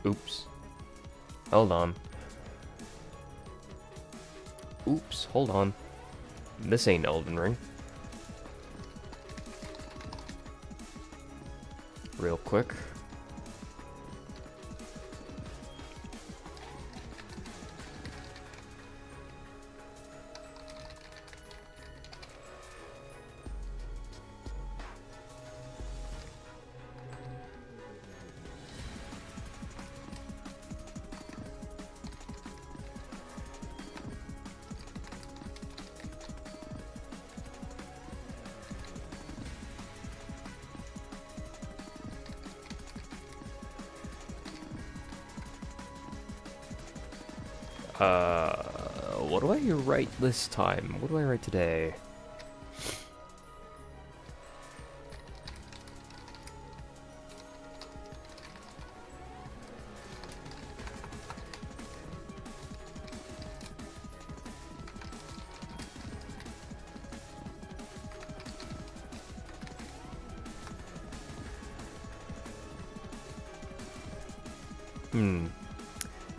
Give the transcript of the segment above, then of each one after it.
Oops. Hold on. Oops, hold on. This ain't Elden Ring. Real quick. What do I write this time? What do I write today?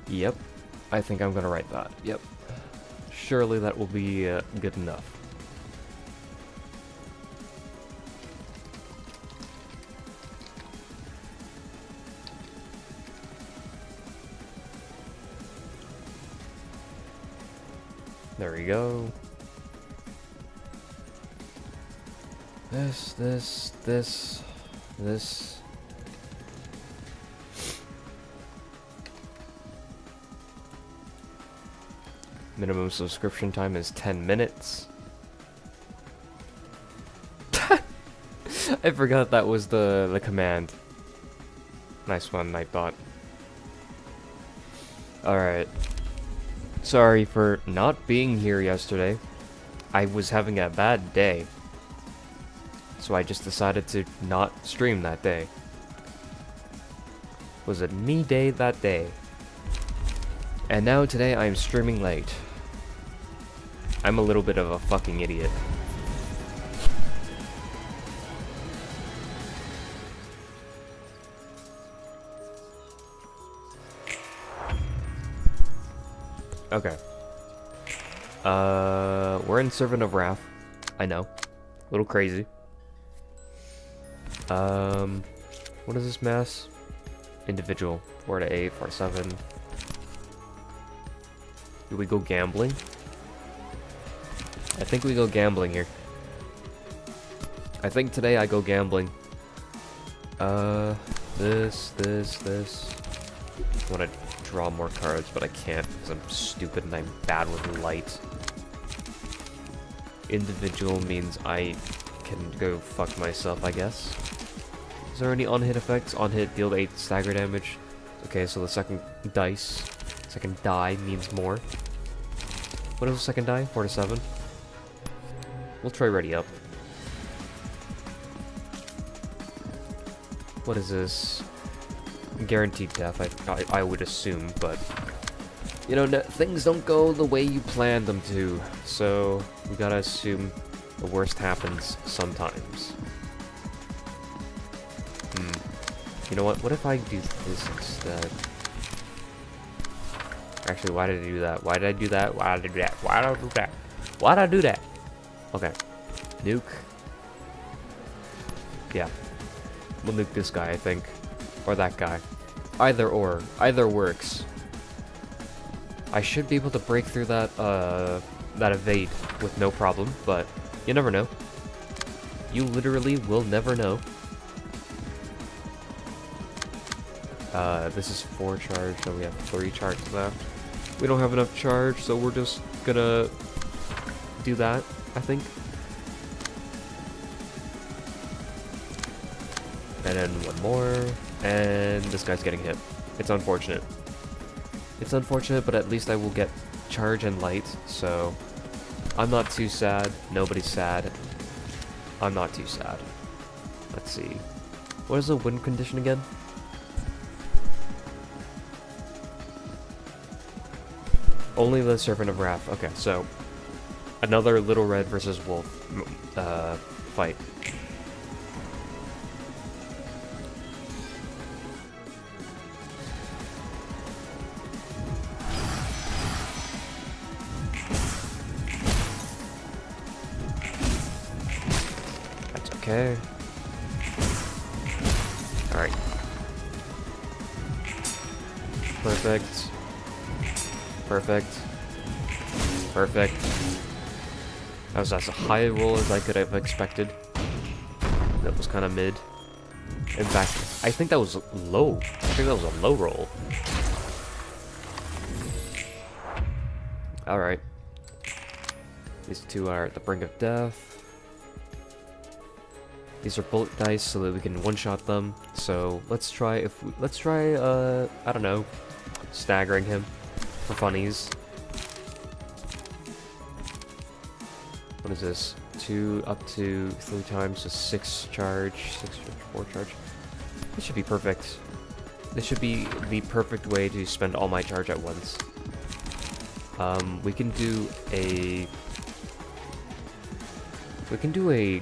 Yep. I think I'm gonna write that. Yep. Surely that will be good enough. There we go. This. Minimum subscription time is 10 minutes. I forgot that was the command. Nice one, Nightbot. Alright. Sorry for not being here yesterday. I was having a bad day. So I just decided to not stream that day. It was a me day that day. And now today I'm streaming late. I'm a little bit of a fucking idiot. Okay. We're in Servant of Wrath. I know. A little crazy. What is this mess? Individual. 4 to 8, 4 to 7. Do we go gambling? I think we go gambling here. I think today I go gambling. This. I want to draw more cards, but I can't because I'm stupid and I'm bad with light. Individual means I can go fuck myself, I guess. Is there any on-hit effects? On-hit, deal 8 stagger damage. Okay, so the second die means more. What is the second die? 4 to 7. We'll try ready up. What is this? Guaranteed death, I would assume, but you know, things don't go the way you planned them to, so we gotta assume the worst happens sometimes. You know what? What if I do this instead? Actually, why did I do that? Why did I do that? Why did I do that? Why did I do that? Why did I do that? Okay. Nuke. Yeah. We'll nuke this guy, I think. Or that guy. Either or. Either works. I should be able to break through that, that evade with no problem, but you never know. You literally will never know. This is 4 charge, so we have 3 charge left. We don't have enough charge, so we're just gonna do that, I think. And then one more, and this guy's getting hit. It's unfortunate. It's unfortunate, but at least I will get charge and light, so I'm not too sad. Nobody's sad. I'm not too sad. Let's see. What is the win condition again? Only the Servant of Wrath. Okay, so another Little Red versus Wolf fight. Okay. Alright. Perfect. Perfect. Perfect. That was as high a roll as I could have expected. That was kind of mid. In fact, I think that was low. I think that was a low roll. Alright. These two are at the brink of death. These are bullet dice so that we can one-shot them. So let's try I don't know, staggering him for funnies. What is this? 2 up to 3 times, so 6 charge, 4 charge. This should be perfect. This should be the perfect way to spend all my charge at once. We can do a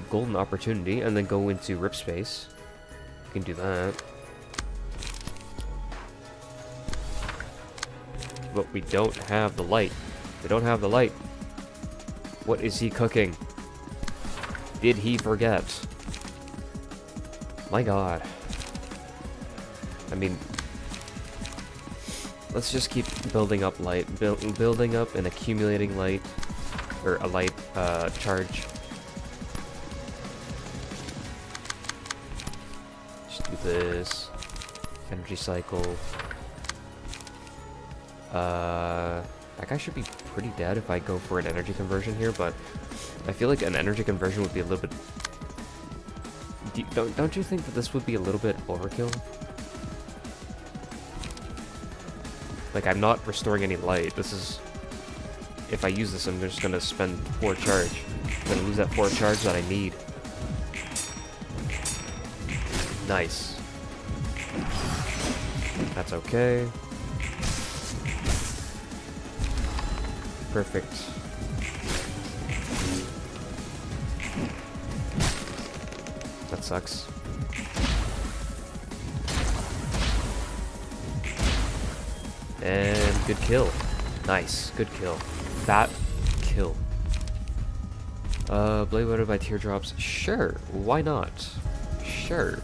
golden opportunity and then go into rip space. We can do that. But we don't have the light. We don't have the light. What is he cooking? Did he forget? My god. I mean, let's just keep building up light. Building up and accumulating light. Or a light charge. Just do this. Energy cycle. That guy should be pretty dead if I go for an energy conversion here, but I feel like an energy conversion would be a little bit... Don't you think that this would be a little bit overkill? Like, I'm not restoring any light. This is... If I use this, I'm just gonna spend 4 charge. I'm gonna lose that 4 charge that I need. Nice. That's okay. Perfect. That sucks. And good kill. Nice, good kill. That kill. Blade weathered by teardrops. Sure, why not? Sure.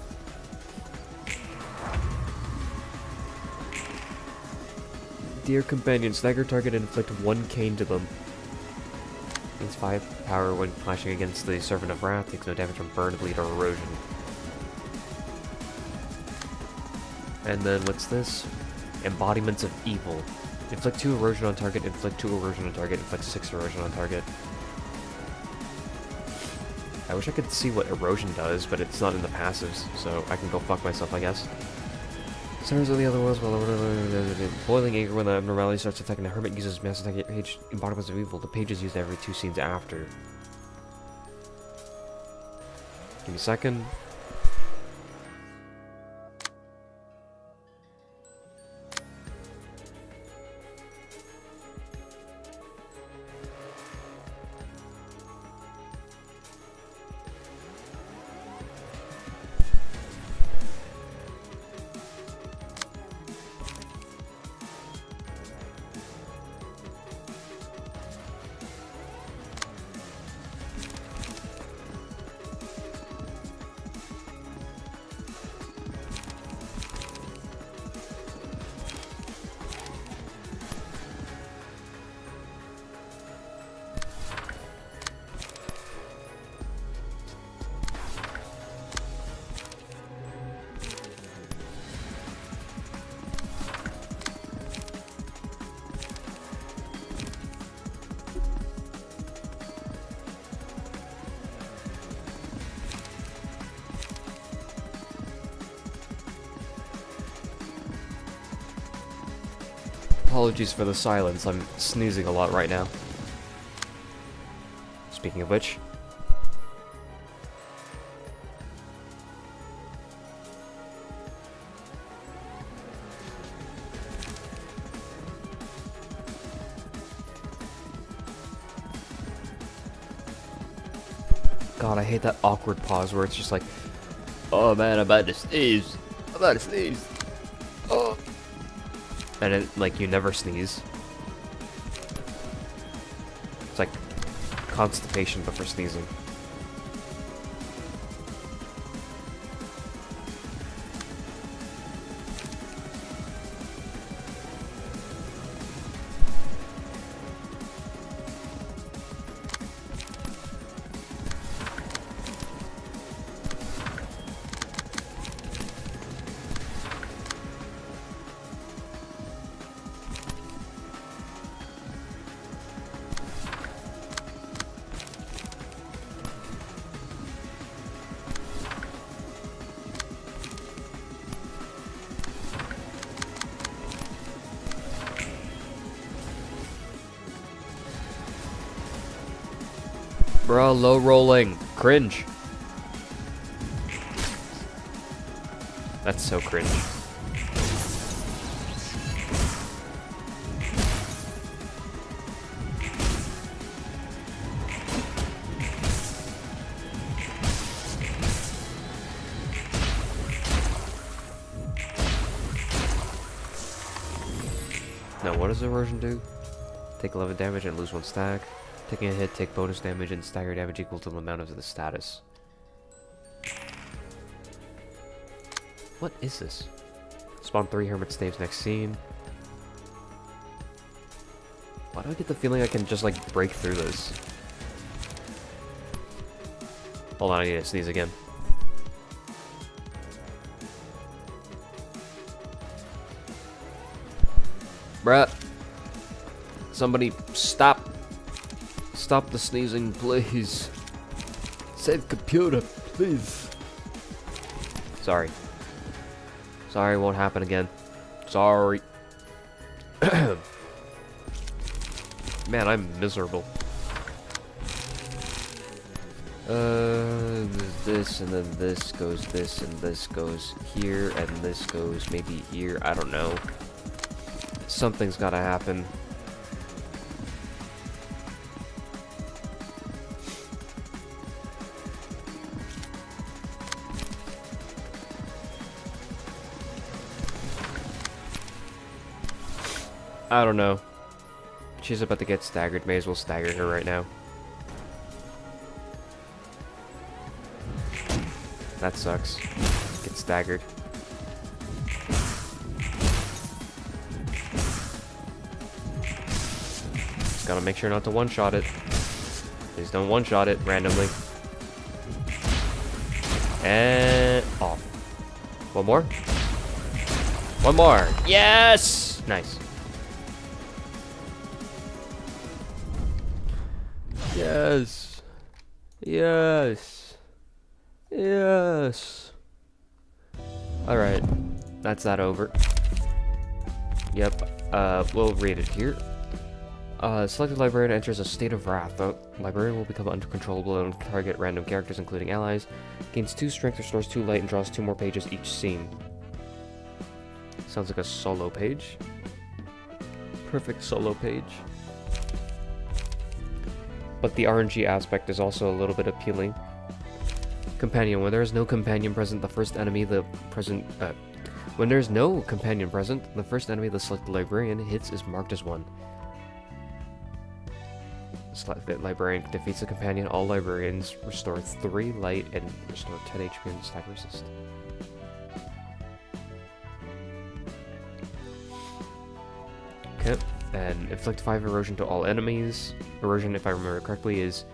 Dear companion, stagger target and inflict 1 cane to them. Gains 5 power when clashing against the Servant of Wrath. Takes no damage from burn, bleed, or erosion. And then what's this? Embodiments of Evil. Inflict 2 erosion on target, inflict 2 erosion on target, inflict 6 erosion on target. I wish I could see what erosion does, but it's not in the passives, so I can go fuck myself, I guess. Stars of the other worlds, boiling anger when the abnormality starts attacking the hermit uses mass attack page embodiments of evil. The page is used every 2 scenes after. Give me a second. Apologies for the silence, I'm sneezing a lot right now. Speaking of which... God, I hate that awkward pause where it's just like, oh man, I'm about to sneeze. I'm about to sneeze. Oh. And it, like, you never sneeze. It's like constipation, but for sneezing. Bro, low rolling. Cringe. That's so cringe. Now, what does erosion do? Take 11 damage and lose 1 stack. Taking a hit, take bonus damage and stagger damage equal to the amount of the status. What is this? Spawn 3 Hermit Staves next scene. Why do I get the feeling I can just like break through this? Hold on, I need to sneeze again. Bruh. Somebody stop. Stop the sneezing, please. Save computer, please. Sorry. Sorry, won't happen again. Sorry. Man, I'm miserable. This, and then this goes this, and this goes here, and this goes maybe here. I don't know. Something's gotta happen. I don't know. She's about to get staggered. May as well stagger her right now. That sucks. Get staggered. Just gotta make sure not to one-shot it. Please don't one-shot it randomly. And off. One more? One more! Yes! Nice. Yes. Yes. Yes. Alright. That's that over. Yep. We'll read it here. Selected librarian enters a state of wrath. The librarian will become uncontrollable and target random characters, including allies. Gains 2 strength, restores 2 light, and draws 2 more pages each scene. Sounds like a solo page. Perfect solo page. But the RNG aspect is also a little bit appealing. Companion. When there is no companion present, the first enemy the selected librarian hits is marked as 1. The librarian defeats the companion. All librarians restore 3 light and restore 10 HP and stack resist. Okay. And inflict 5 erosion to all enemies. Erosion, if I remember correctly, is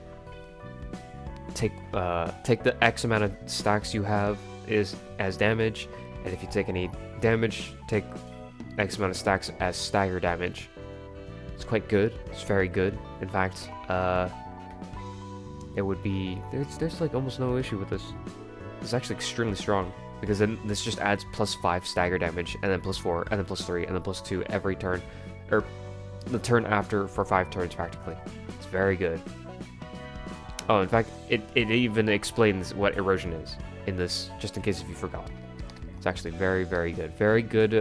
take the X amount of stacks you have is as damage, and if you take any damage, take X amount of stacks as stagger damage. It's quite good. It's very good. In fact, it would be there's like almost no issue with this. It's actually extremely strong because then this just adds +5 stagger damage, and then +4, and then +3, and then +2 every turn, or the turn after for 5 turns practically. It's very good. Oh, in fact, it even explains what erosion is in this, just in case if you forgot. It's actually very, very good. Very good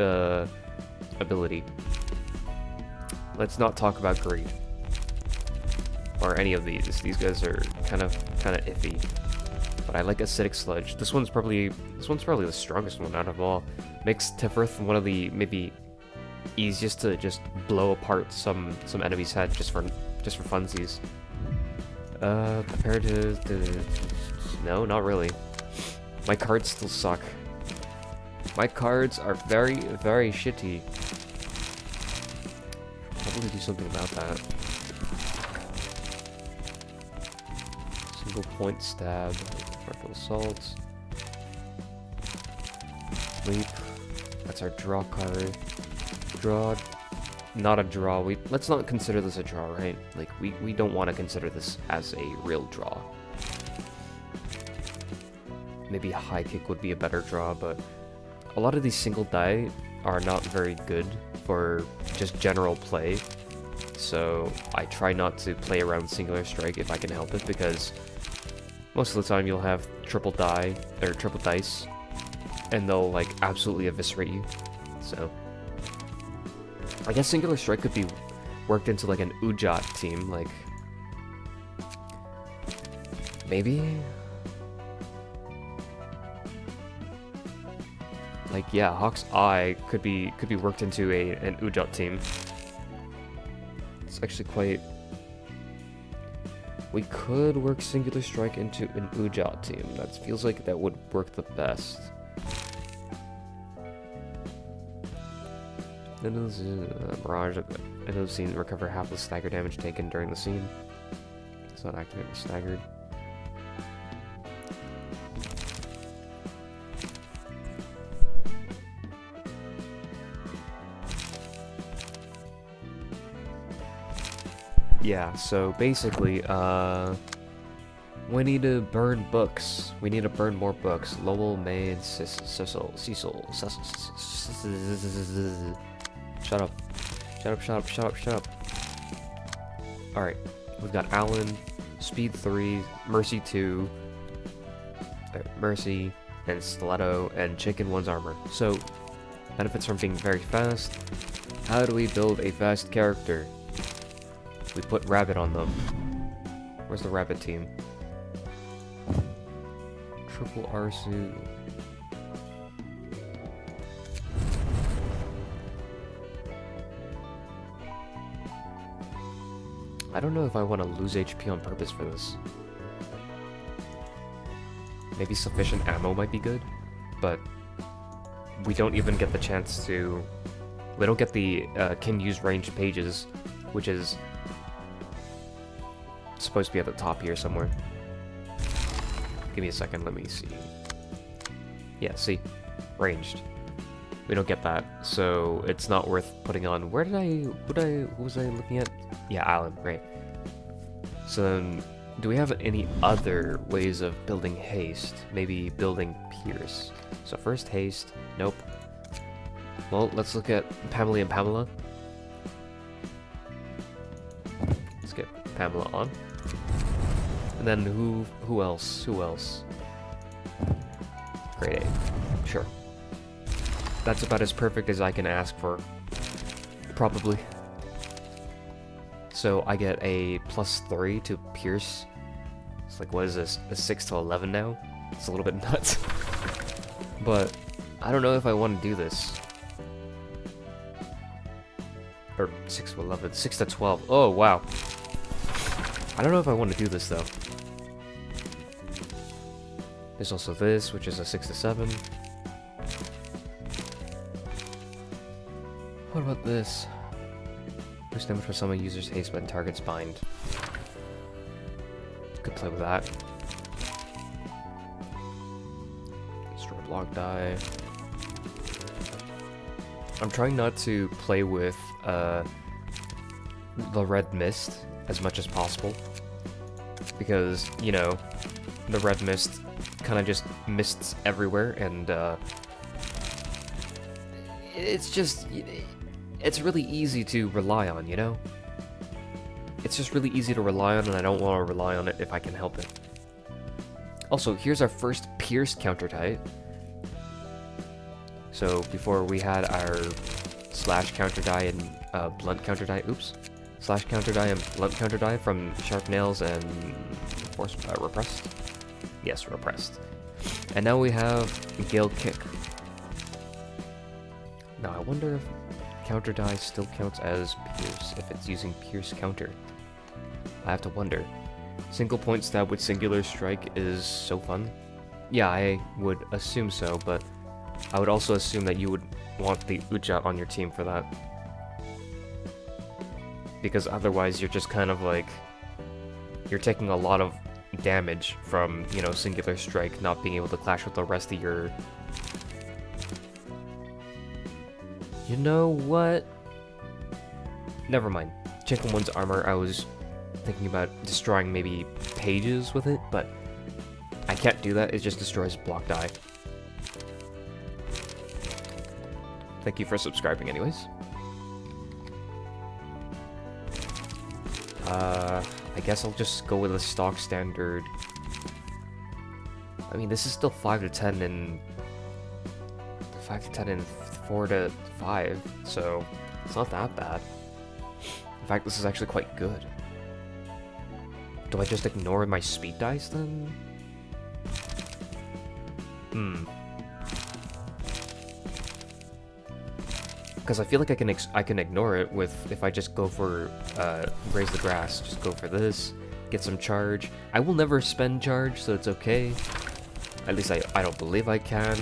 ability. Let's not talk about greed. Or any of these. These guys are kind of iffy. But I like acidic sludge. This one's probably the strongest one out of all. Makes Tifrith one of the maybe easiest to just blow apart some enemy's head just for funsies. Compared to no, not really. My cards still suck. My cards are very, very shitty. Probably do something about that. Single point stab, frontal assault. Leap. That's our draw card. Draw. Not a draw. Let's not consider this a draw, right? Like we don't want to consider this as a real draw. Maybe high kick would be a better draw, but a lot of these single die are not very good for just general play. So I try not to play around Singular Strike if I can help it, because most of the time you'll have triple dice, and they'll like absolutely eviscerate you. So I guess Singular Strike could be worked into like an Ujat team, like maybe. Like yeah, Hawk's Eye could be worked into an Ujat team. It's actually quite. We could work Singular Strike into an Ujat team. That feels like that would work the best. Mirage. Enemy scene recover half the stagger damage taken during the scene. It's not activated staggered. Yeah, so basically, we need to burn books. We need to burn more books. Lowell, Main, Cecil. Shut up. Alright, we've got Alan, Speed 3, Mercy 2, Mercy, and Stiletto, and Chicken 1's armor. So, benefits from being very fast. How do we build a fast character? We put Rabbit on them. Where's the Rabbit team? Triple Arsu. I don't know if I want to lose HP on purpose for this. Maybe sufficient ammo might be good, but we don't even get the chance to... We don't get the can use ranged pages, which is supposed to be at the top here somewhere. Give me a second, let me see. Yeah, see? Ranged. We don't get that, so it's not worth putting on. Who was I looking at? Yeah, Alan, right. So then, do we have any other ways of building haste? Maybe building Pierce. So first haste, nope. Well, let's look at Pamela and Pamela. Let's get Pamela on. And then who else? Grade A. Sure. That's about as perfect as I can ask for. Probably. So I get a +3 to Pierce. It's like, what is this? A 6 to 11 now? It's a little bit nuts. But I don't know if I want to do this. Or 6 to 11. 6 to 12. Oh, wow. I don't know if I want to do this, though. There's also this, which is a 6 to 7. What about this? Boost damage for summon users haste when targets bind. Could play with that. Destroy block die. I'm trying not to play with the red mist as much as possible, because, you know, the red mist kind of just mists everywhere, and it's really easy to rely on, you know? It's just really easy to rely on, and I don't want to rely on it if I can help it. Also, here's our first Pierce counter type. So before we had our slash counter die and blunt counter die, slash counter die and blunt counter die from Sharp Nails and Force Repressed. Yes, Repressed. And now we have Gale Kick. Now I wonder if counter die still counts as Pierce if it's using Pierce counter. I have to wonder. Single point stab with Singular Strike is so fun. Yeah, I would assume so, but I would also assume that you would want the Ujat on your team for that. Because otherwise you're just kind of like... You're taking a lot of damage from, you know, Singular Strike not being able to clash with the rest of your... You know what? Never mind. Chicken 1's armor, I was thinking about destroying maybe pages with it, but I can't do that, it just destroys block die. Thank you for subscribing anyways. I guess I'll just go with a stock standard. I mean, this is still 5 to 10 and 4 to 5, so it's not that bad. In fact, this is actually quite good. Do I just ignore my speed dice then? Because I feel like I can ignore it with if I just go for raise the grass. Just go for this, get some charge. I will never spend charge, so it's okay. At least I don't believe I can.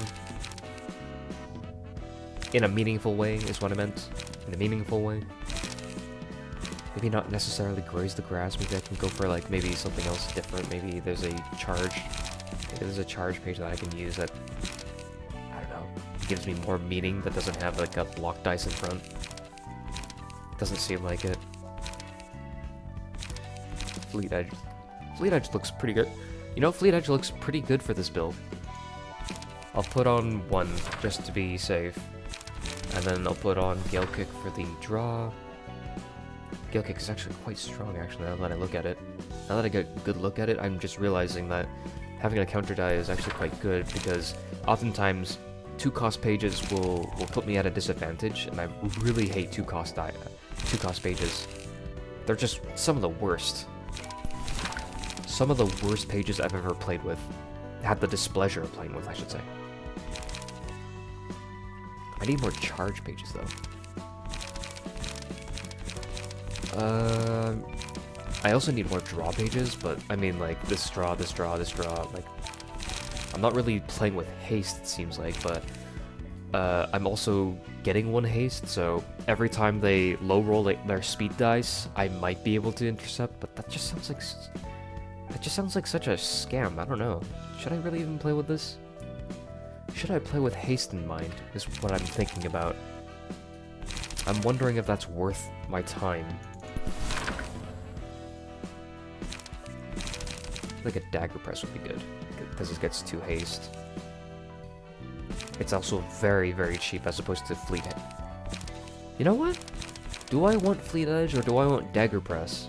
In a meaningful way is what I meant. In a meaningful way. Maybe not necessarily graze the grass. Maybe I can go for like maybe something else different. Maybe there's a charge. Maybe there's a charge page that I can use that, I don't know, gives me more meaning that doesn't have like a block dice in front. Doesn't seem like it. Fleet Edge. Fleet Edge looks pretty good. You know, Fleet Edge looks pretty good for this build. I'll put on 1 just to be safe. And then I'll put on Gale Kick for the draw. Gale Kick is actually quite strong, actually, now that I look at it. Now that I get a good look at it, I'm just realizing that having a counter die is actually quite good, because oftentimes 2-cost pages will put me at a disadvantage, and I really hate 2-cost pages. They're just some of the worst. Some of the worst pages I've ever played with. Had the displeasure of playing with, I should say. I need more charge pages, though. I also need more draw pages, but I mean, like, this draw, like, I'm not really playing with haste, it seems like, but I'm also getting 1 haste, so every time they low roll their speed dice, I might be able to intercept, but that just sounds like such a scam. I don't know. Should I really even play with this? Should I play with haste in mind, is what I'm thinking about. I'm wondering if that's worth my time. I think a dagger press would be good, because it gets 2 haste. It's also very, very cheap as opposed to Fleet Edge. You know what? Do I want Fleet Edge or do I want dagger press?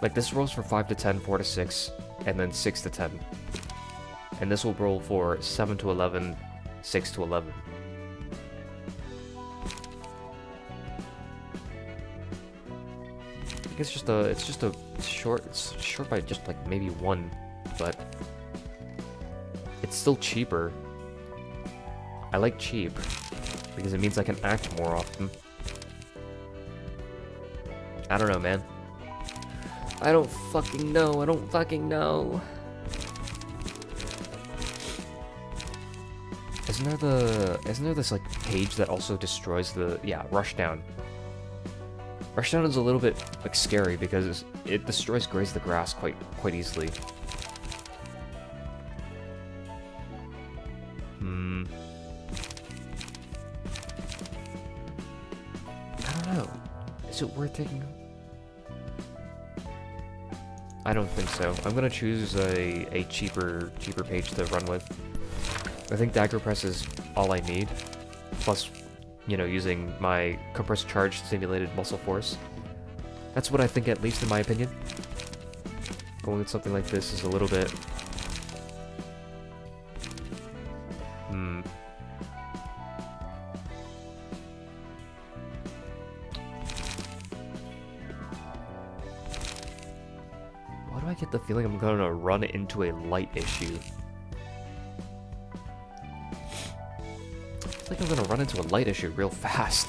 Like this rolls for 5 to 10, 4 to 6, and then 6 to 10. And this will roll for 7 to 11, 6 to 11. I think it's short by just like maybe 1, but it's still cheaper. I like cheap, because it means I can act more often. I don't know, man. I don't fucking know. Isn't there this like page that also destroys the Rushdown? Rushdown is a little bit like scary because it destroys Graze the Grass quite easily. I don't know. Is it worth taking? I don't think so. I'm gonna choose a cheaper page to run with. I think Dagger Press is all I need. Plus, you know, using my compressed charge stimulated muscle force. That's what I think, at least in my opinion. Going with something like this is a little bit... Why do I get the feeling I'm gonna run into a light issue? I feel like I'm gonna run into a light issue real fast.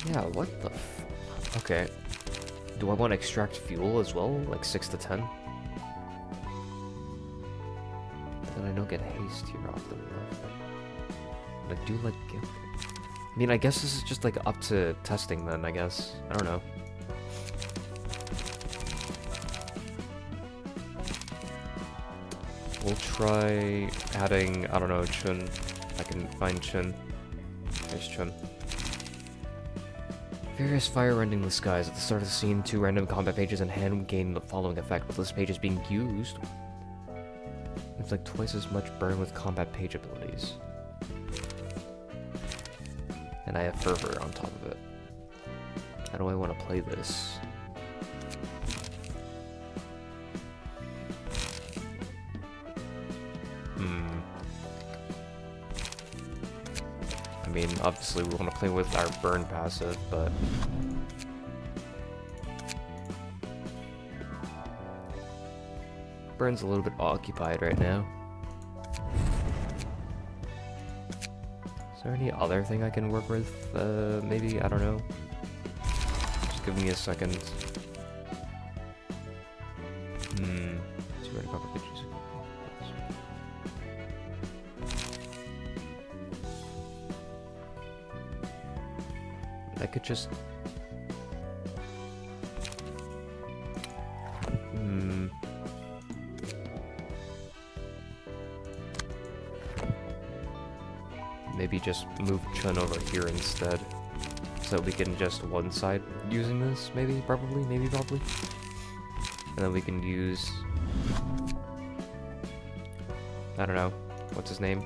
Yeah, what the f... Okay. Do I want to extract fuel as well? Like 6 to 10? Then I don't get haste here off the roof. But I do like Gale Kick. I mean, I guess this is just like up to testing then, I guess. I don't know. We'll try adding, I don't know, Chun. I can find Chun. There's Chun. Various fire rending the skies. At the start of the scene, 2 random combat pages in hand gain the following effect. With this page is being used, it's like twice as much burn with combat page abilities. And I have Fervor on top of it. How do I want to play this? I mean, obviously we want to play with our burn passive, but... Burn's a little bit occupied right now. Is there any other thing I can work with? Maybe? I don't know. Just give me a second. I could just... Maybe just move Chun over here instead. So we can just one side using this, maybe, probably. And then we can use... I don't know. What's his name?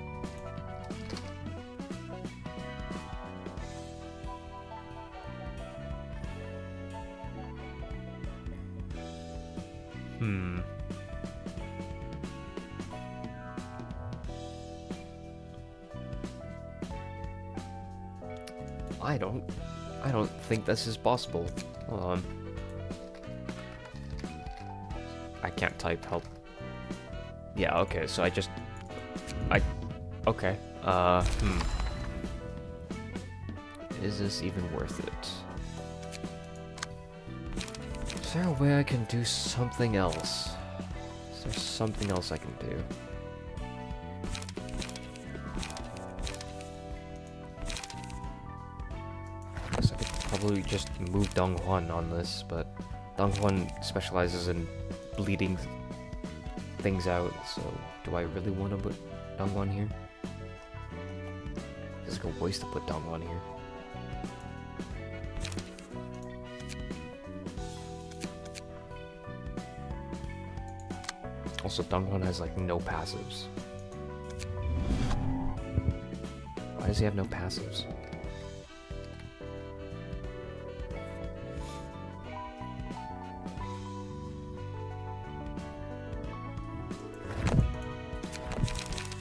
I don't think this is possible. Hold on. I can't type, help. Yeah, okay, so okay. Is this even worth it? Is there a way I can do something else? Is there something else I can do? Probably just move Donghwan on this, but Donghwan specializes in bleeding things out, so do I really want to put Donghwan here? It's like a waste to put Donghwan here. Also, Donghwan has like no passives. Why does he have no passives?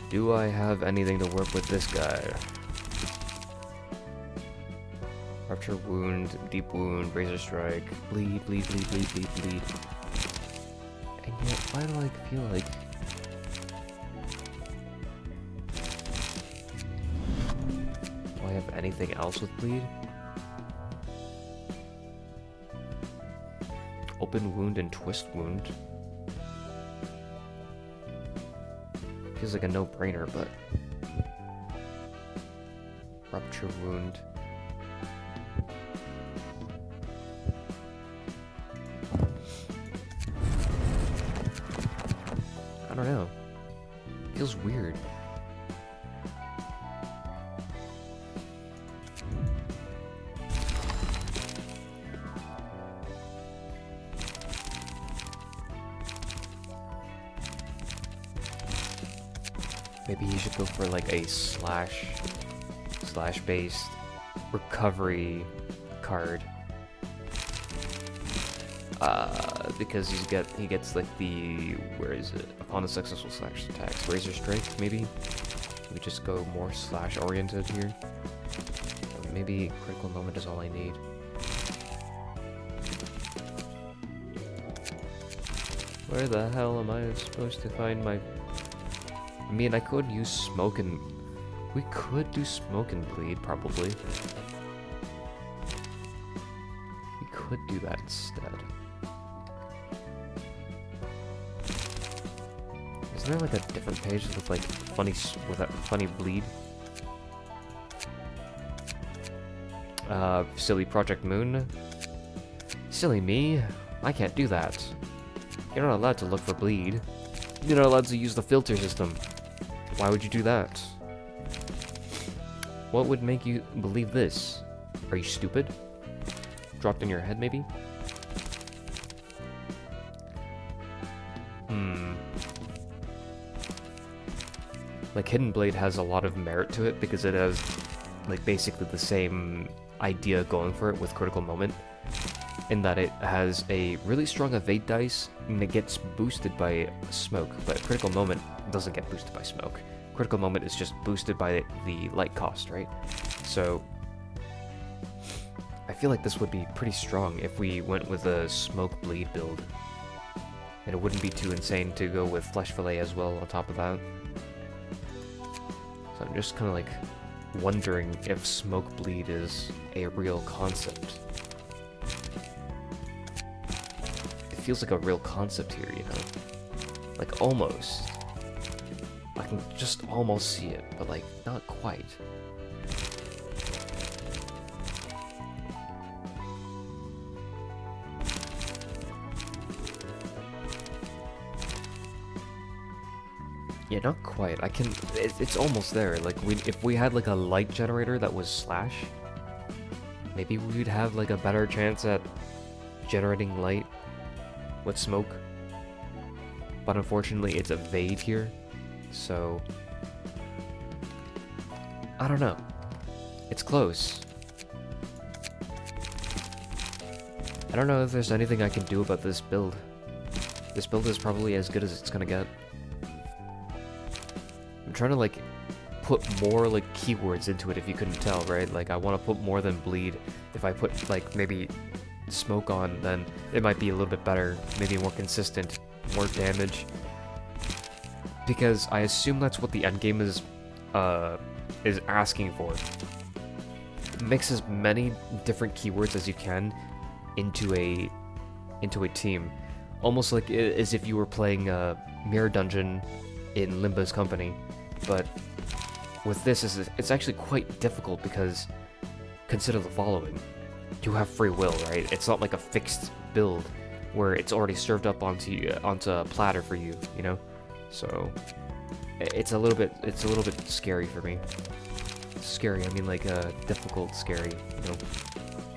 Do I have anything to work with this guy? Rupture wound, deep wound, razor strike, bleed. And yet, why do I feel like... Do I have anything else with bleed? Open wound and twist wound. Feels like a no-brainer, but... Rupture wound. I don't know. Feels weird. Maybe you should go for like a slash based recovery card. Because he gets like the, where is it? Upon a successful slash attacks, razor strike maybe. We just go more slash oriented here. Maybe critical moment is all I need. Where the hell am I supposed to find my... I mean, I could use smoke and... We could do smoke and bleed, probably. We could do that instead. Isn't there like a different page with like funny bleed? Silly Project Moon. Silly me. I can't do that. You're not allowed to look for bleed. you're not allowed to use the filter system. Why would you do that? What would make you believe this? Are you stupid? Dropped in your head, maybe? Like, Hidden Blade has a lot of merit to it because it has, like, basically the same idea going for it with Critical Moment, in that it has a really strong evade dice and it gets boosted by smoke, but Critical Moment doesn't get boosted by smoke. Critical Moment is just boosted by the light cost, right? So I feel like this would be pretty strong if we went with a smoke bleed build, and it wouldn't be too insane to go with Flesh Fillet as well on top of that. So I'm just kind of like wondering if smoke bleed is a real concept. It feels like a real concept here, you know? Like, almost. I can just almost see it, but like, not quite. Yeah, not quite. I can. It's almost there. Like, if we had like a light generator that was slash, maybe we'd have like a better chance at generating light with smoke. But unfortunately, it's evade here, so I don't know. It's close. I don't know if there's anything I can do about this build. This build is probably as good as it's gonna get. I'm trying to like put more like keywords into it, if you couldn't tell, right? Like, I want to put more than bleed. If I put like maybe smoke on, then it might be a little bit better, maybe more consistent, more damage. Because I assume that's what the endgame is asking for. Mix as many different keywords as you can into a team, almost like as if you were playing Mirror Dungeon in Limbo's Company. But with this, it's actually quite difficult because consider the following: you have free will, right? It's not like a fixed build where it's already served up onto a platter for you, you know. So it's a little bit scary for me. Scary, I mean like difficult scary, you know.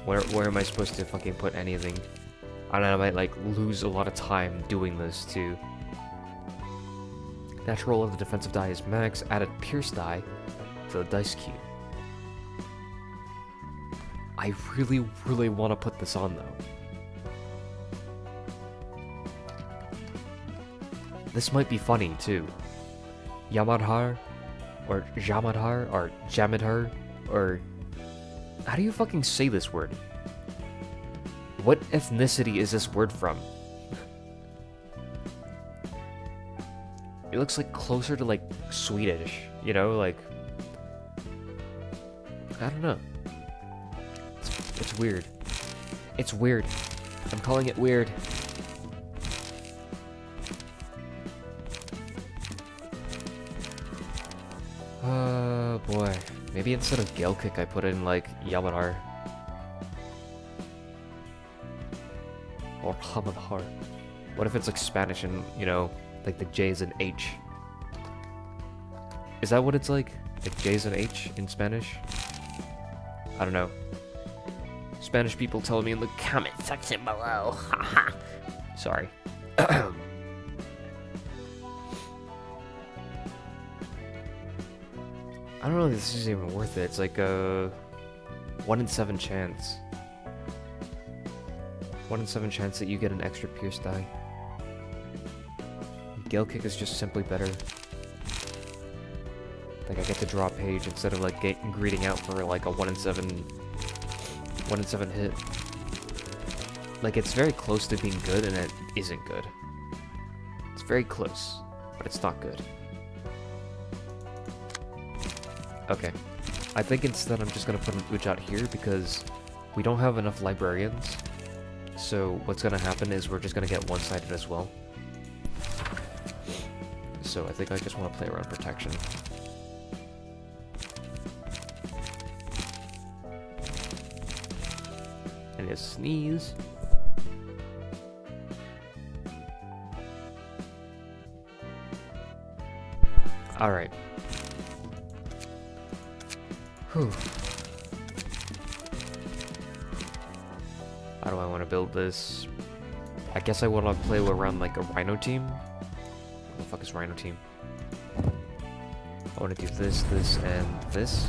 Where am I supposed to fucking put anything? And I might like lose a lot of time doing this too. Natural of the defensive die is max. Added pierce die to the dice cube. I really want to put this on though. This might be funny too. Yamadhar, or Jamadhar, or Jamadhar, or how do you fucking say this word? What ethnicity is this word from? It looks like closer to like Swedish, you know, like I don't know. It's weird. It's weird. I'm calling it weird. Oh boy. Maybe instead of Gale Kick I put in like Yamadhar. Or Hamadhar. What if it's like Spanish and, you know, like the J is an H? Is that what it's like? Like J is an H in Spanish? I don't know. Spanish people tell me in the comment section below. Haha. Sorry. I don't know if this is even worth it. It's like a 1 in 7 chance. 1 in 7 chance that you get an extra pierce die. Gale Kick is just simply better. Like, I get to draw a page instead of like greeting out for like a 1 in 7 hit. Like, it's very close to being good and it isn't good. It's very close, but it's not good. Okay, I think instead I'm just gonna put an Ujat here because we don't have enough librarians. So what's gonna happen is we're just gonna get one-sided as well. So I think I just want to play around protection. And a sneeze. Alright. Whew. How do I want to build this? I guess I want to play around like a Rhino team. What the fuck is Rhino team? I want to do this, this, and this.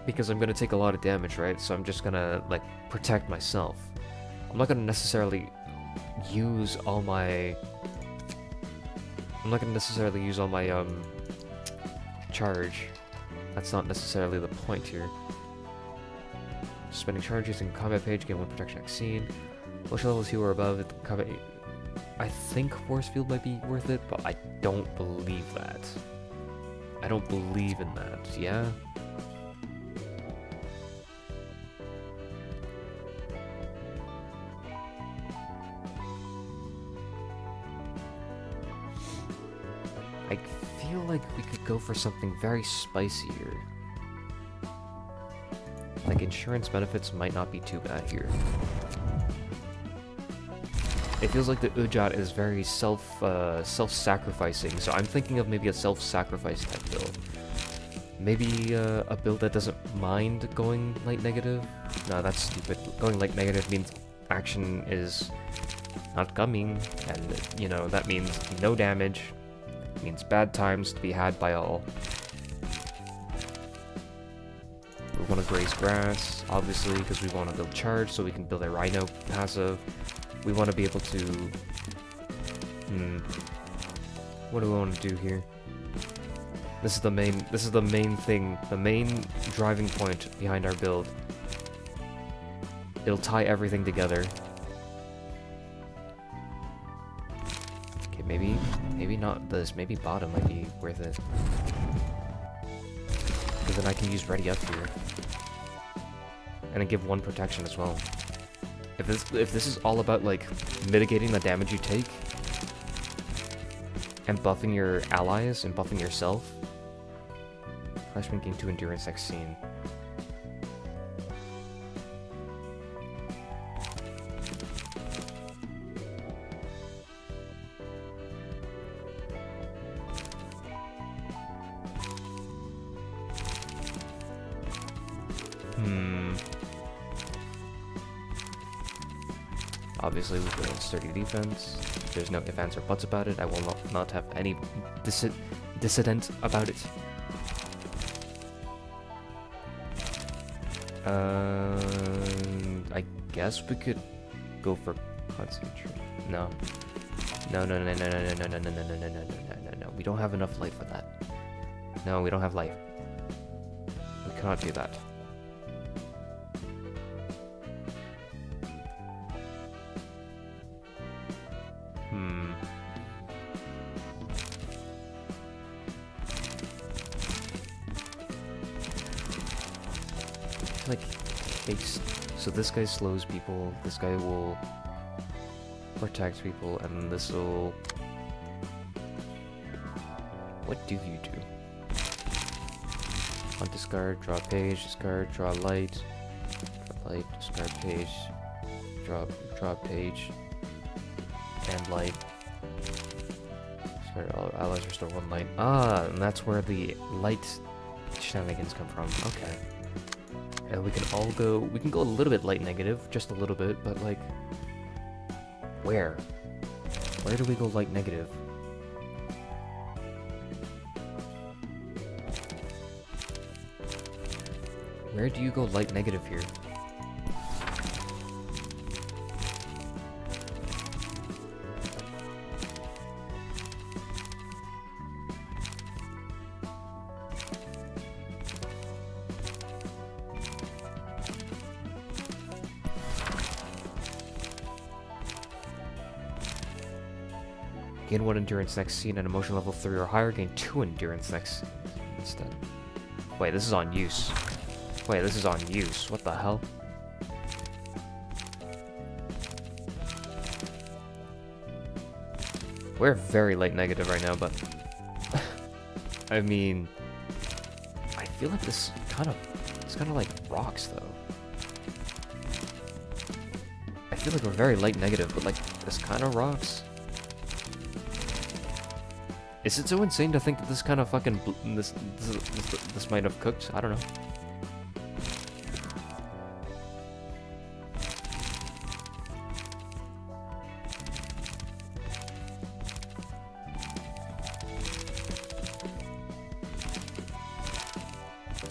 Because I'm going to take a lot of damage, right? So I'm just going to, like, protect myself. I'm not going to necessarily use all my... I'm not going to necessarily use all my, charge. That's not necessarily the point here. Spending charges in combat page, gain 1 protection vaccine. Motion levels 2 or above at the combat... I think force field might be worth it, but I don't believe that. I don't believe in that, yeah? I feel like we could go for something very spicy here. Like, insurance benefits might not be too bad here. It feels like the Ujat is very self-sacrificing, so I'm thinking of maybe a self-sacrifice type build. Maybe a build that doesn't mind going light negative. No, that's stupid. Going light negative means action is not coming, and, you know, that means no damage. It means bad times to be had by all. We want to graze grass, obviously, because we want to build charge so we can build a Rhino passive. We want to be able to... What do we want to do here? This is the main thing, the main driving point behind our build. It'll tie everything together. Okay, maybe not this. Maybe bottom might be worth it. Because then I can use ready up here. And then give 1 protection as well. If this is all about, like, mitigating the damage you take, and buffing your allies, and buffing yourself, Flashman gain 2 endurance next scene. Obviously, we've got sturdy defense. There's no ifs, ands, or buts about it. I will not have any dissident about it. I guess we could go for concentrate. No. No. We don't have enough light for that. No, we don't have light. We cannot do that. Like haste. So this guy slows people, this guy will protect people, and this will... What do you do? On discard, draw page, discard, draw light, discard page, draw page, and light. Discard all allies, restore 1 light. Ah, and that's where the light shenanigans come from. Okay. And we can go a little bit light negative, just a little bit, but like, where? Where do we go light negative? Where do you go light negative here? Gain 1 endurance next scene and emotion level 3 or higher, gain 2 endurance next scene instead. Wait, this is on use. Wait, this is on use. What the hell? We're very light negative right now, but... I mean... I feel like this kind of like rocks, though. I feel like we're very light negative, but like, this kind of rocks. Is it so insane to think that this kind of fucking this might have cooked? I don't know.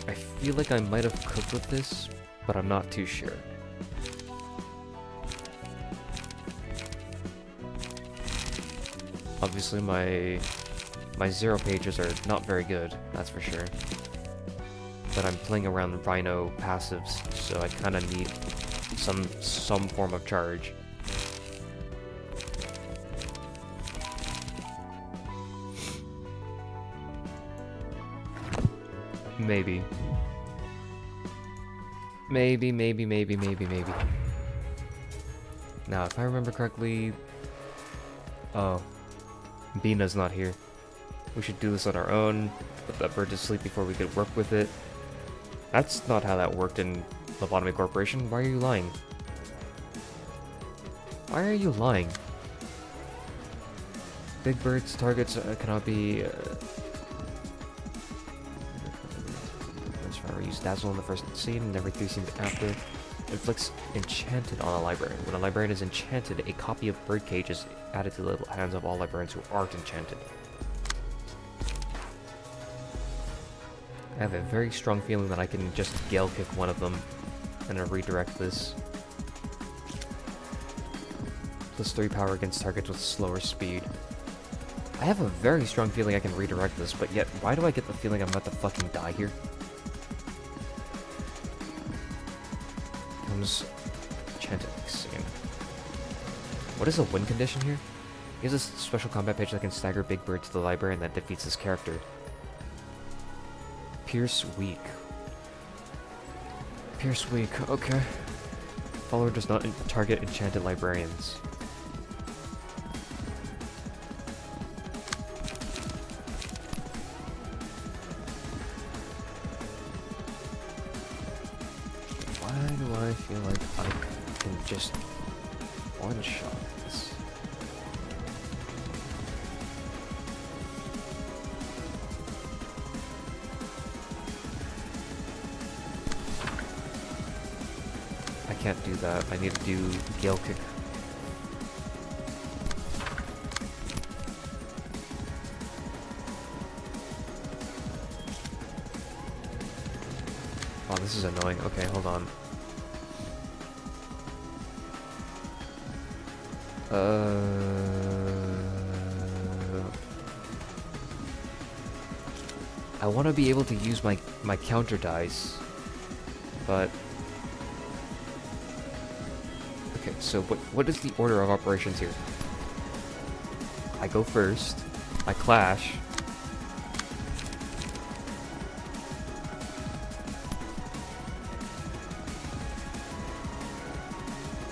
I feel like I might have cooked with this, but I'm not too sure. Obviously my zero pages are not very good, that's for sure. But I'm playing around the Rhino passives, so I kind of need some form of charge. Maybe. Maybe. Now, if I remember correctly... Oh. Bina's not here. We should do this on our own, put that bird to sleep before we could work with it. That's not how that worked in Lobotomy Corporation. Why are you lying? Why are you lying? Big Bird's targets cannot be... use Dazzle in the first scene and every 3 scenes after. Inflicts Enchanted on a librarian. When a librarian is enchanted, a copy of Birdcage is added to the hands of all librarians who aren't enchanted. I have a very strong feeling that I can just Gale Kick one of them and then redirect this. +3 power against targets with slower speed. I have a very strong feeling I can redirect this, but yet why do I get the feeling I'm about to fucking die here? Enchanted scene. What is a win condition here? He has a special combat page that can stagger Big Bird to the librarian that defeats his character. Pierce weak. Pierce weak, okay. Follower does not target enchanted librarians. I feel like I can just one-shot this. I can't do that. I need to do Gale Kick. Oh, this is annoying. Okay, hold on. I want to be able to use my counter dice, but okay. So what is the order of operations here? I go first. I clash.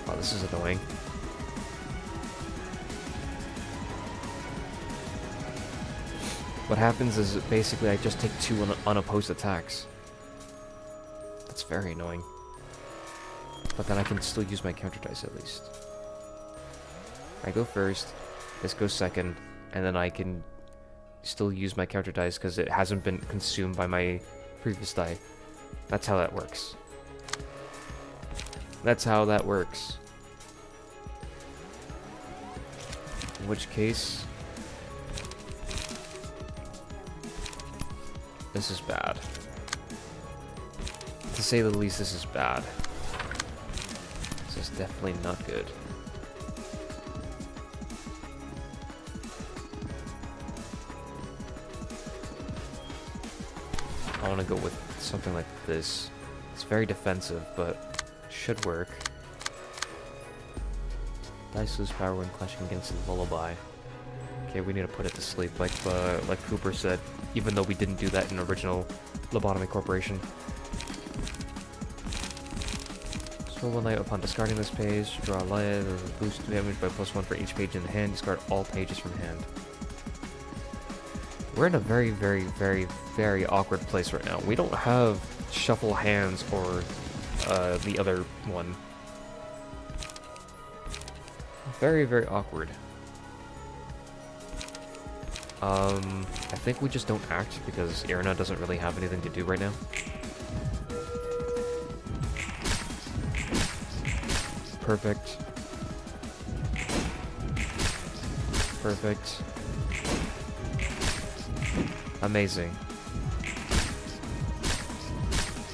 Oh, this is annoying. What happens is basically I just take 2 unopposed attacks. That's very annoying. But then I can still use my counter dice at least. I go first, this goes second, and then I can still use my counter dice because it hasn't been consumed by my previous die. That's how that works. That's how that works. In which case... this is bad. To say the least, this is bad. This is definitely not good. I want to go with something like this. It's very defensive, but should work. Dice lose power when clashing against the lullaby. Okay, we need to put it to sleep, like Cooper said, even though we didn't do that in original Lobotomy Corporation. So one light upon discarding this page, draw a light, boost damage by +1 for each page in the hand, discard all pages from hand. We're in a very, very, very, very awkward place right now. We don't have shuffle hands or the other one. Very, very awkward. I think we just don't act because Irina doesn't really have anything to do right now. Perfect. Perfect. Amazing.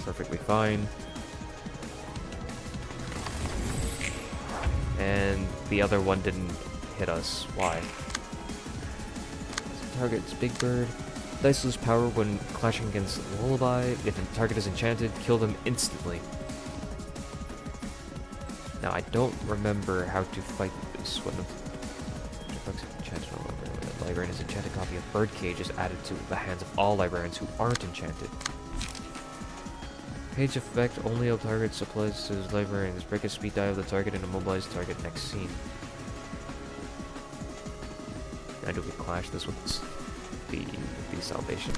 Perfectly fine. And the other one didn't hit us. Why? Target's Big Bird. Dice lose power when clashing against Lullaby. If the target is enchanted, kill them instantly. Now, I don't remember how to fight this. When the librarian is enchanted, copy of Birdcage is added to the hands of all librarians who aren't enchanted. Page effect only of target applies to his librarians. Break a speed die of the target and immobilize target next scene. Now do we clash this with the salvation?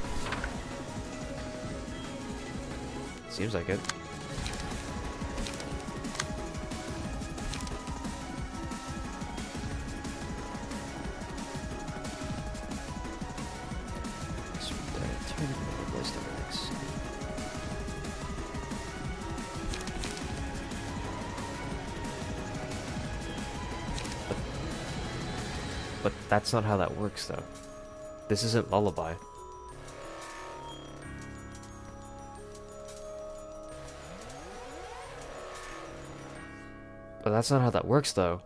Seems like it. But that's not how that works, though. This isn't Lullaby. But that's not how that works, though.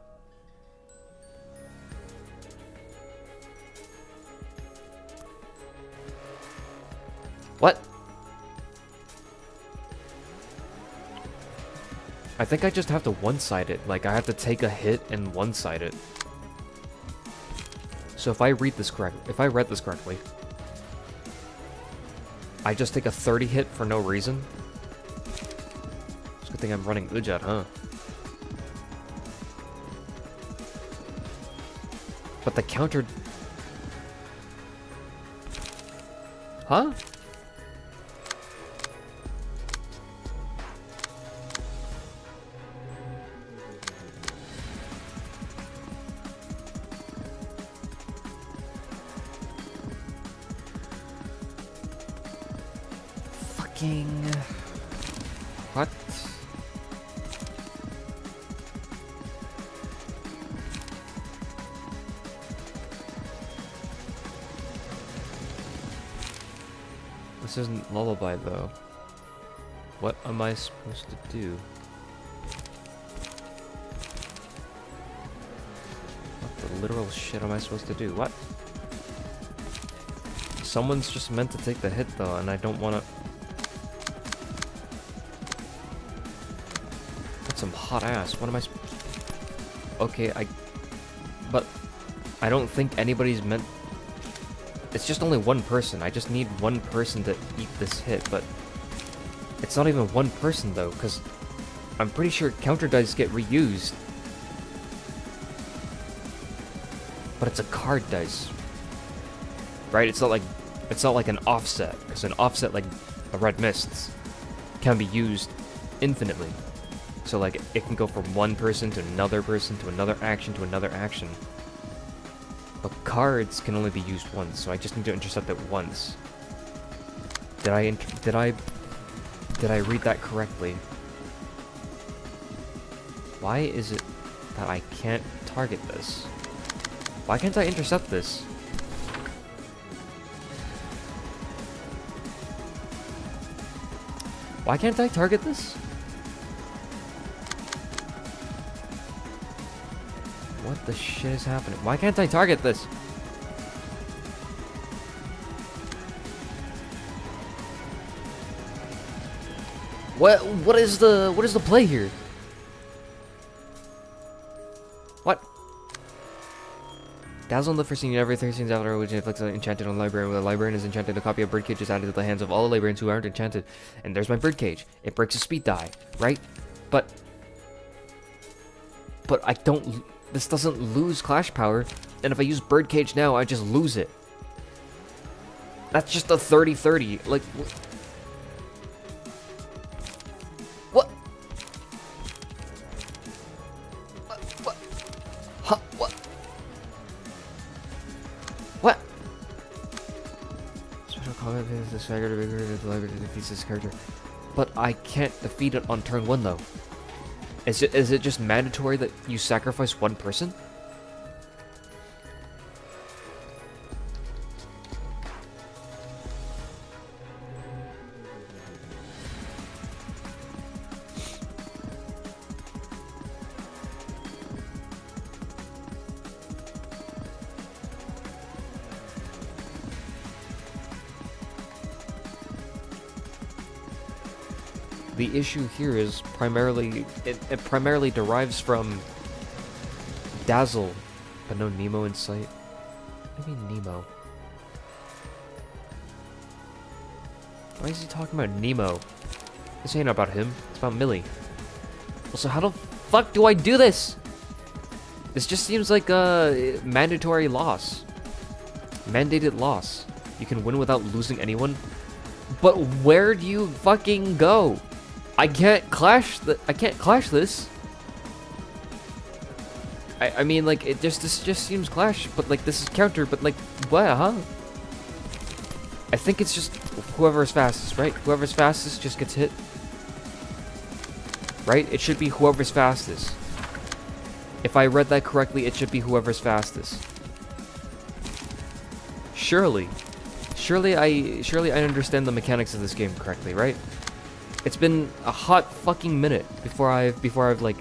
What? I think I just have to one-side it. Like, I have to take a hit and one-side it. So if I read this correctly, I just take a 30 hit for no reason. It's a good thing I'm running Ujat, huh? But the counter... Huh? What? This isn't Lullaby, though. What am I supposed to do? What the literal shit am I supposed to do? What? Someone's just meant to take the hit, though, and I don't want to... Some hot ass. What am I? Okay, but I don't think anybody's meant. It's just only one person. I just need one person to eat this hit, but it's not even one person though, because I'm pretty sure counter dice get reused. But it's a card dice, right? It's not like an offset, because an offset like a red mists can be used infinitely. So, like, it can go from one person to another action to another action. But cards can only be used once, so I just need to intercept it once. Did I read that correctly? Why is it that I can't target this? Why can't I intercept this? Why can't I target this? What the shit is happening? Why can't I target this? What is the play here? What? Dazzle on the first scene, every 13 after which inflicts an enchanted on the librarian. When the librarian is enchanted, a copy of Birdcage is added to the hands of all the librarians who aren't enchanted. And there's my Birdcage. It breaks a speed die, right? But I don't... This doesn't lose clash power, and if I use Birdcage now, I just lose it. That's just a 30-30. Like, what? What? Huh? What? What? this character to defeat this character. But I can't defeat it on turn 1 though. Is it just mandatory that you sacrifice one person? The issue here is primarily, it primarily derives from Dazzle, but no Nemo in sight. What do you mean Nemo? Why is he talking about Nemo? This ain't about him, it's about MILI. Also, how the fuck do I do this? This just seems like a mandatory loss. Mandated loss. You can win without losing anyone. But where do you fucking go? I can't clash this. I mean, like, this just seems clash, but like this is counter, but like what, huh? I think it's just whoever's fastest, right? Whoever's fastest just gets hit. Right? It should be whoever's fastest. If I read that correctly, it should be whoever's fastest. Surely I understand the mechanics of this game correctly, right? It's been a hot fucking minute before I've like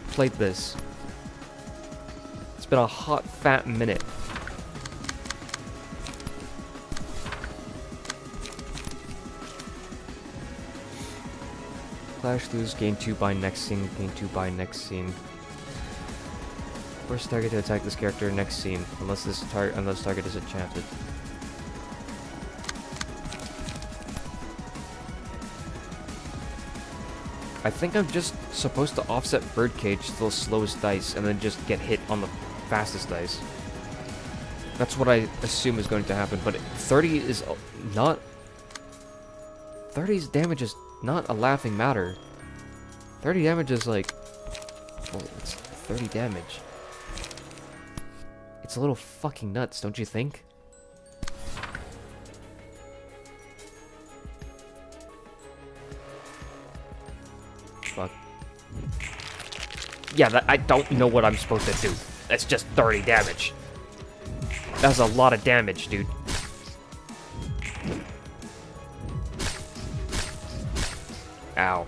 played this. It's been a hot fat minute. Clash lose, gain 2 by next scene, gain 2 by next scene. First target to attack this character next scene, unless target is enchanted. I think I'm just supposed to offset Birdcage to the slowest dice and then just get hit on the fastest dice. That's what I assume is going to happen, but 30 is not... 30's damage is not a laughing matter. 30 damage is like... Well, it's 30 damage. It's a little fucking nuts, don't you think? Fuck. Yeah, I don't know what I'm supposed to do. That's just 30 damage. That's a lot of damage, dude. Ow.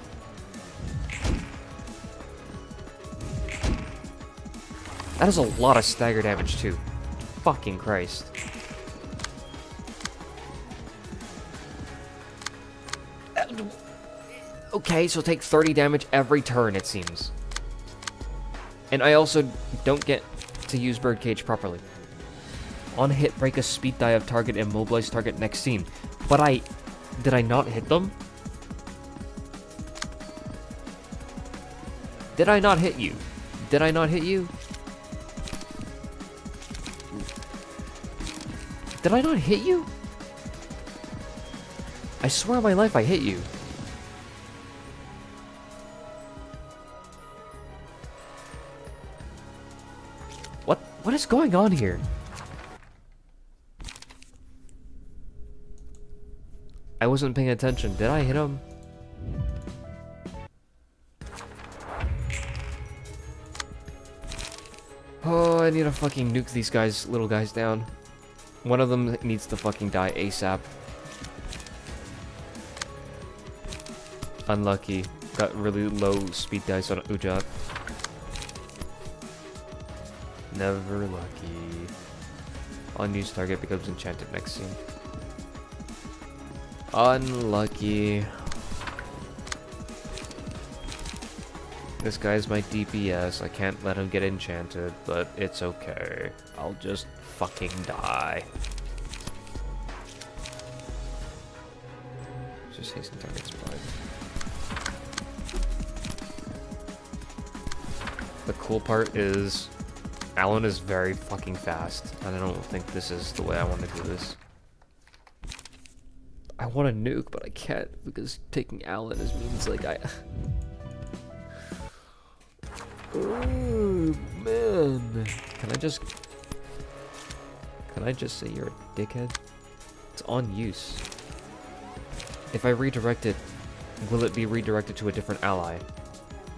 That is a lot of stagger damage, too. Fucking Christ. Okay, so take 30 damage every turn, it seems. And I also don't get to use Birdcage properly. On hit, break a speed die of target and mobilize target next scene. But did I not hit them? Did I not hit you? Did I not hit you? Did I not hit you? I swear on my life I hit you. What is going on here? I wasn't paying attention. Did I hit him? Oh, I need to fucking nuke these little guys down. One of them needs to fucking die ASAP. Unlucky. Got really low speed dice on Ujat. Never lucky. Unused target becomes enchanted next scene. Unlucky. This guy's my DPS. I can't let him get enchanted, but it's okay. I'll just fucking die. Just hasten target's fine. The cool part is Alan is very fucking fast, and I don't think this is the way I want to do this. I want to nuke, but I can't because taking Alan means like I... Oh, man. Can I just say you're a dickhead? It's on use. If I redirect it, will it be redirected to a different ally?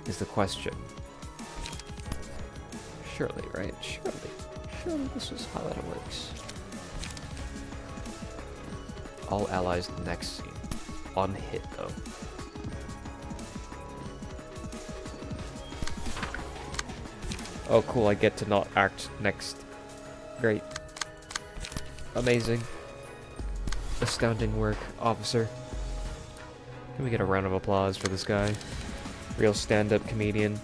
Is the question. Surely, right? Surely this is how that works. All allies next scene. On hit, though. Oh, cool, I get to not act next. Great. Amazing. Astounding work, officer. Can we get a round of applause for this guy? Real stand-up comedian.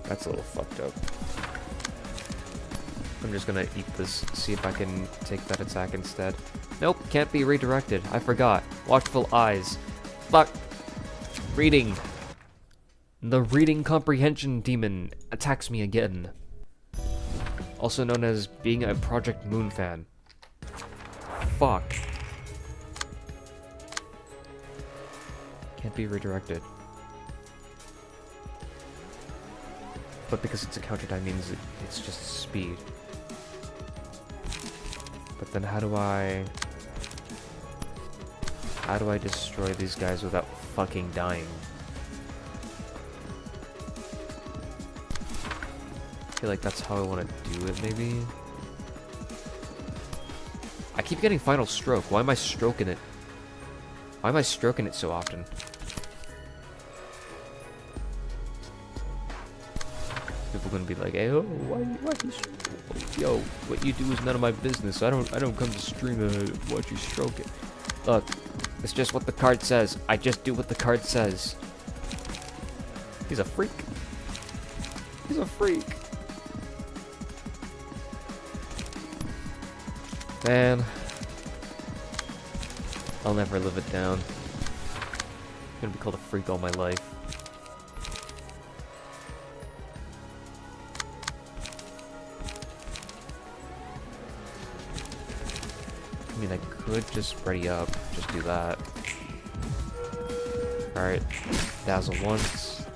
That's a little fucked up. I'm just gonna eat this, see if I can take that attack instead. Nope, can't be redirected. I forgot. Watchful eyes. Fuck. Reading. The reading comprehension demon attacks me again. Also known as being a Project Moon fan. Fuck. Can't be redirected. But because it's a counter die means it's just speed. But then how do I destroy these guys without fucking dying? I feel like that's how I want to do it, maybe? I keep getting final stroke. Why am I stroking it? Why am I stroking it so often? People gonna be like, hey, oh, why yo, what you do is none of my business. I don't come to stream and watch you stroke it. Look, it's just what the card says. I just do what the card says. He's a freak. He's a freak. Man, I'll never live it down. I'm gonna be called a freak all my life. I mean, I could just ready up, just do that. Alright, dazzle once.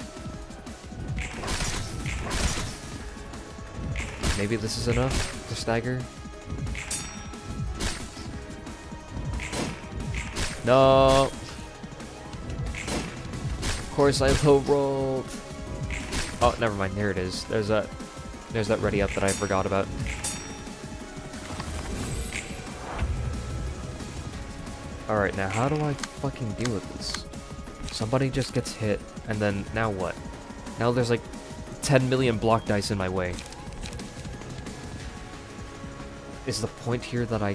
Maybe this is enough to stagger? No! Of course I low rolled. Oh, never mind, there it is. There's that ready up that I forgot about. Alright, now how do I fucking deal with this? Somebody just gets hit, and then now what? Now there's like 10 million block dice in my way. Is the point here that I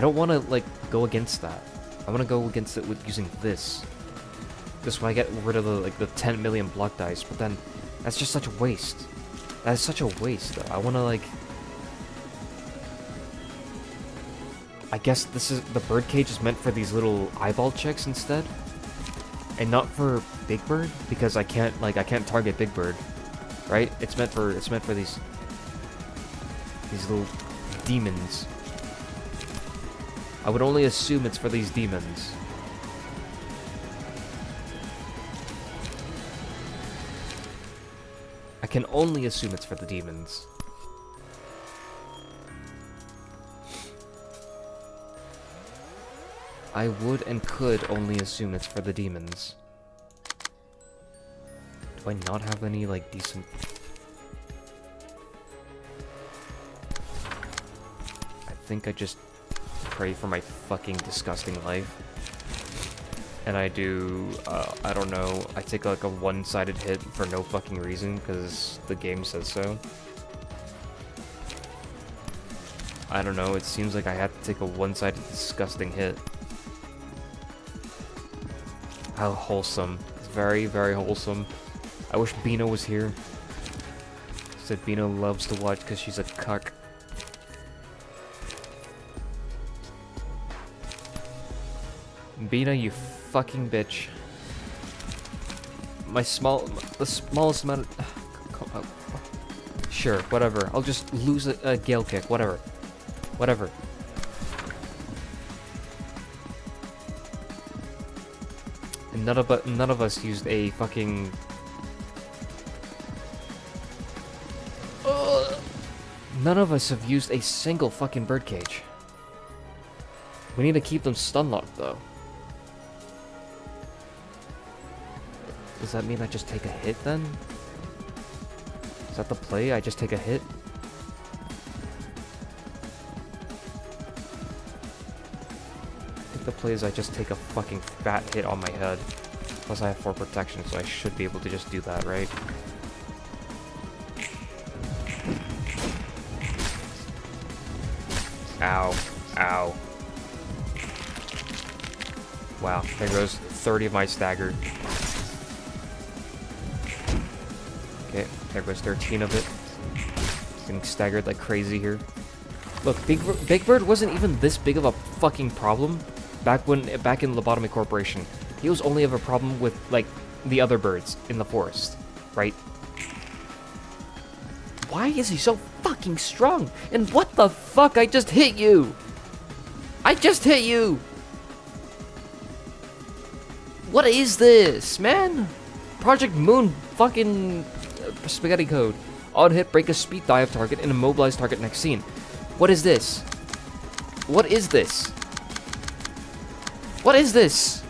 don't want to, like, go against that. I want to go against it with using this. This way I get rid of the 10 million block dice, but then that's just such a waste. That is such a waste, though. I want to, like... I guess the birdcage is meant for these little eyeball checks instead, and not for Big Bird, because I can't target Big Bird, right? It's meant for these little demons. I would only assume it's for these demons. I can only assume it's for the demons. I would and could only assume it's for the demons. Do I not have any, like, decent... I think I just pray for my fucking disgusting life. And I do, I don't know, I take, like, a one-sided hit for no fucking reason, because the game says so. I don't know, it seems like I have to take a one-sided disgusting hit. How wholesome. It's very, very wholesome. I wish Bino was here. Said Bino loves to watch because she's a cuck. Bino, you fucking bitch. The smallest amount of... Sure, whatever. I'll just lose a Gale Kick, whatever. Whatever. And none of us used a fucking None of us have used a single fucking birdcage. We need to keep them stun locked though. Does that mean I just take a hit then? Is that the play? I just take a hit? I think the play is I just take a fucking fat hit on my head. Plus I have 4 protection, so I should be able to just do that, right? Ow. Ow. Wow, there goes 30 of my stagger. Okay, there goes 13 of it. Getting staggered like crazy here. Look, Big Bird wasn't even this big of a fucking problem back in Lobotomy Corporation. He was only of a problem with, like, the other birds in the forest, right? Why is he so fucking strong? And what the fuck? I just hit you! I just hit you! What is this, man? Project Moon fucking spaghetti code. On hit, break a speed dive target and immobilize target next scene. What is this? What is this? What is this?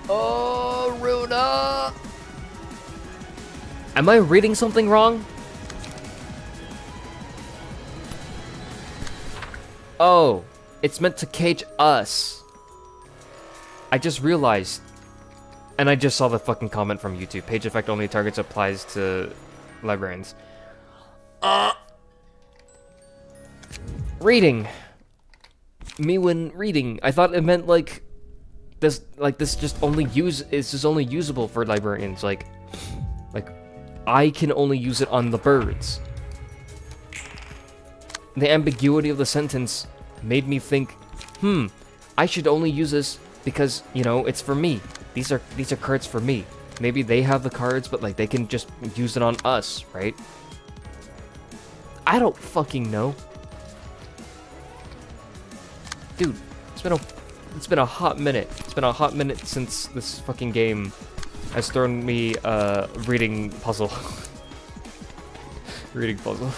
Oh, Ruina! Am I reading something wrong? Oh, it's meant to cage us. I just realized, and I just saw the fucking comment from YouTube. Page effect only targets applies to librarians. Reading. Me when reading. I thought it meant like this just only is just only usable for librarians. Like I can only use it on the birds. The ambiguity of the sentence made me think, I should only use this because, you know, it's for me. These are cards for me. Maybe they have the cards, but like they can just use it on us, right? I don't fucking know. Dude, it's been a hot minute. It's been a hot minute since this fucking game has thrown me a reading puzzle. Reading puzzle.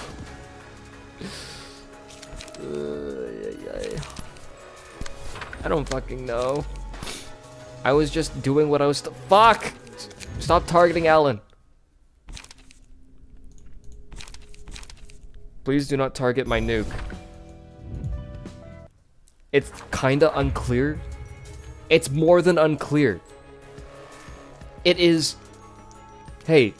I don't fucking know. I was just doing what I was fuck! Stop targeting Alan. Please do not target my nuke. It's kinda unclear. It's more than unclear. It is... Hey.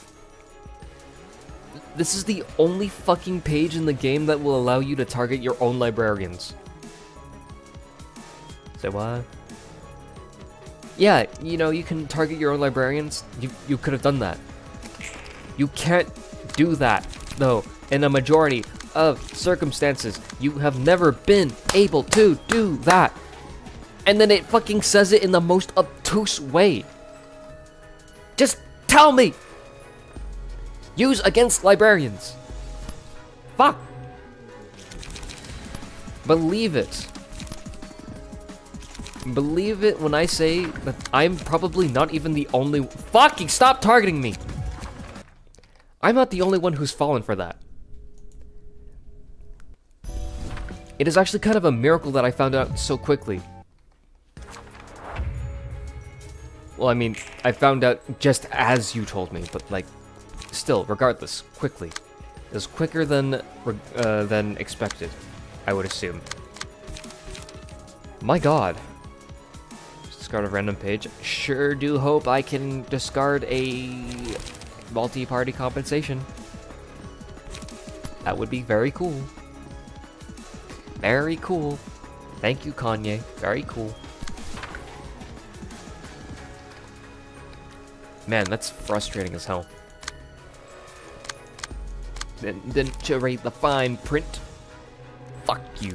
This is the only fucking page in the game that will allow you to target your own librarians. Say what? Yeah, you know, you can target your own librarians. You could have done that. You can't do that, though. In a majority of circumstances, you have never been able to do that. And then it fucking says it in the most obtuse way. Just tell me! Use against librarians. Fuck! Believe it. Believe it when I say that I'm probably not even the only... Fucking stop targeting me! I'm not the only one who's fallen for that. It is actually kind of a miracle that I found out so quickly. Well, I mean, I found out just as you told me, but like, still, regardless, quickly. It was quicker than expected, I would assume. My god. Just discard a random page. Sure do hope I can discard a multi-party compensation. That would be very cool. Very cool. Thank you, Kanye. Very cool. Man, that's frustrating as hell. Didn't you read the fine print? Fuck you.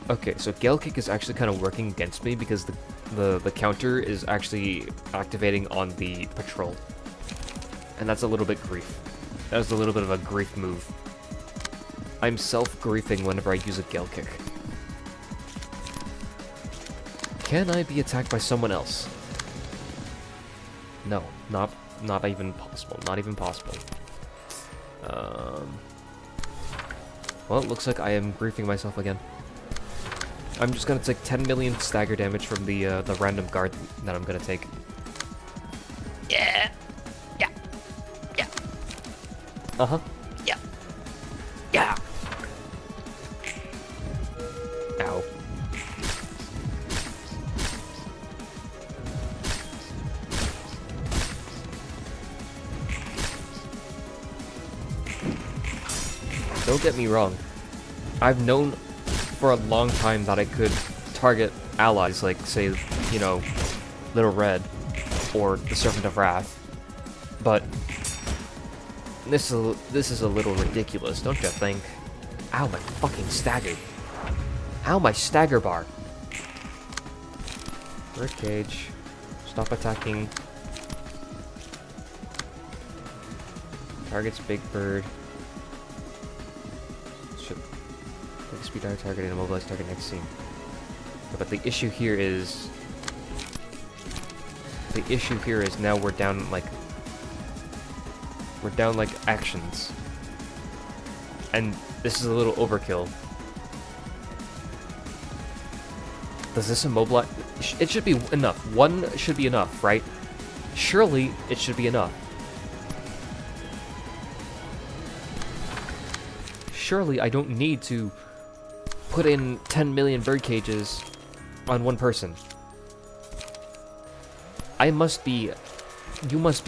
Okay, so Gale Kick is actually kind of working against me because the counter is actually activating on the patrol. And that's a little bit grief. That was a little bit of a grief move. I'm self-griefing whenever I use a Gale Kick. Can I be attacked by someone else? No, not not even possible. Not even possible. Well, it looks like I am griefing myself again. I'm just gonna take 10 million stagger damage from the random guard that I'm gonna take. Yeah! Yeah! Yeah! Uh-huh. Yeah! Yeah! Ow. Don't get me wrong. I've known for a long time that I could target allies like, say, you know, Little Red or the Servant of Wrath, but this is a little ridiculous, don't you think? Ow, my fucking staggered. Ow, my stagger bar. Birdcage. Stop attacking. Targets Big Bird. Take speed dive target and immobilize target next scene. But the issue here is... now we're down like actions. And this is a little overkill. Does this immobilize? It should be enough. One should be enough, right? Surely it should be enough. Surely I don't need to put in 10 million bird cages on one person. You must be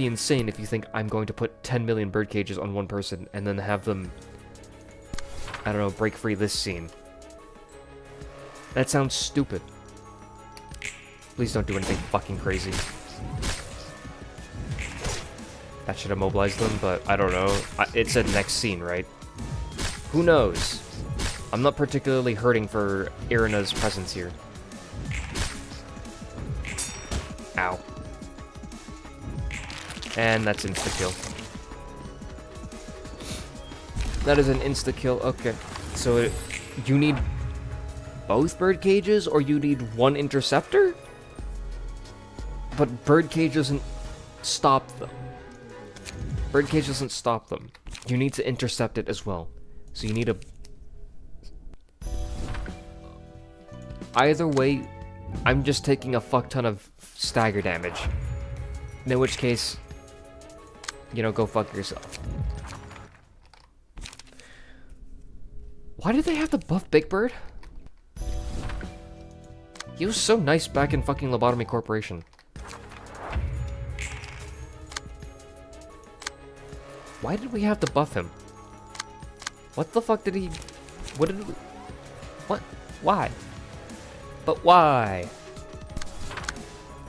insane if you think I'm going to put 10 million bird cages on one person and then have them, I don't know, break free this scene. That sounds stupid. Please don't do anything fucking crazy. That should have mobilized them, but I don't know. It said next scene, right? Who knows? I'm not particularly hurting for Irina's presence here. Ow. And that's insta-kill. That is an insta-kill. Okay. So you need both bird cages, or you need one interceptor? But birdcage doesn't stop them. Birdcage doesn't stop them. You need to intercept it as well. So you need a... Either way, I'm just taking a fuck ton of stagger damage. In which case, you know, go fuck yourself. Why did they have to buff Big Bird? He was so nice back in fucking Lobotomy Corporation. Why did we have to buff him? What the fuck did he... What did we... What? Why? But why?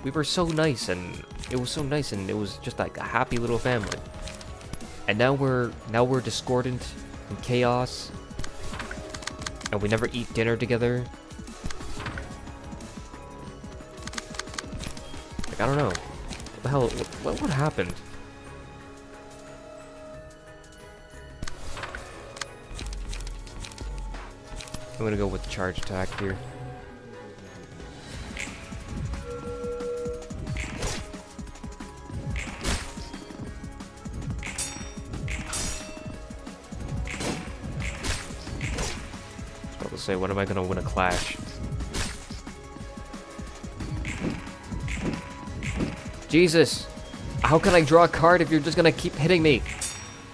We were so nice, and it was so nice, and it was just like a happy little family. And now we're discordant and chaos, and we never eat dinner together. Like, I don't know. What the hell? What happened? I'm gonna go with the charge attack here. I was about to say, when am I gonna win a clash? Jesus! How can I draw a card if you're just gonna keep hitting me?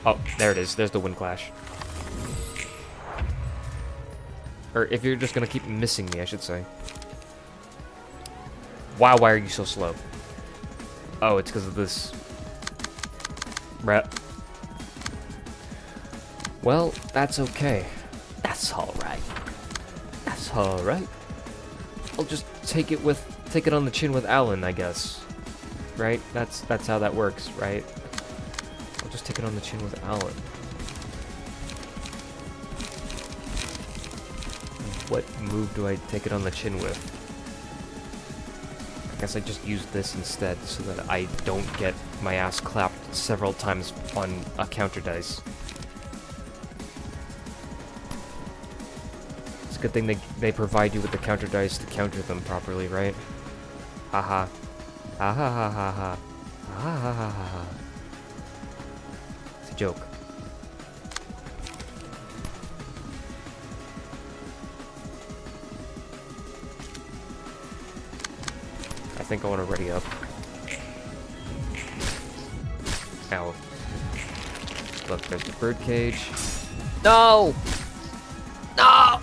Oh, there it is. There's the win clash. Or if you're just gonna keep missing me, I should say. Wow, why are you so slow? Oh, it's because of this rep. Well, that's okay. That's alright. That's alright. I'll just take it on the chin with Alan, I guess. Right? That's how that works, right? I'll just take it on the chin with Alan. What move do I take it on the chin with? I guess I just use this instead so that I don't get my ass clapped several times on a counter dice. It's a good thing they provide you with the counter dice to counter them properly, right? Haha. Ha ha ha ha ha. Ha ha ha ha ha. joke. I think I want to ready up. Ow. Look, there's the birdcage. No! No!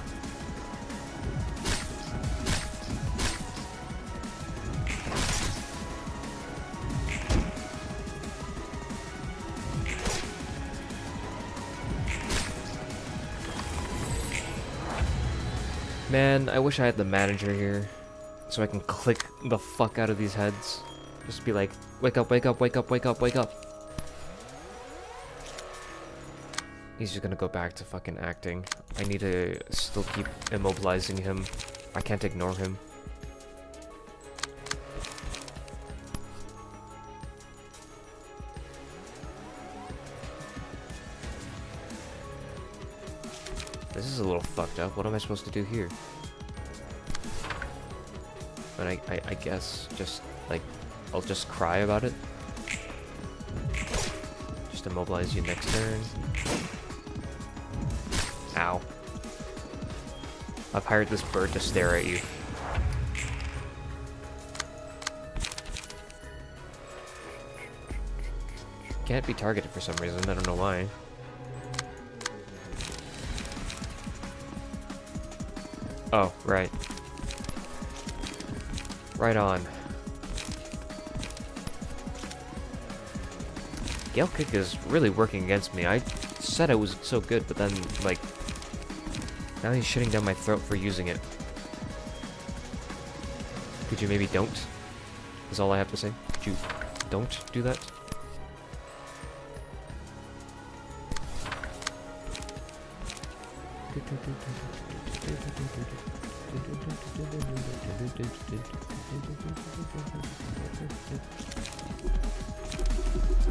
Man, I wish I had the manager here, so I can click the fuck out of these heads. Just be like, wake up, wake up, wake up, wake up, wake up. He's just gonna go back to fucking acting. I need to still keep immobilizing him. I can't ignore him. This is a little fucked up. What am I supposed to do here? But I guess just, like, I'll just cry about it. Just immobilize you next turn. Ow. I've hired this bird to stare at you. Can't be targeted for some reason, I don't know why. Oh, right. Right on. Gale Kick is really working against me. I said I was so good, but then, like, now he's shitting down my throat for using it. Could you maybe don't? Is all I have to say. Could you don't do that?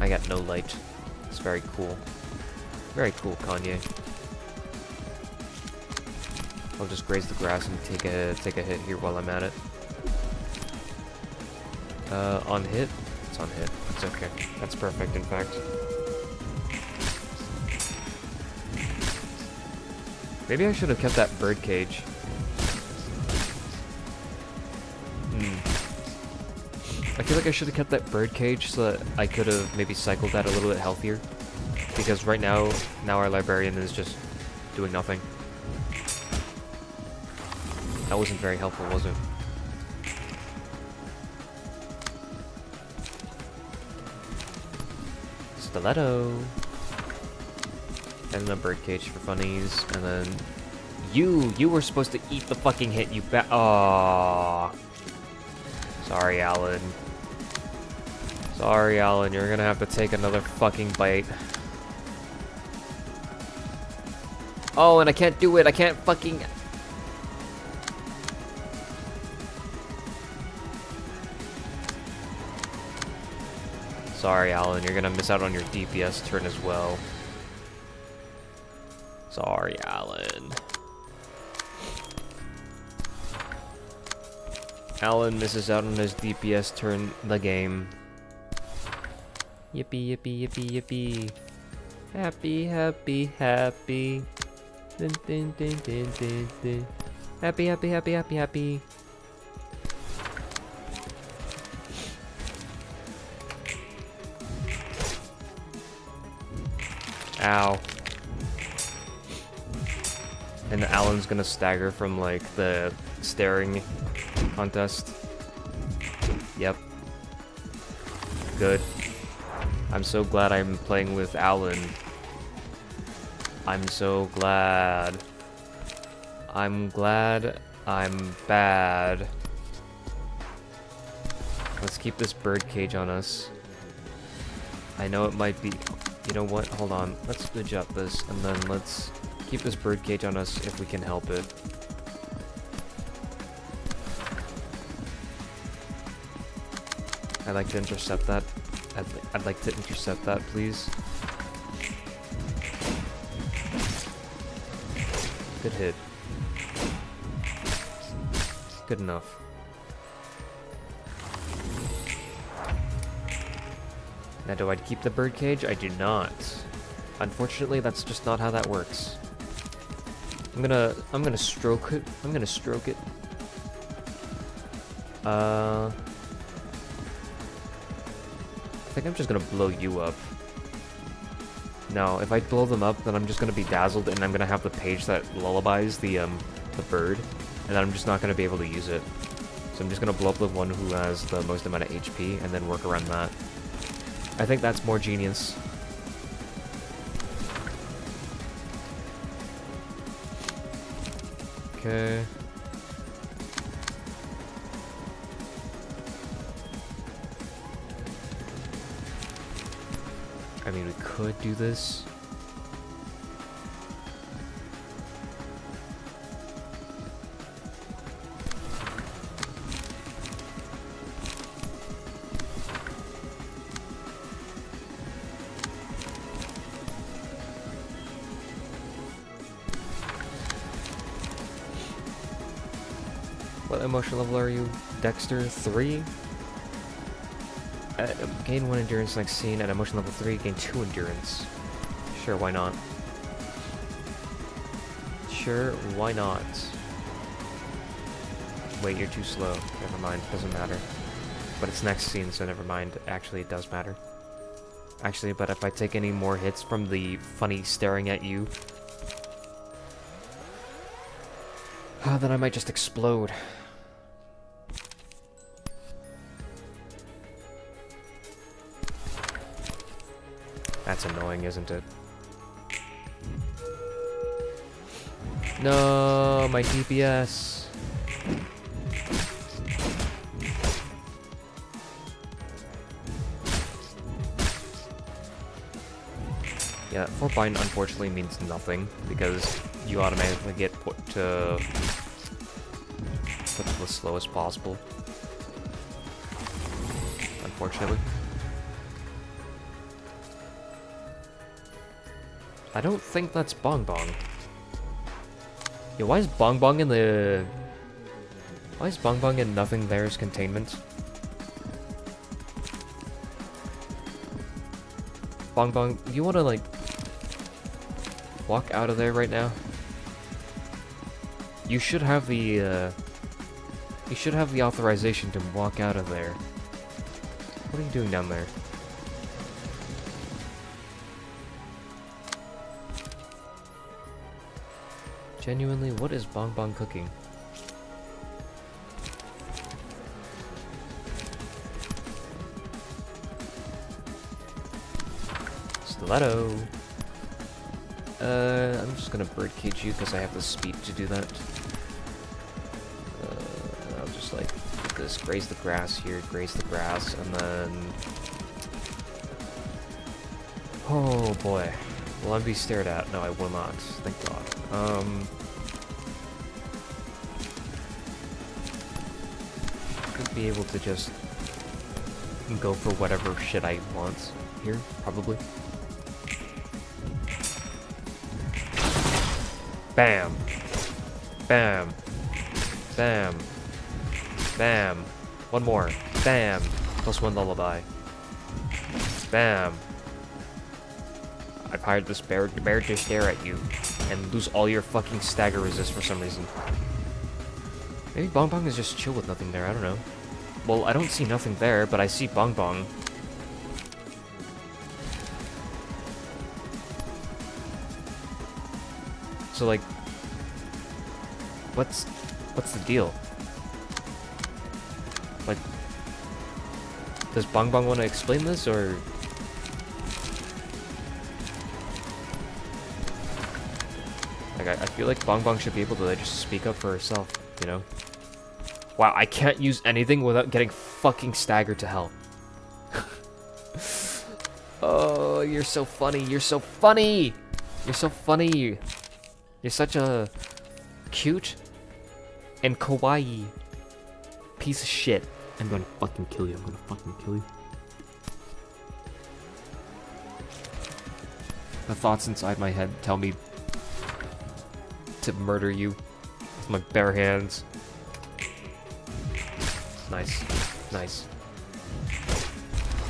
I got no light. It's very cool. Very cool, Kanye. I'll just graze the grass and take a hit here while I'm at it. On hit? It's on hit. It's okay. That's perfect, in fact. Maybe I should have kept that bird cage. I feel like I should have kept that bird cage so that I could have maybe cycled that a little bit healthier. Because right now our librarian is just doing nothing. That wasn't very helpful, was it? Stiletto. And then a birdcage for funnies, and then you were supposed to eat the fucking hit, you Aww. Sorry, Alan. Sorry, Alan, you're gonna have to take another fucking bite. Oh, and I can't do it, I can't fucking... Sorry, Alan, you're gonna miss out on your DPS turn as well. Sorry, Alan. Alan misses out on his DPS turn in the game. Yippee, yippee, yippee, yippee. Happy, happy, happy. Dun, dun, dun, dun, dun, dun. Happy, happy, happy, happy, happy. Ow. And Alan's gonna stagger from, like, the staring contest. Yep. Good. I'm so glad I'm playing with Alan. I'm so glad. I'm glad I'm bad. Let's keep this birdcage on us. I know it might be... You know what? Hold on. Let's good job this, and then let's keep this birdcage on us if we can help it. I'd like to intercept that. I'd like to intercept that, please. Good hit. Good enough. Now, do I keep the birdcage? I do not. Unfortunately, that's just not how that works. I'm gonna stroke it. I'm gonna stroke it. I think I'm just gonna blow you up. No, if I blow them up, then I'm just gonna be dazzled, and I'm gonna have the page that lullabies the bird, and then I'm just not gonna be able to use it. So I'm just gonna blow up the one who has the most amount of HP, and then work around that. I think that's more genius. Okay. I mean, we could do this. What emotion level are you? Dexter 3? Gain 1 endurance next scene. At emotion level 3, gain 2 endurance. Sure, why not? Sure, why not? Wait, you're too slow. Never mind, doesn't matter. But it's next scene, so never mind. Actually, it does matter. Actually, but if I take any more hits from the funny staring at you, then I might just explode. That's annoying, isn't it? No, my DPS. Yeah, 4 bind unfortunately means nothing because you automatically get put to the slowest possible. Unfortunately. I don't think that's Bong Bong. Yo, why is Bong Bong in the... Why is Bong Bong in Nothing There's containment? Bong Bong, you wanna, like, walk out of there right now? You should have the, you should have the authorization to walk out of there. What are you doing down there? Genuinely, what is Bong Bong cooking? Stiletto! I'm just gonna birdcage you because I have the speed to do that. I'll just like do this, graze the grass here, graze the grass, and then... Oh boy. Will I be stared at? No, I will not. Thank God. Could be able to just go for whatever shit I want here, probably. Bam! Bam! Bam! Bam! One more. Bam! +1 lullaby. Bam! I've hired this bear to stare at you and lose all your fucking stagger resist for some reason. Maybe Bong Bong is just chill with nothing there, I don't know. Well, I don't see nothing there, but I see Bong Bong. So, like, what's the deal? Like, does Bong Bong want to explain this, or... Like, I feel like Bong Bong should be able to like, just speak up for herself, you know? Wow, I can't use anything without getting fucking staggered to hell. Oh, you're so funny. You're so funny. You're so funny. You're such a cute and kawaii piece of shit. I'm gonna fucking kill you. I'm gonna fucking kill you. The thoughts inside my head tell me to murder you with my bare hands. Nice. Nice.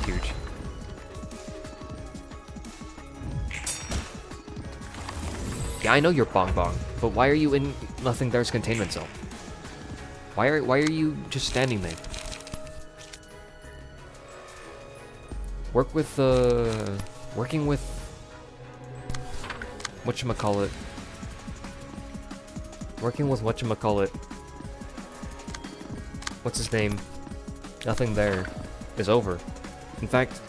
Huge. Yeah, I know you're Bong Bong, but why are you in Nothing There's containment zone? Why are you just standing there? Working with whatchamacallit. Working with whatchamacallit. What's his name? Nothing there is over. In fact,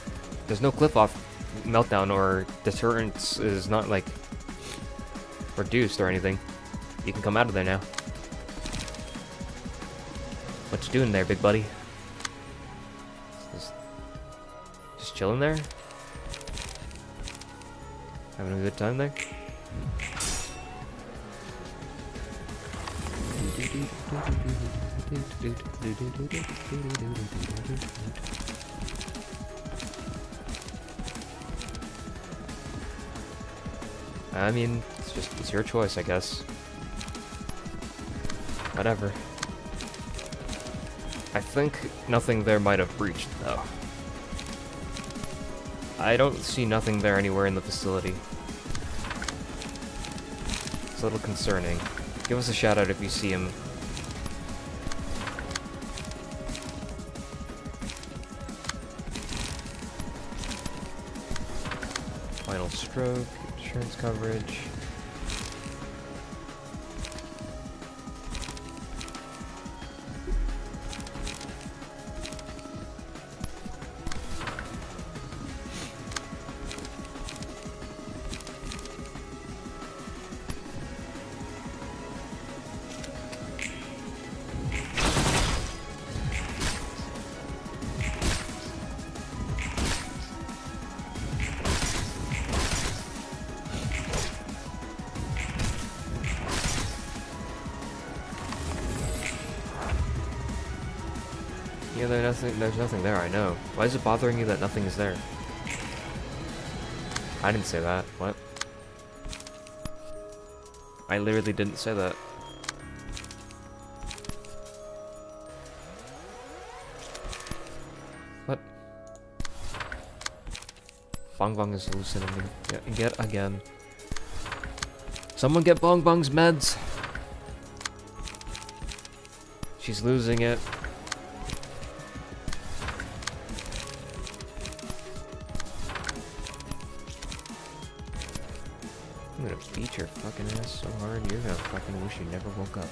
there's no cliff off meltdown or deterrence is not like reduced or anything. You can come out of there now. What you doing there, big buddy? Just chilling there? Having a good time there? I mean, it's your choice, I guess. Whatever. I think Nothing there might have breached, though. I don't see Nothing there anywhere in the facility. It's a little concerning. Give us a shout out if you see him. Final stroke, insurance coverage. Yeah, there's nothing there, I know. Why is it bothering you that nothing is there? I didn't say that. What? I literally didn't say that. What? Bong Bong is hallucinating. Yeah, yet again. Someone get Bong Bong's meds! She's losing it. I'm gonna beat your fucking ass so hard, you're gonna fucking wish you never woke up.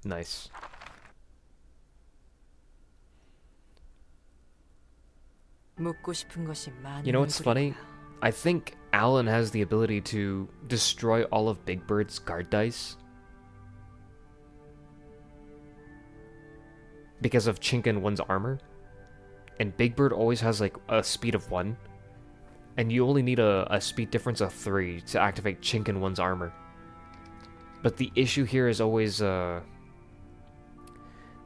Nice. You know what's funny? I think Alan has the ability to destroy all of Big Bird's guard dice because of chink in one's armor. And Big Bird always has like a speed of 1. And you only need a speed difference of 3 to activate chink in one's armor. But the issue here is always the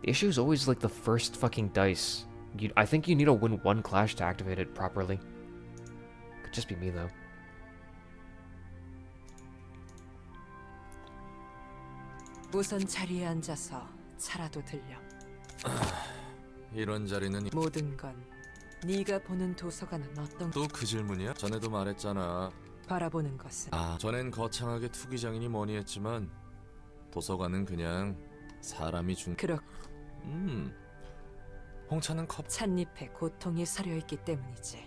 issue is always like the first fucking dice. I think you need to win 1 clash to activate it properly. Could just be me though. 우선 자리에 앉아서 차라도 들려. 이런 자리는 모든 건 네가 보는 도서관은 어떤 또 그 질문이야? 전에도 말했잖아. 바라보는 것은 전엔 거창하게 투기장이니 뭐니 했지만 도서관은 그냥 사람이 그렇 홍차는 컵 찻잎에 고통이 서려 있기 때문이지.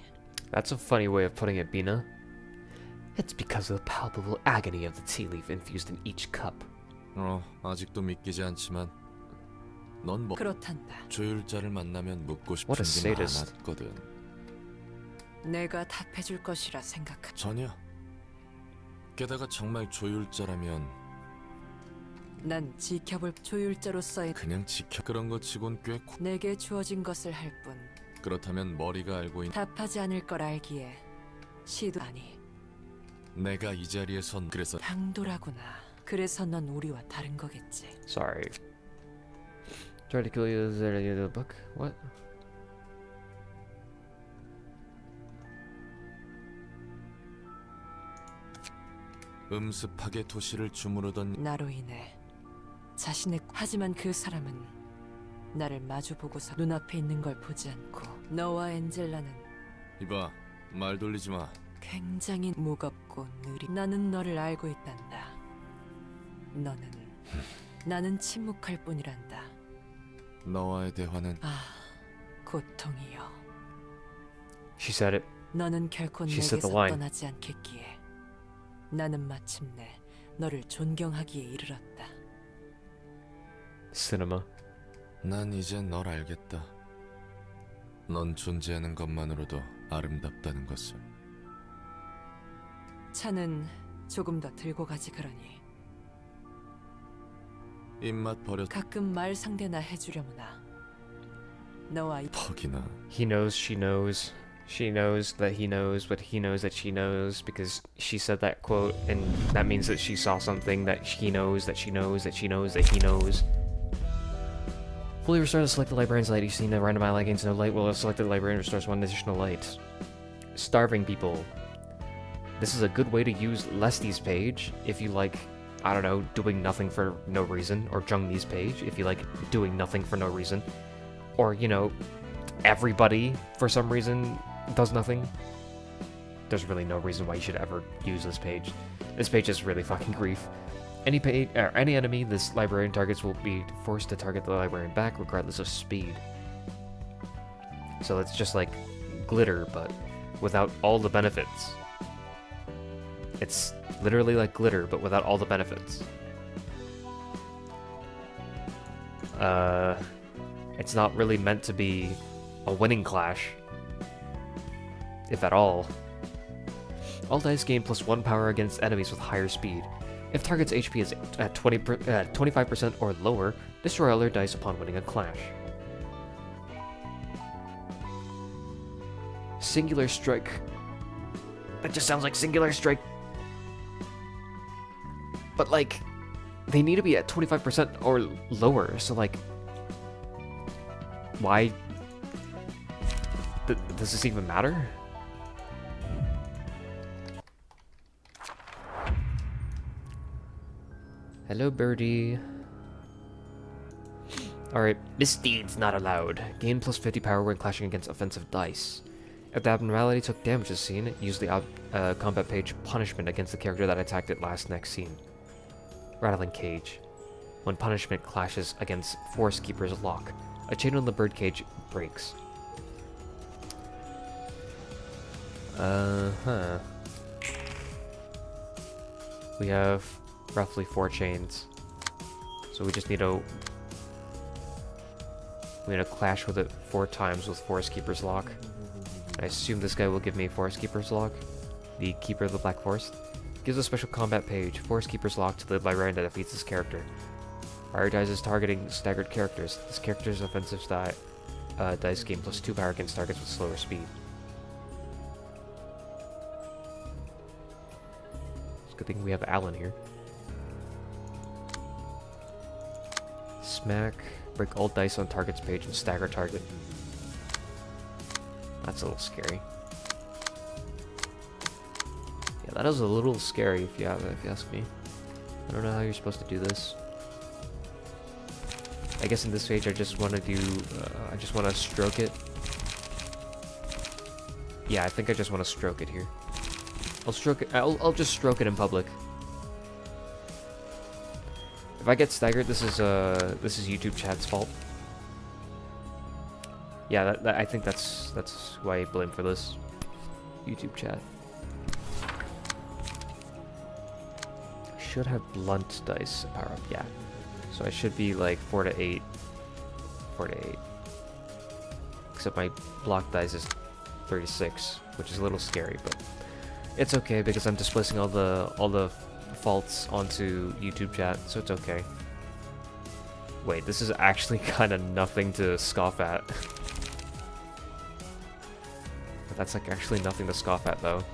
That's a funny way of putting it, Bina. It's because of the palpable agony of the tea leaf infused in each cup. 아직도 믿기지 않지만 넌 뭐 그렇단다. 조율자를 만나면 묻고 싶은 What a 게 sadist. 많았거든. 내가 답해줄 것이라 생각하. 전혀. 게다가 정말 조율자라면 난 지켜볼 조율자로서의 그냥 지켜 그런 거 치곤 꽤 내게 주어진 것을 할 뿐. 그렇다면 머리가 알고 있는 답하지 않을 걸 알기에 시도 아니. 내가 이 자리에 선 그래서 당도라구나. 그래서 넌 우리와 다른 거겠지. Sorry. Try to kill you is there the book? What? 음습하게 도시를 주무르던 나로 인해 자신의 하지만 그 사람은 나를 마주보고서 눈앞에 있는 걸 보지 않고 너와 엔젤라는 이봐, 말 돌리지 마. 굉장히 무겁고 느리. 나는 너를 알고 있단다. 너는 나는 침묵할 뿐이란다. 너와의 대화는 아, 고통이여. She said it. 너는 결코 She said 내게서 the line. 떠나지 않겠기에 나는 마침내 너를 존경하기에 이르렀다. Cinema. 난 이제 널 알겠다. 넌 존재하는 것만으로도 아름답다는 것을. 차는 조금 더 들고 가지 그러니. 입맛 버려. 가끔 말 상대나 해주려무나. 너와 이 퍽이나. He knows she knows. She knows that he knows, but he knows that she knows because she said that quote, and that means that she saw something that he knows, that she knows, that she knows, that he knows. Fully restore to select the librarian's light. You see no random ally gains no light. Will select the librarian restores 1 additional light. Starving people. This is a good way to use Lesty's page if you like, I don't know, doing nothing for no reason, or Jungni's page if you like doing nothing for no reason, or, you know, everybody for some reason does nothing. There's really no reason why you should ever use this page. This page is really fucking grief. Any enemy this librarian targets will be forced to target the librarian back regardless of speed. So it's just like glitter, but without all the benefits. It's literally like glitter, but without all the benefits. It's not really meant to be a winning clash, if at all. All dice gain +1 power against enemies with higher speed. If target's HP is at 25% or lower, destroy all their dice upon winning a clash. Singular Strike. That just sounds like Singular Strike. But like, they need to be at 25% or lower, so like, why does this even matter? Hello, birdie. Alright, misdeeds not allowed. Gain +50 power when clashing against offensive dice. If the abnormality took damage this scene, use the combat page punishment against the character that attacked it next scene. Rattling Cage. When punishment clashes against Forest Keeper's lock, a chain on the bird cage breaks. We have roughly 4 chains. So we just need to... we're gonna clash with it 4 times with Forest Keeper's lock. I assume this guy will give me Forest Keeper's lock. The Keeper of the Black Forest. Gives a special combat page, Forest Keeper's lock, to the librarian that defeats this character. Prioritizes targeting staggered characters. This character's offensive dice gain +2 power against targets with slower speed. It's a good thing we have Alan here. Smack. Break all dice on target's page and stagger target. That's a little scary. Yeah, that is a little scary if you ask me. I don't know how you're supposed to do this. I guess in this page I just want to do, I just want to stroke it. Yeah, I think I just want to stroke it here. I'll stroke it, I'll just stroke it in public. If I get staggered, this is YouTube chat's fault. Yeah, I think that's who I blame for this. YouTube chat. Should have blunt dice power up, yeah. So I should be like 4 to 8. 4 to 8. Except my block dice is 36, which is a little scary, but it's okay because I'm displacing all the faults onto YouTube chat, so it's okay. Wait, this is actually kind of nothing to scoff at. But that's like actually nothing to scoff at though.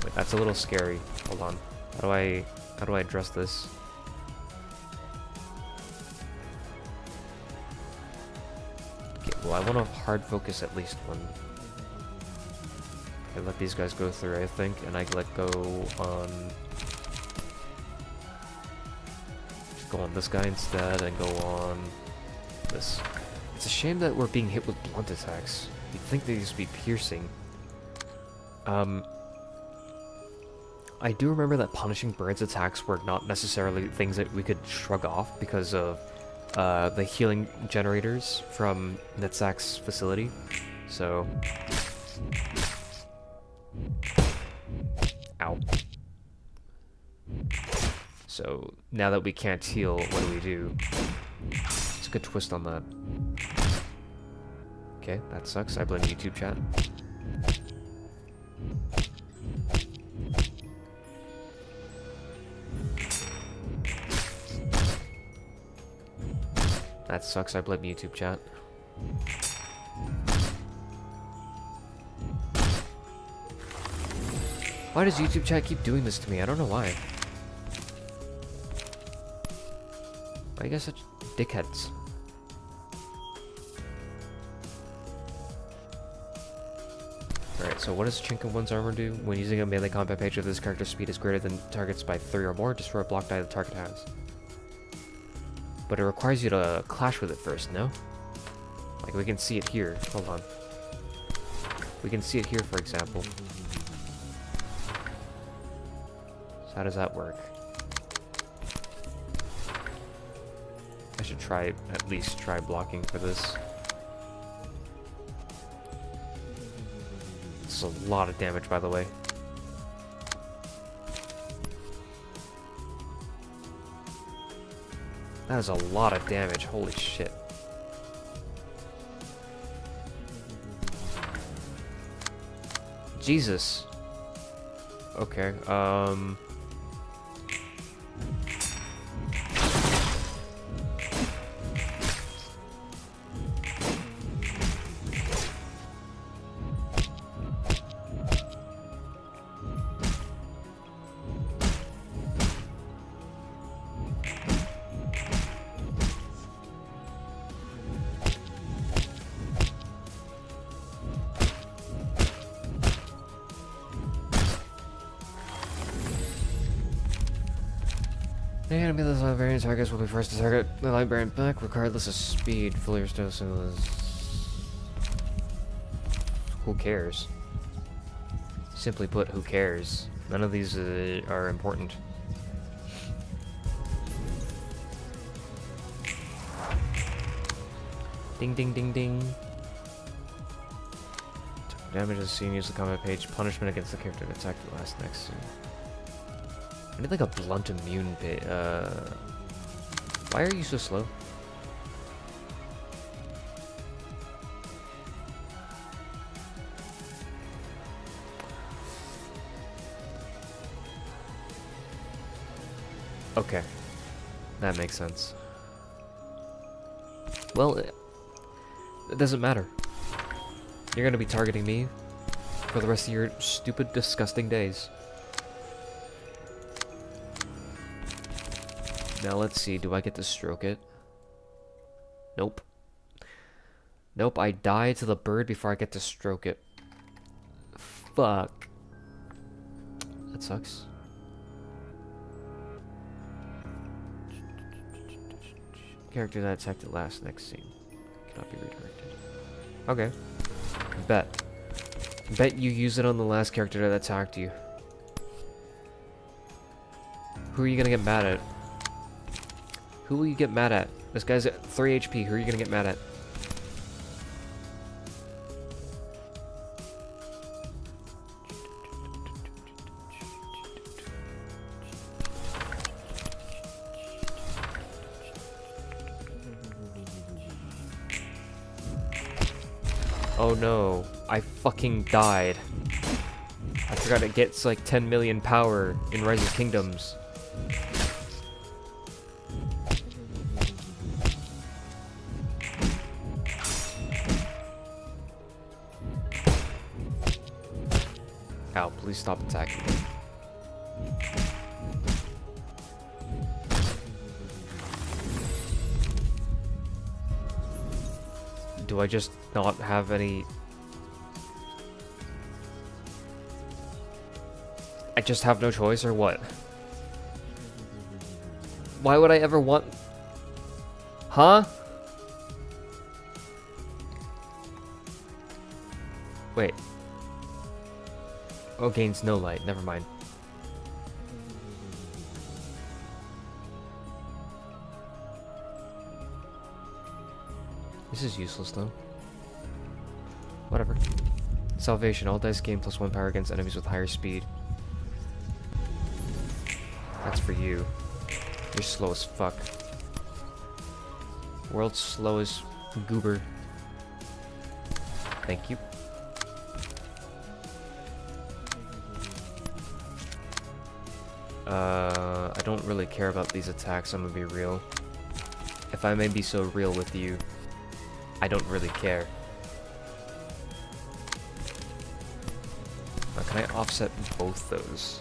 Wait, that's a little scary. Hold on. How do I address this? Okay, well I want to hard focus at least one. I let these guys go through, I think, and I let go on this guy instead, and go on this. It's a shame that we're being hit with blunt attacks. You'd think they used to be piercing. I do remember that punishing birds attacks were not necessarily things that we could shrug off because of the healing generators from Nitzak's facility. So... Ow. So, now that we can't heal, what do we do? It's a good twist on that. Okay, that sucks. I blame YouTube chat. That sucks. I blame YouTube chat. Why does YouTube chat keep doing this to me? I don't know why. Why are you guys such dickheads? Alright, so what does Chink of One's armor do? When using a melee combat page if this character's speed is greater than targets by 3 or more, destroy a block die the target has. But it requires you to clash with it first, no? Like, we can see it here. Hold on. We can see it here, for example. So how does that work? I should try, at least try blocking for this. This is a lot of damage, by the way. That is a lot of damage, holy shit. Jesus. Okay, the enemy of the librarian targets will be first to target the librarian back, regardless of speed. Fully restore who cares? Simply put, who cares? None of these are important. Ding ding ding ding. Damage is seen, use the combat page. Punishment against the character that attacked the last next soon. I need like a blunt immune bit. Why are you so slow? Okay. That makes sense. Well, it doesn't matter. You're gonna be targeting me for the rest of your stupid, disgusting days. Now let's see, do I get to stroke it? Nope. Nope, I die to the bird before I get to stroke it. Fuck. That sucks. Character that attacked it last next scene. Cannot be redirected. Okay. Bet. Bet you use it on the last character that attacked you. Who are you gonna get mad at? Who will you get mad at? This guy's at 3 HP. Who are you gonna get mad at? Oh no, I fucking died. I forgot it gets like 10 million power in Rise of Kingdoms. Ow, please stop attacking me. Do I just not have any... I just have no choice or what? Why would I ever want... Huh? Wait. Oh, gains no light. Never mind. This is useless though. Whatever. Salvation. All dice gain +1 power against enemies with higher speed. That's for you. You're slow as fuck. World's slowest goober. Thank you. I don't really care about these attacks, I'm gonna be real. If I may be so real with you, I don't really care. Now, can I offset both those?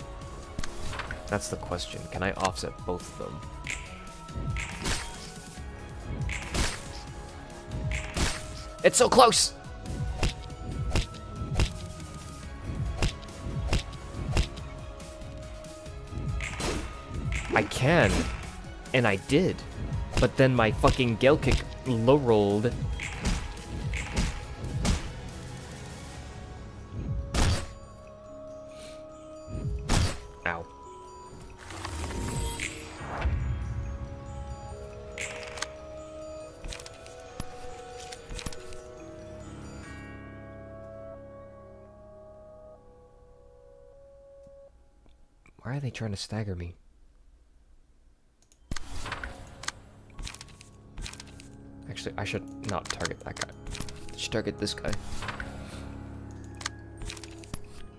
That's the question. Can I offset both of them? It's so close! I can. And I did. But then my fucking Gale Kick low rolled. Ow. Why are they trying to stagger me? Actually, I should not target that guy. I should target this guy.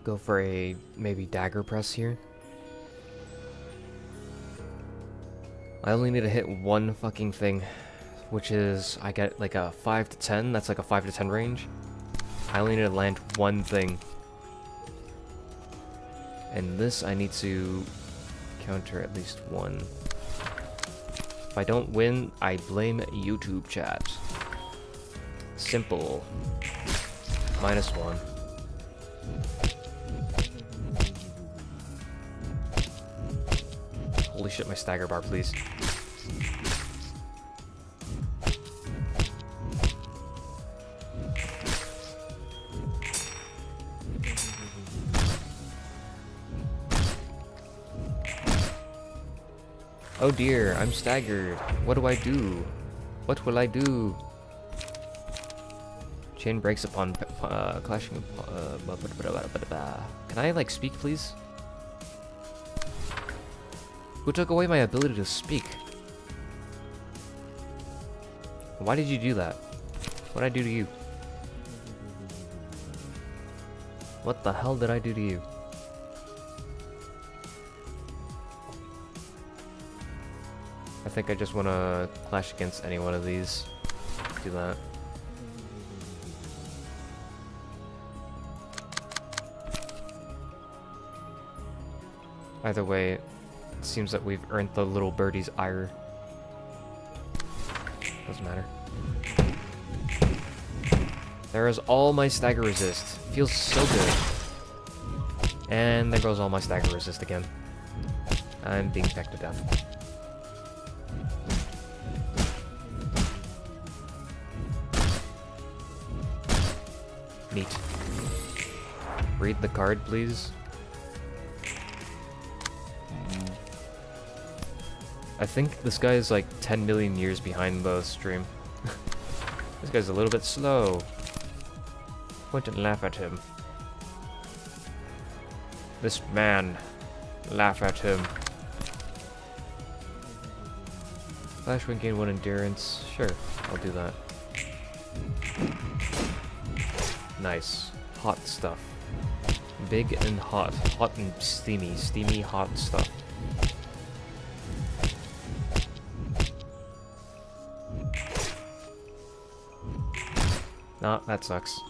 Go for a maybe dagger press here. I only need to hit one fucking thing, which is I get like a 5 to 10. That's like a 5 to 10 range. I only need to land one thing. And this I need to counter at least one. If I don't win, I blame YouTube chat. Simple. -1. Holy shit, my stagger bar, please. Oh dear, I'm staggered. What do I do? What will I do? Chain breaks upon clashing. Can I like speak, please? Who took away my ability to speak? Why did you do that? What did I do to you? What the hell did I do to you? I think I just want to clash against any one of these. Do that. Either way, it seems that we've earned the little birdie's ire. Doesn't matter. There is all my stagger resist. Feels so good. And there goes all my stagger resist again. I'm being pecked to death. Neat. Read the card, please. I think this guy is like 10 million years behind the stream. This guy's a little bit slow. Point and laugh at him. This man. Laugh at him. Flash win gain 1 endurance. Sure, I'll do that. Nice. Hot stuff. Big and hot. Hot and steamy. Steamy, hot stuff. Nah, that sucks.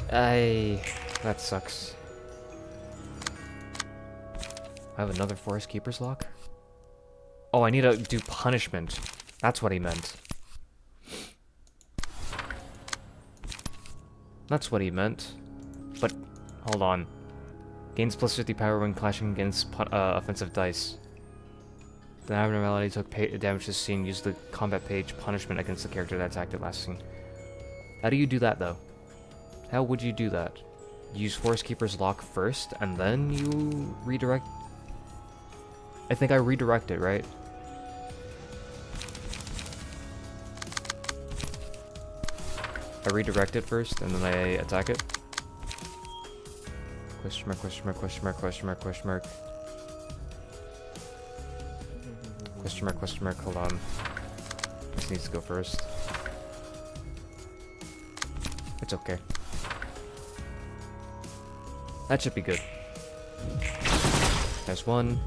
That sucks. I have another Forest Keeper's Lock? Oh, I need to do punishment. That's what he meant. That's what he meant. But, hold on. Gains plus 50 power when clashing against offensive dice. The abnormality took damage to scene. Use the combat page punishment against the character that attacked it last scene. How do you do that, though? How would you do that? Use Forest Keeper's Lock first, and then you redirect? I think I redirect it, right? I redirect it first, and then I attack it? Question mark, question mark, question mark, question mark, question mark. Question mark, hold on. This needs to go first. It's okay. That should be good. There's one.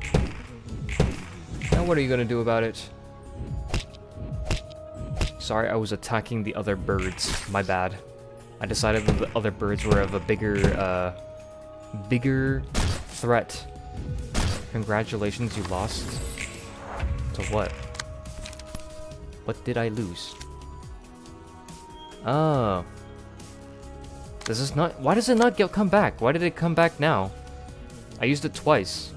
Now what are you gonna do about it? Sorry, I was attacking the other birds. My bad. I decided that the other birds were of a bigger threat. Congratulations, you lost. To what? What did I lose? Oh. This is not... Why does it not come back? Why did it come back now? I used it twice.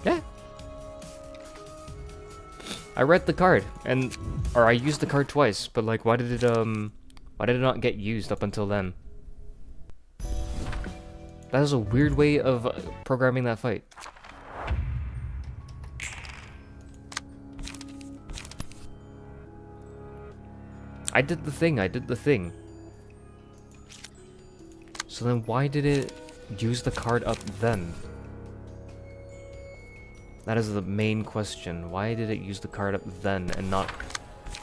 Yeah. I read the card, and... Or I used the card twice, but like, why did it not get used up until then? That is a weird way of programming that fight. I did the thing. So then why did it use the card up then? That is the main question. Why did it use the card up then and not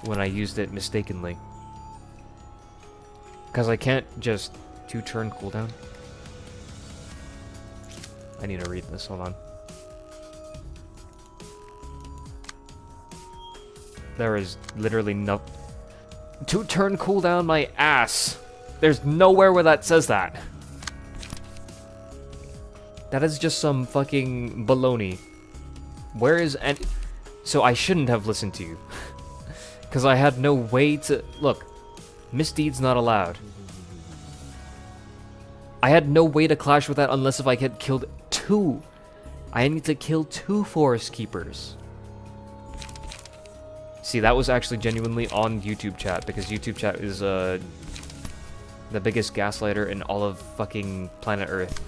when I used it mistakenly? Because I can't just 2-turn cooldown. I need to read this, hold on. There is literally no... 2-turn cooldown my ass! There's nowhere where that says that. That is just some fucking baloney. Where is any... So I shouldn't have listened to you. Because I had no way to... Look, misdeeds not allowed. I had no way to clash with that unless if I had killed 2. I need to kill 2 Forest Keepers. See, that was actually genuinely on YouTube chat, because YouTube chat is the biggest gaslighter in all of fucking planet Earth.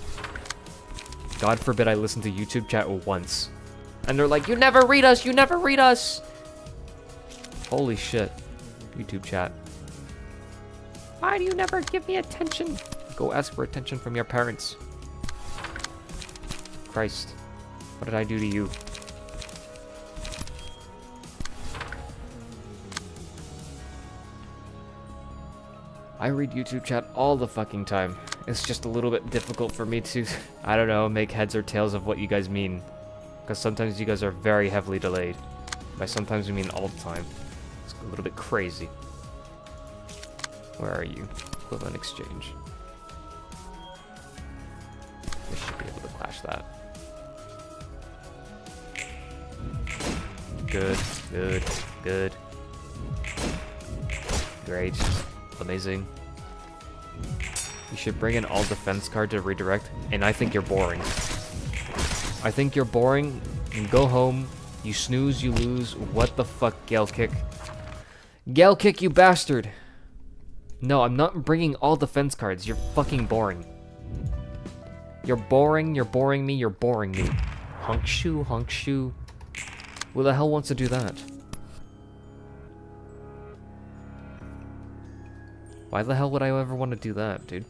God forbid I listen to YouTube chat once. And they're like, you never read us, you never read us! Holy shit. YouTube chat. Why do you never give me attention? Go ask for attention from your parents. Christ. What did I do to you? I read YouTube chat all the fucking time. It's just a little bit difficult for me to, I don't know, make heads or tails of what you guys mean. Because sometimes you guys are very heavily delayed. By sometimes we mean all the time. It's a little bit crazy. Where are you? Equivalent exchange. I should be able to clash that. Good, good, good. Great. Amazing. You should bring an all defense card to redirect, and I think you're boring. I think you're boring. You go home, you snooze, you lose. What the fuck, Gale Kick? Gale Kick, you bastard! No, I'm not bringing all defense cards. You're fucking boring. You're boring, you're boring me, you're boring me. Honk shoe, honk shoe. Who the hell wants to do that? Why the hell would I ever want to do that, dude?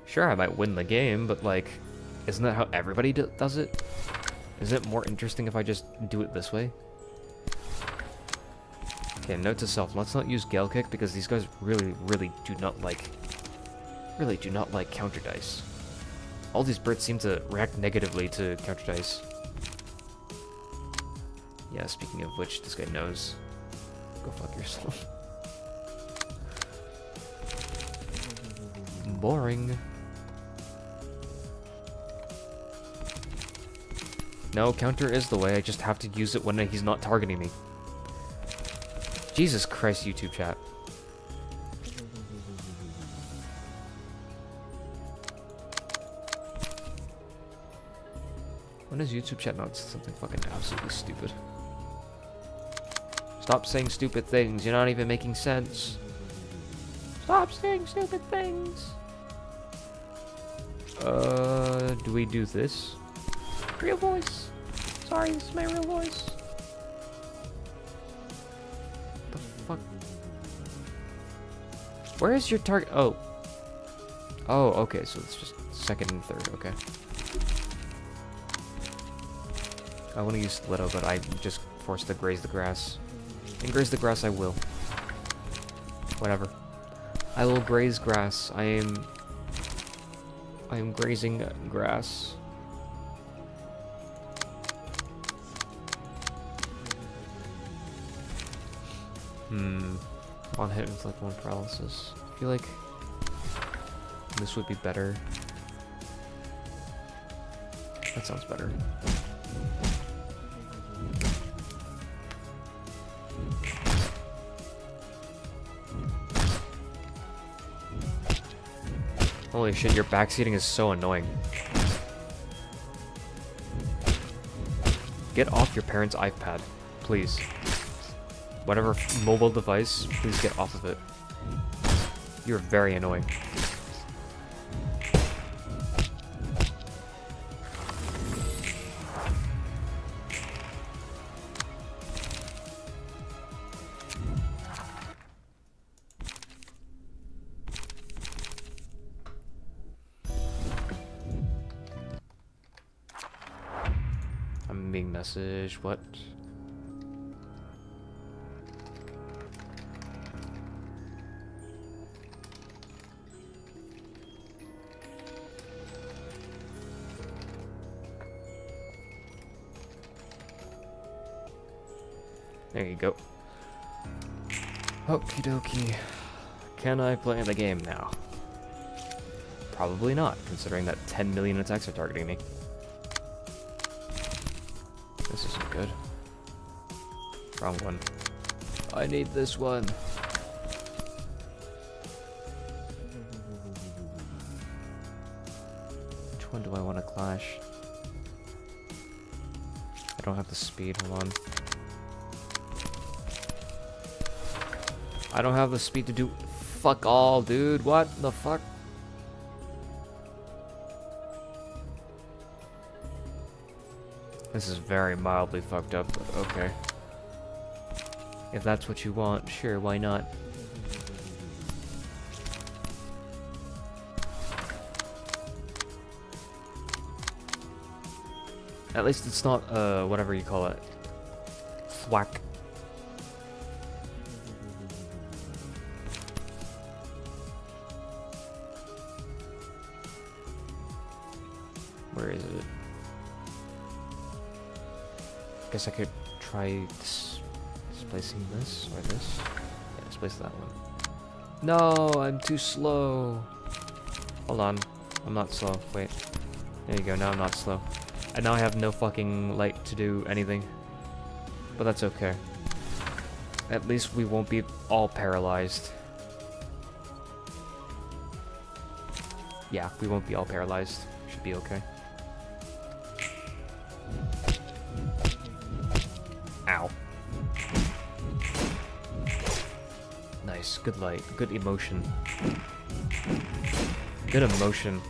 Sure, I might win the game, but like, isn't that how everybody does it? Is it more interesting if I just do it this way? Okay, note to self, let's not use Gale Kick because these guys really do not like counter dice. All these birds seem to react negatively to counter dice. Yeah, speaking of which, this guy knows. Go fuck yourself. Boring. No, counter is the way, I just have to use it when he's not targeting me. Jesus Christ, YouTube chat. When does YouTube chat not something fucking absolutely stupid? Stop saying stupid things. You're not even making sense. Stop saying stupid things. Do we do this? Real voice. Sorry, this is my real voice. The fuck? Where is your target? Oh. Oh, okay, so it's just second and third, okay. I want to use Stiletto, but I'm just forced to graze the grass. And graze the grass I will. Whatever. I will graze grass. I am grazing grass. One hit with like 1 paralysis. I feel like this would be better. That sounds better. Holy shit, your backseating is so annoying. Get off your parents' iPad, please. Whatever mobile device, please get off of it. You're very annoying. I'm being messaged, what? There you go. Okie dokie. Can I play the game now? Probably not, considering that 10 million attacks are targeting me. This isn't good. Wrong one. I need this one. Which one do I want to clash? I don't have the speed, hold on. I don't have the speed to do fuck all, dude. What the fuck? This is very mildly fucked up, but okay. If that's what you want, sure, why not? At least it's not, whatever you call it. Thwack. Where is it? Guess I could try displacing this or this. Yeah, displace that one. No, I'm too slow. Hold on, I'm not slow. Wait, there you go. Now I'm not slow. And now I have no fucking light to do anything. But that's okay. At least we won't be all paralyzed. Yeah, we won't be all paralyzed. Should be okay. Ow. Nice, good light, good emotion. Good emotion.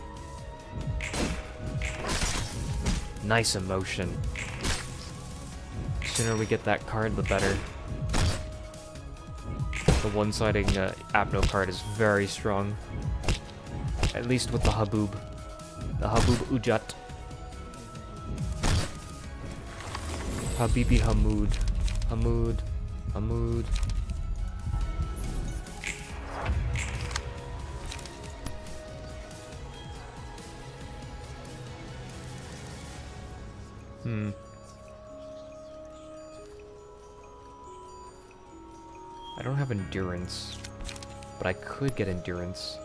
Nice emotion. The sooner we get that card, the better. The one-siding Abno card is very strong. At least with the Haboob. The Haboob Ujat. Habibi Hamoud. Hamoud. Hamoud. I don't have endurance, but I could get endurance.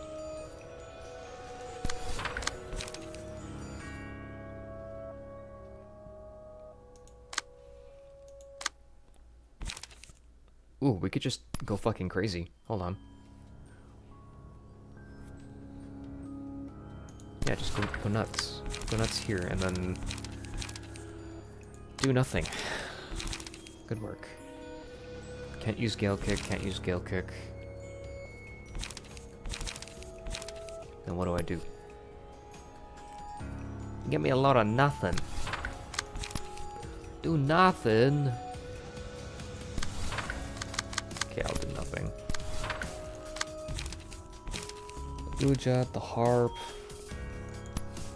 Ooh, we could just go fucking crazy. Hold on. Yeah, just go nuts. Go nuts here, and then do nothing. Good work. Can't use Gale Kick, can't use Gale Kick. Then what do? Get me a lot of nothing. Do nothing. Okay, I'll do nothing. Uja, the harp.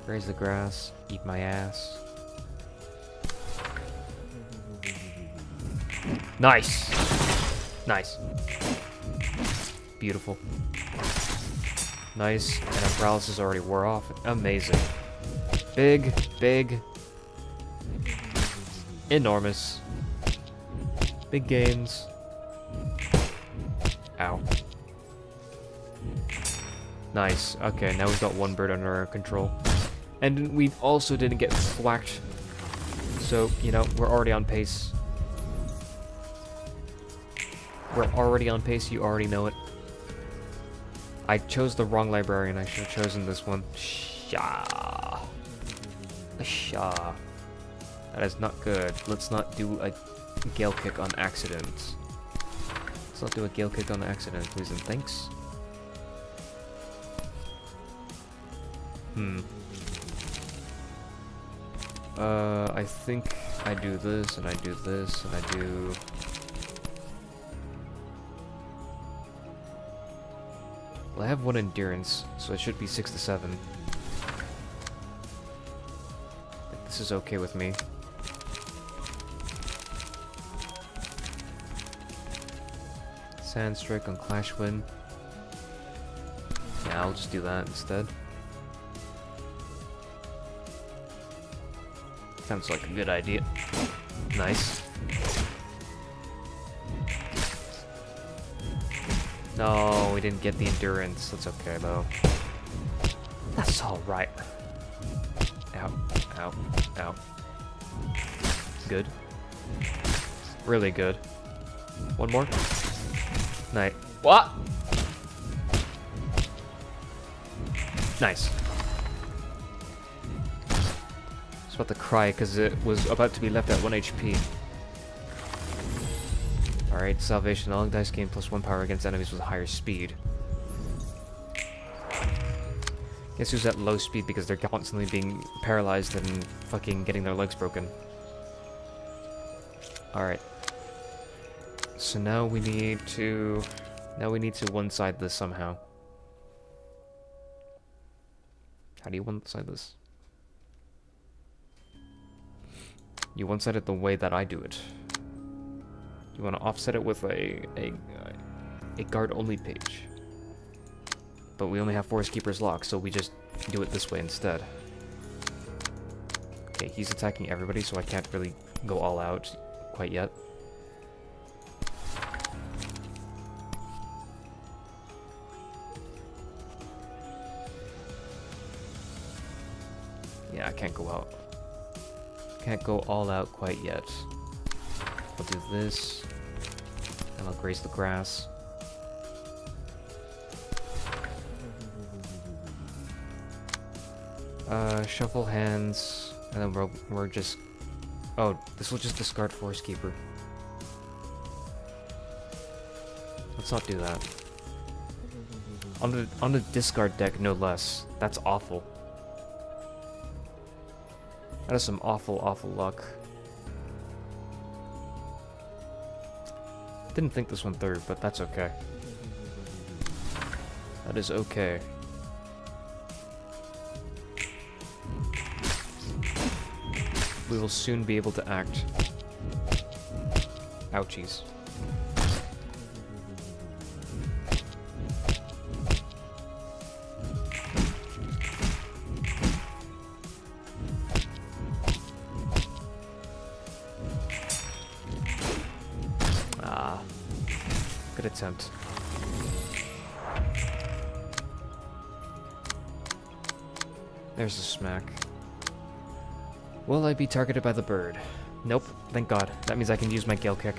Raise the grass. Eat my ass. Nice! Nice. Beautiful. Nice. And our paralysis already wore off. Amazing. Big, big. Enormous. Big gains. Ow. Nice. Okay, now we've got one bird under our control. And we also didn't get thwacked. So, you know, we're already on pace. We're already on pace, you already know it. I chose the wrong librarian, I should have chosen this one. Sha. Sha. That is not good. Let's not do a Gale Kick on accident. Let's not do a Gale Kick on accident, please and thanks. I think I do this, and I do this, and I do... Well, I have 1 endurance, so it should be 6 to 7. This is okay with me. Sand Strike on Clash Wind. Yeah, I'll just do that instead. Sounds like a good idea. Nice. No, we didn't get the endurance. That's okay, though. That's alright. Ow, ow, ow. Good. Really good. One more. Nice. What? Nice. I was about to cry because it was about to be left at 1 HP. Alright, Salvation. All dice gain +1 power against enemies with higher speed. Guess who's at low speed because they're constantly being paralyzed and fucking getting their legs broken. Alright. So now we need to... Now we need to one-side this somehow. How do you one-side this? You one-side it the way that I do it. You want to offset it with a guard-only page. But we only have Forest Keeper's Lock, so we just do it this way instead. Okay, he's attacking everybody, so I can't really go all out quite yet. Yeah, I can't go out. Can't go all out quite yet. I'll do this, and I'll graze the grass. Shuffle hands, and then we're just... Oh, this will just discard Forest Keeper. Let's not do that. On the discard deck, no less. That's awful. That is some awful, awful luck. Didn't think this one through, but that's okay. That is okay. We will soon be able to act. Ouchies. Ah. Good attempt. There's a smack. Will I be targeted by the bird? Nope, thank God. That means I can use my Gale Kick.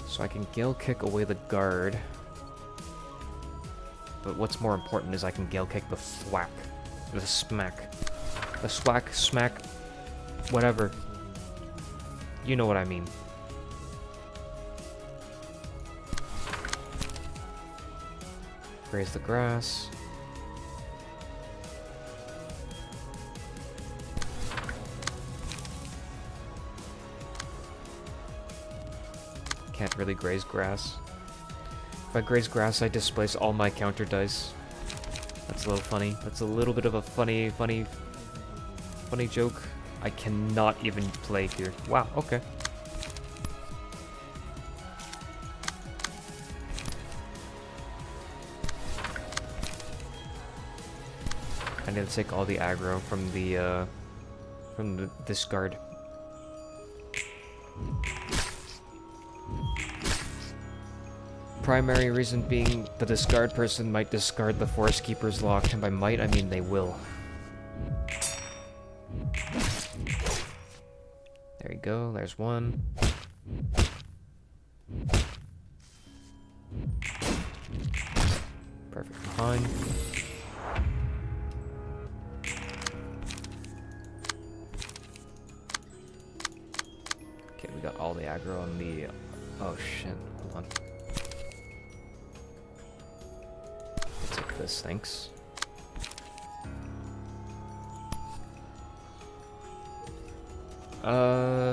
So I can Gale Kick away the guard. But what's more important is I can Gale Kick the thwack. The smack. The smack, Whatever. You know what I mean. Raise the grass. Can't really graze grass. If I graze grass, I displace all my counter dice. That's a little funny. That's a little bit of a funny joke. I cannot even play here. Wow, okay. I need to take all the aggro from the discard. Primary reason being the discard person might discard the Forest Keeper's Lock, and by might I mean they will. There you go, there's one. Perfectly fine. Okay, we got all the aggro on the... Oh shit, hold on. I'll take this, thanks.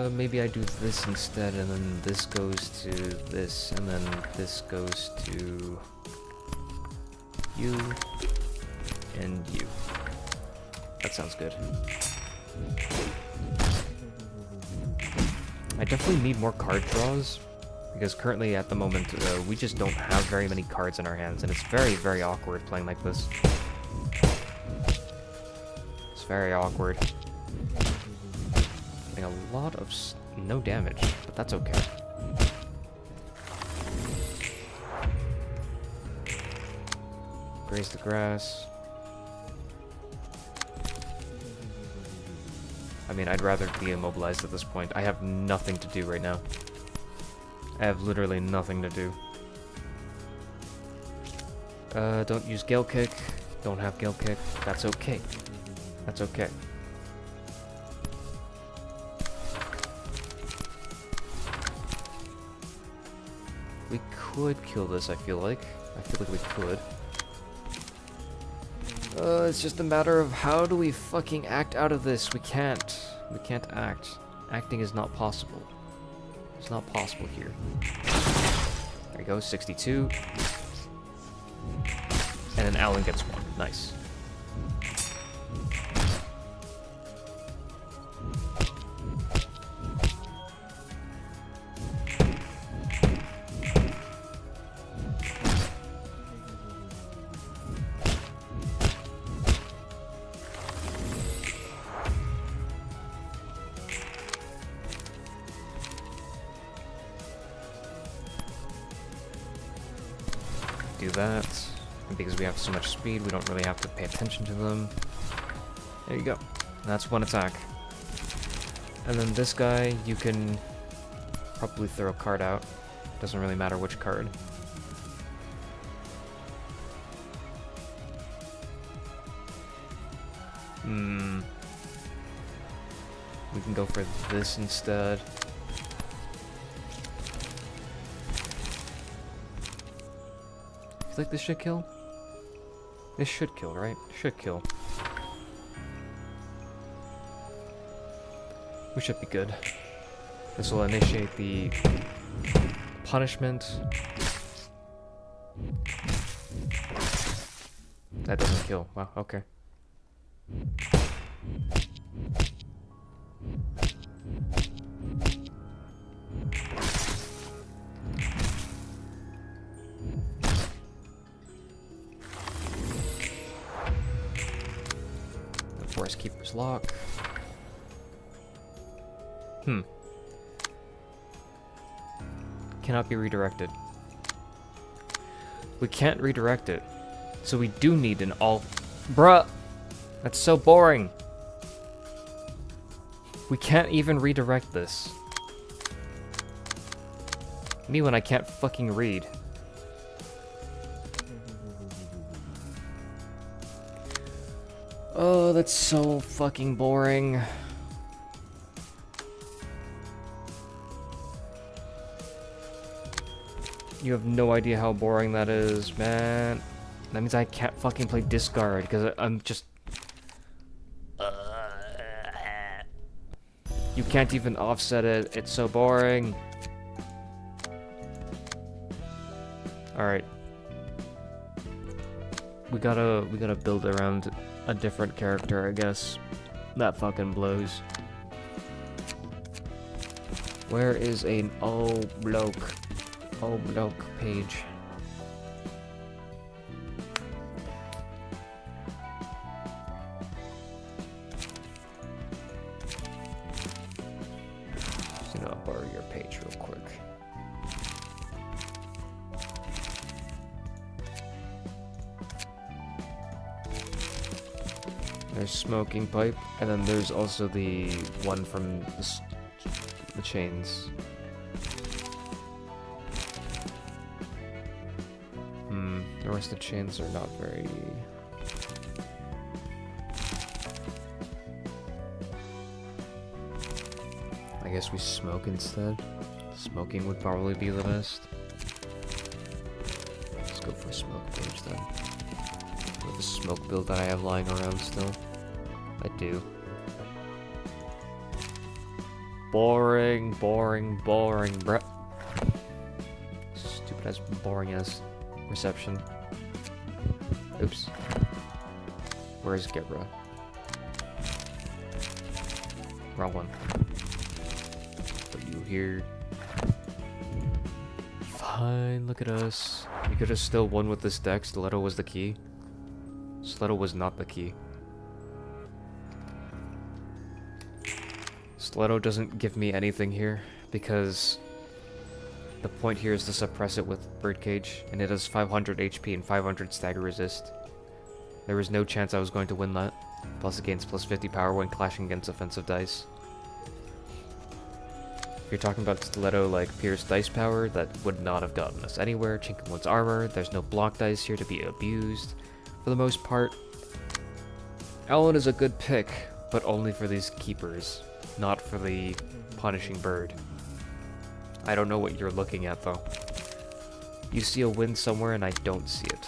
Maybe I do this instead, and then this goes to this, and then this goes to you and you. That sounds good. I definitely need more card draws, because currently at the moment we just don't have very many cards in our hands, and it's very, very awkward playing like this. It's very awkward. A lot of no damage, but that's okay. Graze the grass. I mean, I'd rather be immobilized at this point. I have nothing to do right now. I have literally nothing to do. Don't use Gale Kick. Don't have Gale Kick. That's okay. That's okay. We could kill this, I feel like. I feel like we could. It's just a matter of how do we fucking act out of this? We can't. We can't act. Acting is not possible. It's not possible here. There we go, 62. And then Alan gets one. Nice. Do that, and because we have so much speed, we don't really have to pay attention to them. There you go. That's one attack. And then this guy, you can probably throw a card out. Doesn't really matter which card. We can go for this instead. Like this should kill? This should kill, right? Should kill. We should be good. This will initiate the punishment. That doesn't kill. Wow, okay. Forest Keeper's Lock. Cannot be redirected. We can't redirect it. So we do need an all... Bruh! That's so boring! We can't even redirect this. Me when I can't fucking read. Oh, that's so fucking boring. You have no idea how boring that is, man. That means I can't fucking play discard because I'm just. You can't even offset it. It's so boring. All right. We gotta build around a different character, I guess. That fucking blows. Where is an all bloke page? Just gonna borrow your page real quick. There's smoking pipe, and then there's also the one from the chains. The rest of the chains are not very. I guess we smoke instead. Smoking would probably be the best. Let's go for a smoke page then. With the smoke build that I have lying around still. I do. Boring, bruh. Stupid ass, boring ass reception. Oops. Where's Gebra? Wrong one. Put you here. Fine, look at us. We could have still won with this deck. Stiletto was the key. Stiletto was not the key. Stiletto doesn't give me anything here, because the point here is to suppress it with Birdcage, and it has 500 HP and 500 stagger resist. There was no chance I was going to win that. Plus it gains plus 50 power when clashing against offensive dice. If you're talking about Stiletto like Pierce dice power, that would not have gotten us anywhere. Chinking one's armor, there's no block dice here to be abused. For the most part, Alan is a good pick, but only for these keepers, not for the punishing bird. I don't know what you're looking at though. You see a win somewhere and I don't see it.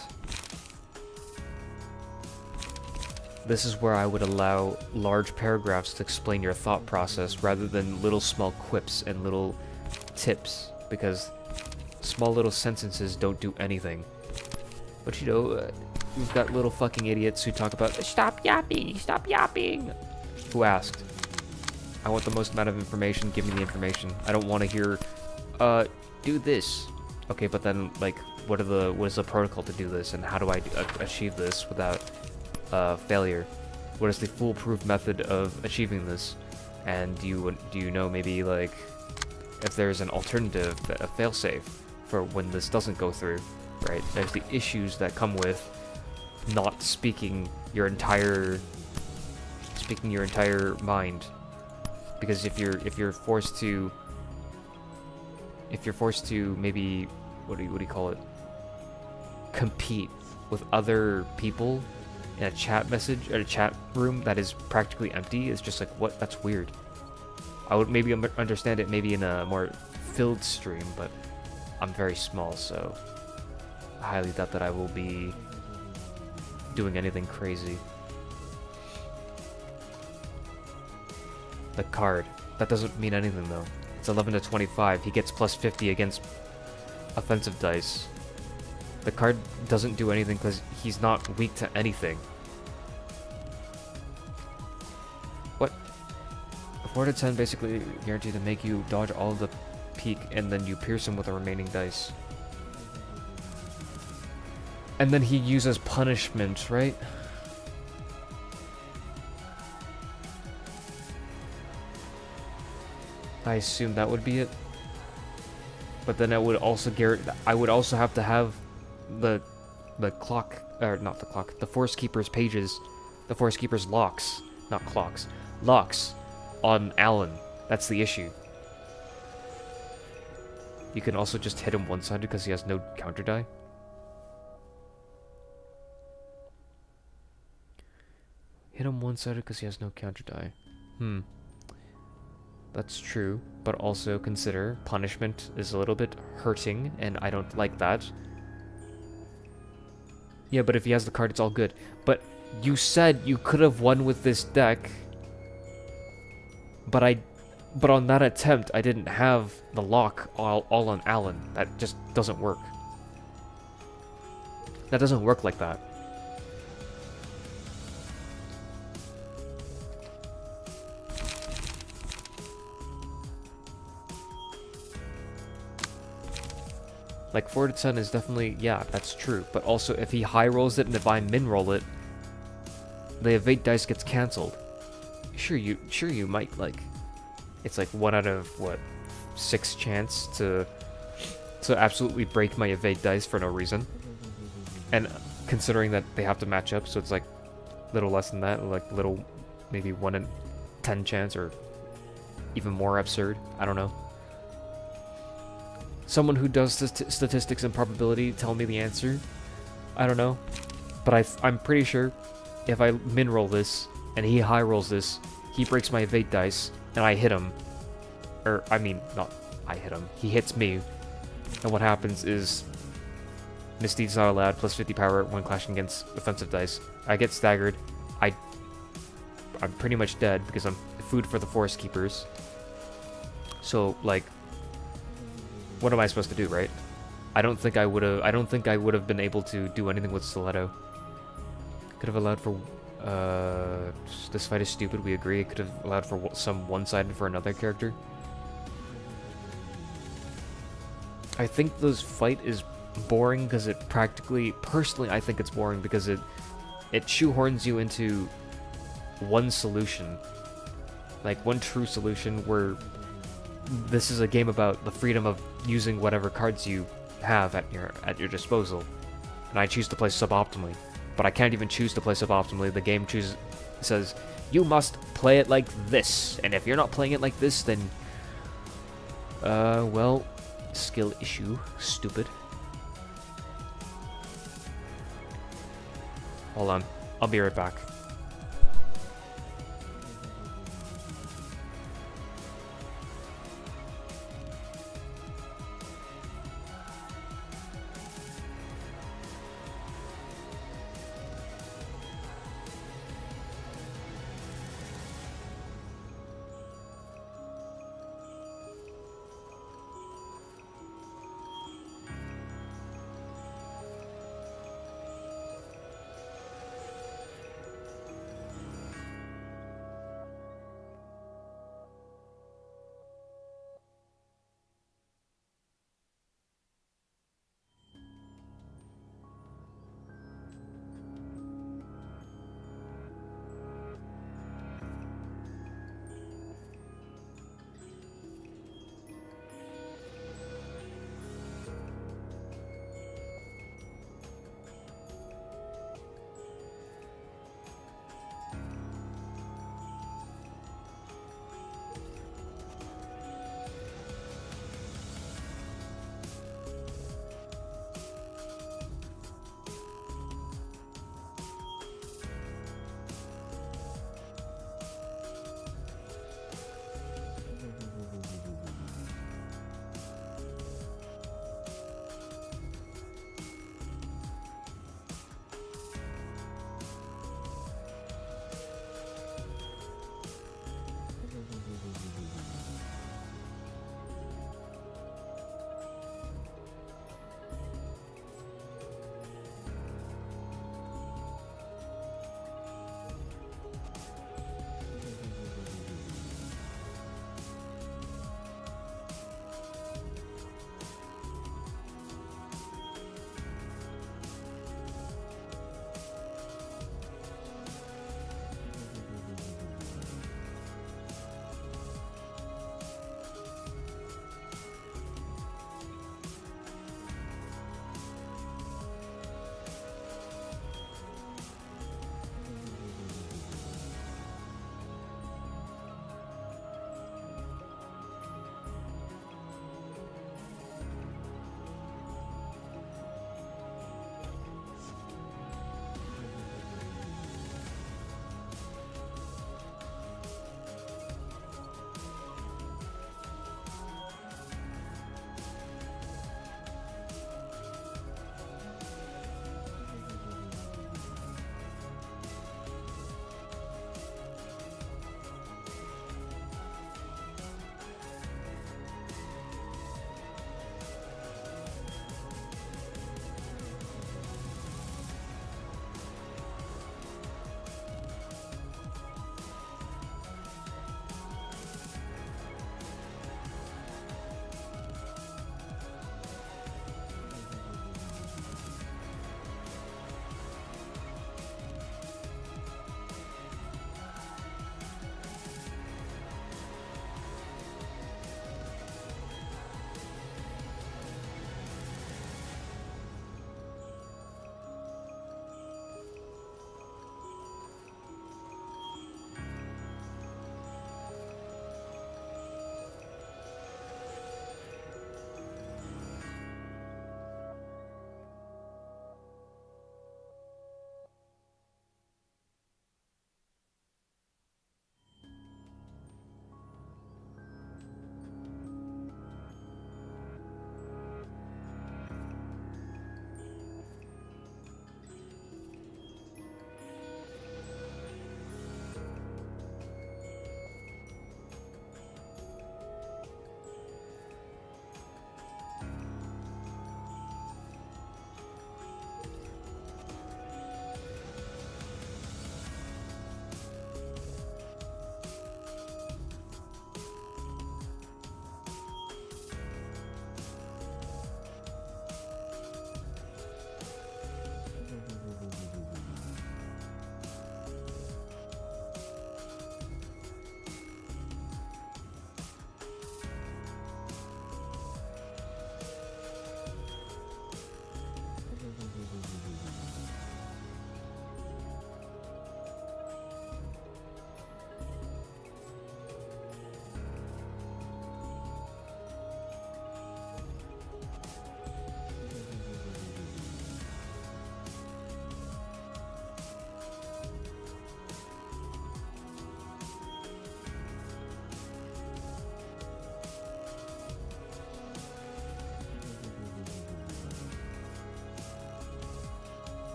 This is where I would allow large paragraphs to explain your thought process rather than little small quips and little tips, because small little sentences don't do anything. But you know, we've got little fucking idiots who talk about, stop yapping, stop yapping. Who asked? I want the most amount of information, give me the information. I don't want to hear, do this. Okay, but then, like, what is the protocol to do this, and how do I achieve this without failure? What is the foolproof method of achieving this? And do you know maybe, like, if there's an alternative, a failsafe for when this doesn't go through, right? There's the issues that come with not speaking your entire mind, because if you're forced to maybe what do you call it, compete with other people in a chat message at a chat room that is practically empty, it's just like, what? That's weird. I would maybe understand it maybe in a more filled stream, but I'm very small, so I highly doubt that I will be doing anything crazy. The card, that doesn't mean anything though. It's 11 to 25. He gets plus 50 against offensive dice. The card doesn't do anything because he's not weak to anything. What? 4 to 10 basically guaranteed to make you dodge all of the peak, and then you pierce him with the remaining dice. And then he uses punishment, right? I assume that would be it. But then I would also have to have the clock, or not the clock, the Force Keeper's pages, the Force Keeper's locks, not clocks, locks on Alan. That's the issue. You can also just hit him one-sided because he has no counter die. Hit him one-sided because he has no counter die. That's true, but also consider punishment is a little bit hurting, and I don't like that. Yeah, but if he has the card, it's all good. But you said you could have won with this deck, but on that attempt, I didn't have the lock all on Alan. That just doesn't work. That doesn't work like that. Like 4 to 10 is definitely, yeah, that's true. But also, if he high rolls it and if I min roll it, the evade dice gets cancelled. Sure you might, like, it's like 1 out of what, 6 chance to absolutely break my evade dice for no reason. And considering that they have to match up, so it's like little less than that, like little maybe 1 in 10 chance, or even more absurd. I don't know. Someone who does statistics and probability, tell me the answer. I don't know. But I'm pretty sure if I min roll this and he high rolls this, he breaks my evade dice and I hit him. Or, I mean, not I hit him. He hits me. And what happens is misdeeds not allowed, plus 50 power when clashing against offensive dice. I get staggered. I'm pretty much dead because I'm food for the forest keepers. So, like, what am I supposed to do, right? I don't think I would have been able to do anything with Stiletto. Could have allowed for this fight is stupid, we agree. It could have allowed for some one-sided for another character. I think this fight is boring because it practically, personally I think it's boring because it shoehorns you into one solution. Like one true solution where this is a game about the freedom of using whatever cards you have at your disposal. And I choose to play suboptimally. But I can't even choose to play suboptimally. The game says, you must play it like this. And if you're not playing it like this, then well, skill issue. Stupid. Hold on. I'll be right back.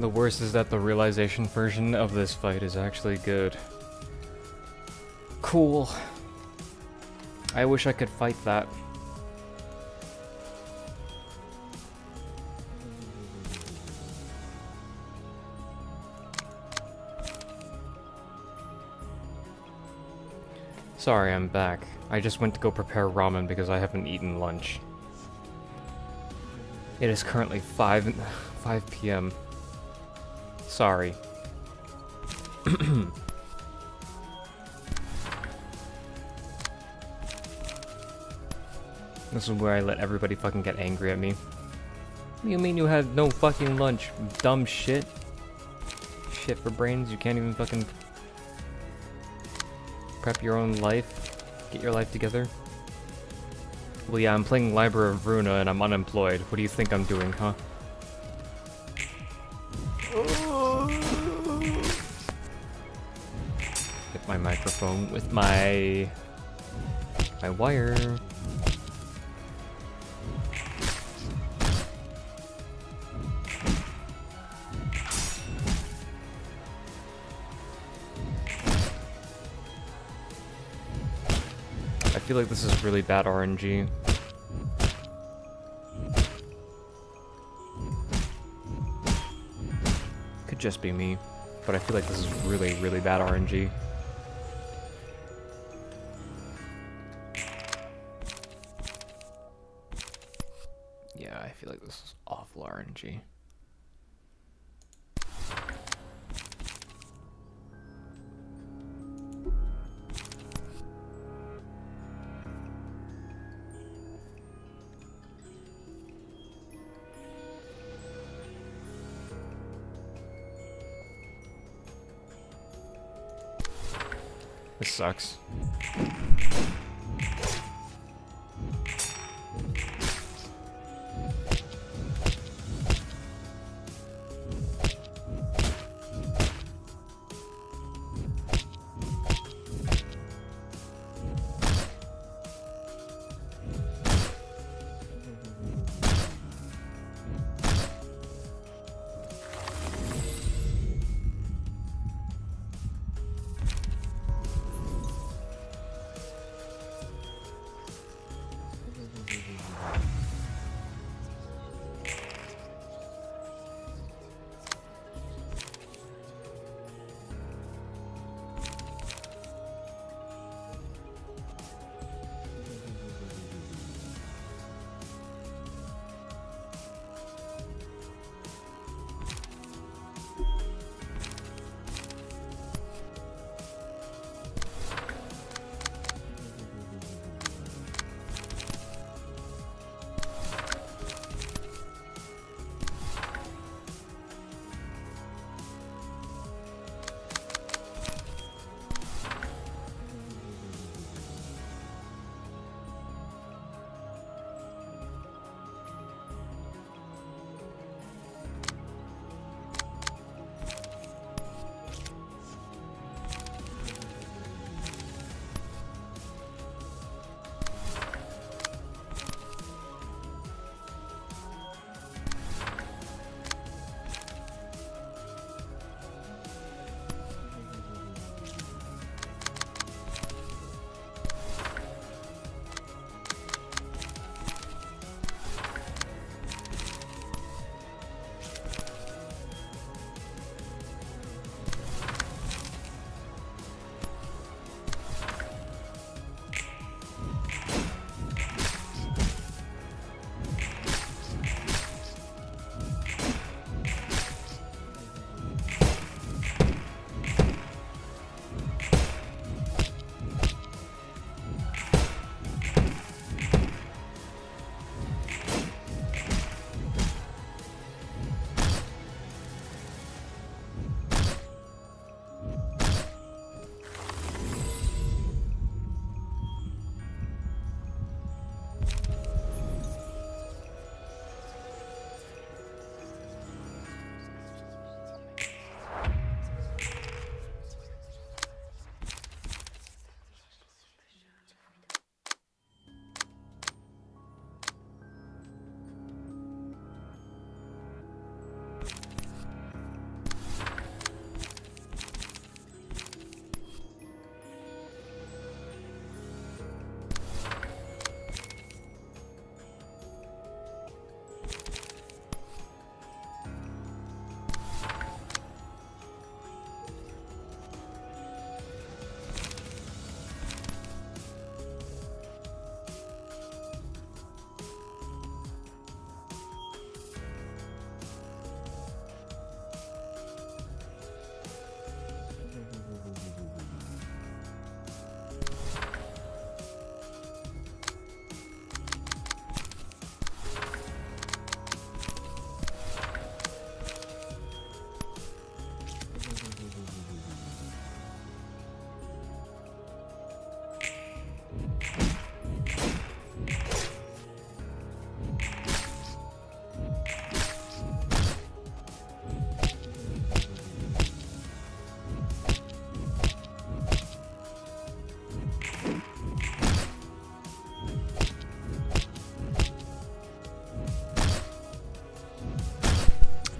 The worst is that the realization version of this fight is actually good. Cool. I wish I could fight that. Sorry, I'm back. I just went to go prepare ramen because I haven't eaten lunch. It is currently 5 p.m. Sorry. This is where I let everybody fucking get angry at me. What do you mean you had no fucking lunch? Dumb shit. Shit for brains, you can't even fucking prep your own life. Get your life together. Well, yeah, I'm playing Library of Ruina and I'm unemployed. What do you think I'm doing, huh? Hit my microphone with my wire. I feel like this is really bad RNG. Could just be me, but I feel like this is really, really bad RNG. Yeah, I feel like this is awful RNG. This sucks.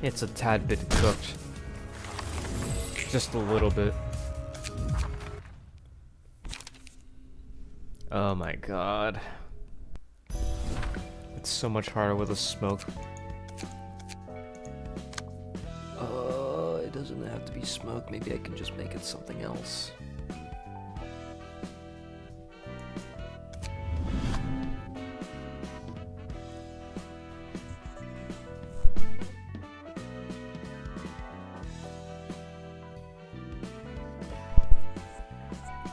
It's a tad bit cooked. Just a little bit. Oh my god. It's so much harder with a smoke. It doesn't have to be smoke. Maybe I can just make it something else.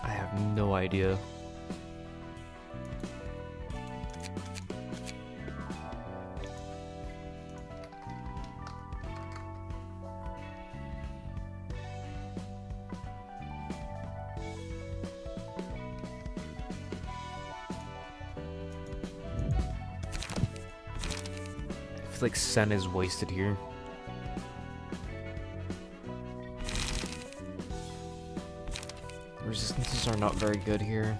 I have no idea. I feel like Sen is wasted here. Resistances are not very good here.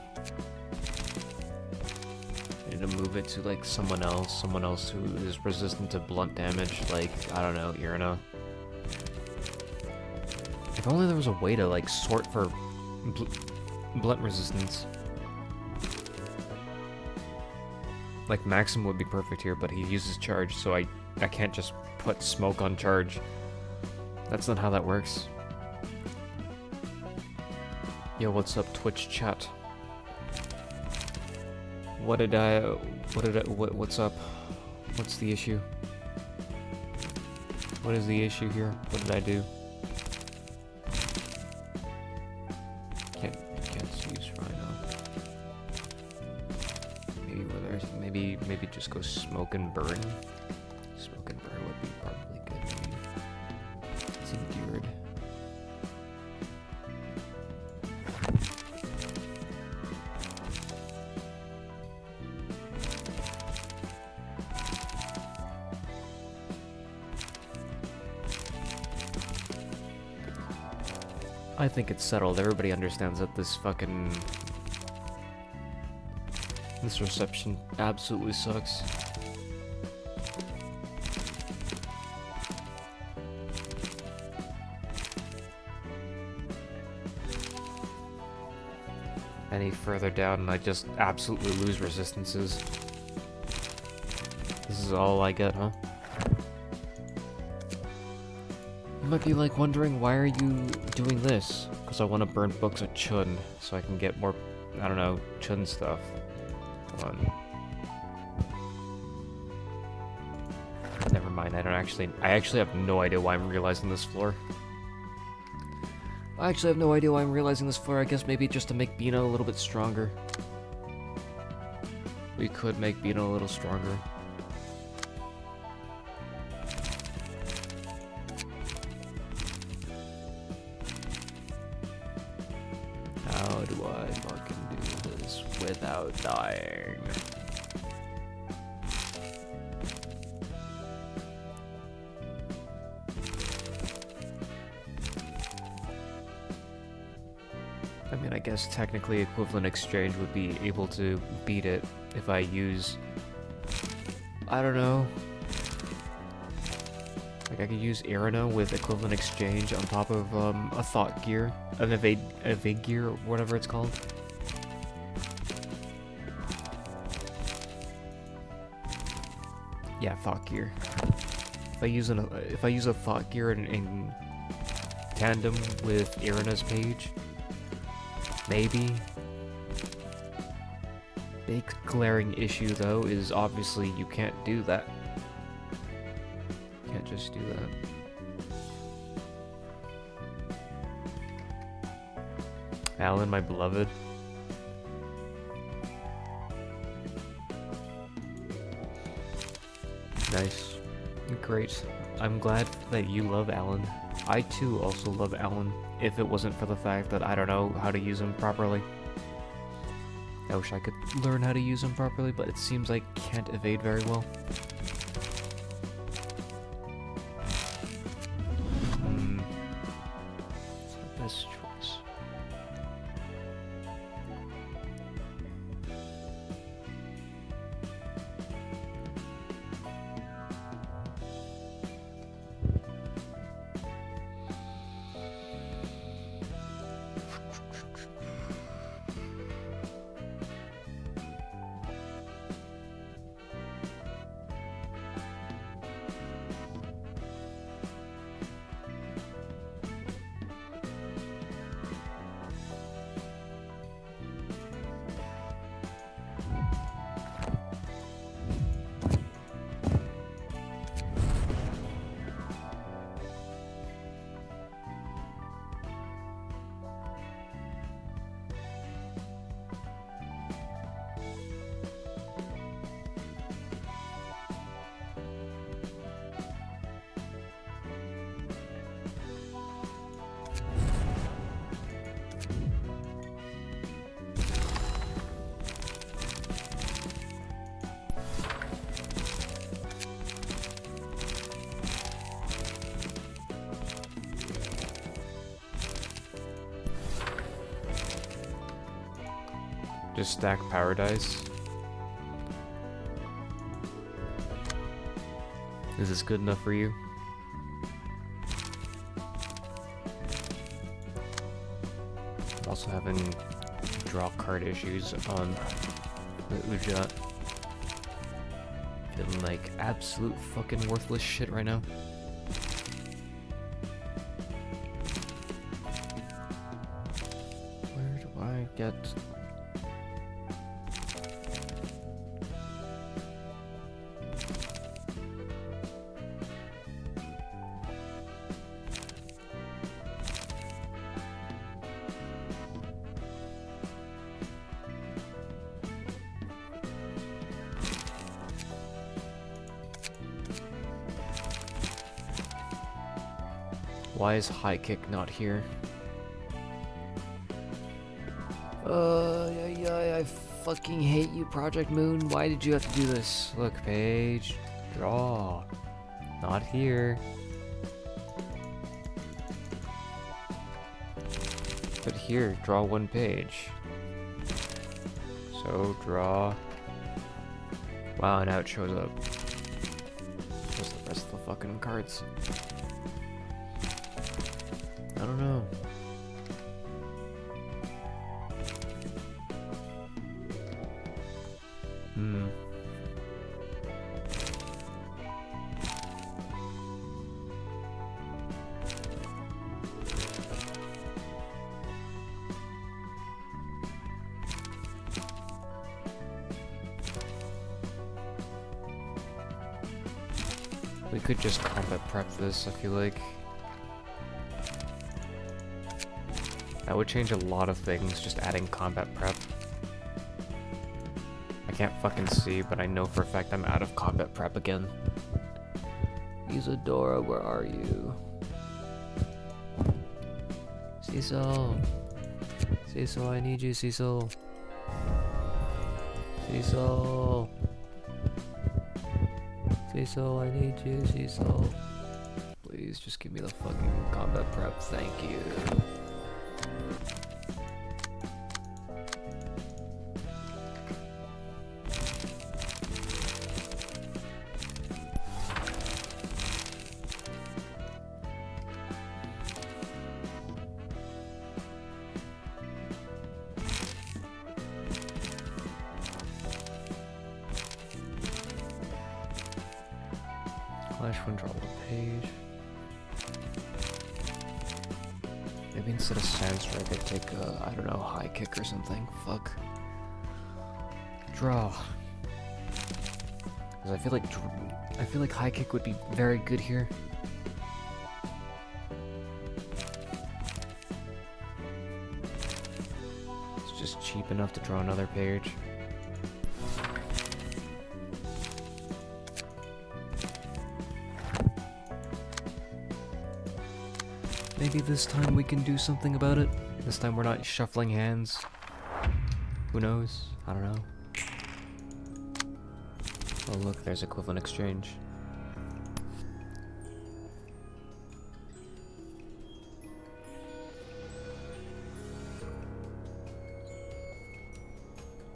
I need to move it to like someone else who is resistant to blunt damage, like, I don't know, Irina. If only there was a way to like sort for blunt resistance. Like, Maxim would be perfect here, but he uses charge, so I can't just put smoke on charge. That's not how that works. Yo, what's up, Twitch chat? What's up? What's the issue? What is the issue here? What did I do? Can't use Ruina. Maybe just go smoke and burn. Smoke and burn would be probably good. It's endured. I think it's settled. Everybody understands that this reception absolutely sucks. Any further down and I just absolutely lose resistances. This is all I get, huh? You might be like wondering, why are you doing this? Because I want to burn books at Chun so I can get more, I don't know, Chun stuff. On. Never mind, I actually have no idea why I'm realizing this floor. I actually have no idea why I'm realizing this floor. I guess maybe just to make Bina a little bit stronger. We could make Bina a little stronger. How do I fucking do this without dying? I mean, I guess technically equivalent exchange would be able to beat it if I use, I don't know, like I could use Irina with equivalent exchange on top of a thought gear, an evade gear, or whatever it's called. Yeah, thought gear. If I use a thought gear in tandem with Irina's page, maybe. Big glaring issue though is obviously you can't do that. Can't just do that. Alan, my beloved. Nice. Great. I'm glad that you love Alan. I too also love Alan, if it wasn't for the fact that I don't know how to use him properly. I wish I could learn how to use him properly, but it seems I can't evade very well. It's the best choice. Just stack power dice. Is this good enough for you? I'm also having draw card issues on the Ujat. Feeling like absolute fucking worthless shit right now. Where do I get... Why is high kick not here? I fucking hate you, Project Moon. Why did you have to do this? Look, page. Draw. Not here. But here, draw one page. So, draw. Wow, now it shows up. Where's the rest of the fucking cards? I don't know. We could just combat prep this, I feel like. That would change a lot of things, just adding combat prep. I can't fucking see, but I know for a fact I'm out of combat prep again. Isadora, where are you? Cecil! Cecil, I need you, Cecil! Cecil! Cecil, I need you, Cecil. Please, just give me the fucking combat prep, thank you. Flash one, draw one page. Maybe instead of Sand Strike, I take I don't know, high kick or something. Fuck. Draw. Because I feel like high kick would be very good here. It's just cheap enough to draw another page. Maybe this time we can do something about it. This time we're not shuffling hands. Who knows? I don't know. Oh look, there's equivalent exchange.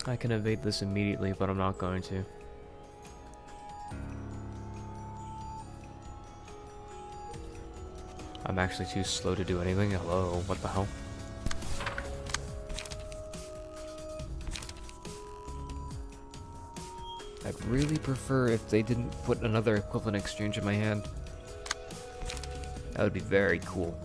I can evade this immediately, but I'm not going to. I'm actually too slow to do anything. Hello, what the hell? I'd really prefer if they didn't put another equivalent exchange in my hand. That would be very cool.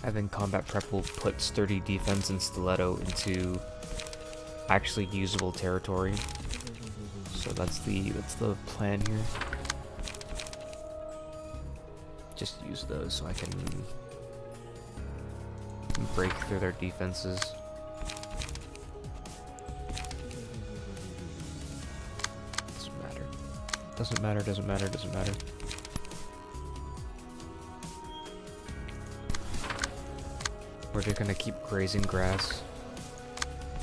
Having combat prep will put sturdy defense and stiletto into actually usable territory. So that's the plan here. Just use those so I can break through their defenses. Doesn't matter. Doesn't matter, doesn't matter, doesn't matter. We're just gonna keep grazing grass.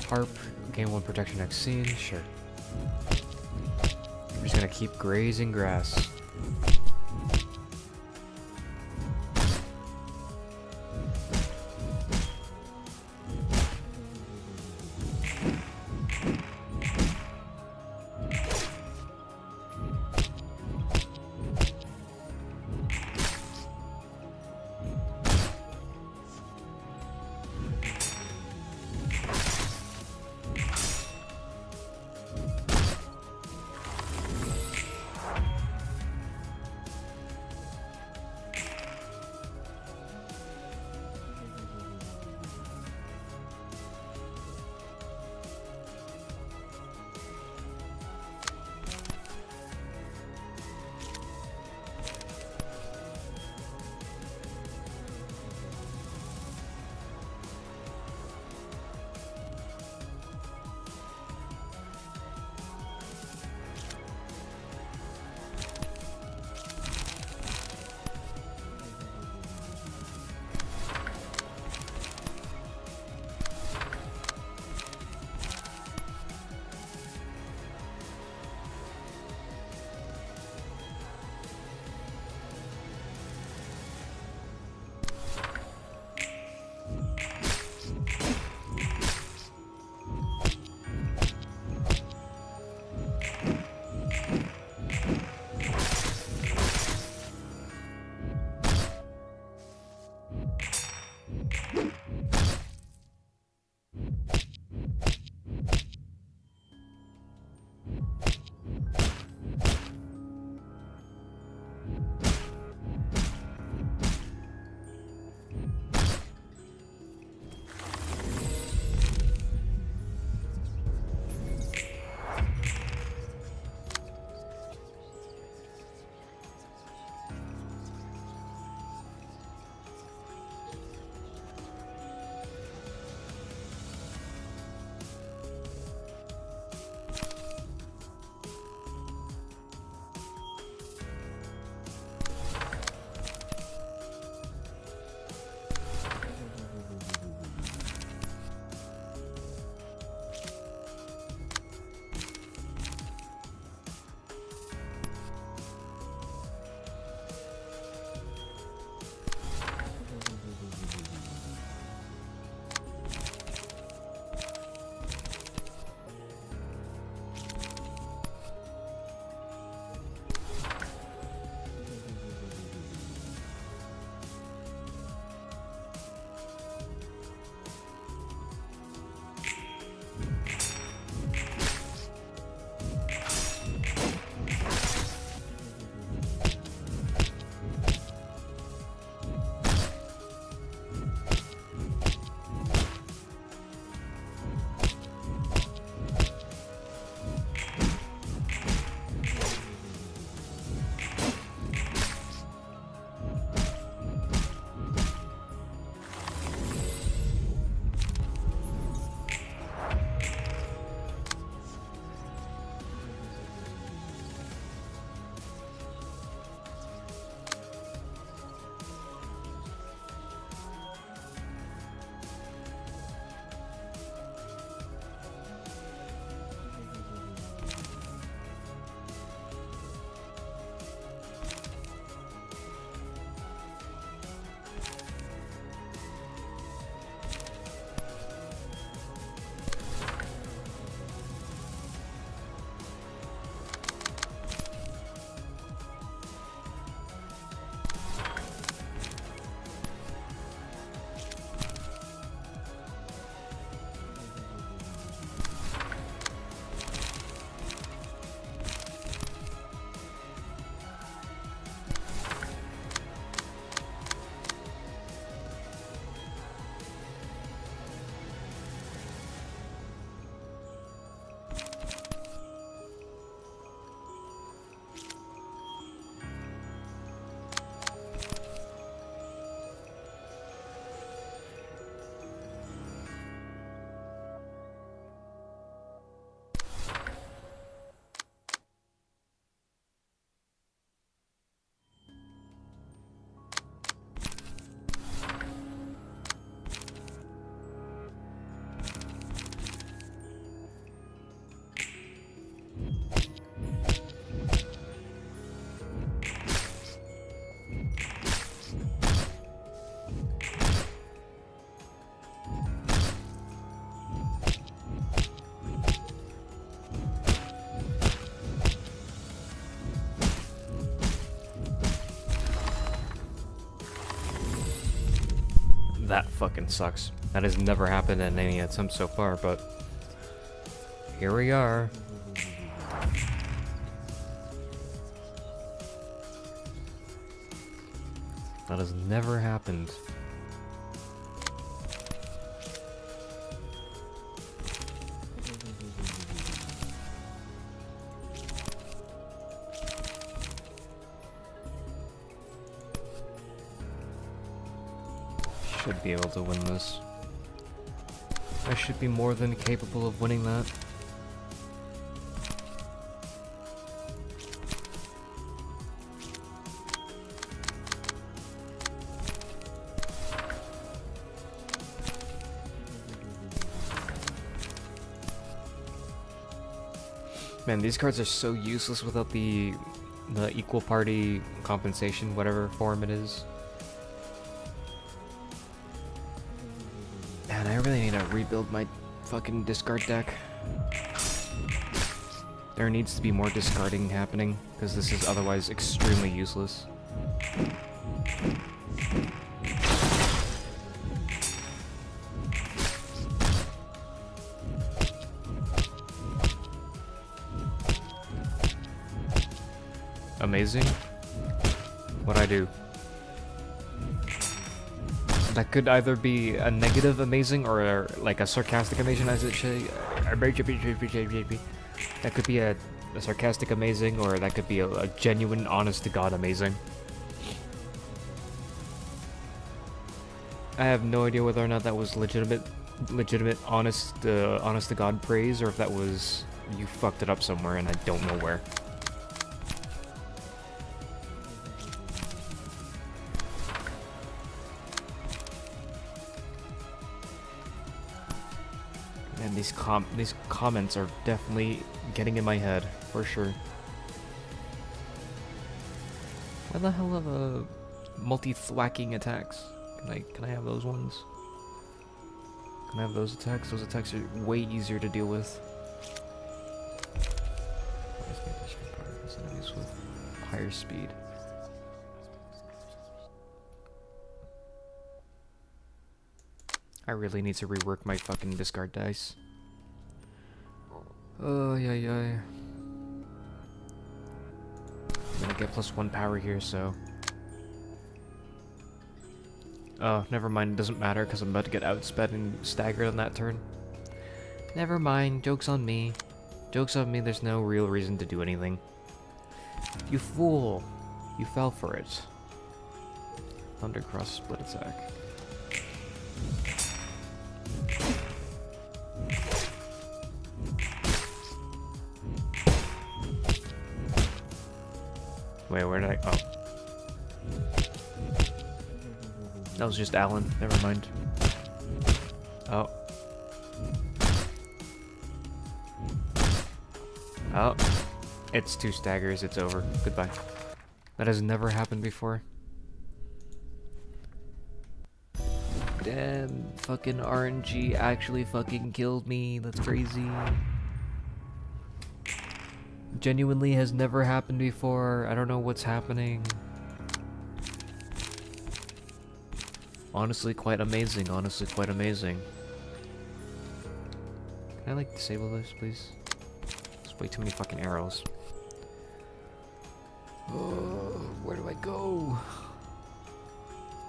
Harp, gain 1 protection next scene, sure. We're just gonna keep grazing grass. That fucking sucks. That has never happened in any attempt so far, but here we are. That has never happened. Should be able to win this. I should be more than capable of winning that. Man, these cards are so useless without the equal party compensation, whatever form it is. Man, I really need to rebuild my fucking discard deck. There needs to be more discarding happening, because this is otherwise extremely useless. Amazing? What'd I do? That could either be a negative amazing or like a sarcastic amazing, as it should. That could be a sarcastic amazing, or that could be a genuine, honest to God amazing. I have no idea whether or not that was legitimate, honest to God praise, or if that was you fucked it up somewhere and I don't know where. And these comments are definitely getting in my head, for sure. Why the hell have a multi-thwacking attacks? Can I have those ones? Can I have those attacks? Those attacks are way easier to deal with. Enemies with higher speed. I really need to rework my fucking discard dice. Oh, yeah. I'm gonna get +1 power here, so... Oh, never mind, it doesn't matter, because I'm about to get outsped and staggered on that turn. Never mind, joke's on me. Joke's on me, there's no real reason to do anything. You fool! You fell for it. Thundercross split attack. Wait, where did I... Oh. That was just Alan. Never mind. Oh. Oh. It's 2 staggers. It's over. Goodbye. That has never happened before. Damn. Fucking RNG actually fucking killed me. That's crazy. Genuinely has never happened before. I don't know what's happening. Honestly, quite amazing. Honestly, quite amazing. Can I, like, disable this, please? There's way too many fucking arrows. Oh, where do I go?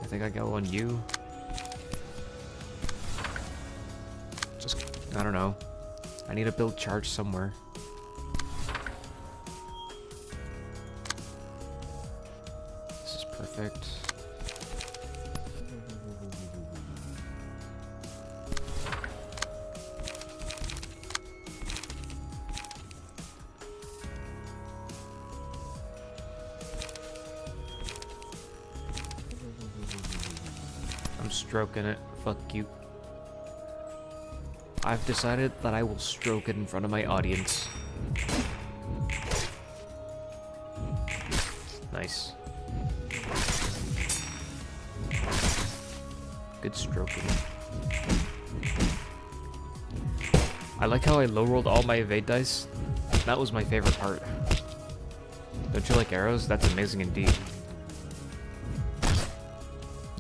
I think I go on you. Just, I don't know. I need to build charge somewhere. This is perfect. Stroking it. Fuck you. I've decided that I will stroke it in front of my audience. Nice. Good stroking. I like how I low-rolled all my evade dice. That was my favorite part. Don't you like arrows? That's amazing indeed.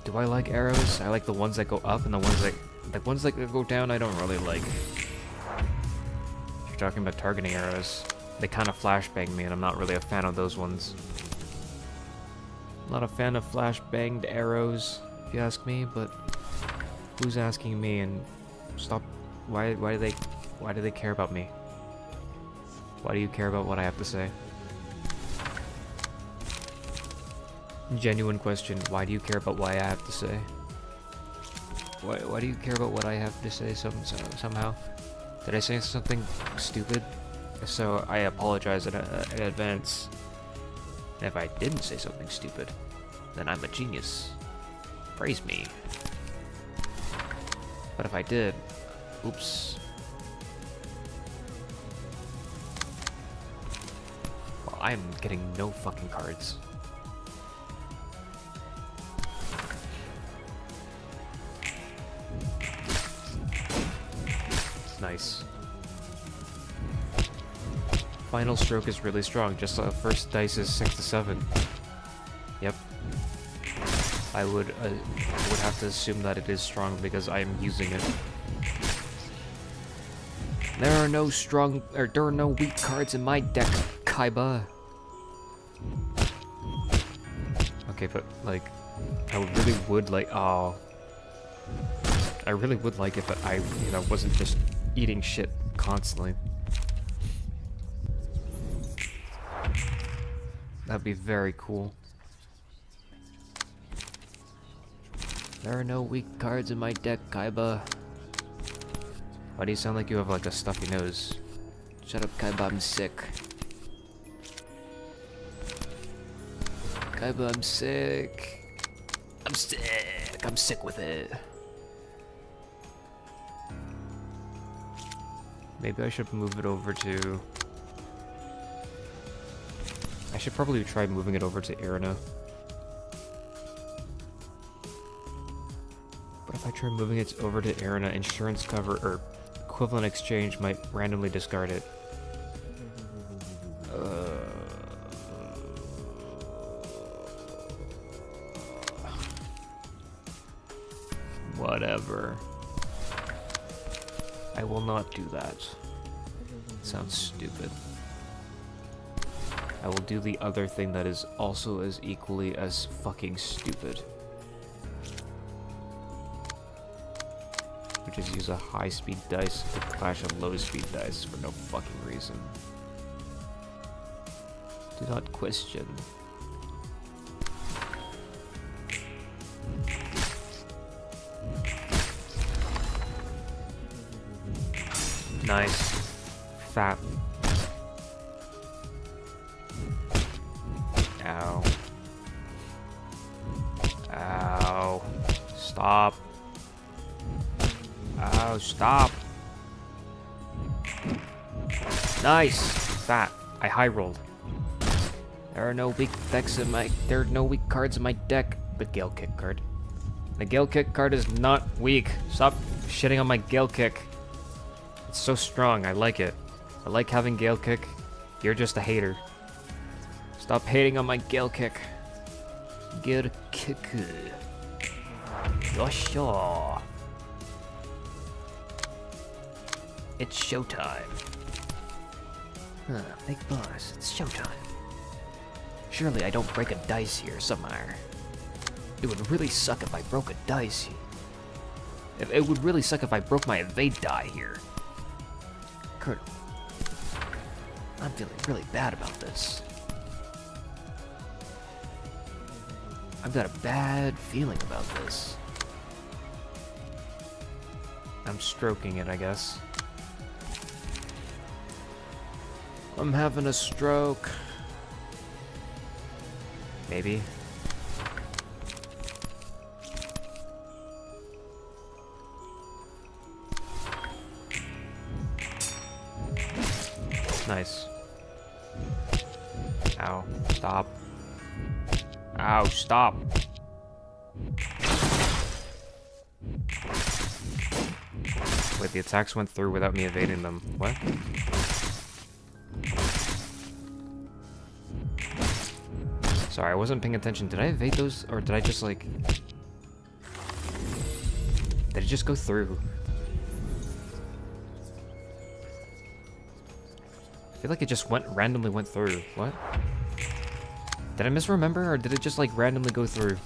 Do Do I like arrows? I like the ones that go up, and the ones that go down I don't really like. If you're talking about targeting arrows, they kind of flashbang me, and I'm not really a fan of those ones. I'm not a fan of flashbanged arrows, if you ask me, but who's asking me? And stop. Why do they care about me? Why do you care about what I have to say? Genuine question. Why do you care about what I have to say? Why do you care about what I have to say somehow? Did I say something stupid? If so, I apologize in advance. And if I didn't say something stupid, then I'm a genius. Praise me. But if I did, oops. Well, I'm getting no fucking cards. Nice. Final stroke is really strong. Just first dice is 6 to 7. Yep. I would have to assume that it is strong because I am using it. There are no weak cards in my deck, Kaiba. Okay, but like, I really would like. Oh, I really would like if I wasn't just eating shit constantly. That'd be very cool. There are no weak cards in my deck, Kaiba. Why do you sound like you have like a stuffy nose? Shut up, Kaiba, I'm sick. Kaiba, I'm sick. I'm sick. I'm sick with it. Maybe I should move it over to... I should probably try moving it over to Irina. But if I try moving it over to Irina, insurance cover or equivalent exchange might randomly discard it. Whatever. I will not do that. Sounds stupid. I will do the other thing that is also as equally as fucking stupid. Which is use a high-speed dice to clash a low-speed dice for no fucking reason. Do not question. Nice. Fat. Ow. Ow. Stop. Ow, stop. Nice. Fat. I high rolled. There are no weak decks in my... There are no weak cards in my deck. The Gale Kick card. The Gale Kick card is not weak. Stop shitting on my Gale Kick. It's so strong. I like it. I like having Gale Kick. You're just a hater. Stop hating on my Gale Kick. Gale Kick. Yosho. It's showtime. Big boss, it's showtime. Surely I don't break a dice here somewhere. It would really suck if I broke a dice here. It would really suck if I broke my evade die here. Kurt, I'm feeling really bad about this. I've got a bad feeling about this. I'm stroking it, I guess. I'm having a stroke. Maybe. Nice. Ow. Stop. Ow, stop. Wait, the attacks went through without me evading them. What? Sorry, I wasn't paying attention. Did I evade those, or did I just, like... Did it just go through? I feel like it just randomly went through. What? Did I misremember, or did it just like randomly go through?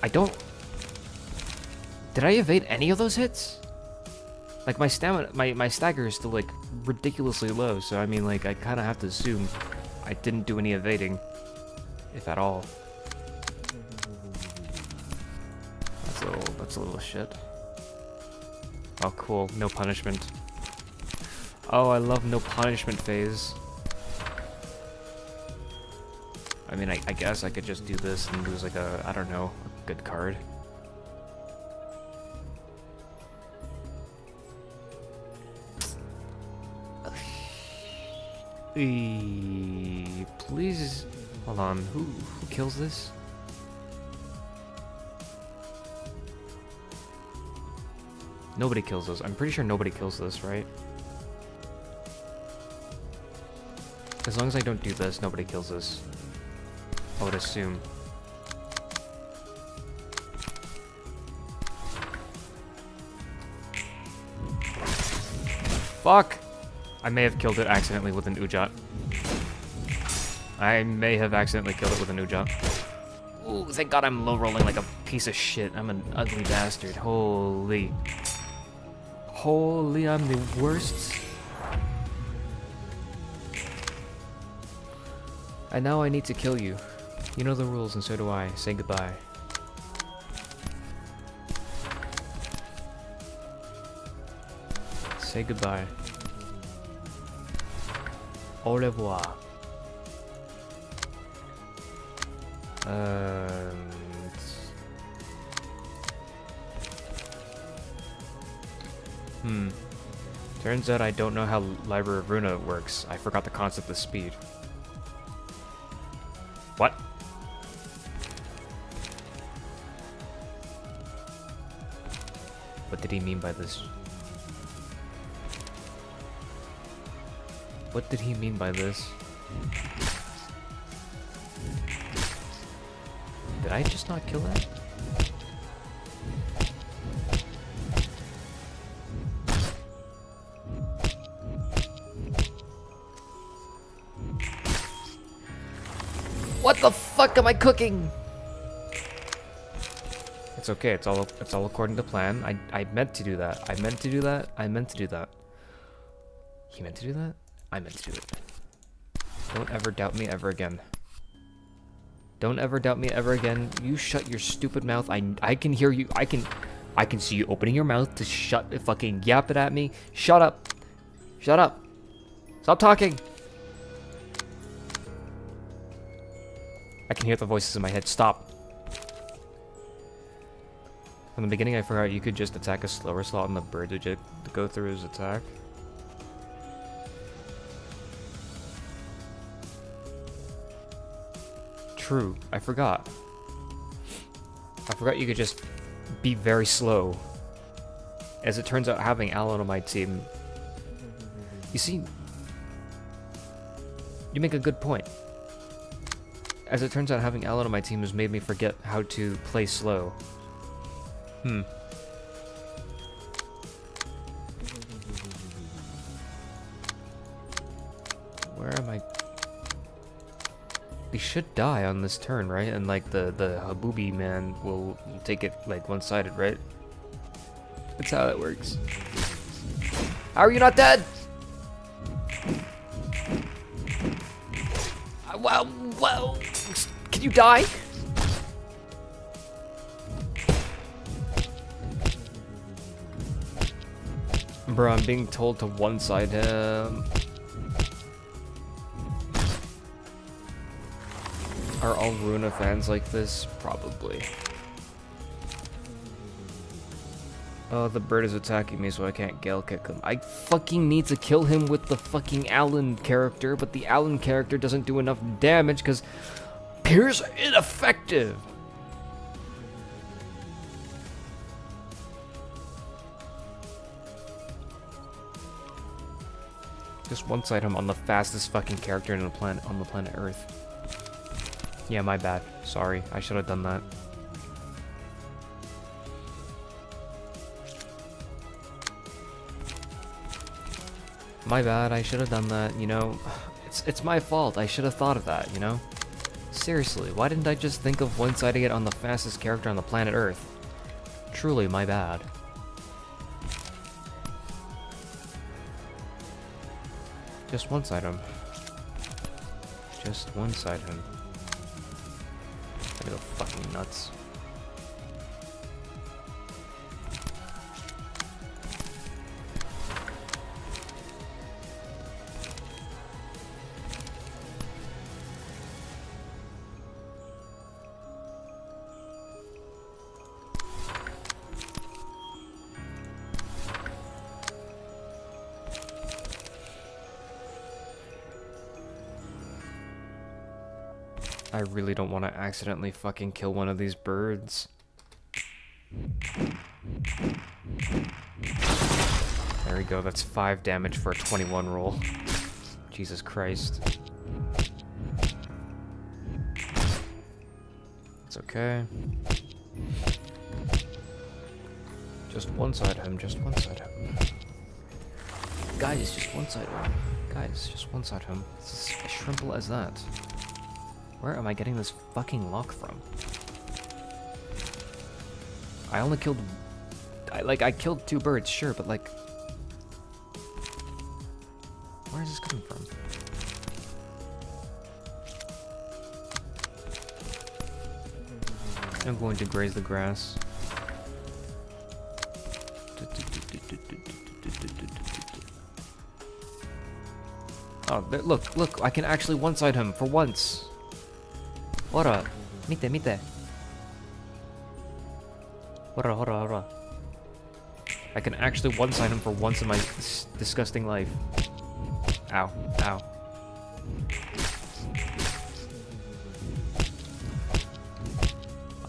I don't... Did I evade any of those hits? Like my stamina, my stagger is still like ridiculously low, so I mean like I kind of have to assume I didn't do any evading, if at all. That's a little shit. Oh cool, no punishment. Oh, I love no punishment phase. I mean, I guess I could just do this and lose like a, I don't know, a good card. Please, hold on. Who kills this? Nobody kills this. I'm pretty sure nobody kills this, right? As long as I don't do this, nobody kills this. I would assume. Fuck! I may have killed it accidentally with an Ujat. I may have accidentally killed it with an Ujat. Ooh, thank God I'm low rolling like a piece of shit. I'm an ugly bastard. Holy. Holy, I'm the worst. And now I need to kill you. You know the rules, and so do I. Say goodbye. Say goodbye. Au revoir. Turns out I don't know how Library of Ruina works. I forgot the concept of speed. What? What did he mean by this? What did he mean by this? Did I just not kill that? What the fuck am I cooking? It's okay. It's all according to plan. I meant to do that. I meant to do that. I meant to do that. He meant to do that? I meant to do it. Don't ever doubt me ever again. Don't ever doubt me ever again. You shut your stupid mouth. I can hear you. I can see you opening your mouth to fucking yap it at me. Shut up. Shut up. Stop talking. I can hear the voices in my head. Stop. From the beginning, I forgot you could just attack a slower slot and the bird would just go through his attack. True. I forgot. I forgot you could just be very slow. As it turns out, having Alan on my team... You see... You make a good point. As it turns out, having Alan on my team has made me forget how to play slow. Where am I? They should die on this turn, right? And like the Habubi man will take it like one-sided, right? That's how it works. How are you not dead? Well, can you die? Bro, I'm being told to one-side him. Are all Ruina fans like this? Probably. Oh, the bird is attacking me, so I can't Gale kick him. I fucking need to kill him with the fucking Alan character, but the Alan character doesn't do enough damage because Pierce are ineffective. Just one-side him on the fastest fucking character on the planet Earth. Yeah, my bad. Sorry, I should have done that. My bad, I should have done that, you know? It's my fault, I should have thought of that, you know? Seriously, why didn't I just think of one-siding it on the fastest character on the planet Earth? Truly, my bad. Just one-side him. Just one-side him. I'm gonna go fucking nuts. I really don't want to accidentally fucking kill one of these birds. There we go, that's 5 damage for a 21 roll. Jesus Christ. It's okay. Just one-side him, just one-side him. Guys, just one-side him. Guys, just one-side him. It's as simple as that. Where am I getting this fucking lock from? I only killed... I killed 2 birds, sure, but like... Where is this coming from? I'm going to graze the grass. Oh, there, look, I can actually one-side him for once. Hora, mite. Hora. I can actually one-side him for once in my disgusting life. Ow.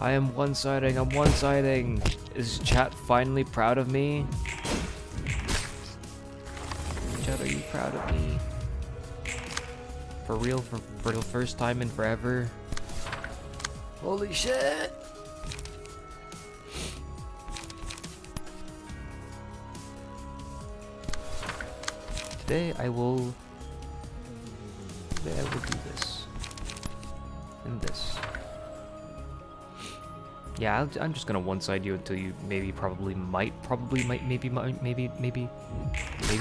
I'm one-siding. Is chat finally proud of me? Chat, are you proud of me? For real, for the first time in forever? Holy shit! Today I will do this. And this. Yeah, I'm just gonna one-side you until you maybe might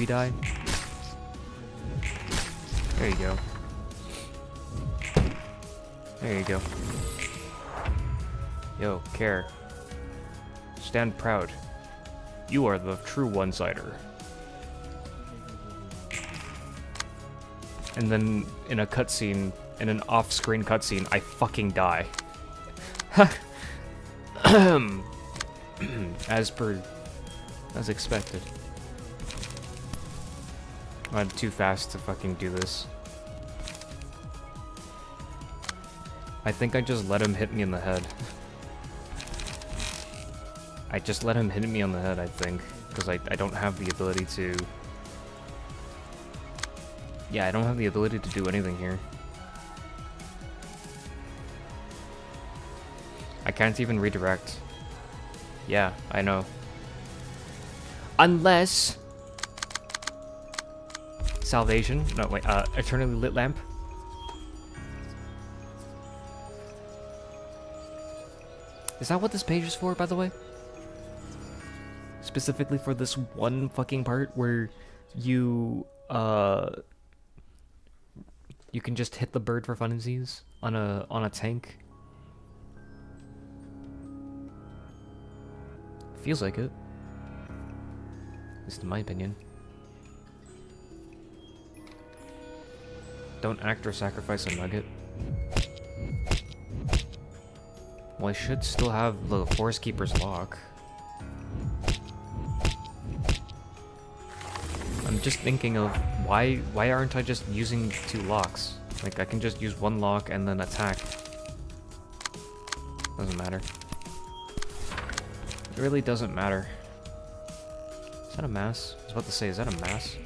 die. There you go. There you go. Yo, Care. Stand proud. You are the true one-sider. And then in a cutscene, in an off-screen cutscene, I fucking die. As expected. I'm too fast to fucking do this. I think I just let him hit me in the head. I just let him hit me on the head, I think. Because I don't have the ability to... Yeah, I don't have the ability to do anything here. I can't even redirect. Yeah, I know. Unless... Salvation? No, wait, Eternally Lit Lamp? Is that what this page is for, by the way? Specifically for this one fucking part where you, you can just hit the bird for funsies on a tank? Feels like it. At least in my opinion. Don't act or sacrifice a nugget. Well, I should still have the Forest Keeper's lock. I'm just thinking of why aren't I just using 2 locks? Like, I can just use 1 lock and then attack. Doesn't matter. It really doesn't matter. Is that a mass? I was about to say, is that a mass?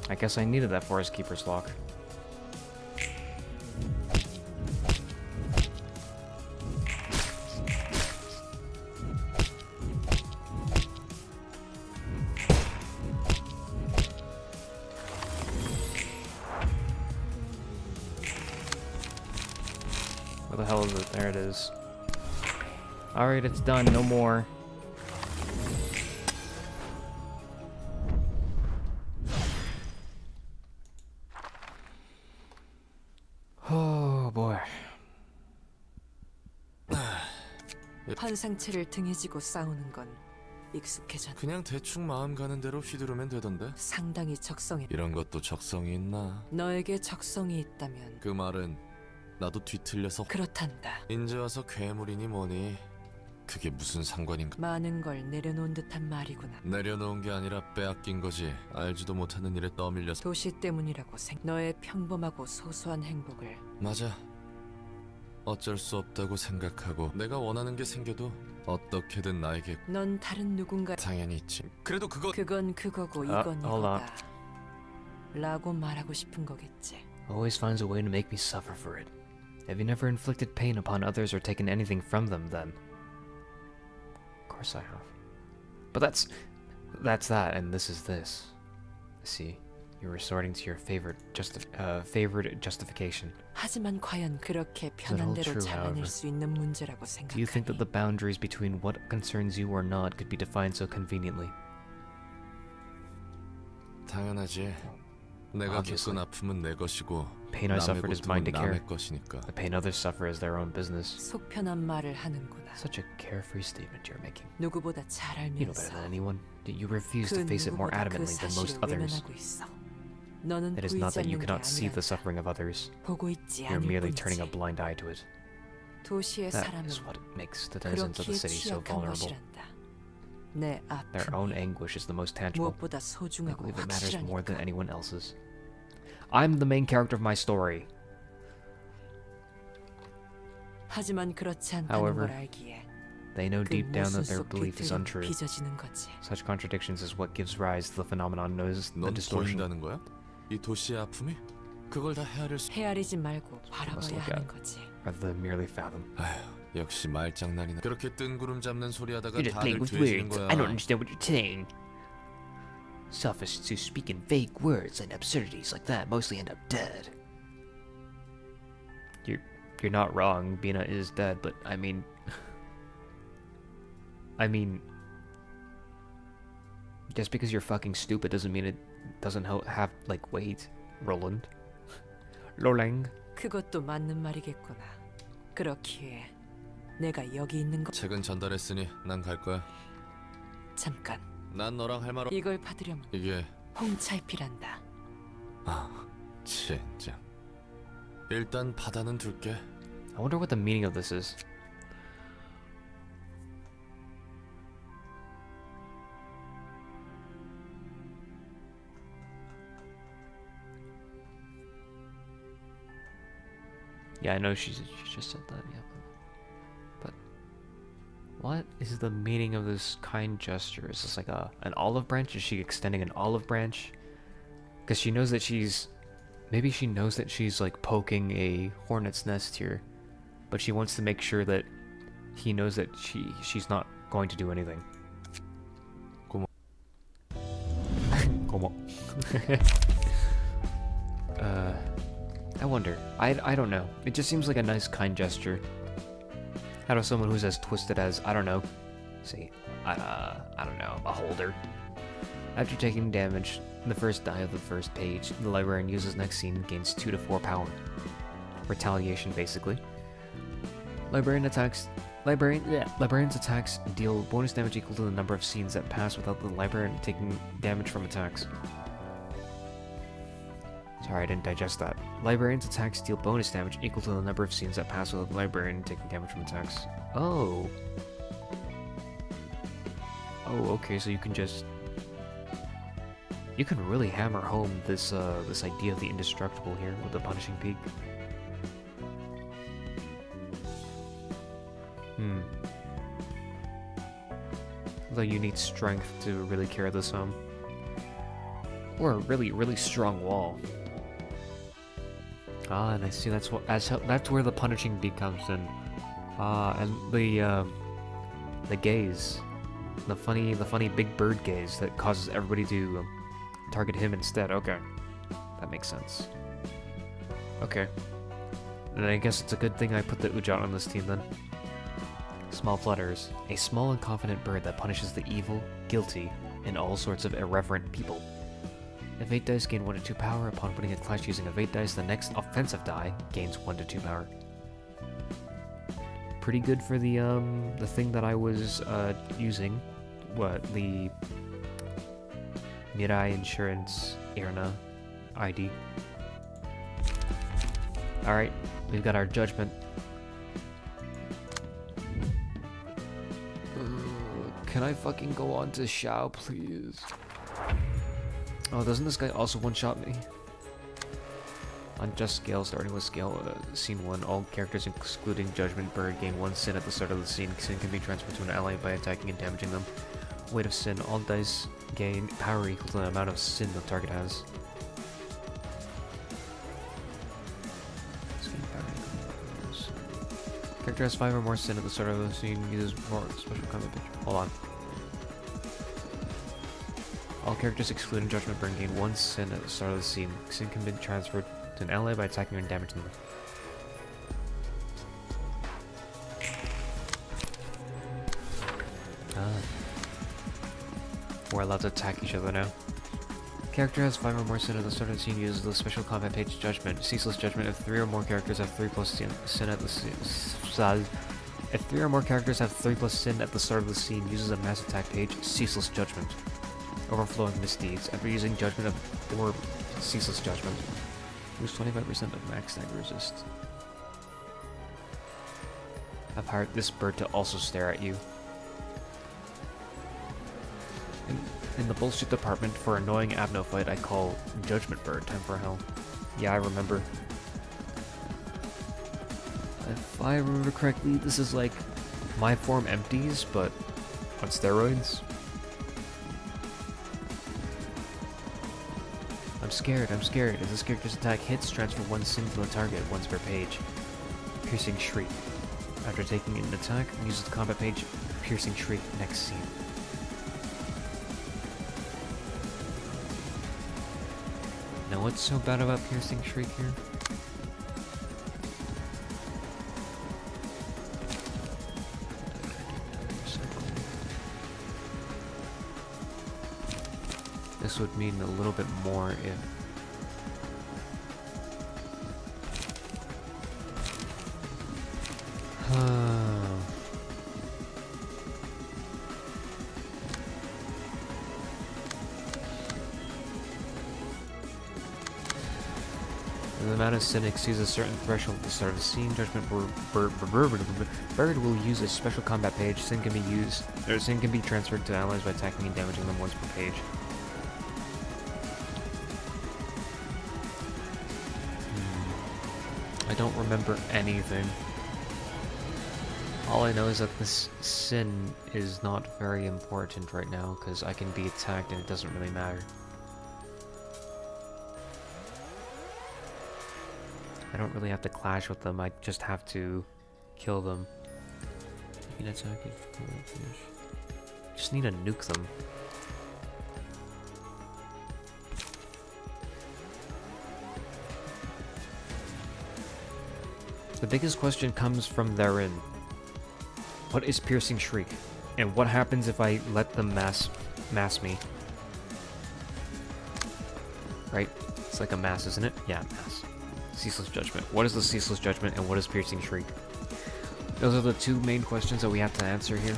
I guess I needed that Forest Keeper's lock. Where the hell is it? There it is. Alright, it's done. No more. Oh boy. 환상체를 등에 지고 싸우는 건 익숙해졌. 그냥 대충 마음 가는 대로 휘두르면 되던데. 상당히 적성에. 이런 것도 적성이 있나? 너에게 적성이 있다면 그 말은 나도 뒤틀려서 그렇단다. 인제 와서 괴물이니 뭐니 그게 무슨 상관인가? 많은 걸 내려놓은 듯한 말이구나. 내려놓은 게 아니라 빼앗긴 거지. 알지도 못하는 일에 떠밀려서. 도시 때문이라고 너의 평범하고 소소한 행복을. 맞아. 어쩔 수 없다고 생각하고 내가 원하는 게 생겨도 어떻게든 나에게 넌 다른 누군가. 당연히 있지. 그래도 그건 그거고 이건 이거다. 라고 말하고 싶은 거겠지. Always finds a way to make me suffer for it. Have you never inflicted pain upon others or taken anything from them then? Of course I have. But that's that, and this is this. See, you're resorting to your favorite justification. 하지만 과연 그렇게 편한 대로 잘라낼 수 있는 문제라고 생각하니? Do you think that the boundaries between what concerns you or not could be defined so conveniently? 당연하지. 내가 Obviously. 겪은 아픔은 내 것이고 Pain I 남의 suffered is mine to 고통은 care. 남의 것이니까. The pain others suffer is their own business. 속 편한 말을 하는구나. Such a carefree statement you're making. 누구보다 잘 You know better 알면서 than anyone. Yet you refuse 그 to face it more 누구보다 그 adamantly than most 사실을 others. 외면하고 있어. 너는 It is 보이지 not that you 않는 게 cannot see the 아니란다. suffering of others. 보고 있지 You're 않을 merely turning a 뿐이지. blind eye to it. 도시의 That 사람은 is what makes the denizens of the 그렇기에 city so 취약한 vulnerable. 것이란다. 내 Their own 아픔이 anguish is the most tangible. 무엇보다 I 소중하고 believe it matters more than 확실하니까. anyone else's. I'm the main character of my story. 하지만 그렇지 않다는 However, 걸 알기에 They know 그 deep down 모순 that their 속 belief is 뒤틀림 untrue. 빚어지는 거지. Such contradictions is what gives rise to the phenomenon known as the 넌 distortion. 보인다는 거야? 이 도시의 아픔이? 그걸 다 헤아릴 수... 헤아리지 말고 must 바라봐야 look 하는 at. 거지. Rather than merely fathom. 아휴, 역시 말장난이나. 그렇게 뜬구름 잡는 소리 하다가 You're just playing 다들 with 돼지는 words. 거야. I don't understand what you're saying. Sophists who speak in vague words and absurdities like that mostly end up dead. You're not wrong. Bina is dead, but I mean, just because you're fucking stupid doesn't mean it doesn't have like weight, Roland. Roland. 그것도 맞는 말이겠구나. 그렇기에 내가 여기 있는 거. 책은 전달했으니 난 갈 거야. 잠깐. 난 너랑 할 말 없... 이걸 받으려면 이게... 홍차이피란다. 아, 진짜. 일단 받아는 둘게. I wonder what the meaning of this is. Yeah, I know she just said that, yeah. But what is the meaning of this kind gesture? Is this like an olive branch? Is she extending an olive branch? Because she knows that she's... Maybe she knows that she's like poking a hornet's nest here. But she wants to make sure that he knows that she's not going to do anything. 고모. 고모. I wonder. I don't know. It just seems like a nice, kind gesture. How does someone who's as twisted as, I don't know, say, I don't know, a holder. After taking damage in the first die of the first page, the librarian uses next scene and gains 2 to 4 power. Retaliation, basically. Librarian's attacks deal bonus damage equal to the number of scenes that pass without the librarian taking damage from attacks. Sorry, I didn't digest that. Librarian's attacks deal bonus damage equal to the number of scenes that pass without the librarian taking damage from attacks. Oh. Oh, okay, so you can just... You can really hammer home this this idea of the indestructible here with the punishing peak. Though you need strength to really carry this home. Or a really, really strong wall. Ah, and I see that's that's where the punishing beak comes in. Ah, and the gaze, the funny big bird gaze that causes everybody to target him instead. Okay, that makes sense. Okay, and I guess it's a good thing I put the Ujat on this team then. Small flutters, a small and confident bird that punishes the evil, guilty, and all sorts of irreverent people. If 8 dice gain 1 to 2 power, upon putting a clash using of 8 dice, the next offensive die gains 1 to 2 power. Pretty good for the thing that I was using. What, the Mirai Insurance IRNA ID. Alright, we've got our judgment. Can I fucking go on to Xiao, please? Oh, doesn't this guy also one-shot me? On just scale, starting with scale, scene 1, all characters excluding Judgment Bird gain 1 sin at the start of the scene. Sin can be transferred to an ally by attacking and damaging them. Weight of sin, all dice gain power equal to the amount of sin the target has. Character has 5 or more sin at the start of the scene, uses more special combat picture. Hold on. All characters excluding Judgment Burn gain 1 sin at the start of the scene. Sin can be transferred to an ally by attacking and damaging them. We're allowed to attack each other now. Character has 5 or more sin at the start of the scene, uses the special combat page Judgment. Ceaseless Judgment. If 3 or more characters have 3 plus sin at the scene. If 3 or more characters have 3 plus sin at the start of the scene, uses a mass attack page, Ceaseless Judgment. Overflowing misdeeds. After using Judgment or Ceaseless Judgment, lose 25% of max stagger resist. I've hired this bird to also stare at you. In the bullshit department for annoying Abno fight, I call Judgment Bird. Time for hell. Yeah, I remember. If I remember correctly, this is like my form empties, but on steroids. I'm scared. If this character's attack hits, transfer 1 sin to the target once per page. Piercing Shriek. After taking an attack, use the combat page Piercing Shriek next scene. Now what's so bad about Piercing Shriek here? This would mean a little bit more if... The amount of sin exceeds a certain threshold at the start of the scene. Judgment Bird will use a special combat page. Sin can be transferred to allies by attacking and damaging them once per page. I don't remember anything. All I know is that this sin is not very important right now because I can be attacked and it doesn't really matter. I don't really have to clash with them, I just have to kill them. You can attack it. Just need to nuke them. The biggest question comes from therein. What is Piercing Shriek? And what happens if I let them mass me? Right? It's like a mass, isn't it? Yeah, mass. Ceaseless Judgment. What is the Ceaseless Judgment and what is Piercing Shriek? Those are the two main questions that we have to answer here.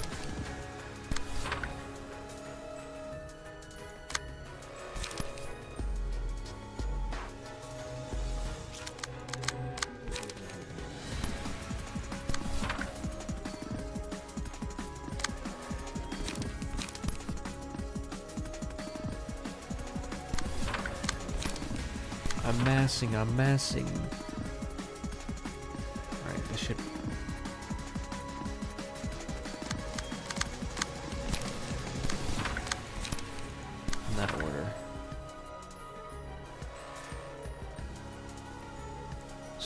I'm massing. Alright, this should... In that order.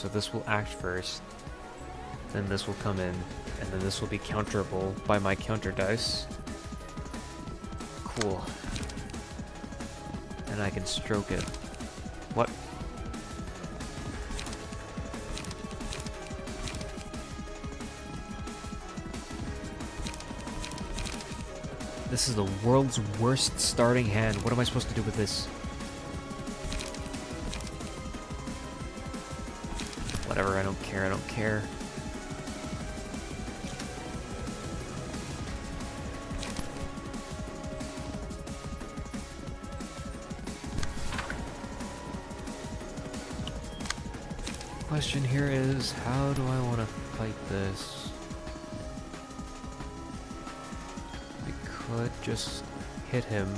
So this will act first, then this will come in, and then this will be counterable by my counter dice. Cool. And I can stroke it. What? This is the world's worst starting hand. What am I supposed to do with this? Whatever, I don't care, I don't care. Question here is, how do I want to fight this? We could just hit him,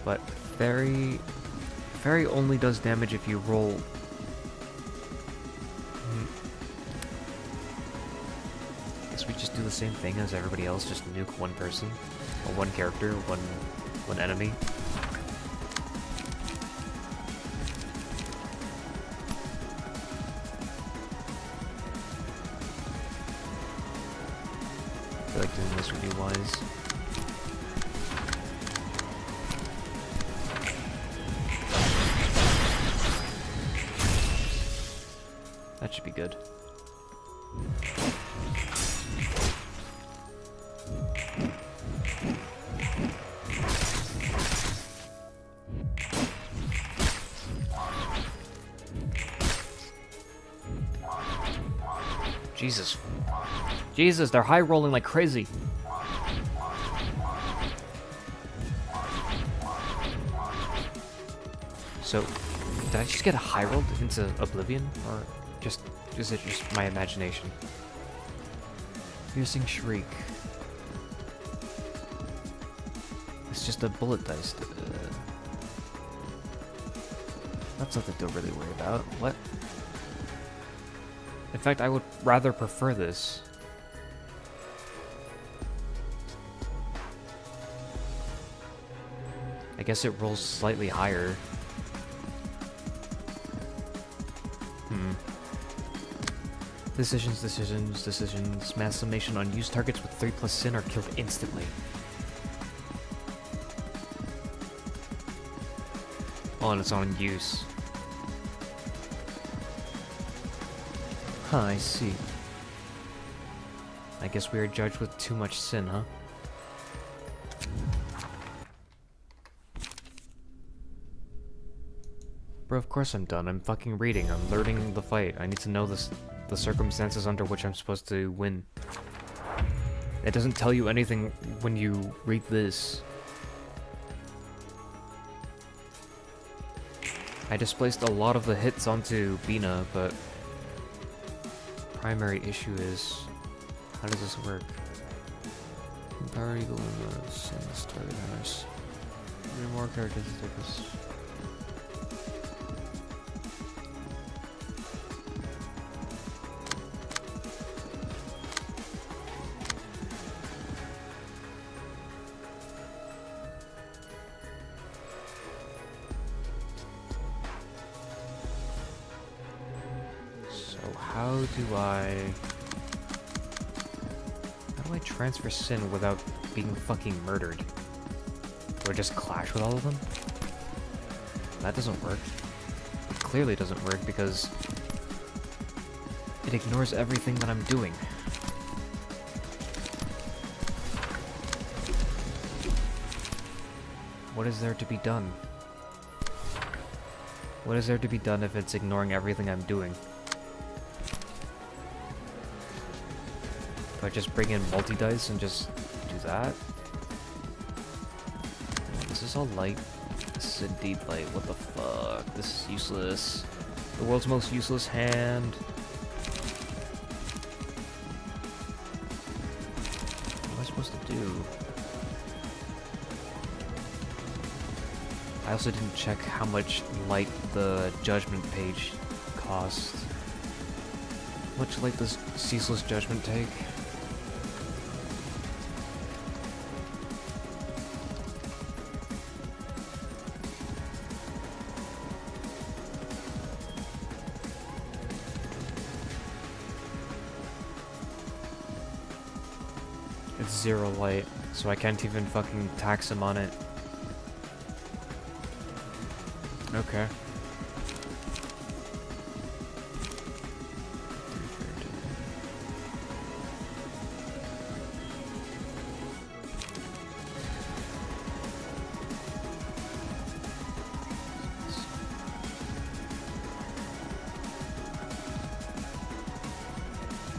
but fairy only does damage if you roll. Guess we just do the same thing as everybody else, just nuke one person, or one character, one enemy. I feel like doing this would be wise. That should be good. Jesus. Jesus, they're high rolling like crazy. So, did I just get high rolled into oblivion, or is it just my imagination? Piercing shriek. It's just a bullet dice. That's nothing to really worry about. What? In fact, I would rather prefer this. I guess it rolls slightly higher. Decisions. Mass summation on used targets with 3+ sin are killed instantly. Oh, and it's on use. Huh, I see. I guess we are judged with too much sin, huh? Bro, of course I'm done. I'm fucking reading. I'm learning the fight. I need to know the circumstances under which I'm supposed to win. It doesn't tell you anything when you read this. I displaced a lot of the hits onto Bina, but primary issue is, how does this work? Power Eagle and the Sun's target hammers. More characteristics. How do I transfer sin without being fucking murdered? Do I just clash with all of them? That doesn't work. It clearly doesn't work because it ignores everything that I'm doing. What is there to be done? What is there to be done if it's ignoring everything I'm doing? Do I just bring in multi-dice and just do that? This is all light. This is indeed light. What the fuck? This is useless. The world's most useless hand. What am I supposed to do? I also didn't check how much light the judgment page cost. How much light does Ceaseless Judgment take? It's 0 light, so I can't even fucking tax him on it. Okay.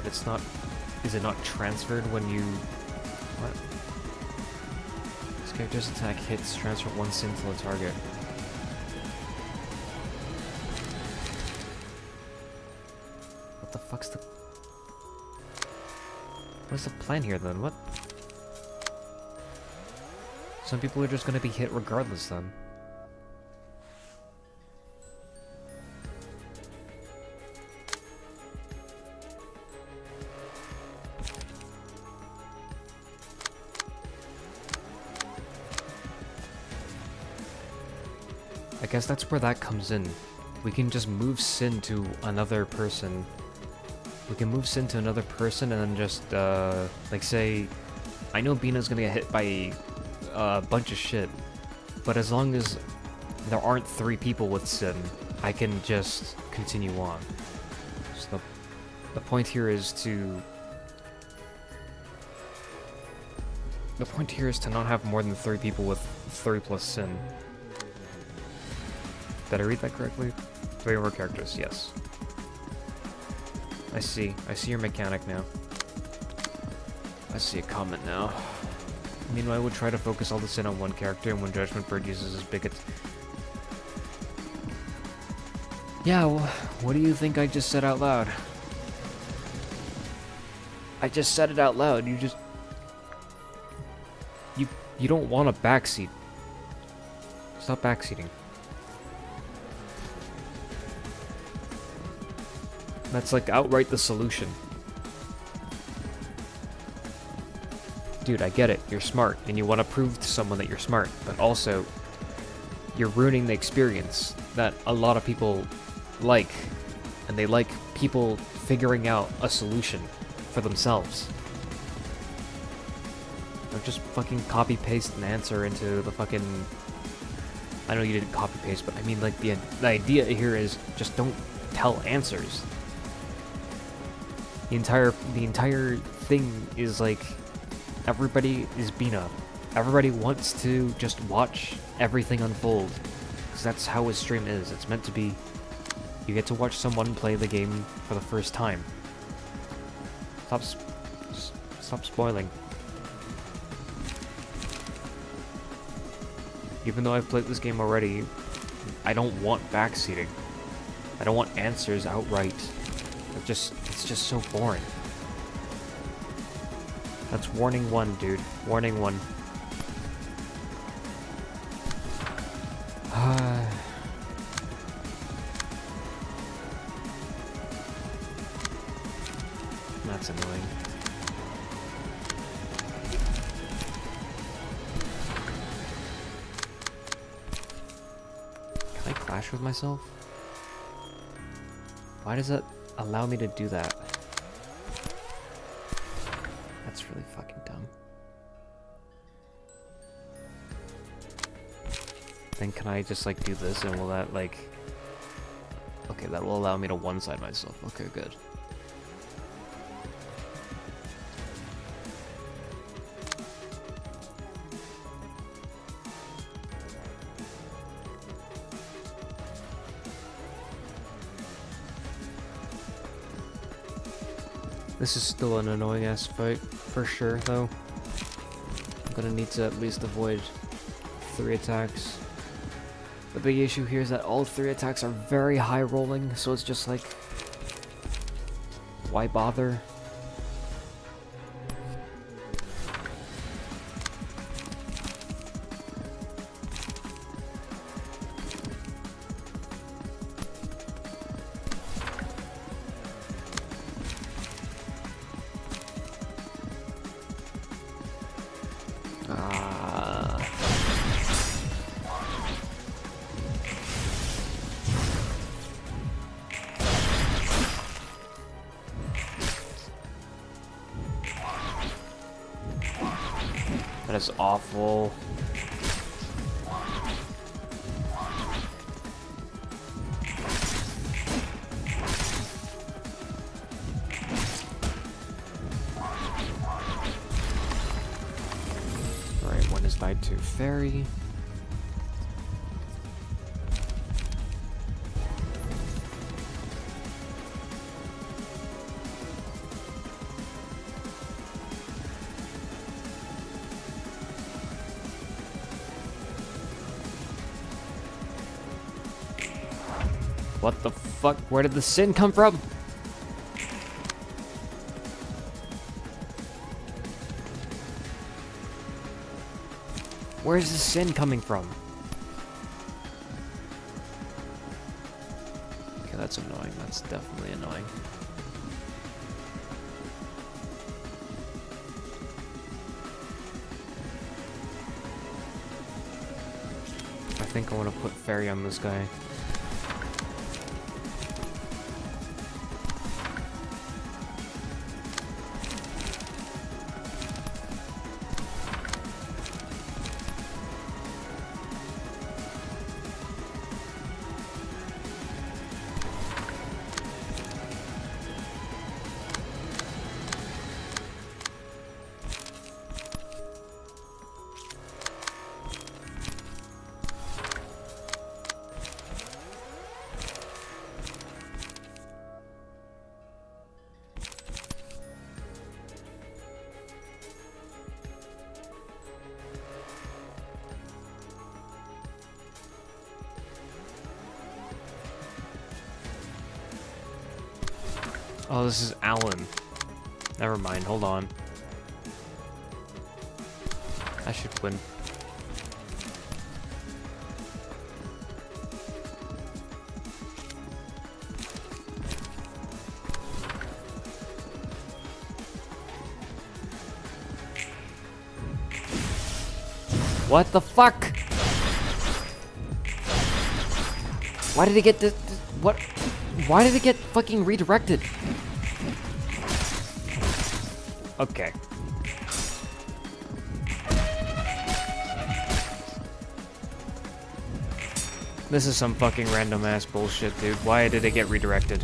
It's not... Is it not transferred when you... What? This character's attack hits transfer 1 sin to the target. What the fuck's the... What's the plan here then? What? Some people are just gonna be hit regardless then. I guess that's where that comes in. We can just move Sin to another person. We can move Sin to another person and then just, like say... I know Bina's gonna get hit by a bunch of shit, but as long as there aren't 3 people with Sin, I can just continue on. So the point here is to... The point here is to not have more than 3 people with 3 plus Sin. Did I read that correctly? 3 more characters, yes. I see your mechanic now. I see a comment now. Meanwhile, we'll try to focus all this in on one character, and when Judgment Bird uses his bigot... Yeah, well, what do you think I just said out loud? I just said it out loud, you just... You don't want to backseat. Stop backseating. That's like outright the solution. Dude, I get it. You're smart, and you want to prove to someone that you're smart, but also, you're ruining the experience that a lot of people like, and they like people figuring out a solution for themselves. Don't just fucking copy-paste an answer into the fucking... I know you didn't copy-paste, but I mean, like, the idea here is just don't tell answers. The entire thing is like, everybody is Bina. Everybody wants to just watch everything unfold, because that's how a stream is. It's meant to be, you get to watch someone play the game for the first time. Stop spoiling. Even though I've played this game already, I don't want backseating. I don't want answers outright. It's just so boring. That's warning 1, dude. Warning 1. That's annoying. Can I clash with myself? Why does that allow me to do that? That's really fucking dumb. Then can I just like do this and will that like... Okay, that will allow me to one-side myself. Okay, good. This is still an annoying ass fight, for sure, though. I'm gonna need to at least avoid 3 attacks. The big issue here is that all 3 attacks are very high rolling, so it's just like... Why bother? That is awful. Alright, one has died to Fairy. What the fuck? Where did the sin come from? Where's the sin coming from? Okay, that's annoying. That's definitely annoying. I think I want to put Fairy on this guy. Oh, this is Alan. Never mind, hold on. I should win. What the fuck? Why did it get this? What? Why did it get fucking redirected? Okay. This is some fucking random ass bullshit, dude. Why did it get redirected?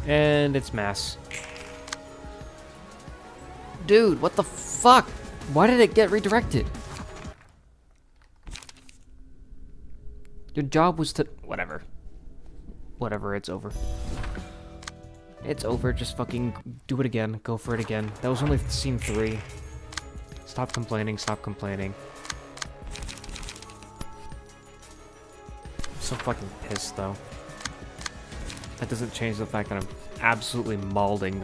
And it's mass. Dude, what the fuck? Why did it get redirected? Your job was to... Whatever. Whatever, it's over. It's over, just fucking do it again. Go for it again. That was only scene 3. Stop complaining, stop complaining. I'm so fucking pissed, though. That doesn't change the fact that I'm absolutely mauling.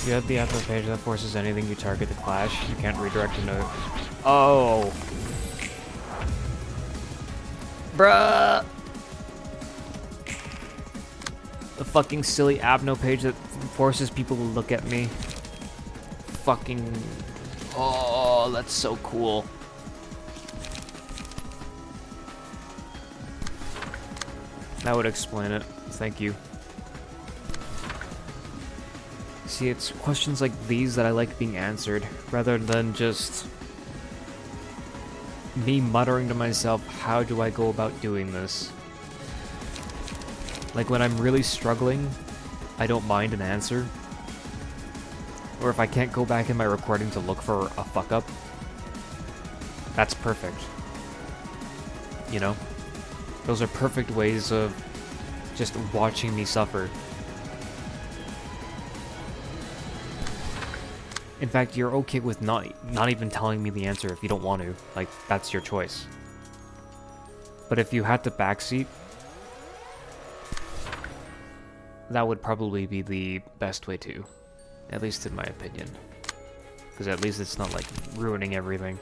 You have the Atlas page that forces anything you target to clash. You can't redirect a note. Oh. Bruh. The fucking silly Abno page that forces people to look at me. Fucking... Oh, that's so cool. That would explain it. Thank you. See, it's questions like these that I like being answered, rather than just me muttering to myself, how do I go about doing this? Like, when I'm really struggling, I don't mind an answer. Or if I can't go back in my recording to look for a fuck-up, that's perfect. You know? Those are perfect ways of just watching me suffer. In fact, you're okay with not even telling me the answer if you don't want to. Like, that's your choice. But if you had to backseat, that would probably be the best way to. At least in my opinion. Because at least it's not, like, ruining everything.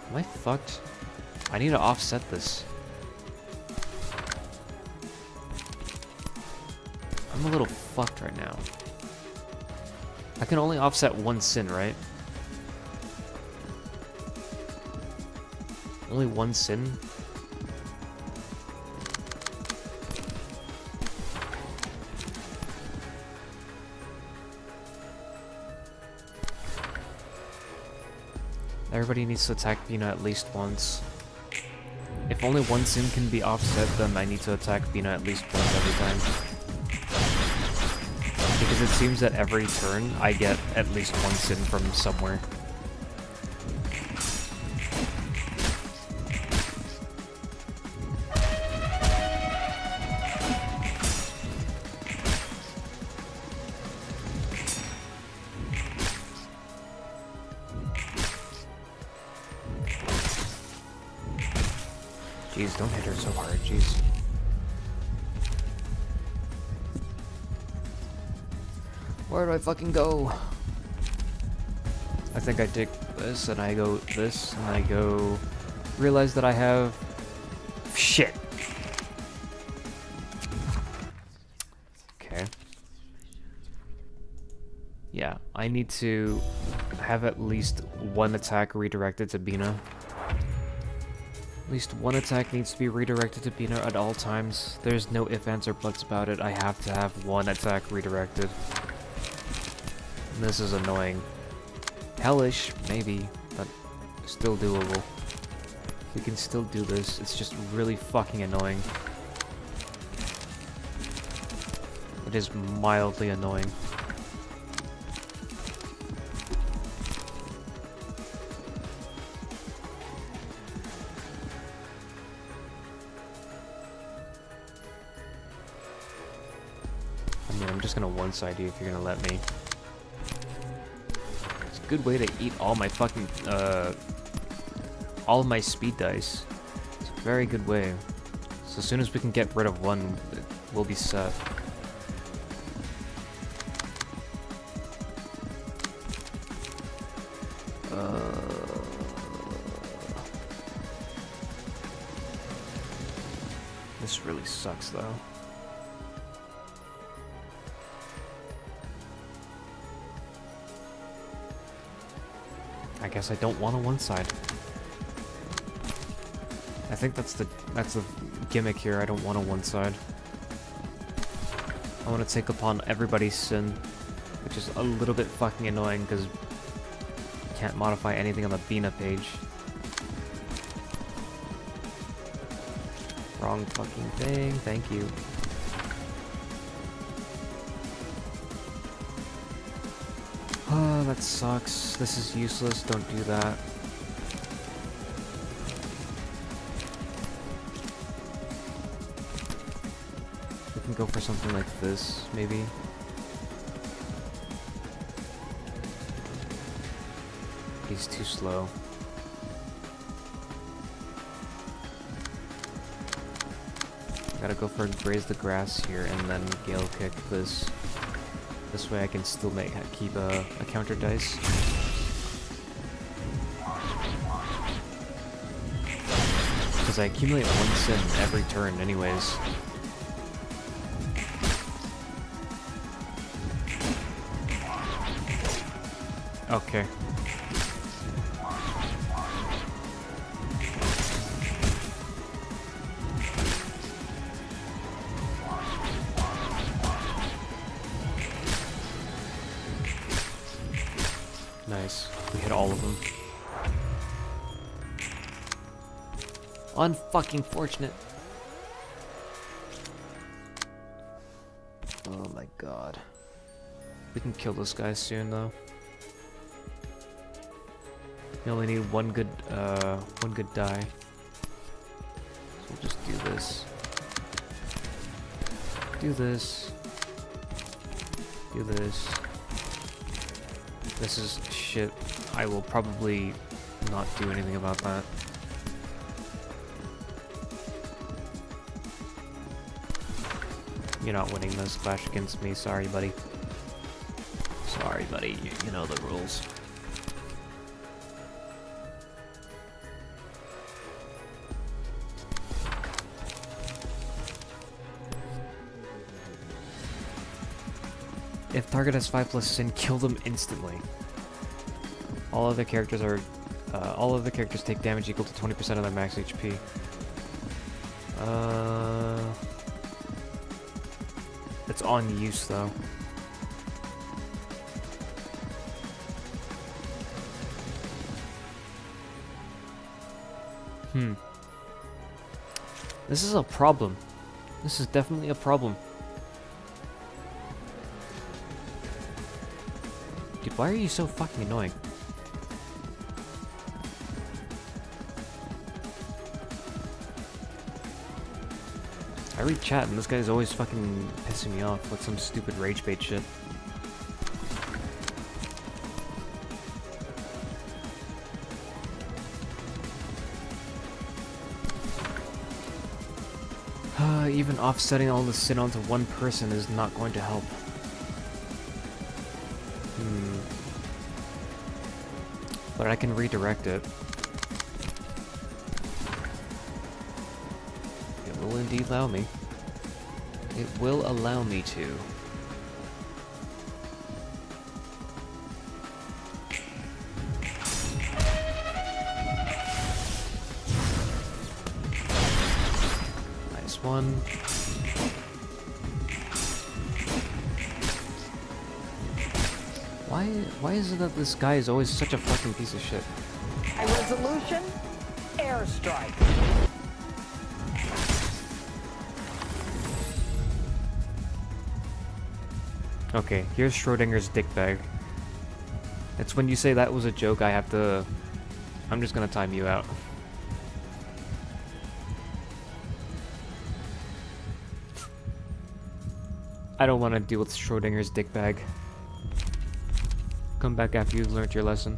Am I fucked? I need to offset this. I'm a little fucked right now. I can only offset one sin, right? Only one sin? Everybody needs to attack Bina at least once. If only one sin can be offset, then I need to attack Bina at least once every time. Because it seems that every turn, I get at least one sin from somewhere. Jeez, don't hit her so hard, jeez. Where do I fucking go? I think I take this, and I go this, and I go... Realize that I have... Shit! Okay. Yeah, I need to have at least one attack redirected to Bina. At least one attack needs to be redirected to Bina at all times. There's no ifs, ands, or buts about it. I have to have one attack redirected. And this is annoying. Hellish, maybe, but still doable. We can still do this. It's just really fucking annoying. It is mildly annoying. I'm just gonna one-side you if you're gonna let me. It's a good way to eat all my fucking, all of my speed dice. It's a very good way. So as soon as we can get rid of one, we'll be set. This really sucks, though. I guess I don't want a one side. I think that's the gimmick here. I don't want a one side. I want to take upon everybody's sin, which is a little bit fucking annoying because you can't modify anything on the Bina page. Wrong fucking thing. Thank you. Oh, that sucks. This is useless. Don't do that. We can go for something like this, maybe. He's too slow. Gotta go for Graze the Grass here and then Gale Kick this. This way I can still keep a counter dice. Because I accumulate 1 sin every turn anyways. Okay. Nice. We hit all of them. Unfucking fortunate. Oh my god. We can kill this guy soon though. You only need one good die. So we'll just do this. Do this. Do this. This is shit. I will probably not do anything about that. You're not winning this clash against me. Sorry, buddy. Sorry, buddy. You know the rules. If target has 5+ sin, kill them instantly. All other characters take damage equal to 20% of their max HP. It's on use though. This is a problem. This is definitely a problem. Dude, why are you so fucking annoying? I read chat and this guy's always fucking pissing me off with some stupid rage bait shit. Even offsetting all the sin onto one person is not going to help. But I can redirect it. It will indeed allow me. It will allow me to. Nice one. Why is it that this guy is always such a fucking piece of shit? High resolution airstrike. Okay, here's Schrodinger's dick bag. It's when you say that was a joke, I'm just gonna time you out. I don't want to deal with Schrodinger's dick bag. Come back after you've learned your lesson.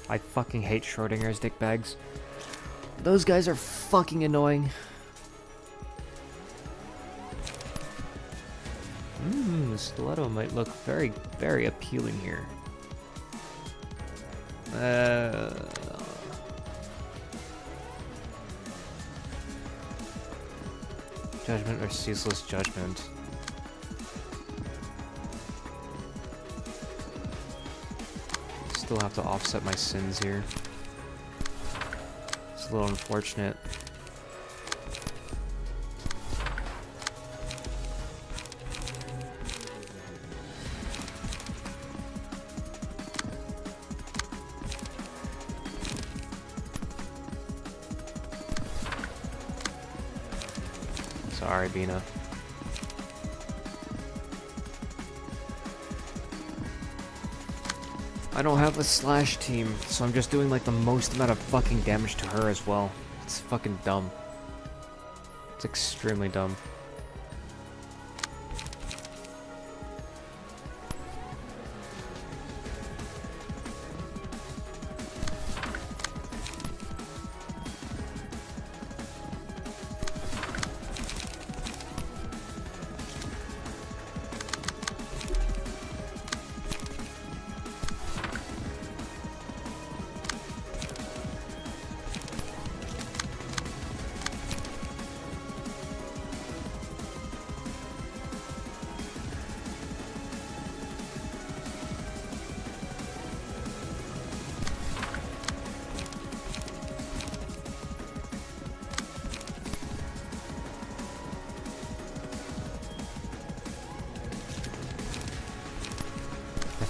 I fucking hate Schrodinger's dick bags. Those guys are fucking annoying. The stiletto might look very, very appealing here. Judgment or ceaseless judgment. Still have to offset my sins here. It's a little unfortunate. Sorry, Bina. I don't have a slash team, so I'm just doing like the most amount of fucking damage to her as well. It's fucking dumb. It's extremely dumb.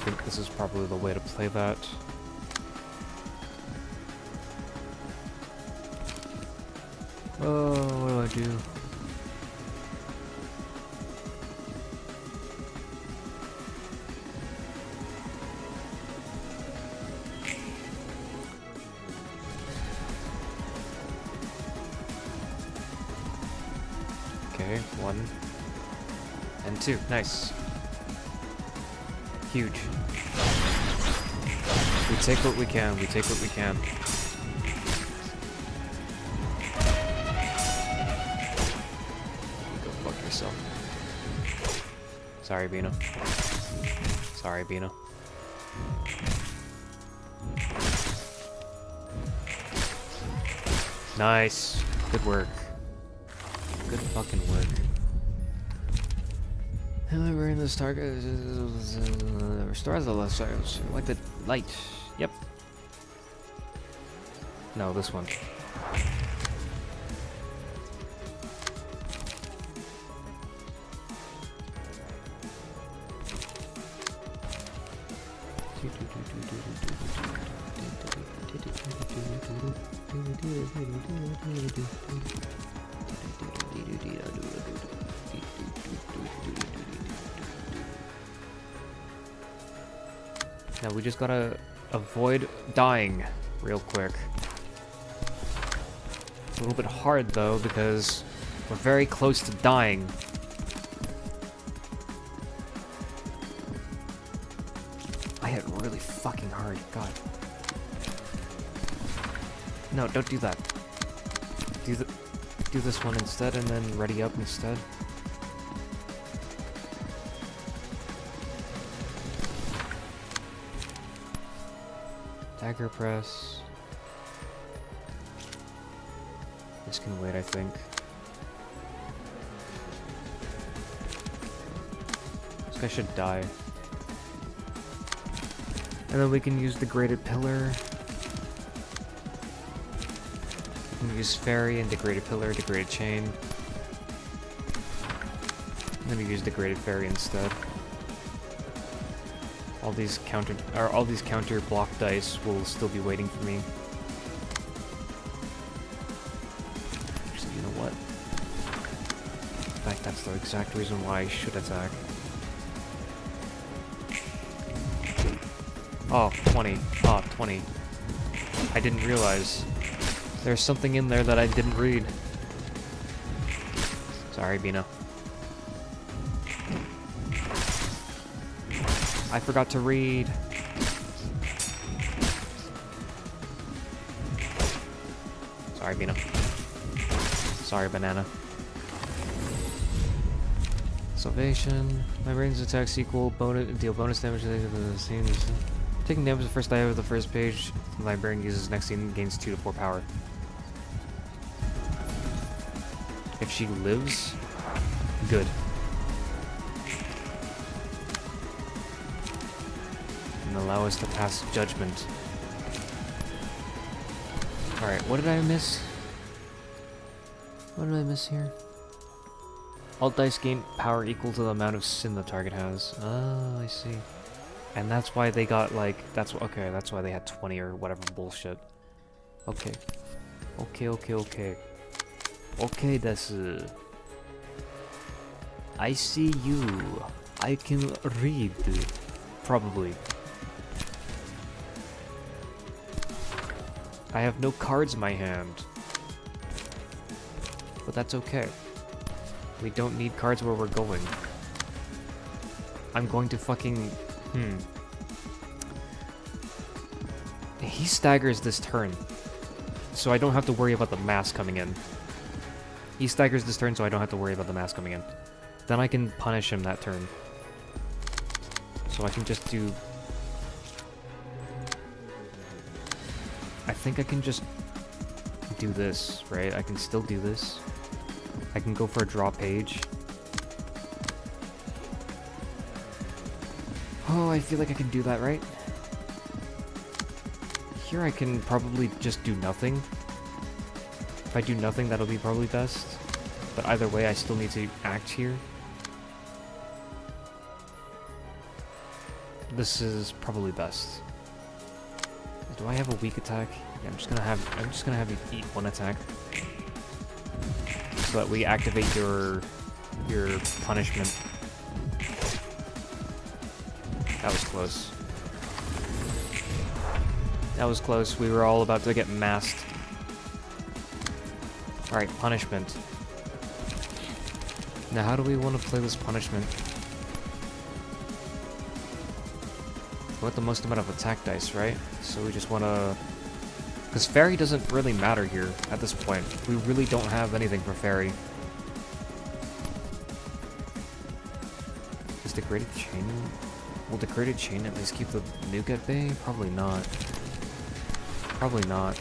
think this is probably the way to play that. Oh, what do? Okay, 1 and 2. Nice. Huge. We take what we can. We take what we can. Go fuck yourself. Sorry, Bino. Sorry, Bino. Nice. Good work. Good fucking work. Remembering this target restores the left side. Like the light. Yep. No, this one. Now we just gotta avoid dying real quick. It's a little bit hard though because we're very close to dying. I hit really fucking hard, God. No, don't do that. Do this one instead and then ready up instead. Dagger press. This can wait, I think. This guy should die. And then we can use the graded pillar. We can use fairy and degraded pillar, degraded chain. And then we use degraded fairy instead. All these counter block dice will still be waiting for me. Actually, you know what? In fact, that's the exact reason why I should attack. Oh, 20. Oh, 20. I didn't realize. There's something in there that I didn't read. Sorry, Bina. I forgot to read. Sorry, Bina. Sorry, banana. Salvation. My range attacks equal deal bonus damage to the scene. Taking damage the first die of the first page. The librarian uses next scene gains 2 to 4 power. If she lives, good. And allow us to pass judgment. Alright, what did I miss? What did I miss here? All dice gain power equal to the amount of sin the target has. Oh, I see. And that's why they got like, okay, that's why they had 20 or whatever bullshit. Okay. Okay. Okay, desu. I see you. I can read. Probably. I have no cards in my hand. But that's okay. We don't need cards where we're going. I'm going to fucking... He staggers this turn. So I don't have to worry about the mass coming in. He staggers this turn so I don't have to worry about the mass coming in. Then I can punish him that turn. So I can just do... I think I can just do this, right? I can still do this. I can go for a draw page. Oh, I feel like I can do that, right? Here I can probably just do nothing. If I do nothing, that'll be probably best. But either way, I still need to act here. this is probably best. Do I have a weak attack? Yeah, I'm just gonna have you eat one attack. So that we activate your punishment. That was close. That was close. We were all about to get masked. Alright, punishment. Now how do we want to play this punishment? We want the most amount of attack dice, right? So we just want to... Because fairy doesn't really matter here at this point. We really don't have anything for fairy. Is degraded chain... Will degraded chain at least keep the nuke at bay? Probably not. Probably not.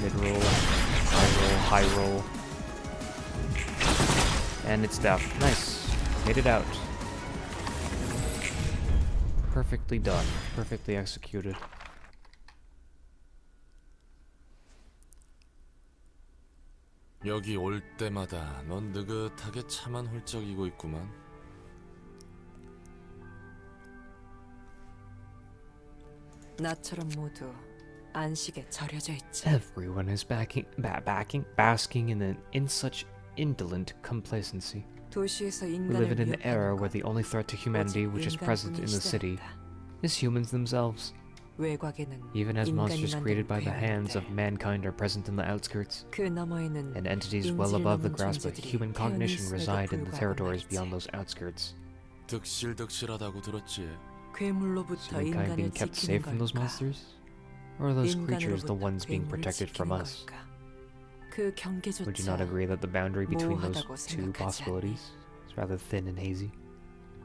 Mid-roll, high roll. And it's death. Nice. Made it out. Perfectly done. Perfectly executed. 여기 올 때마다 넌 느긋하게 차만 훌쩍이고 있구만. 나처럼 모두 안식에 절여져 있지. Everyone is basking in such indolent complacency. 도시에서 We 인간을 live in an 위협하는 era 건 where the only threat to humanity which is present in the city is humans themselves. 외곽에는 Even as 인간이 monsters 만든 created by the hands of 괴물들. mankind are present in the outskirts, 그 너머에는 and entities well above the 인질 grasp of 존재들이 human cognition 태어나 reside in the 있음에도 territories 불구하고 beyond 말이지. those outskirts. 득실득실하다고 들었지. Is 괴물로부터 humankind being 인간을 kept 지키는 safe from those 걸까? monsters? Or are those creatures the 인간으로부터 ones being 괴물을 protected from 지키는 us? 걸까? 그 경계조차 Would you not agree that the boundary between those 모호하다고 two 생각하지 possibilities is rather thin and hazy?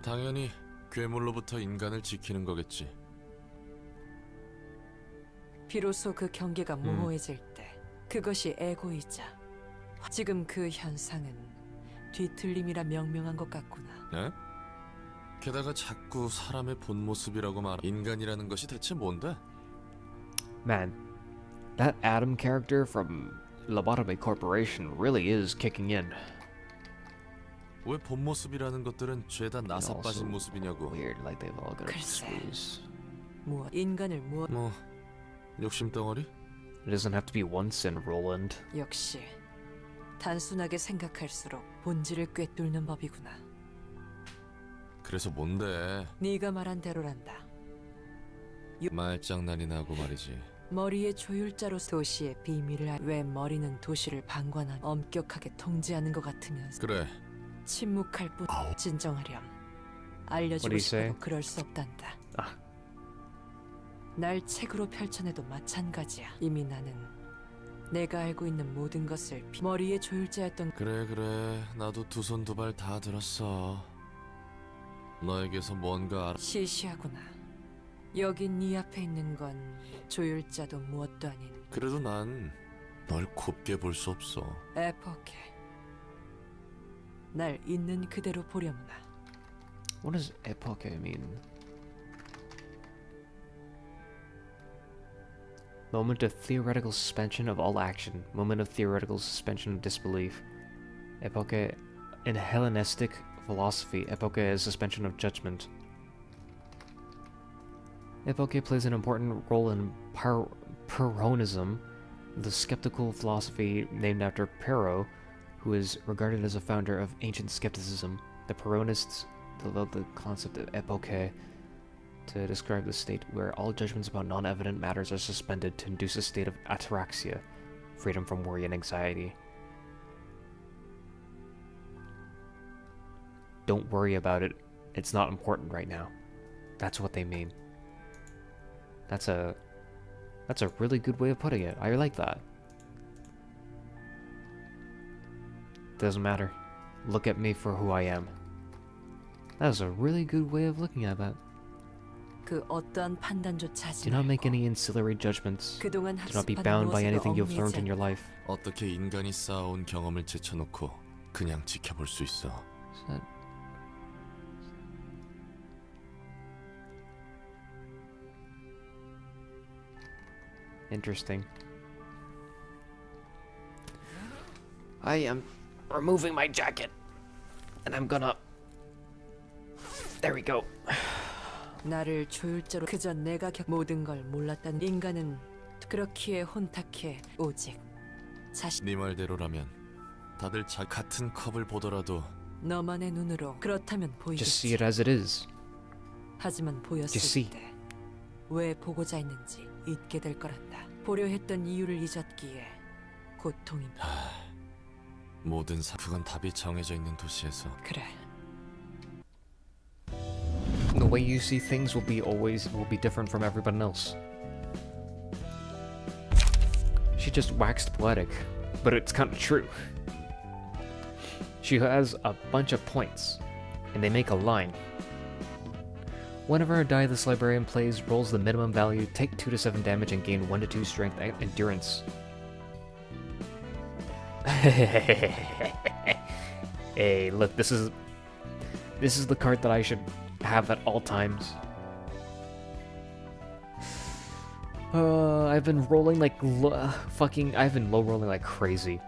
당연히 괴물로부터 인간을 지키는 거겠지. 비로소 그 경계가 모호해질 때 그것이 에고이자 지금 그 현상은 뒤틀림이라 명명한 것 같구나. 에? 게다가 자꾸 사람의 본 모습이라고 말. 인간이라는 것이 대체 뭔데? Man, that Adam character from Lobotomy Corporation really is kicking in. 왜 본 모습이라는 것들은 죄다 나사 Also 빠진 모습이냐고. Weird, like they've all got 글쎄. screws. 무엇 인간을 무엇 뭐 욕심 덩어리? It doesn't have to be once in Roland. 역시 단순하게 생각할수록 본질을 꿰뚫는 법이구나. 그래서 뭔데? 네가 말한 대로란다. 말장난이 나고 말이지. 머리의 조율자로 도시의 비밀을 왜 머리는 도시를 방관하며 엄격하게 통제하는 것 같으면서 그래. 침묵할 뿐 진정하렴. What do 알려주고 you say? 싶어도 그럴 수 없단다. 아. 날 책으로 펼쳐내도 마찬가지야. 이미 나는 내가 알고 있는 모든 것을 머리의 조율자였던 그래 나도 두 손 두 발 다 들었어. 너에게서 뭔가 알아. 시시하구나. 여기 네 앞에 있는 건 조율자도 무엇도 아닌 그래도 난 널 곱게 볼 수 없어. 에포케. 날 있는 그대로 보려무나. What does epoche mean? Moment of theoretical suspension of all action. Moment of theoretical suspension of disbelief. Epoche in Hellenistic philosophy. Epoche is suspension of judgment. Epoche plays an important role in Pyrrhonism, the skeptical philosophy named after Pyrrho, who is regarded as a founder of ancient skepticism. The Pyrrhonists developed the concept of epoche to describe the state where all judgments about non-evident matters are suspended to induce a state of ataraxia, freedom from worry and anxiety. Don't worry about it. It's not important right now. That's what they mean. That's a really good way of putting it. I like that. Doesn't matter. Look at me for who I am. That was a really good way of looking at that. 그 어떠한 판단조차 하지 Do not make 말고 any ancillary judgments. 그동안 Do not be 학습한 bound by 무엇에도 anything you've learned 얽매이지 in your 않고 life. 어떻게 인간이 쌓아온 경험을 제쳐놓고 그냥 지켜볼 수 있어. Is that- Interesting. I am removing my jacket. And I'm gonna... There we go. 나를 조율자로 그저 내가 모든 걸 몰랐던 인간은 그렇기에 혼탁해 오직 자신 네 말대로라면 다들 같은 컵을 보더라도 너만의 눈으로 그렇다면 Just see 보이겠지. it as it is. 하지만 Just 보였을 see. 때 왜 보고자 했는지 잊게 될 거란다. 보려 했던 이유를 잊었기에 고통입니다. 모든 그건 답이 정해져 있는 도시에서 그래. The way you see things will be different from everyone else. She just waxed poetic, but it's kind of true. She has a bunch of points, and they make a line. Whenever a die this librarian plays rolls the minimum value, take 2 to 7 damage and gain 1 to 2 strength and endurance. Hey, look, this is the card that I should have at all times. I've been rolling like I've been low rolling like crazy.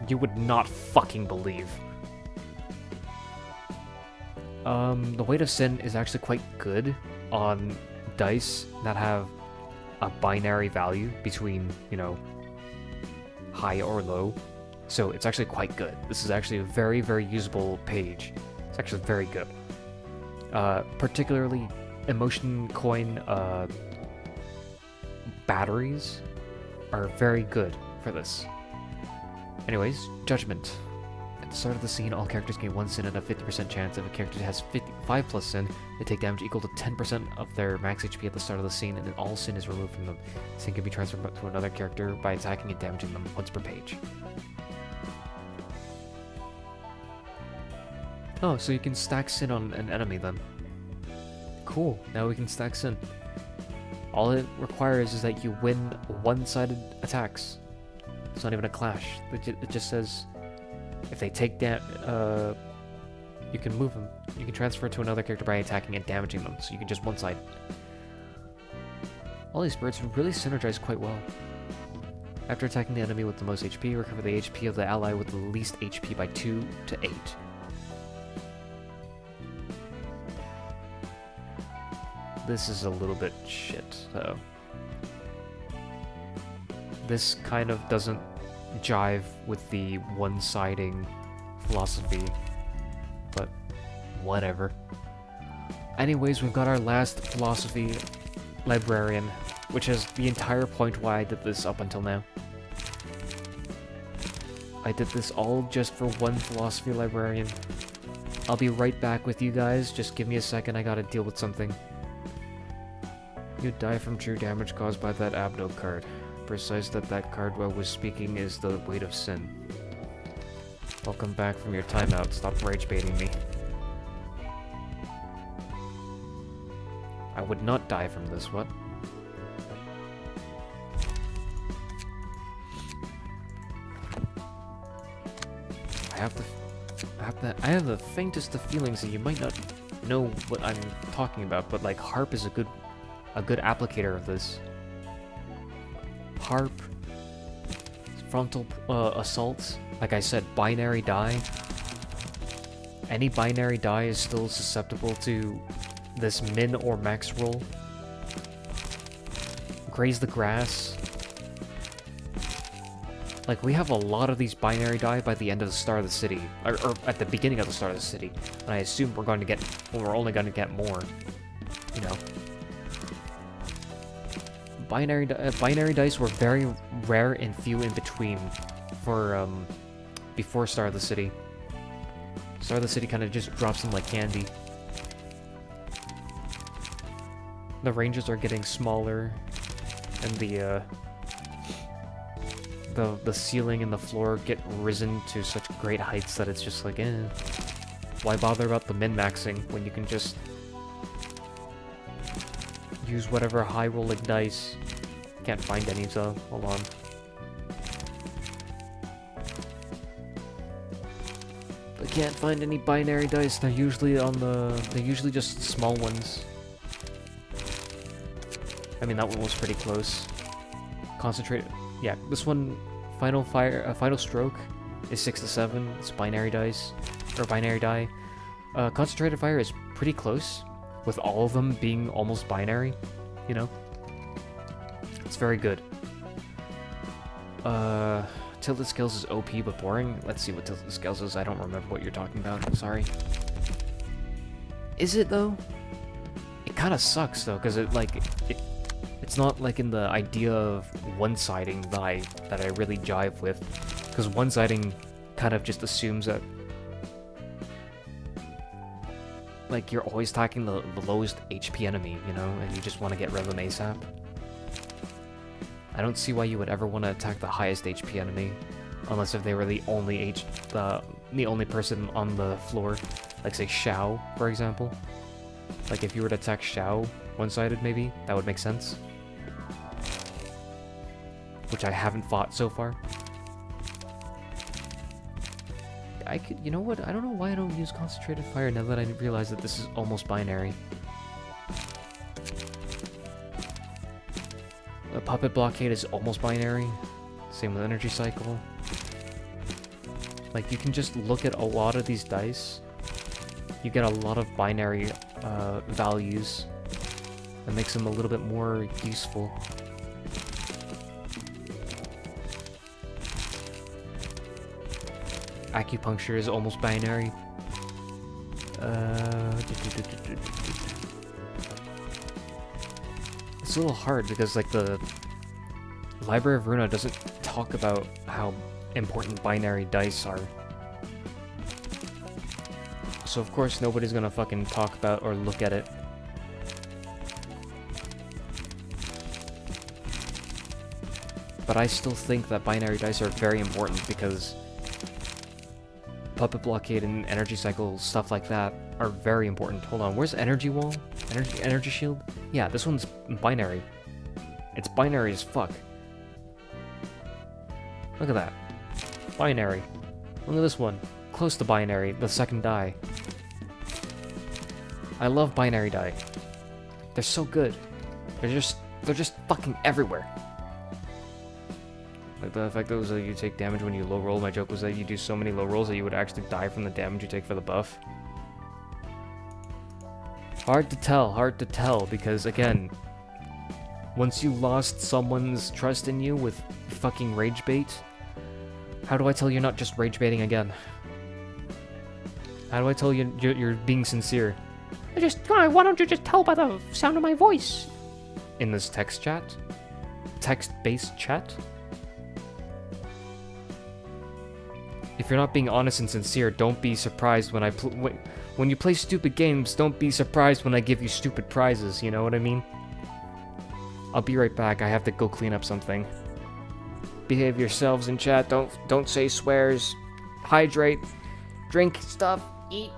You would not fucking believe. The Weight of Sin is actually quite good on dice that have a binary value between, you know, high or low. So it's actually quite good. This is actually a very, very usable page. It's actually very good. Particularly emotion coin batteries are very good for this. Anyways, Judgment. At the start of the scene, all characters gain 1 sin and a 50% chance. If a character has 5 plus sin, they take damage equal to 10% of their max HP at the start of the scene, and then all sin is removed from them. Sin can be transferred to another character by attacking and damaging them once per page. Oh, so you can stack sin on an enemy then. Cool, now we can stack sin. All it requires is that you win one-sided attacks. It's not even a clash. It just says if they take you can move them. You can transfer to another character by attacking and damaging them, so you can just one-side. All these birds really synergize quite well. After attacking the enemy with the most HP, recover the HP of the ally with the least HP by 2 to 8. This is a little bit shit, though. This kind of doesn't jive with the one-siding philosophy, but whatever. Anyways, we've got our last philosophy librarian, which is the entire point why I did this up until now. I did this all just for one philosophy librarian. I'll be right back with you guys, just give me a second, I gotta deal with something. You die from true damage caused by that Abno card. Precise that card I was speaking is the Weight of Sin. Welcome back from your timeout, stop rage baiting me. I would not die from this, what? I have the faintest of feelings that you might not know what I'm talking about, but like Harp is a good applicator of this. Harp, frontal assault, like I said, binary die. Any binary die is still susceptible to this min or max roll. Graze the grass. Like, we have a lot of these binary die by the end of the start of the city, or at the beginning of the start of the city, and I assume we're only going to get more, you know. Binary dice were very rare and few in between for before Star of the City. Star of the City kind of just drops them like candy. The ranges are getting smaller, and the ceiling and the floor get risen to such great heights that it's just like, why bother about the min-maxing when you can just use whatever high rolling dice. Can't find any, so hold on. I can't find any binary dice. They're usually just small ones. I mean, that one was pretty close. Concentrate. Yeah, this one, final stroke is 6 to 7. It's binary dice or binary die. Concentrated fire is pretty close, with all of them being almost binary. You know, it's very good. Tilted Skills is OP but boring. Let's see what Tilted Skills is. I don't remember what you're talking about. I'm sorry. Is it though? It kind of sucks though, because it's not like in the idea of one-siding that I really jive with, because one-siding kind of just assumes that like you're always attacking the lowest HP enemy, you know, and you just want to get rid of them ASAP. I don't see why you would ever want to attack the highest HP enemy, unless if they were the only person on the floor, like say Xiao, for example. Like if you were to attack Xiao one-sided, maybe that would make sense. Which I haven't fought so far. I could, you know what? I don't know why I don't use Concentrated Fire now that I realize that this is almost binary. A Puppet Blockade is almost binary. Same with Energy Cycle. Like, you can just look at a lot of these dice. You get a lot of binary values. That makes them a little bit more useful. Acupuncture is almost binary. It's a little hard because like the Library of Ruina doesn't talk about how important binary dice are. So of course nobody's gonna fucking talk about or look at it. But I still think that binary dice are very important because Puppet Blockade and Energy Cycle, stuff like that, are very important. Hold on, where's Energy Wall? Energy Shield? Yeah, this one's binary. It's binary as fuck. Look at that. Binary. Look at this one. Close to binary, the second die. I love binary die. They're so good. They're just fucking everywhere. Like the effect was that you take damage when you low roll. My joke was that you do so many low rolls that you would actually die from the damage you take for the buff. Hard to tell, because again, once you lost someone's trust in you with fucking rage bait, how do I tell you're not just rage baiting again? How do I tell you're being sincere? Why don't you just tell by the sound of my voice? In this text chat? Text-based chat? If you're not being honest and sincere, don't be surprised when when you play stupid games, don't be surprised when I give you stupid prizes, you know what I mean? I'll be right back, I have to go clean up something. Behave yourselves in chat, don't say swears. Hydrate, drink stuff, eat.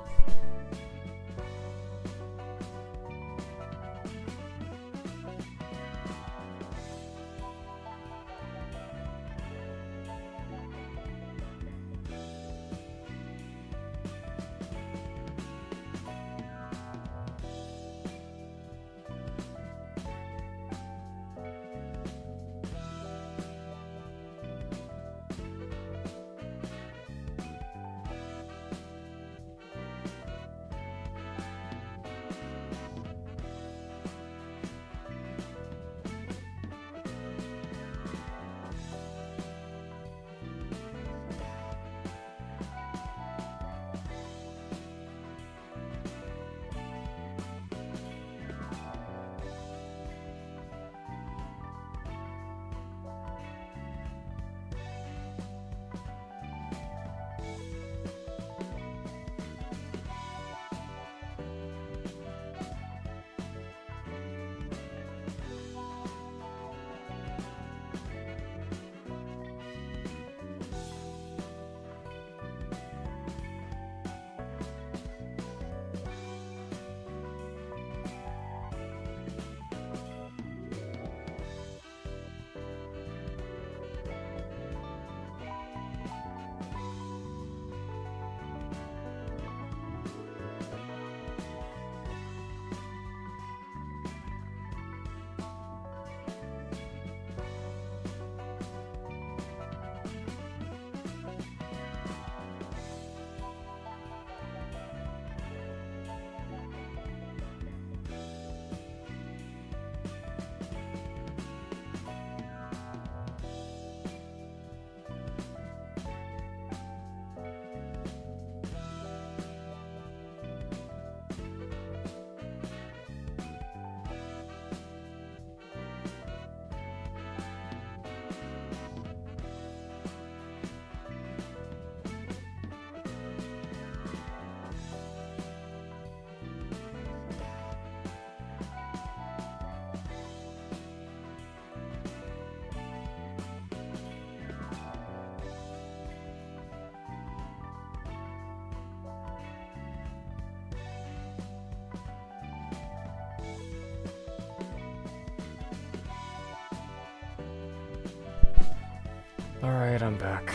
Alright, I'm back.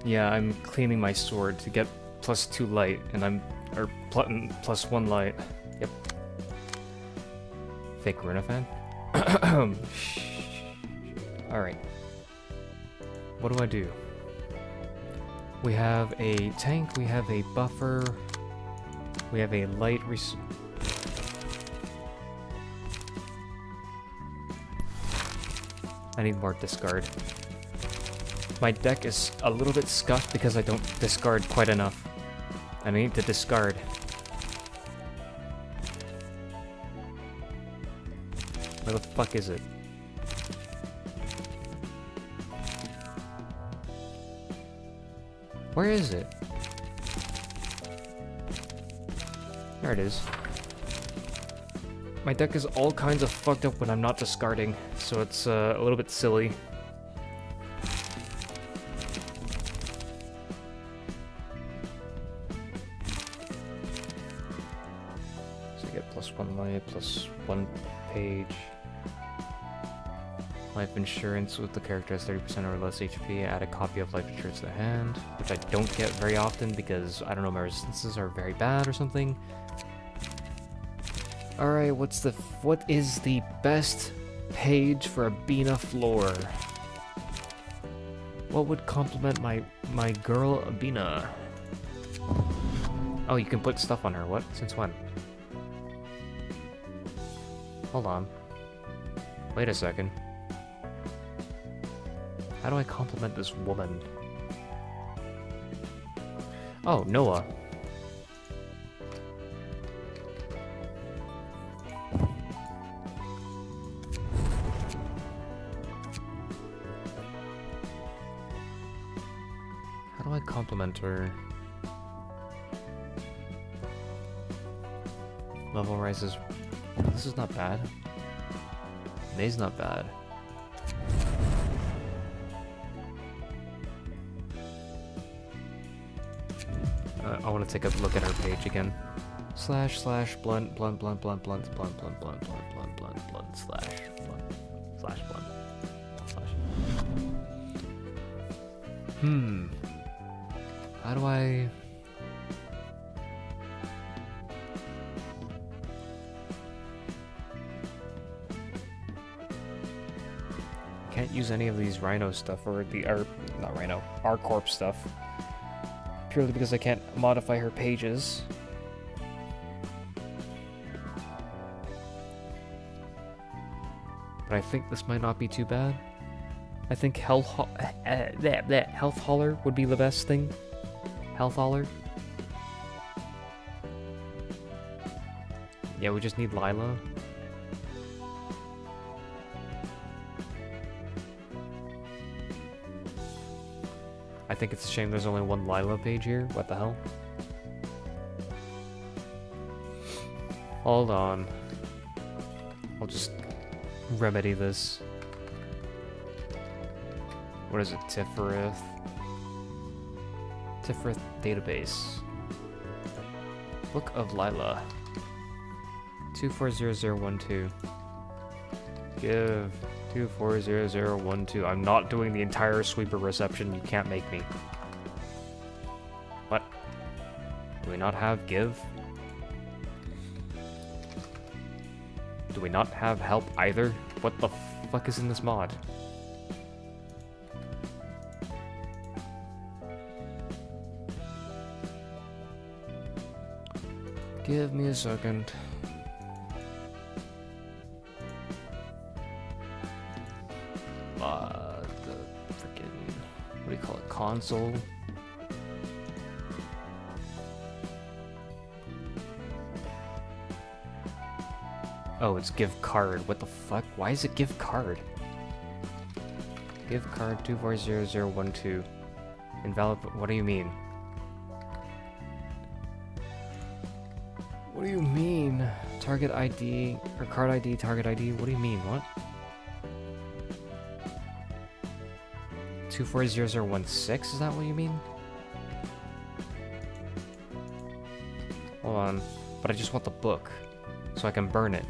Yeah, I'm cleaning my sword to get +2 light, and I'm... or +1 light. Yep. Fake Ruina fan? Alright. What do I do? We have a tank, we have a buffer, we have a light I need more discard. My deck is a little bit scuffed because I don't discard quite enough. And I need to discard. Where the fuck is it? Where is it? There it is. My deck is all kinds of fucked up when I'm not discarding, so it's a little bit silly. So I get +1 life, +1 page. Life insurance with the character has 30% or less HP. Add a copy of life insurance to the hand, which I don't get very often because, I don't know, my resistances are very bad or something. Alright, what is the best page for a Bina floor? What would complement my girl Bina? Oh, you can put stuff on her. What? Since when? Hold on. Wait a second. How do I compliment this woman? Oh, Noah. How do I compliment her? Level rises. This is not bad. May's not bad. I want to take a look at her page again. // blunt blunt blunt blunt blunt blunt blunt blunt blunt blunt blunt blunt /blunt. How do I... Can't use any of these Rhino stuff or not Rhino, R-Corp stuff. Purely because I can't modify her pages. But I think this might not be too bad. I think Health Hauler would be the best thing. Health Hauler. Yeah, we just need Lila. I think it's a shame there's only one Lila page here. What the hell? Hold on. I'll just remedy this. What is it? Tiffereth database. Book of Lila. 240012. Give 240012. I'm not doing the entire sweeper reception. You can't make me. What? Do we not have give? Do we not have help either? What the fuck is in this mod? Give me a second. The freaking, what do you call it? Console. Oh, it's give card. What the fuck? Why is it give card? Give card 240012. Invalid. What do you mean? What do you mean? Target ID or card ID, target ID? What do you mean? What? 240016? Is that what you mean? Hold on. But I just want the book so I can burn it.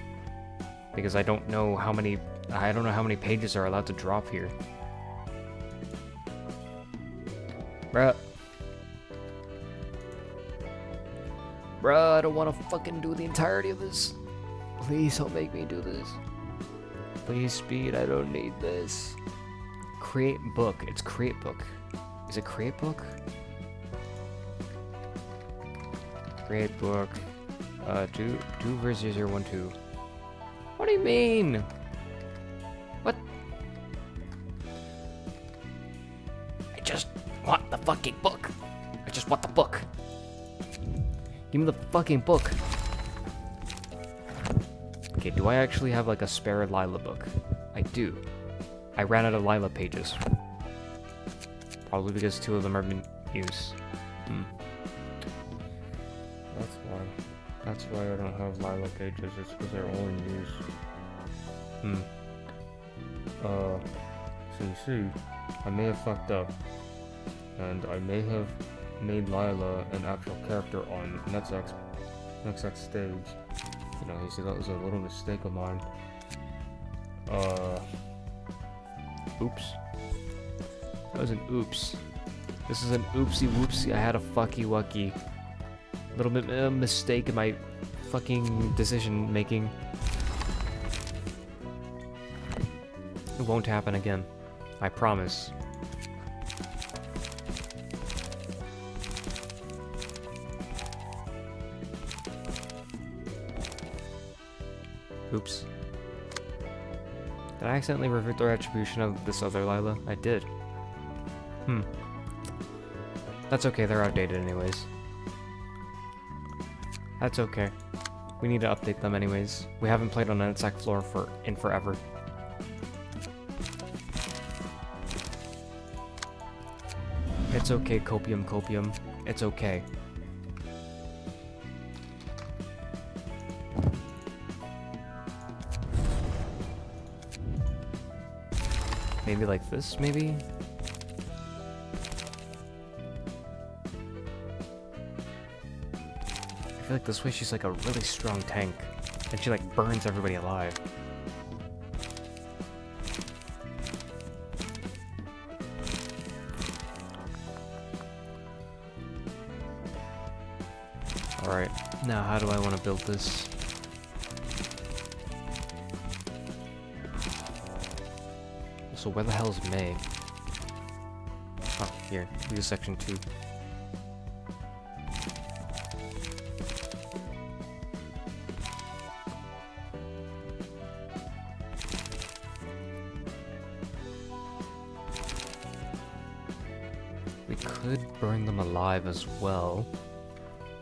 because I don't know how many pages are allowed to drop here. Bruh. Bruh, I don't want to fucking do the entirety of this. Please don't make me do this. Please, speed, I don't need this. Create book. It's create book. Is it create book? Create book. 2 versus 012. What do you mean? What? I just want the fucking book. I just want the book. Give me the fucking book. Okay, do I actually have like a spare Lila book? I do. I ran out of Lila pages. Probably because 2 of them are in use. That's why I don't have Lila pages, it's because they're all in use. See, I may have fucked up. And I may have made Lila an actual character on next stage. You know, you see, that was a little mistake of mine. Oops. That was an oops. This is an oopsie whoopsie. I had a fucky wucky. Little bit of a mistake in my fucking decision making. It won't happen again. I promise. Oops. Did I accidentally revert the attribution of this other Lila? I did. That's okay, they're outdated anyways. That's okay. We need to update them anyways. We haven't played on NSFW floor in forever. It's okay, copium. It's okay. Maybe like this, maybe? I feel like this way she's like a really strong tank, and she like burns everybody alive. Alright, now how do I want to build this? So where the hell is May? Oh, here. Use section 2. We could burn them alive as well.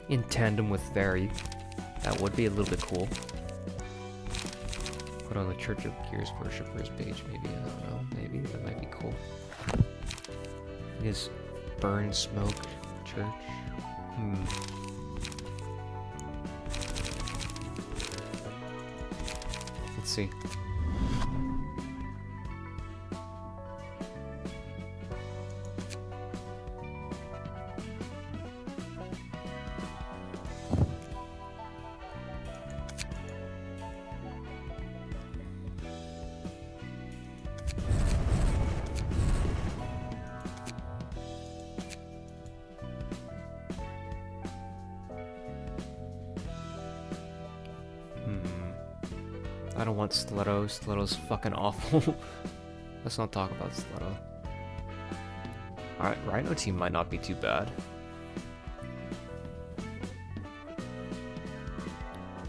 In tandem with Fairy. That would be a little bit cool. Put on the Church of Gears Worshippers page, maybe. I don't know. Maybe that might be cool. Is burn smoke church? Let's see. I don't want Stiletto. Stiletto's fucking awful. Let's not talk about Stiletto. Alright, Rhino team might not be too bad.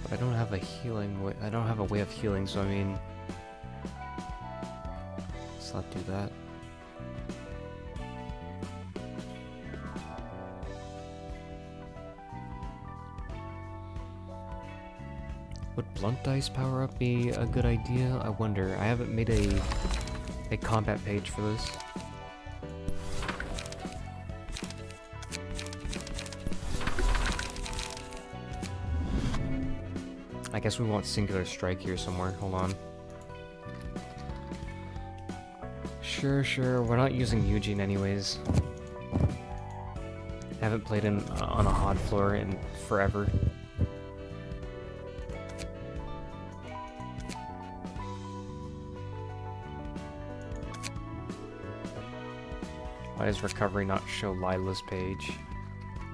But I don't have a healing way. I don't have a way of healing, so I mean... let's not do that. Would Blunt Dice power up be a good idea? I wonder. I haven't made a combat page for this. I guess we want Singular Strike here somewhere. Hold on. Sure. We're not using Eugene anyways. Haven't played on a hard floor in forever. Why does recovery not show Lila's page?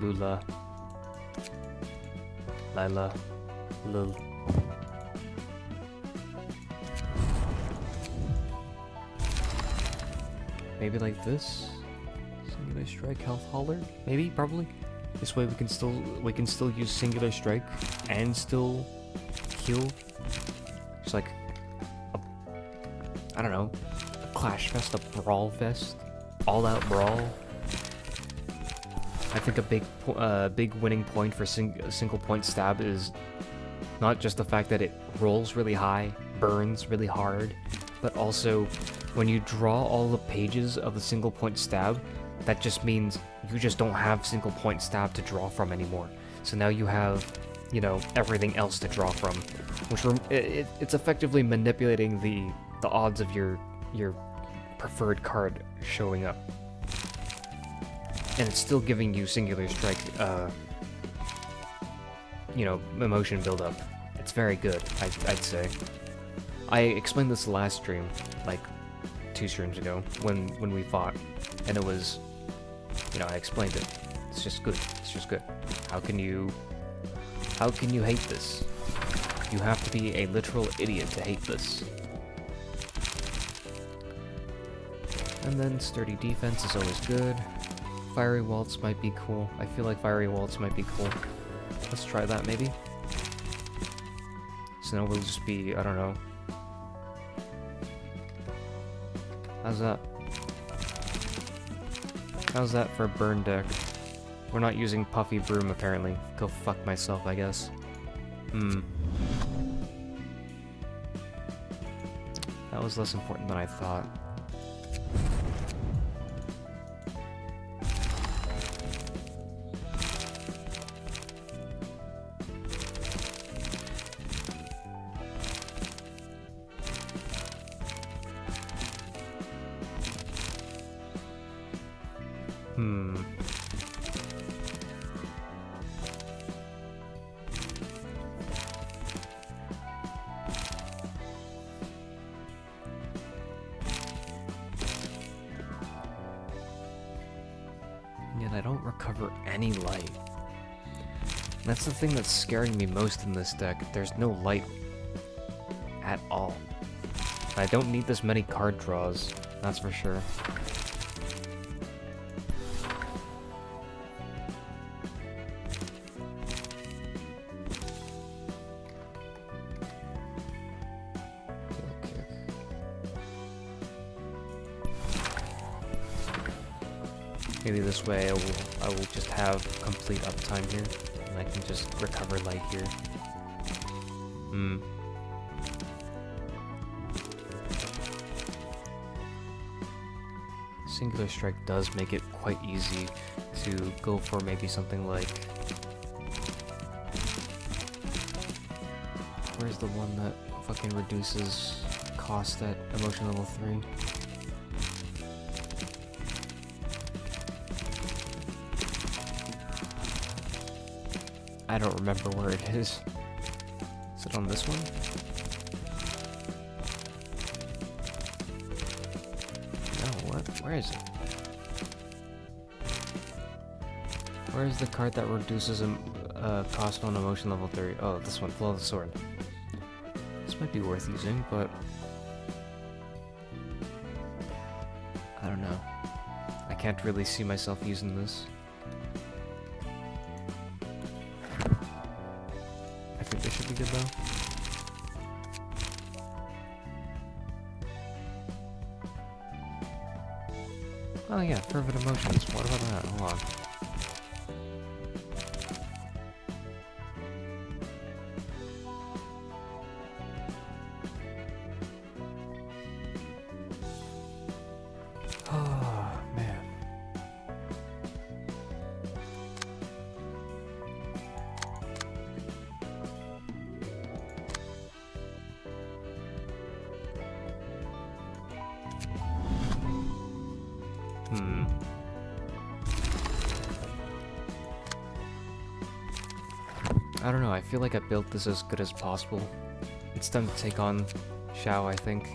Lula. Lila. Lil. Maybe like this? Singular strike health hauler? Maybe, probably. This way we can still use singular strike and still heal. It's like I don't know, a clash fest, a brawl fest, all out brawl. I think a big winning point for single point stab is not just the fact that it rolls really high, burns really hard, but also when you draw all the pages of the single point stab, that just means you just don't have single point stab to draw from anymore. So now you have, you know, everything else to draw from, which it's effectively manipulating the odds of your preferred card showing up. And it's still giving you singular strike, you know, emotion buildup. It's very good, I'd say. I explained this last stream, like 2 streams ago, when we fought, and it was, you know, I explained it. It's just good. It's just good. How can you hate this? You have to be a literal idiot to hate this. And then sturdy defense is always good. Fiery Waltz might be cool. I feel like Fiery Waltz might be cool. Let's try that maybe. So now we'll just be, I don't know. How's that? How's that for a burn deck? We're not using Puffy Broom apparently. Go fuck myself, I guess. That was less important than I thought. Yet I don't recover any light. That's the thing that's scaring me most in this deck. There's no light at all. I don't need this many card draws, that's for sure. Maybe this way I will just have complete uptime here, and I can just recover light here. Singular strike does make it quite easy to go for maybe something like... Where's the one that fucking reduces cost at emotion level 3? I don't remember where it is. Is it on this one? No, what? Where is it? Where is the card that reduces cost on emotion level 3? Oh, this one, Flow of the Sword. This might be worth using, but... I don't know. I can't really see myself using this. I think this should be good though. Oh yeah, Fervent Emotions. What about that? Hold on. Oh, man. I don't know, I feel like I built this as good as possible. It's time to take on Xiao, I think.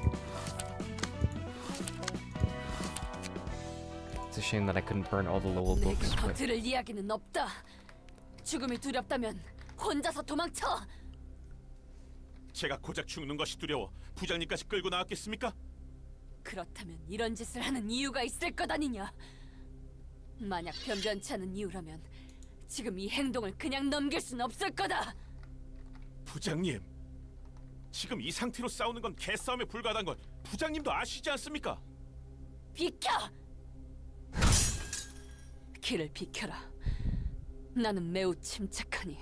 It's a shame that I couldn't burn all the Lowell 내게 books. 더 But 들을 이야기는 없다. 죽음이 두렵다면 혼자서 도망쳐. 제가 고작 죽는 것이 두려워 부장님까지 끌고 나왔겠습니까? 그렇다면 이런 짓을 하는 이유가 있을 것 아니냐? 만약 변변치 않은 이유라면 지금 이 행동을 그냥 넘길 순 없을 거다. 부장님, 지금 이 상태로 싸우는 건 개싸움에 불과하다는 걸 부장님도 아시지 않습니까? 비켜! 길을 비켜라. 나는 매우 침착하니.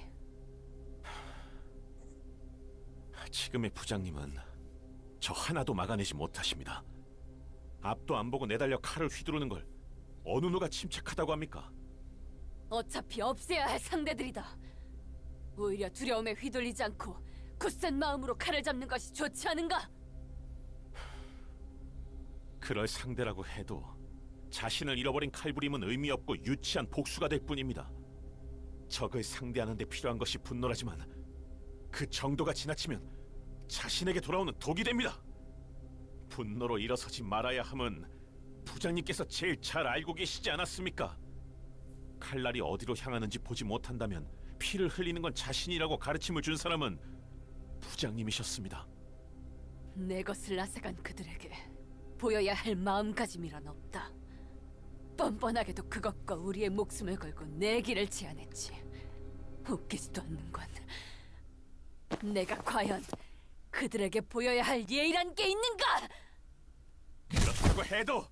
지금의 부장님은 저 하나도 막아내지 못하십니다. 앞도 안 보고 내달려 칼을 휘두르는 걸 어느 누가 침착하다고 합니까? 어차피 없애야 할 상대들이다. 오히려 두려움에 휘둘리지 않고 굳센 마음으로 칼을 잡는 것이 좋지 않은가? 그럴 상대라고 해도 자신을 잃어버린 칼부림은 의미 없고 유치한 복수가 될 뿐입니다. 적을 상대하는 데 필요한 것이 분노라지만 그 정도가 지나치면 자신에게 돌아오는 독이 됩니다. 분노로 일어서지 말아야 함은 부장님께서 제일 잘 알고 계시지 않았습니까? 칼날이 어디로 향하는지 보지 못한다면 피를 흘리는 건 자신이라고 가르침을 준 사람은 부장님이셨습니다. 내 것을 앗아간 그들에게 보여야 할 마음가짐이란 없다. 뻔뻔하게도 그것과 우리의 목숨을 걸고 내 길을 제안했지. 웃기지도 않는군. 내가 과연 그들에게 보여야 할 예의란 게 있는가? 그렇다고 해도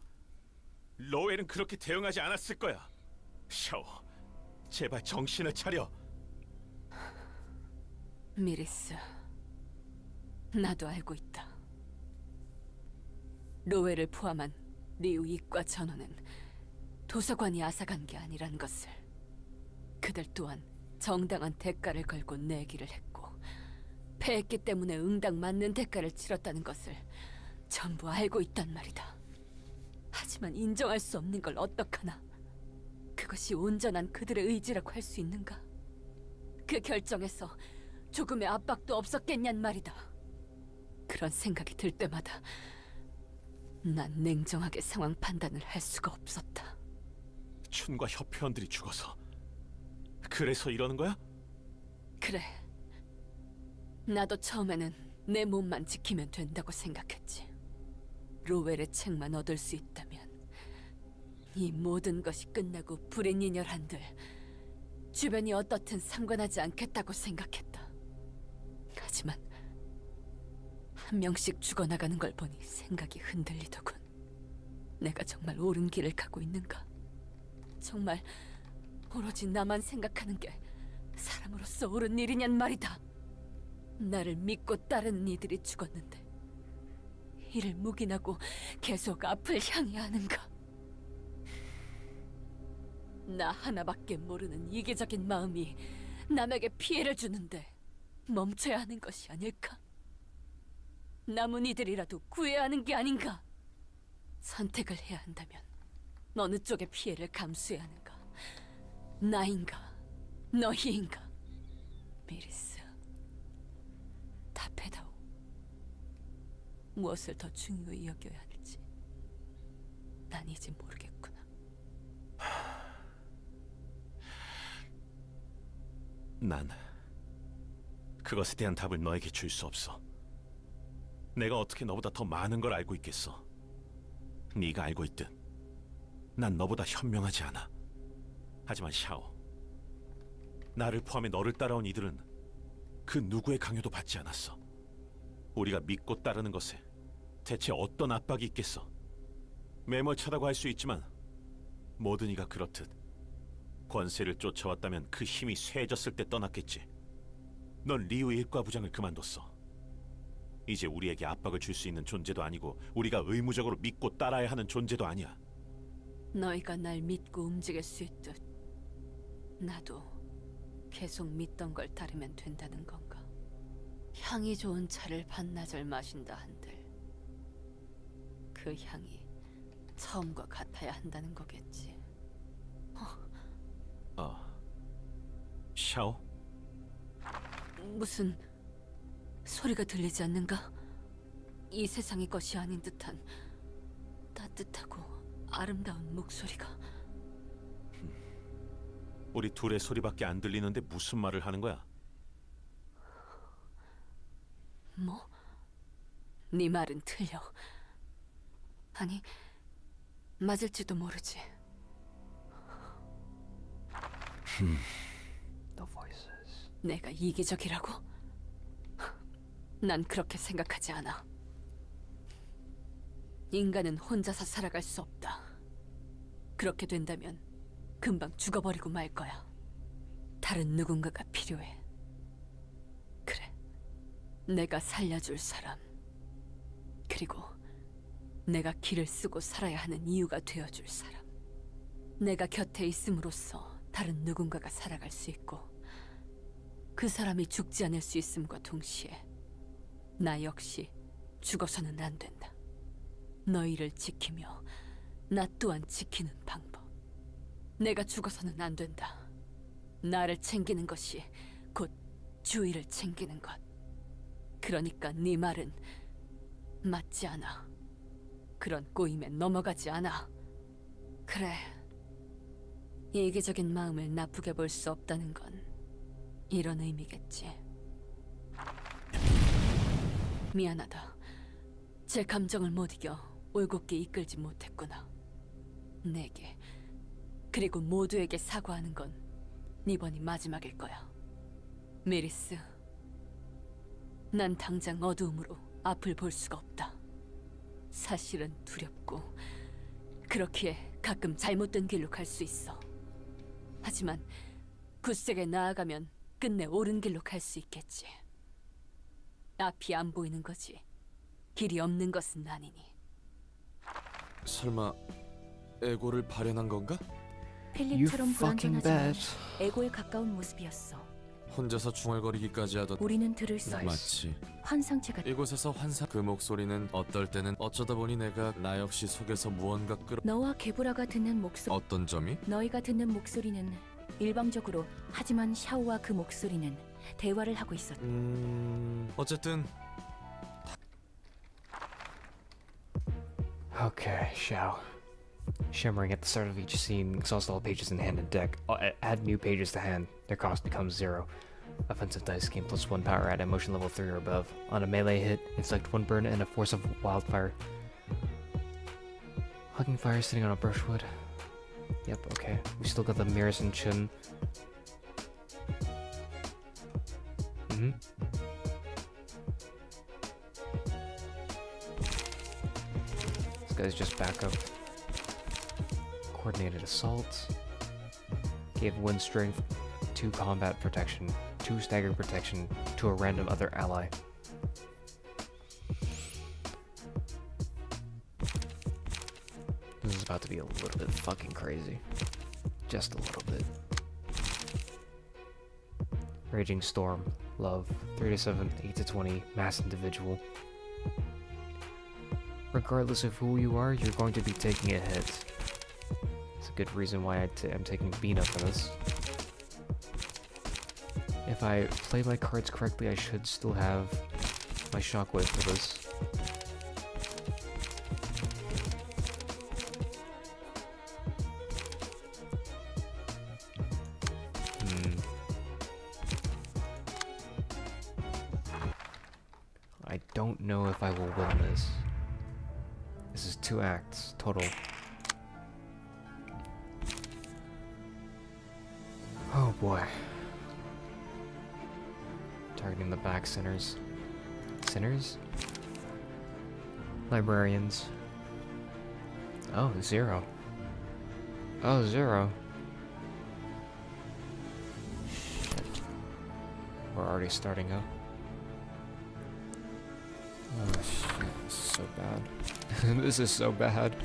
로웰은 그렇게 대응하지 않았을 거야. 샤오, 제발 정신을 차려. 미리스, 나도 알고 있다. 로웨를 포함한 리우 이과 전원은 도서관이 앗아간 게 아니란 것을, 그들 또한 정당한 대가를 걸고 내기를 했고 패했기 때문에 응당 맞는 대가를 치렀다는 것을 전부 알고 있단 말이다. 하지만 인정할 수 없는 걸 어떡하나? 그것이 온전한 그들의 의지라고 할 수 있는가? 그 결정에서 조금의 압박도 없었겠냔 말이다. 그런 생각이 들 때마다 난 냉정하게 상황 판단을 할 수가 없었다. 춘과 협회원들이 죽어서 그래서 이러는 거야? 그래. 나도 처음에는 내 몸만 지키면 된다고 생각했지. 로웰의 책만 얻을 수 있다면 이 모든 것이 끝나고 불행인열한들 주변이 어떻든 상관하지 않겠다고 생각했다. 하지만 한 명씩 죽어나가는 걸 보니 생각이 흔들리더군. 내가 정말 옳은 길을 가고 있는가? 정말 오로지 나만 생각하는 게 사람으로서 옳은 일이냔 말이다. 나를 믿고 따르는 이들이 죽었는데 이를 묵인하고 계속 앞을 향해야 하는가? 나 하나밖에 모르는 이기적인 마음이 남에게 피해를 주는데 멈춰야 하는 것이 아닐까? 남은 이들이라도 구해야 하는 게 아닌가? 선택을 해야 한다면 어느 쪽의 피해를 감수해야 하는가? 나인가? 너희인가? 미리스, 답해다오. 무엇을 더 중요히 여겨야 할지 난 이제 모르겠구나. 난 그것에 대한 답을 너에게 줄 수 없어. 내가 어떻게 너보다 더 많은 걸 알고 있겠어. 네가 알고 있듯 난 너보다 현명하지 않아. 하지만 샤오, 나를 포함해 너를 따라온 이들은 그 누구의 강요도 받지 않았어. 우리가 믿고 따르는 것에 대체 어떤 압박이 있겠어. 매몰차다고 할 수 있지만 모든 이가 그렇듯 권세를 쫓아왔다면 그 힘이 쇠해졌을 때 떠났겠지. 넌 리우 일과 부장을 그만뒀어. 이제 우리에게 압박을 줄 수 있는 존재도 아니고 우리가 의무적으로 믿고 따라야 하는 존재도 아니야. 너희가 날 믿고 움직일 수 있듯 나도 계속 믿던 걸 따르면 된다는 건가? 향이 좋은 차를 반나절 마신다 한들 그 향이 처음과 같아야 한다는 거겠지. 샤오? 무슨 소리가 들리지 않는가? 이 세상의 것이 아닌 듯한 따뜻하고 아름다운 목소리가. 우리 둘의 소리밖에 안 들리는데 무슨 말을 하는 거야? 뭐? 네 말은 틀려. 아니, 맞을지도 모르지. The voices. 내가 이기적이라고? 난 그렇게 생각하지 않아. 인간은 혼자서 살아갈 수 없다. 그렇게 된다면 금방 죽어버리고 말 거야. 다른 누군가가 필요해. 그래, 내가 살려줄 사람. 그리고 내가 길을 쓰고 살아야 하는 이유가 되어줄 사람. 내가 곁에 있음으로써 다른 누군가가 살아갈 수 있고 그 사람이 죽지 않을 수 있음과 동시에 나 역시 죽어서는 안 된다. 너희를 지키며 나 또한 지키는 방법. 내가 죽어서는 안 된다. 나를 챙기는 것이 곧 주위를 챙기는 것. 그러니까 네 말은 맞지 않아. 그런 꼬임에 넘어가지 않아. 그래, 이기적인 마음을 나쁘게 볼 수 없다는 건 이런 의미겠지. 미안하다. 제 감정을 못 이겨 올곧게 이끌지 못했구나. 내게, 그리고 모두에게 사과하는 건 이번이 마지막일 거야. 메리스, 난 당장 어두움으로 앞을 볼 수가 없다. 사실은 두렵고 그렇기에 가끔 잘못된 길로 갈 수 있어. 하지만 굳세게 나아가면 끝내 옳은 길로 갈 수 있겠지. 앞이 안 보이는 거지. 길이 없는 것은 아니니. 설마 에고를 발현한 건가? 필립처럼 fucking 불완전하지만 bet. 에고에 가까운 모습이었어. 혼자서 중얼거리기까지 하던 우리는 들을 수 없어. 마치 환상체가 이곳에서 환상 그 목소리는 어떨 때는 어쩌다 보니 내가 나 역시 속에서 무언가 끌어 너와 게브라가 듣는 목소리. 어떤 점이? 너희가 듣는 목소리는 일방적으로, 하지만 샤오와 그 목소리는 대화를 하고 있었다. 어쨌든 Okay, Xiao. Shimmering at the start of each scene, exhaust all pages in hand and deck. Add new pages to hand. Their cost becomes 0. Offensive dice gain +1 power at emotion level 3 or above. On a melee hit, inflict 1 burn and a force of wildfire. Hugging fire sitting on a brushwood. Yep, okay. We still got the mirrors and Chun. This guy's just backup. Coordinated assault. Gave wind strength, 2 combat protection, 2 stagger protection to a random other ally. This is about to be a little bit fucking crazy. Just a little bit. Raging Storm, Love, 3 to 7, 8 to 20, Mass Individual. Regardless of who you are, you're going to be taking a hit. It's a good reason why I'm taking Bina for this. If I play my cards correctly, I should still have my Shockwave for this. I don't know if I will win this. This is 2 acts total. Oh boy. Targeting the back sinners. Sinners? Librarians. Oh, 0. Oh, 0. Shit. We're already starting up. Oh shit, this is so bad. This is so bad.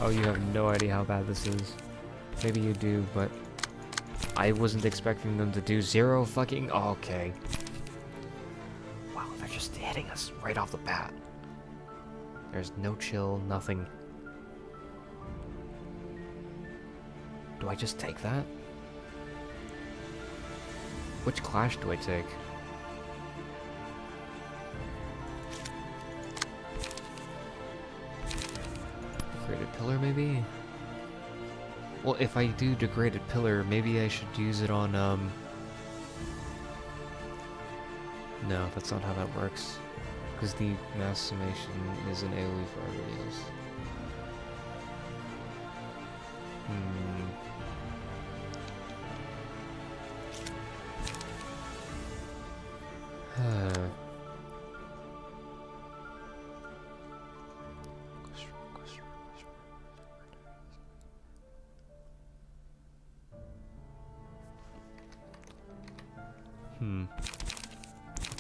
Oh, you have no idea how bad this is. Maybe you do, but I wasn't expecting them to do 0 fucking... Oh, okay. Wow, they're just hitting us right off the bat. There's no chill, nothing. Do I just take that? Which clash do I take? Created pillar, maybe? Well, if I do Degraded Pillar, maybe I should use it on, No, that's not how that works. Because the mass summation is an AoE for everybody else.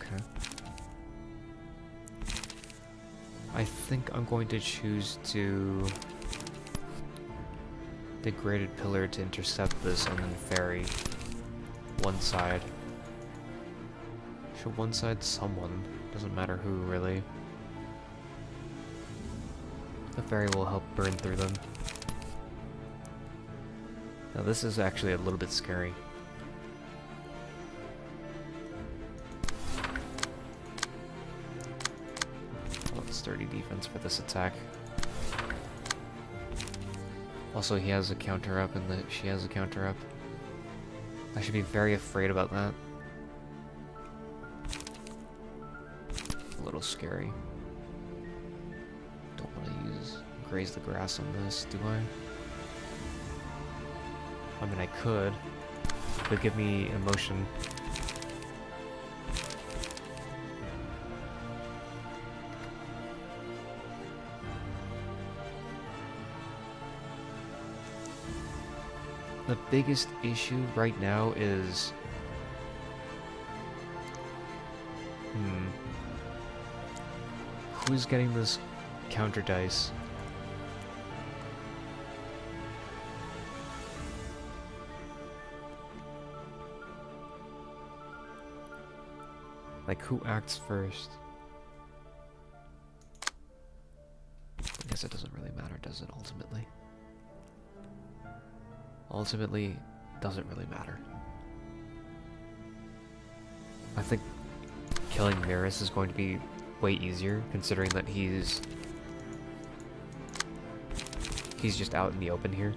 Okay. I think I'm going to choose to Degraded Pillar to intercept this and then ferry one side. Should one side someone? Doesn't matter who, really. The ferry will help burn through them. Now this is actually a little bit scary. Sturdy defense for this attack. Also, he has a counter up and she has a counter up. I should be very afraid about that. A little scary. Don't want to graze the grass on this, do I? I mean, I could. It would give me emotion. The biggest issue right now is... who's getting this counter dice? Like, who acts first? I guess it doesn't really matter, does it, ultimately? Ultimately, doesn't really matter. I think killing Maris is going to be way easier, considering that he's just out in the open here.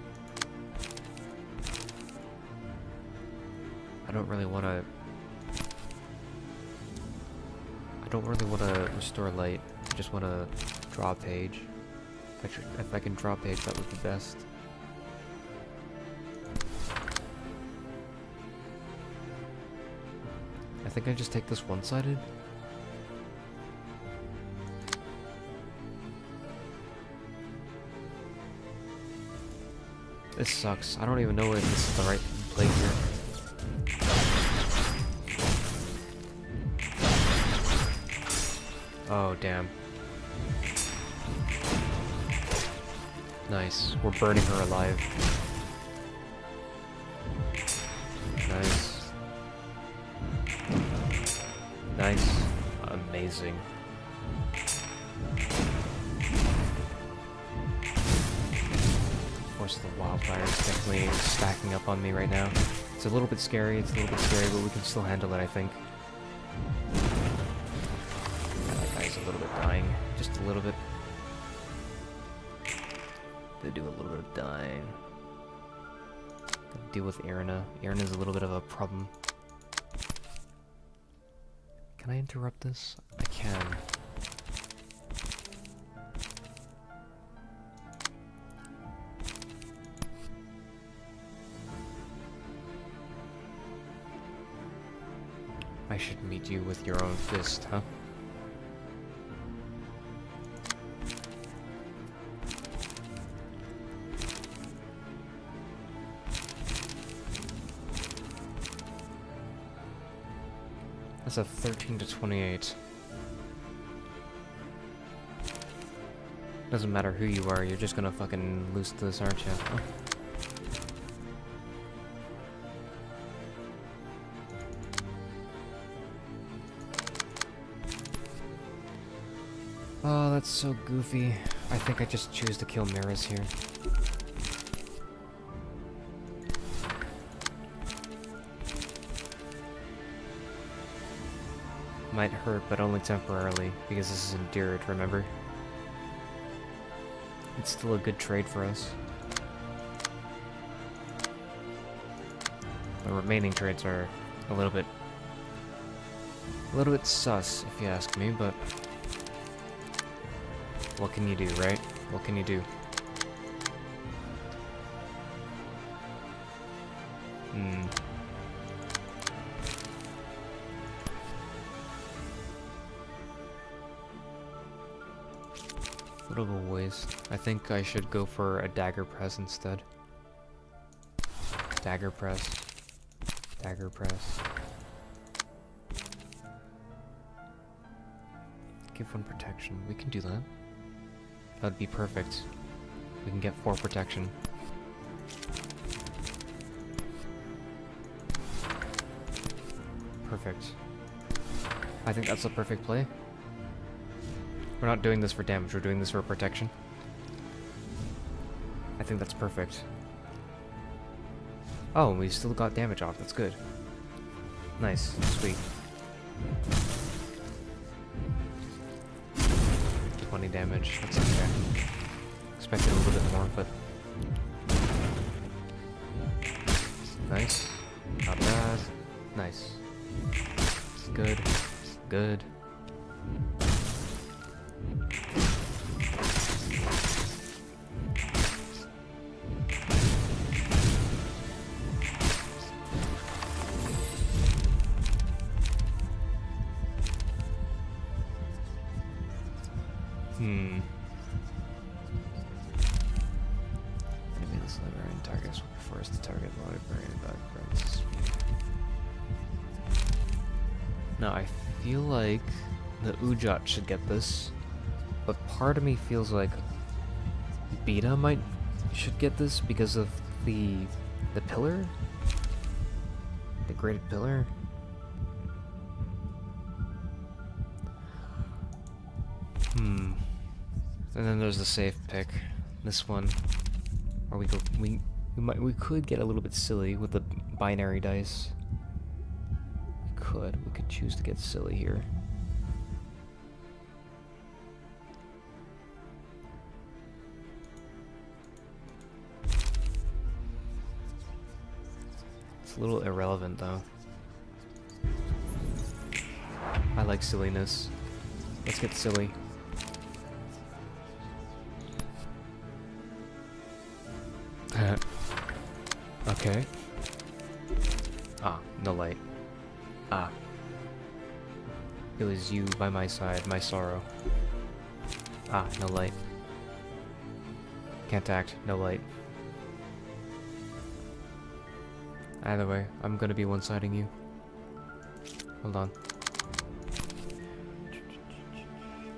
I don't really want to restore light. I just want to draw a page. If I can draw a page, that would be best. I think I just take this one-sided. This sucks. I don't even know if this is the right play here. Oh, damn. Nice. We're burning her alive. Nice. Nice. Amazing. Of course, the wildfire is definitely stacking up on me right now. It's a little bit scary, but we can still handle it, I think. Yeah, that guy's a little bit dying. Just a little bit. They do a little bit of dying. Deal with Irina. Irina's a little bit of a problem. Can I interrupt this? I can. I should meet you with your own fist, huh? That's a 13 to 28. Doesn't matter who you are, you're just gonna fucking lose this, aren't you? Huh? Oh, that's so goofy. I think I just choose to kill Maris here. Might hurt, but only temporarily, because this is endured, remember? It's still a good trade for us. The remaining traits are a little bit sus, if you ask me, but what can you do, right? What can you do? Bit of a waste. I think I should go for a dagger press instead. Dagger press. Dagger press. Give 1 protection. We can do that. That'd be perfect. We can get 4 protection. Perfect. I think that's a perfect play. We're not doing this for damage, we're doing this for protection. I think that's perfect. Oh, we still got damage off, that's good. Nice, sweet. 20 damage, that's okay. Expected a little bit more, but... Nice. Not bad. Nice. Good. Good. Enemy this librarian targets will be forced to target the librarian backgrounds. Now I feel like the Ujat should get this, but part of me feels like Beta should get this because of the pillar? The graded pillar? And then there's the safe pick. This one. Or we could get a little bit silly with the binary dice. We could choose to get silly here. It's a little irrelevant though. I like silliness. Let's get silly. Okay. Ah, no light. Ah. It was you by my side, my sorrow. Ah, no light. Can't act, no light. Either way, I'm gonna be one-siding you. Hold on.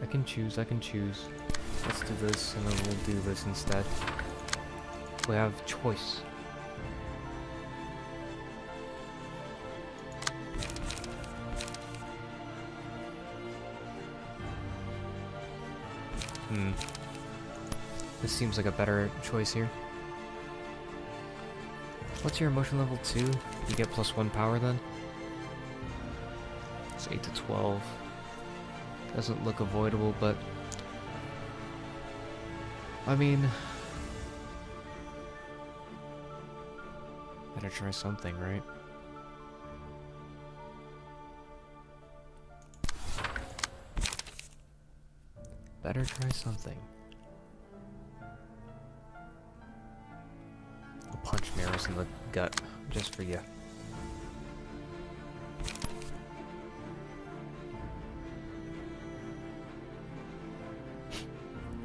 I can choose. Let's do this, and then we'll do this instead. We have choice. This seems like a better choice here. What's your emotion level 2? You get +1 power then? It's 8 to 12. Doesn't look avoidable, but... I mean... Better try something, right? Better try something. I'll punch Maris in the gut, just for you.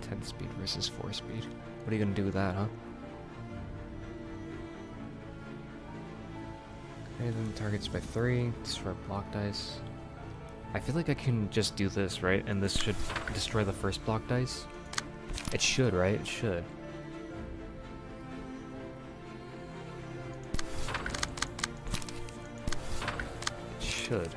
10 speed versus 4 speed. What are you gonna do with that, huh? Okay, then targets by 3, destroy block dice. I feel like I can just do this, right? And this should destroy the first block dice? It should, right? It should. It should.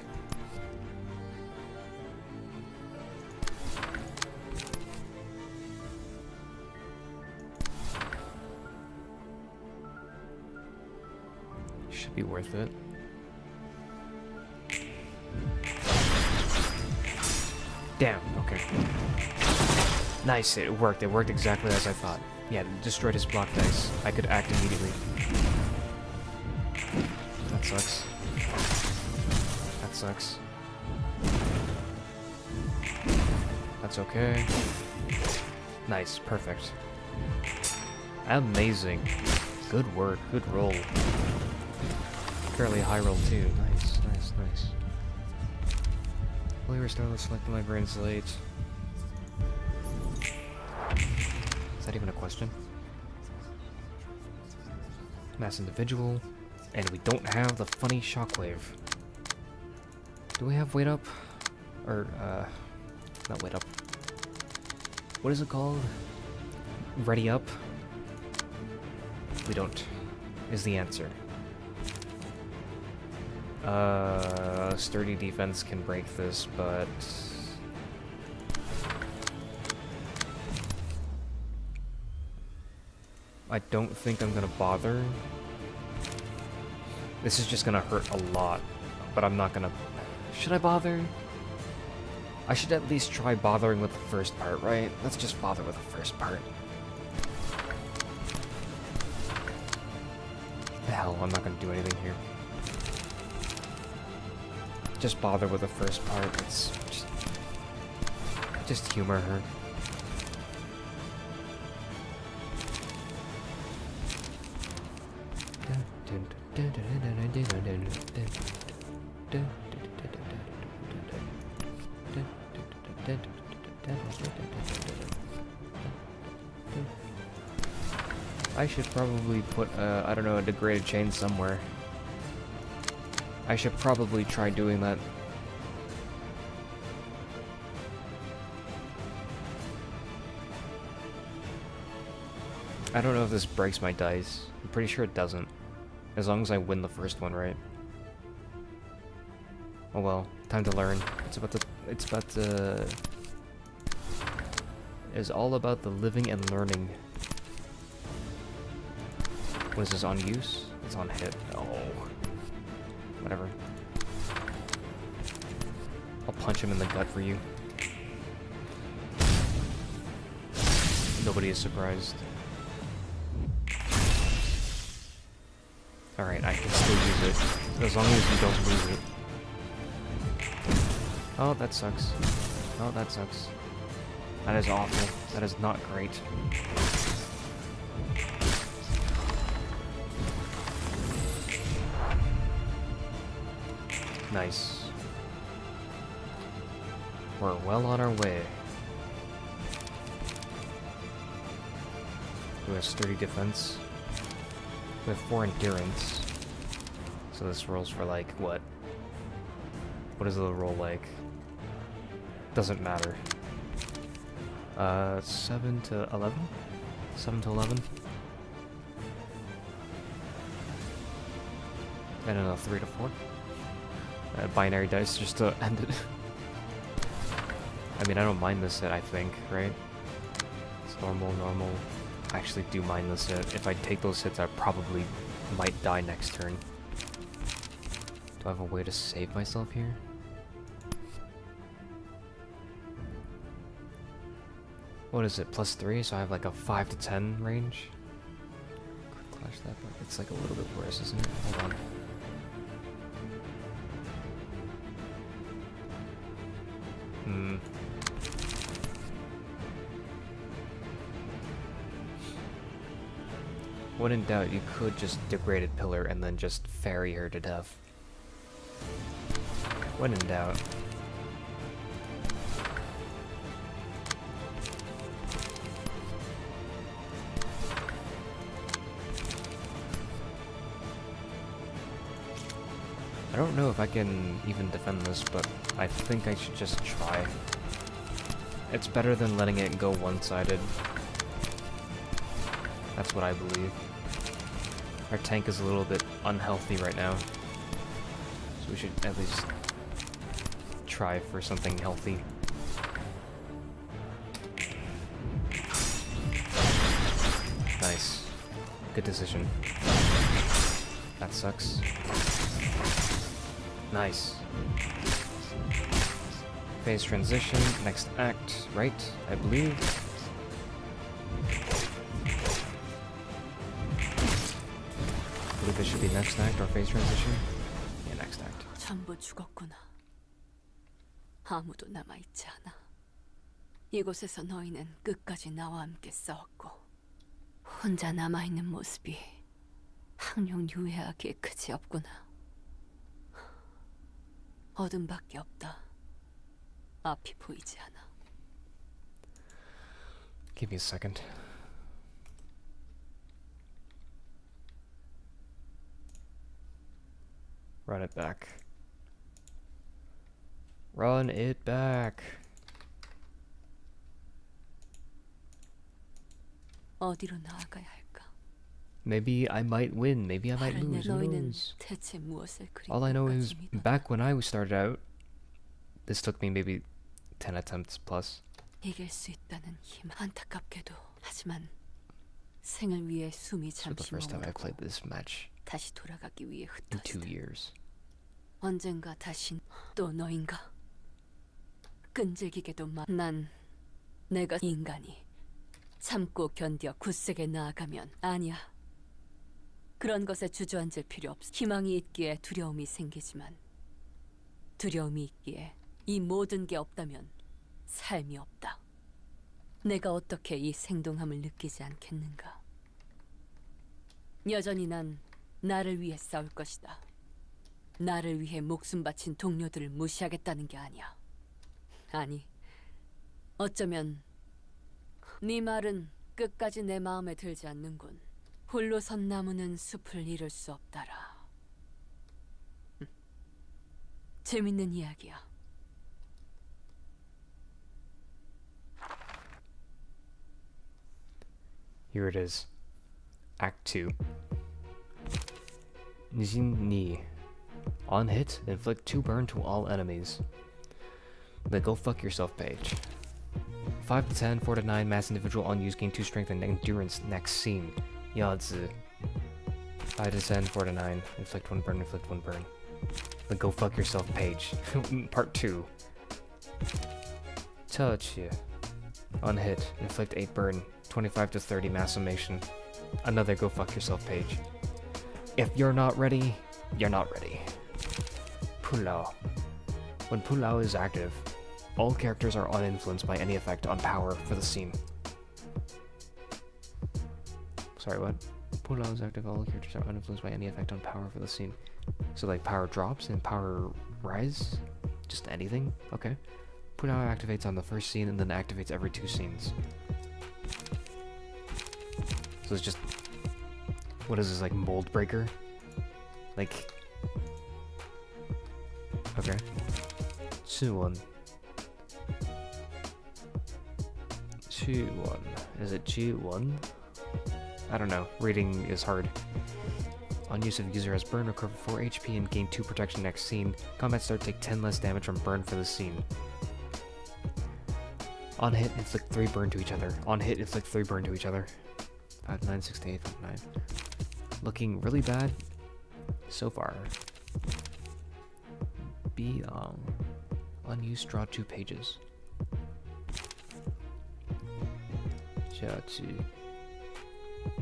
Should be worth it. Damn, okay. Nice, it worked. It worked exactly as I thought. Yeah, it destroyed his block dice. I could act immediately. That sucks. That sucks. That's okay. Nice, perfect. Amazing. Good work, good roll. Fairly high roll too. Nice, nice, nice. Fully restore the selected librarian slate. Is that even a question? Mass individual. And we don't have the funny shockwave. Do we have weight up? Or, not weight up. What is it called? Ready up? We don't, is the answer. Sturdy defense can break this, but... I don't think I'm gonna bother. This is just gonna hurt a lot, but I'm not gonna... Should I bother? I should at least try bothering with the first part, right? Let's just bother with the first part. Hell, I'm not gonna do anything here. Just bother with the first part. It's just humor her. I should probably put, I don't know, a degraded chain somewhere. I should probably try doing that. I don't know if this breaks my dice. I'm pretty sure it doesn't. As long as I win the first one, right? Oh well, time to learn. It's all about the living and learning. What is this, on use? It's on hit. Oh. Whatever. I'll punch him in the gut for you. Nobody is surprised. Alright, I can still use it. As long as you don't lose it. Oh, that sucks. Oh, that sucks. That is awful. That is not great. Nice. We're well on our way. We have sturdy defense. We have 4 endurance. So this rolls for like, what? What is the roll like? Doesn't matter. 7 to 11? 7 to 11? And then a 3 to 4? Binary dice just to end it. I mean, I don't mind this hit, I think, right? It's normal, normal. I actually do mind this hit. If I take those hits, I probably might die next turn. Do I have a way to save myself here? What is it, +3? So I have like a 5 to 10 range? Clash that, but it's like a little bit worse, isn't it? Hold on. When in doubt, you could just degraded pillar and then just ferry her to death. When in doubt. I don't know if I can even defend this, but I think I should just try. It's better than letting it go one-sided. That's what I believe. Our tank is a little bit unhealthy right now, so we should at least try for something healthy. Nice. Good decision. That sucks. Nice. Phase transition, next act, right? I believe. believe it should be next act or phase transition. Yeah, next act. 전부 죽었구나. 아무도 남아있지 않아. 이곳에서 너희는 끝까지 나와 함께 싸웠고 혼자 남아있는 모습이 항용 유해하기에 그지없구나. 어둠밖에 없다. 앞이 보이지 않아. Give me a second. Run it back. Run it back. 어디로 나아가야 할까? Maybe I might win, maybe I might 발을 내 lose, who 너희는 knows? 대체 무엇을 그리고 All I know is 믿어? back when I started out, this took me maybe 10 attempts plus. 이길 수 있다는 힘. 안타깝게도 하지만 생을 위해 숨이 This was the 잠시 first time I 머무르고 played this match 다시 돌아가기 위해 in 2 흩어지다. years. 언젠가 다시 또 너인가? 끈질기게도 난 내가 인간이 참고 견뎌 굳세게 나아가면 아니야. 그런 것에 주저앉을 필요 없어. 희망이 있기에 두려움이 생기지만 두려움이 있기에 이 모든 게 없다면 삶이 없다. 내가 어떻게 이 생동함을 느끼지 않겠는가? 여전히 난 나를 위해 싸울 것이다. 나를 위해 목숨 바친 동료들을 무시하겠다는 게 아니야. 아니, 어쩌면 네 말은 끝까지 내 마음에 들지 않는군. 홀로 선 나무는 숲을 이룰 수 없다라. 재밌는 이야기야. Here it is. Act 2. Nijin Ni. On hit, inflict 2 burn to all enemies. The go fuck yourself page. 5 to 10, 4 to 9, mass individual on use, gain 2 strength and endurance next scene. Yazi. 5 to 10, 4 to 9, inflict 1 burn, inflict 1 burn. The go fuck yourself page. Part 2. Touch. On hit, inflict 8 burn, 25 to 30 mass summation. Another go fuck yourself page. If you're not ready, you're not ready. Pulao. When Pulao is active, all characters are uninfluenced by any effect on power for the scene. Sorry, what? Pulao is active, all characters are uninfluenced by any effect on power for the scene. So like power drops and power rise? Just anything? Okay. Pulao activates on the first scene and then activates every 2 scenes. So it's just... What is this, like mold breaker? Like... Okay. Suwon. G1. Is it G1? I don't know. Reading is hard. On use of user has burn, recover 4 HP and gain 2 protection next scene. Combat start, take 10 less damage from burn for the scene. On hit, inflict 3 burn to each other. On hit, inflict 3 burn to each other. 5, 9, 6, 8, 5, 9. Looking really bad so far. Be unused, draw 2 pages.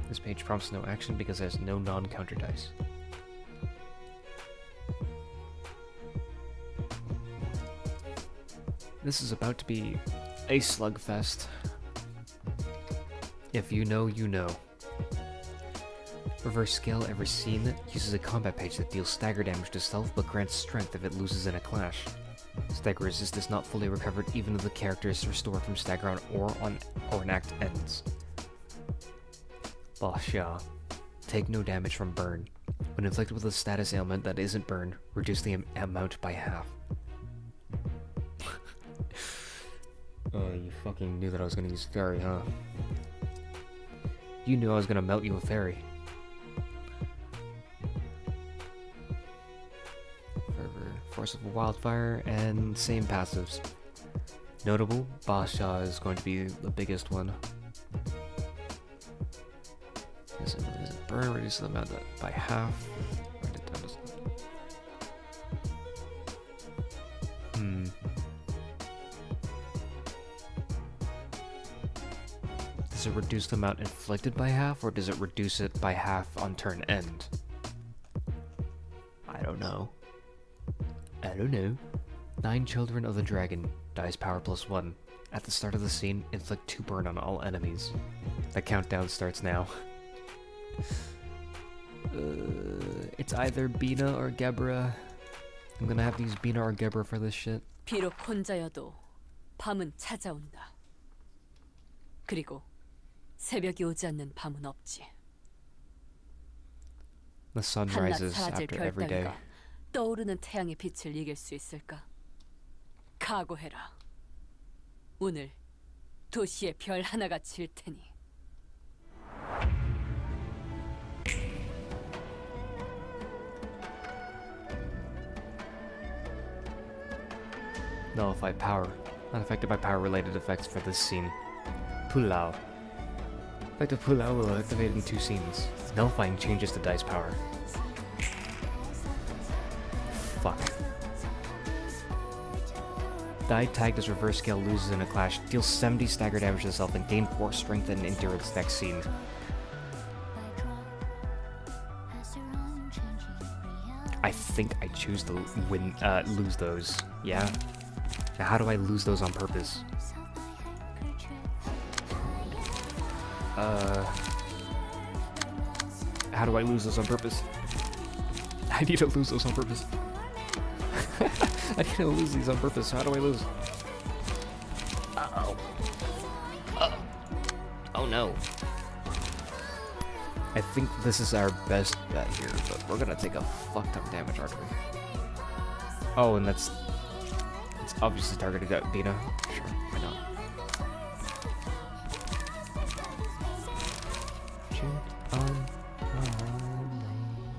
This page prompts no action because it has no non-counter dice. This is about to be a slugfest. If you know, you know. Reverse scale every scene uses a combat page that deals stagger damage to self but grants strength if it loses in a clash. Stagger resist is not fully recovered even though the character is restored from stagger or an act ends. Basha. Take no damage from burn. When inflicted with a status ailment that isn't burn, reduce the amount by half. Oh, you fucking knew that I was gonna use fairy, huh? You knew I was gonna melt you with fairy. Force of a wildfire, and same passives. Notable, Basha is going to be the biggest one. Is it burn? Reduce the amount by half. Write it down. Does it reduce the amount inflicted by half, or does it reduce it by half on turn end? I don't know. 9 Children of the Dragon dies power +1. At the start of the scene, inflict 2 burn on all enemies. The countdown starts now. It's either Bina or Gebra. I'm gonna have to use Bina or Gebra for this shit. 비록 혼자여도 밤은 찾아온다. 그리고 새벽이 오지 않는 밤은 없지. The sun 한낮 rises 사라질 after every day. 별따기가 떠오르는 태양의 빛을 이길 수 있을까? 각오해라. 오늘 도시의 별 하나가 질 테니. Nullify power. Not affected by power-related effects for this scene. Pulau. Effect of Pulau will activate in 2 scenes. Nullifying changes the dice power. Fuck. Die tagged as reverse scale loses in a clash, deals 70 stagger damage to itself, and gain 4 strength and endurance next scene. I think I choose to lose those. Yeah. Now how do I lose those on purpose? How do I lose those on purpose? I need to lose those on purpose. I need to lose these on purpose. How do I lose? Uh-oh. Oh no. I think this is our best bet here, but we're gonna take a fuck ton of damage, aren't we? Oh, and it's obviously targeted at Bina. Sure, why not? Shoot on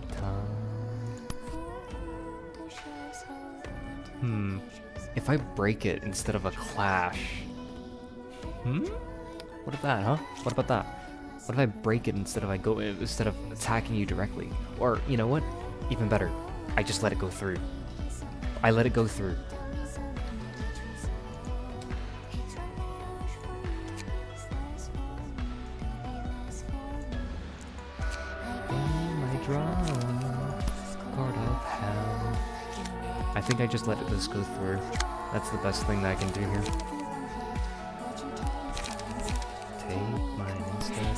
time. If I break it instead of a clash. What about that, huh? What about that? What if I break it instead of attacking you directly? Or, you know what? Even better. I just let it go through. I let it go through. I think I just let this go through. That's the best thing that I can do here. Take mine instead.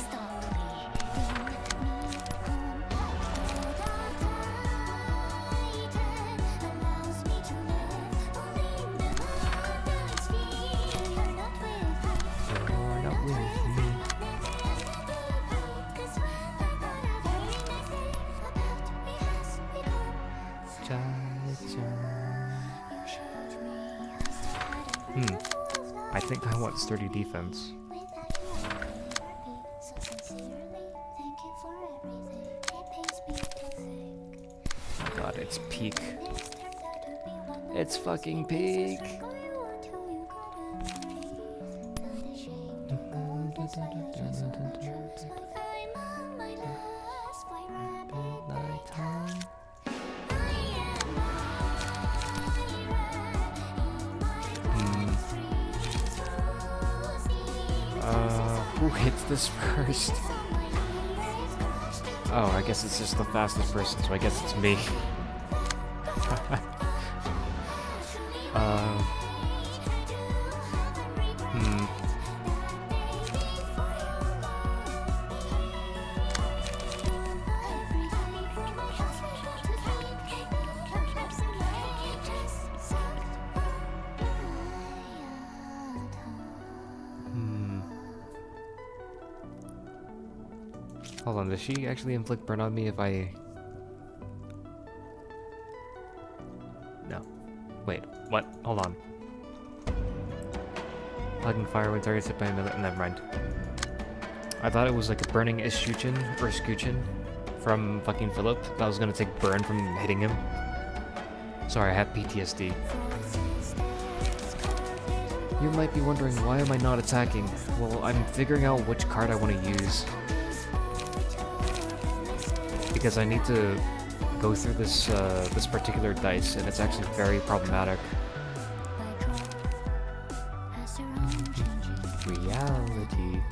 You're not with me. I think I want sturdy defense. Oh god, it's peak. It's fucking peak. Who hits this first? Oh, I guess it's just the fastest person, so I guess it's me. Hold on, does she actually inflict burn on me if I... No. Wait, what? Hold on. Plugging fire when targets hit by a melee... Never mind. I thought it was like a burning Ishuchin or Skuchin from fucking Philip that was gonna take burn from hitting him. Sorry, I have PTSD. You might be wondering, why am I not attacking? Well, I'm figuring out which card I want to use. Because I need to go through this this particular dice, and it's actually very problematic. Reality.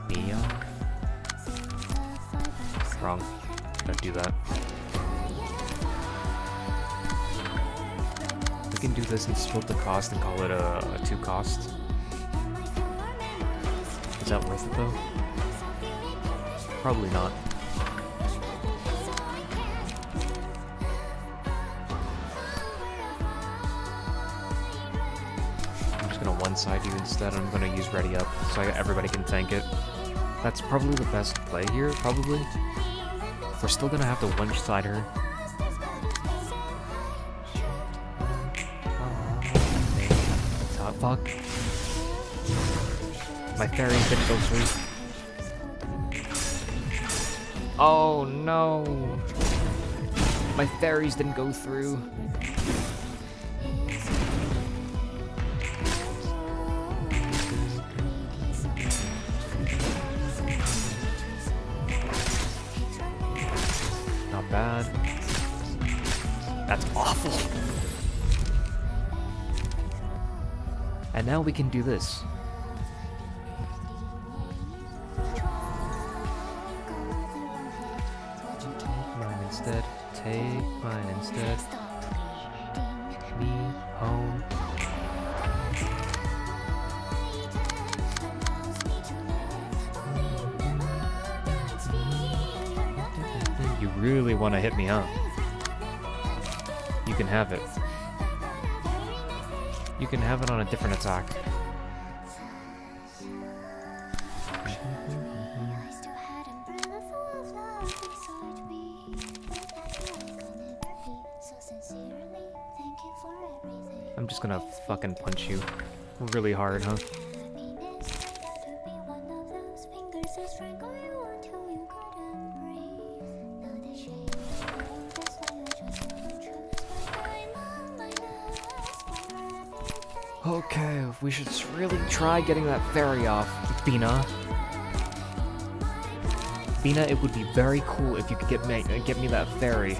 Mia. Wrong. Don't do that. can do this and split the cost and call it a 2 cost. Is that worth it though? Probably not. I'm just gonna one-side you instead. I'm gonna use Ready Up so everybody can tank it. That's probably the best play here, probably. We're still gonna have to one-side her. Fuck. My fairies didn't go through. Oh no! My fairies didn't go through. Not bad. That's awful. And now we can do this. Take mine instead. Me home. You really want to hit me, huh? You can have it. You can have it on a different attack. I'm just gonna fucking punch you really hard, huh? Okay, we should really try getting that fairy off, Bina. Bina, it would be very cool if you could get me that fairy.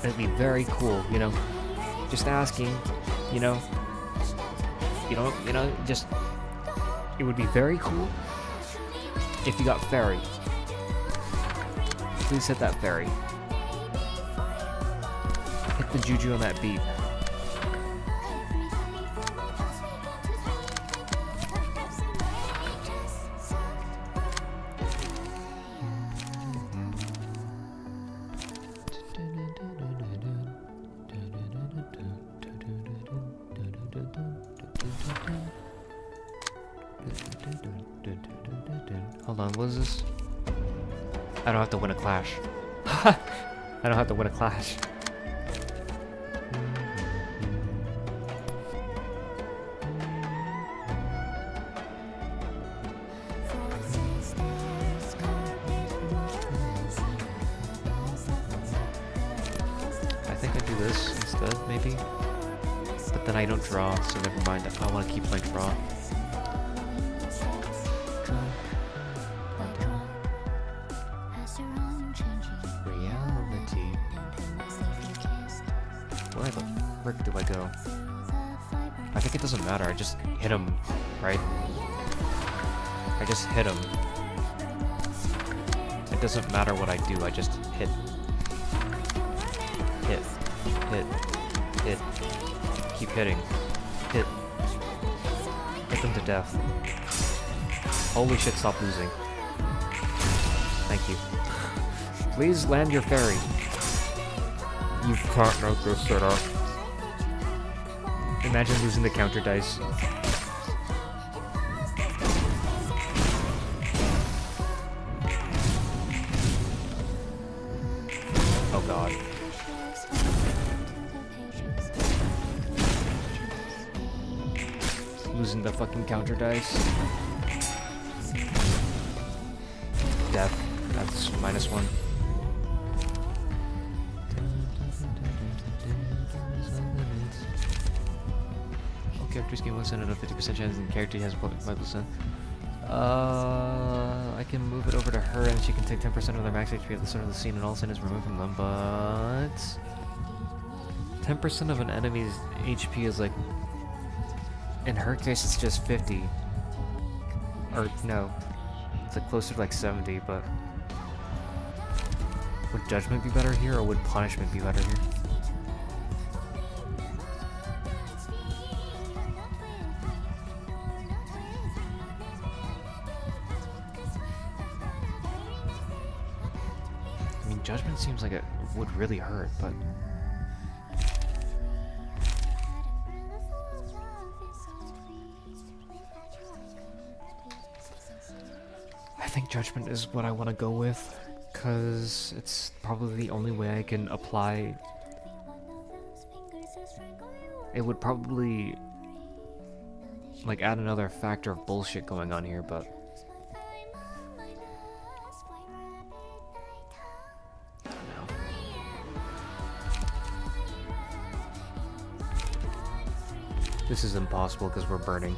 It'd be very cool, you know. Just asking, you know. Just it would be very cool if you got fairy. Please hit that fairy. Hit the juju on that beat. Hold on, what is this? I don't have to win a clash. I don't have to win a clash. I think I do this instead, maybe? But then I don't draw, so never mind. I want to keep my draw. Where the frick do I go? I think it doesn't matter, I just hit him, right? I just hit him. It doesn't matter what I do, I just hit. Hit. Hit. Hit. Keep hitting. Hit. Hit them to death. Holy shit, stop losing. Thank you. Please land your fairy. You can't make this shit up. Imagine losing the counter dice. Oh god. Losing the fucking counter dice. Death. That's -1. Characters gain 1% and a 50% chance and character has 5%. I can move it over to her and she can take 10% of their max HP at the center of the scene and all sin is removed from them, but 10% of an enemy's HP is like, in her case it's just 50. Or no, it's like closer to like 70, but would judgment be better here or would punishment be better here? Judgment seems like it would really hurt, but... I think Judgment is what I want to go with, because it's probably the only way I can apply... It would probably... like, add another factor of bullshit going on here, but... I don't know. This is impossible because we're burning.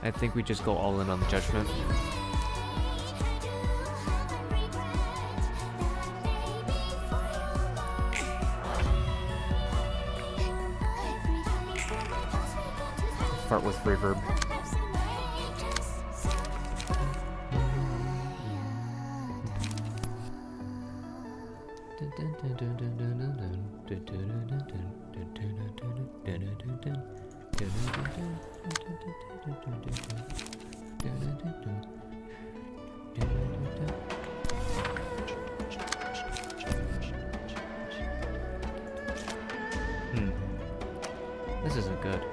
I think we just go all in on the Judgment. Fart with reverb. This isn't good.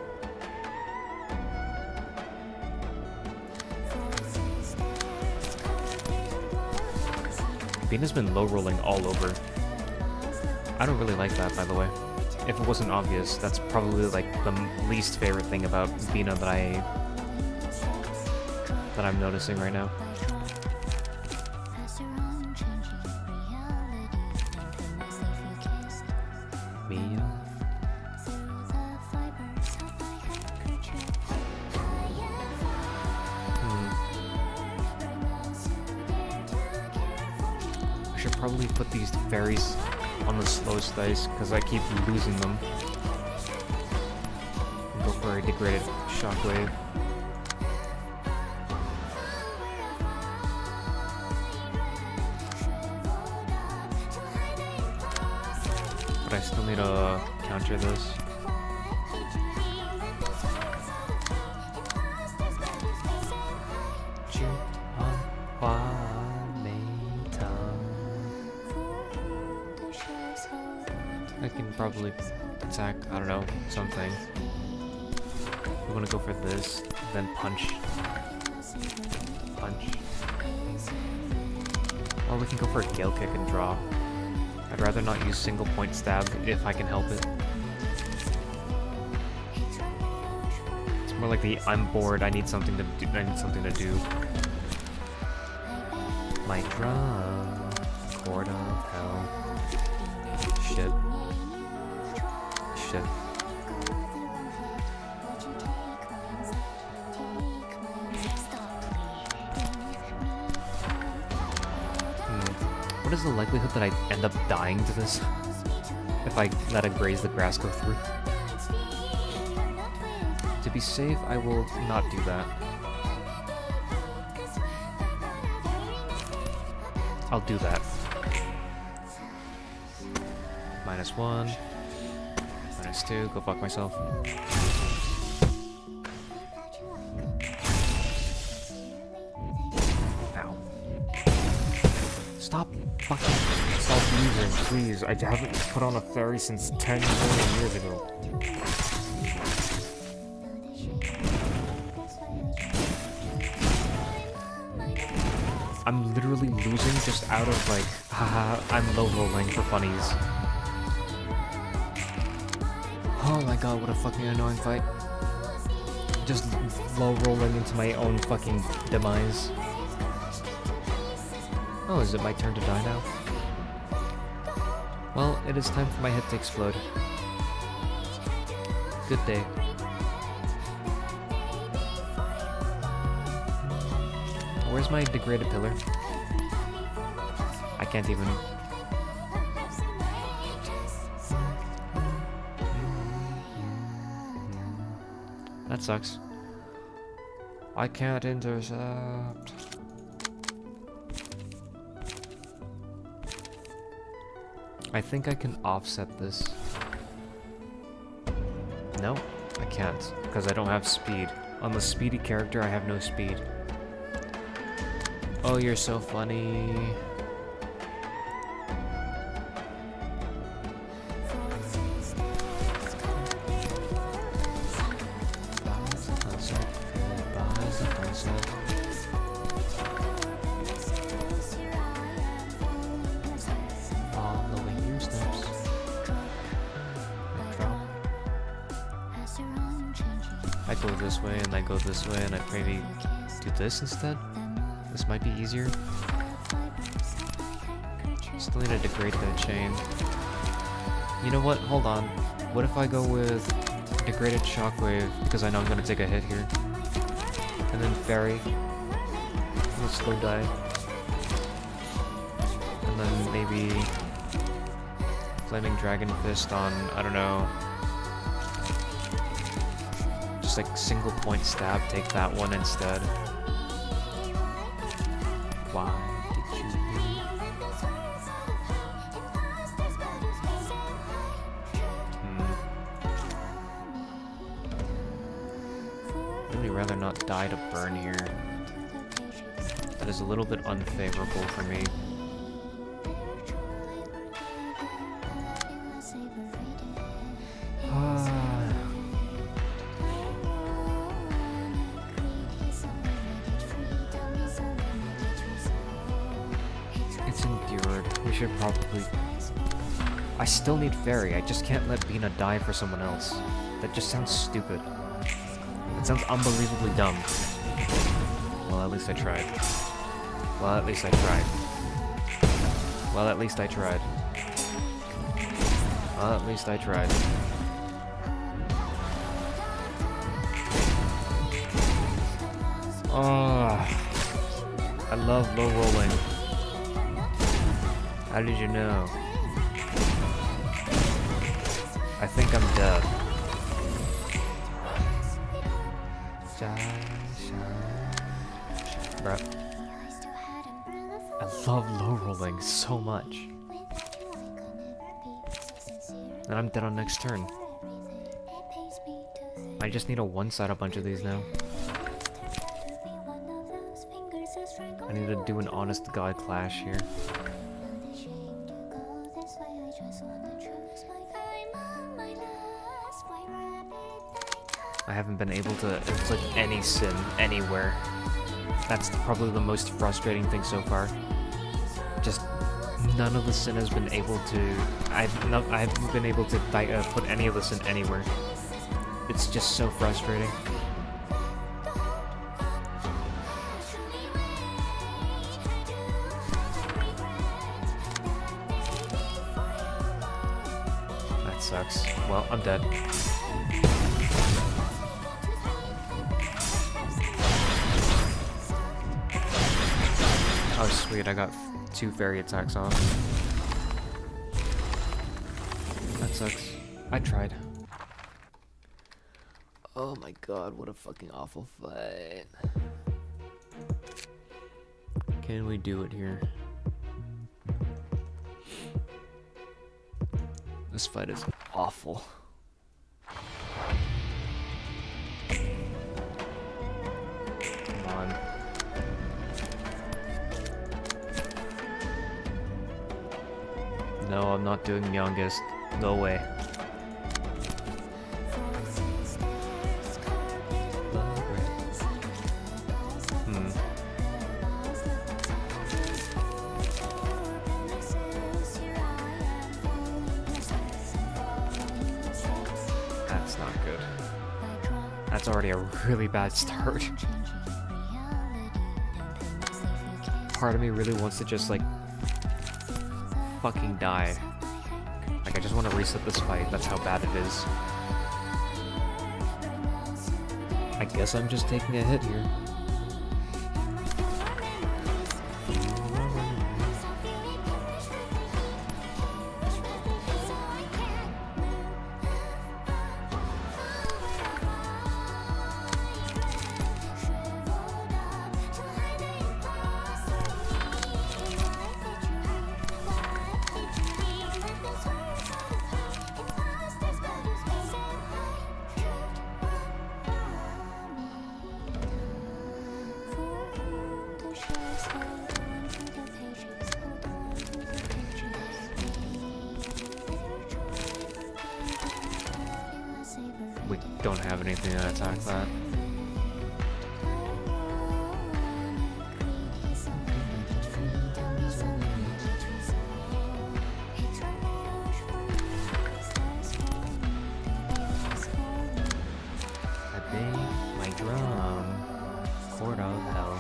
Bean has been low rolling all over. I don't really like that, by the way. If it wasn't obvious, that's probably like the least favorite thing about Bina that I'm noticing right now. I should probably put these fairies on the slowest dice because I keep losing them. Go for a degraded shockwave. But I still need to counter this. I can probably attack, I don't know, something. I'm gonna go for this, then punch. Punch. Or we can go for a Gale Kick and draw. I'd rather not use single point stab if I can help it. It's more like the I'm bored, I need something to do. My drum, Chord of Hell. Shit. Shit. What is the likelihood that I end up dying to this if I let a Graze the Grass go through? To be safe, I will not do that. I'll do that. -1. -2, go fuck myself. Ow. Stop fucking self-using, please. I haven't put on a fairy since 10 million years ago. I'm literally losing just out of like, haha, I'm low rolling for funnies. Oh my god, what a fucking annoying fight. Just low rolling into my own fucking demise. Oh, is it my turn to die now? Well, it is time for my head to explode. Good day. Where's my degraded pillar? I can't even... That sucks. I can't intercept. I think I can offset this. No, I can't, because I don't have speed. On the speedy character, I have no speed. Oh, you're so funny. Following your steps. Drop. I go this way and I go this way and I maybe do this instead. This might be easier. Still need to degrade that chain. You know what? Hold on. What if I go with degraded shockwave because I know I'm gonna take a hit here, and then fairy, and a slow die, and then maybe flaming dragon fist on, I don't know, just like single point stab. Take that one instead. Why did you leave? I'd really rather not die to burn here. That is a little bit unfavorable for me. It's endured. We should probably... I still need fairy. I just can't let Bina die for someone else. That just sounds stupid. It sounds unbelievably dumb. Well, at least I tried. Well, at least I tried. Well, at least I tried. Well, at least I tried. Oh, I love low rolling. How did you know? I think I'm dead. Bruh. I love low rolling so much. And I'm dead on next turn. I just need to one-side a bunch of these now. I need to do an honest to God clash here. I haven't been able to inflict any sin anywhere. That's probably the most frustrating thing so far. Just none of the sin has been able to... I haven't been able to put any of the sin anywhere. It's just so frustrating. That sucks. Well, I'm dead. Oh sweet, I got 2 fairy attacks off. That sucks. I tried. Oh my god, what a fucking awful fight. Can we do it here? This fight is awful. Come on. No, I'm not doing youngest. No way. That's not good. That's already a really bad start. Part of me really wants to just like fucking die. Like I just want to reset this fight. That's how bad it is. I guess I'm just taking a hit here. don't have anything to attack that. I bang my drum. Court of hell.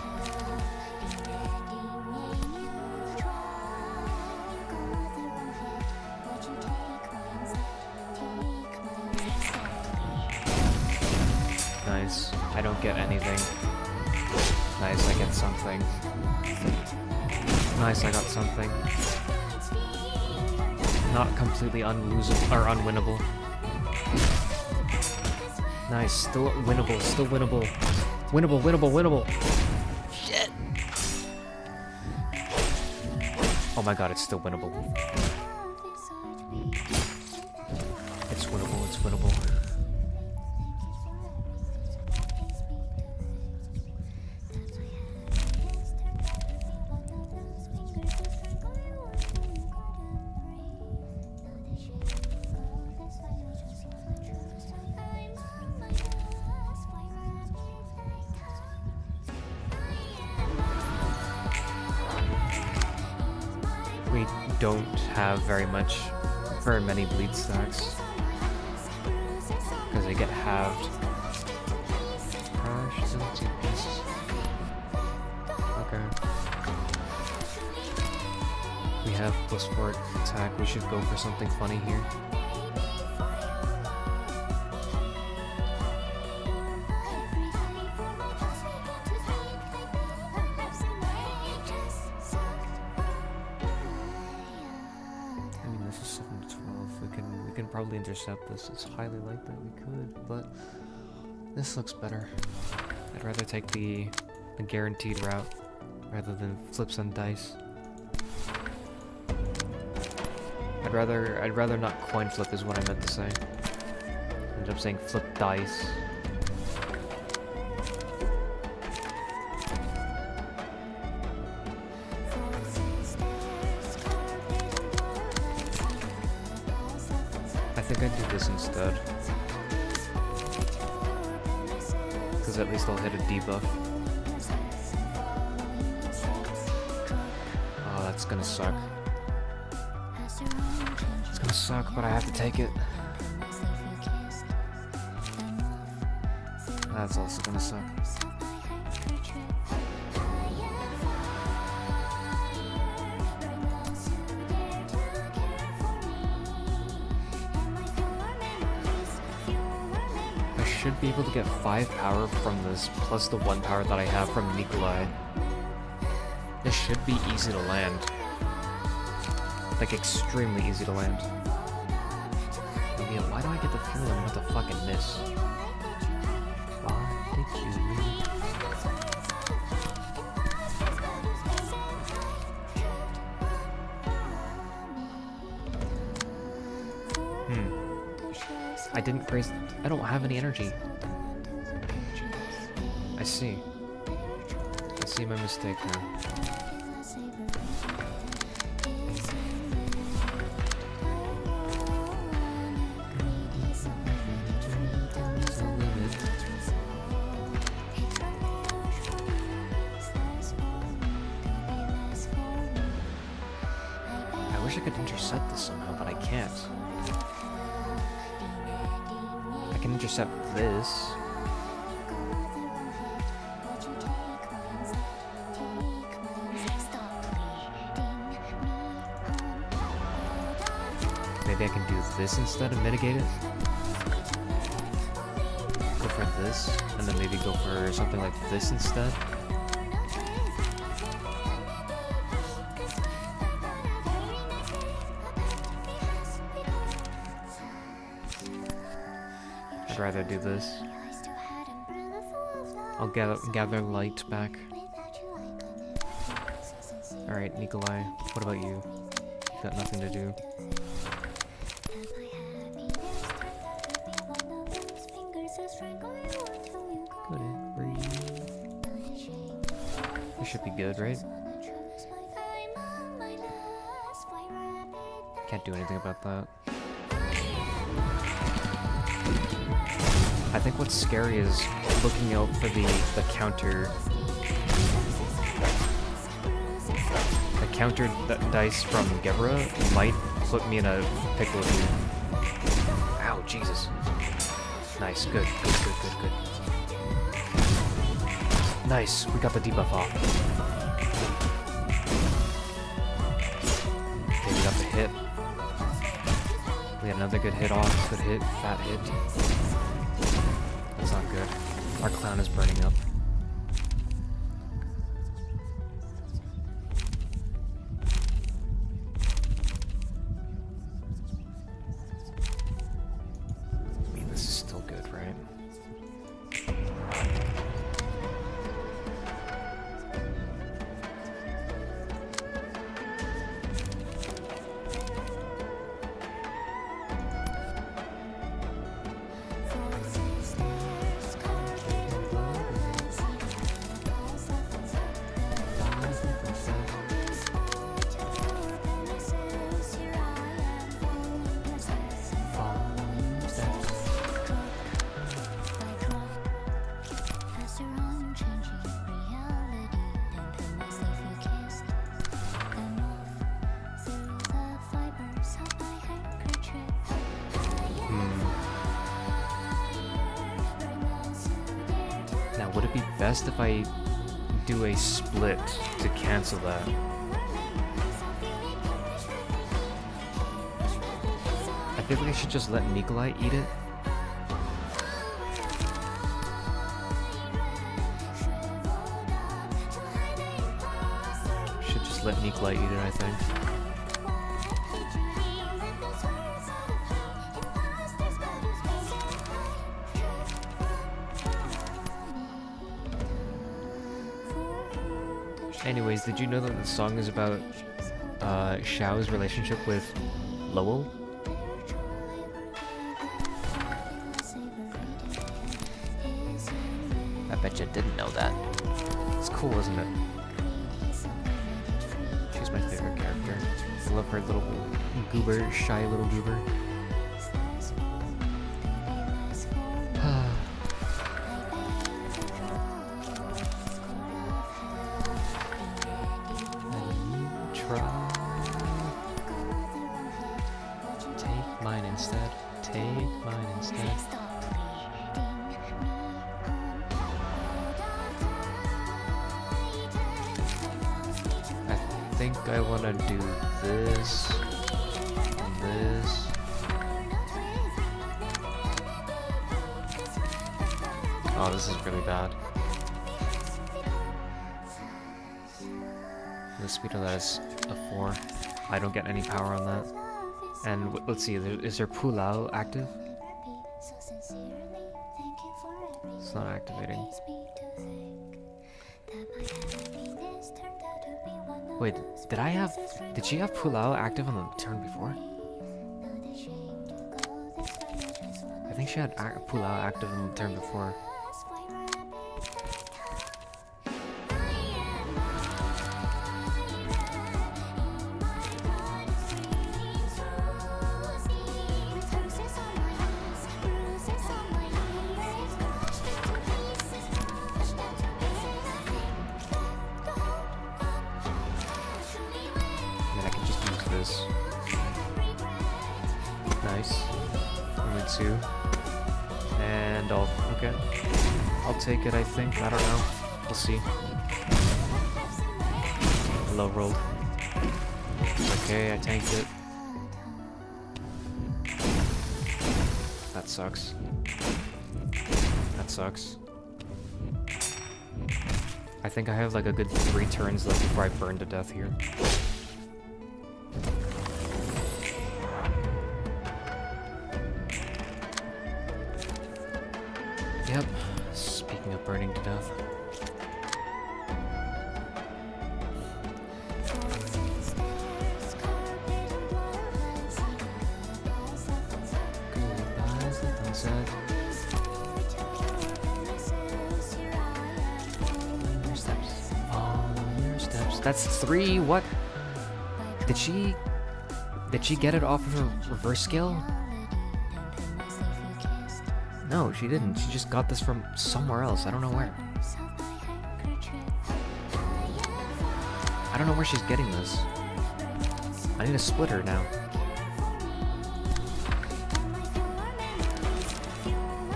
Nice. I don't get anything. Nice, I get something. Nice, I got something. Not completely unlosable or unwinnable. Nice, still winnable, still winnable. Winnable, winnable, winnable. Shit. Oh my god, it's still winnable. It's winnable, it's winnable. We don't have very many bleed stacks because they get halved. Crashed into pieces. Okay. We have +4 attack. We should go for something funny here. Probably intercept this. It's highly likely we could, but this looks better. I'd rather take the guaranteed route rather than flips on dice. I'd rather not coin flip is what I meant to say. Ended up saying flip dice. I think I'd do this instead. Because at least I'll hit a debuff. Oh, that's gonna suck. It's gonna suck, but I have to take it. That's also gonna suck. Should be able to get 5 power from this, plus the 1 power that I have from Nikolai. This should be easy to land. Like, extremely easy to land. Oh yeah, why do I get the feeling I'm about to fucking miss? Why did you leave? I didn't raise... I don't have any energy. I see. I see my mistake now. I wish I could intercept this somehow, but I can't. I can intercept this. Maybe I can do this instead and mitigate it. Go for this, and then maybe go for something like this instead. I'd rather do this. I'll gather light back. Alright, Nikolai, what about you? Got nothing to do. This should be good, right? Can't do anything about that. I think what's scary is looking out for the counter. The counter dice from Gebra might put me in a pickle here. Ow, Jesus. Nice, good. Nice, we got the debuff off. Okay, we got the hit. We had another good hit off. Good hit, fat hit. That's not good. Our clown is burning up. I mean, this is still good, right? Now, would it be best if I do a split to cancel that? I feel like I should just let Nikolai eat it. Should just let Nikolai eat it, I think. Anyways, did you know that the song is about Xiao's relationship with Lowell? I bet you didn't know that. It's cool, isn't it? She's my favorite character. I love her little goober, shy little goober. I want to do this, this. Oh, this is really bad. The speed of that is a 4. I don't get any power on that. And let's see, is there Pulao active? It's not activating. Wait, did she have Pulao active on the turn before? I think she had Pulao active on the turn before. Nice. Only 2. And okay. I'll take it, I think. I don't know. We'll see. Low rolled. Okay, I tanked it. That sucks. That sucks. I think I have like a good 3 turns left before I burn to death here. Yep, speaking of burning to death. Goodbyes, the sunset. Follow your steps. That's 3, what? Did she get it off of her reverse skill? No, she didn't. She just got this from somewhere else. I don't know where. I don't know where she's getting this. I need to split her now.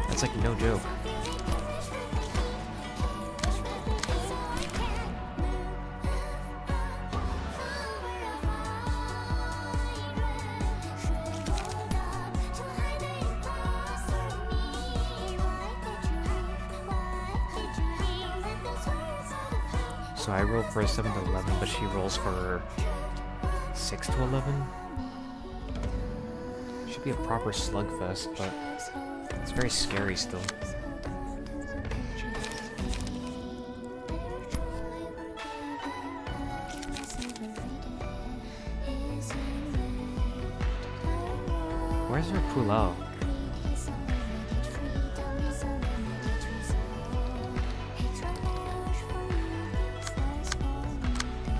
That's like no joke. So I rolled for a 7 to 11, but she rolls for 6 to 11. Should be a proper slugfest, but it's very scary still. Where's her Pulao?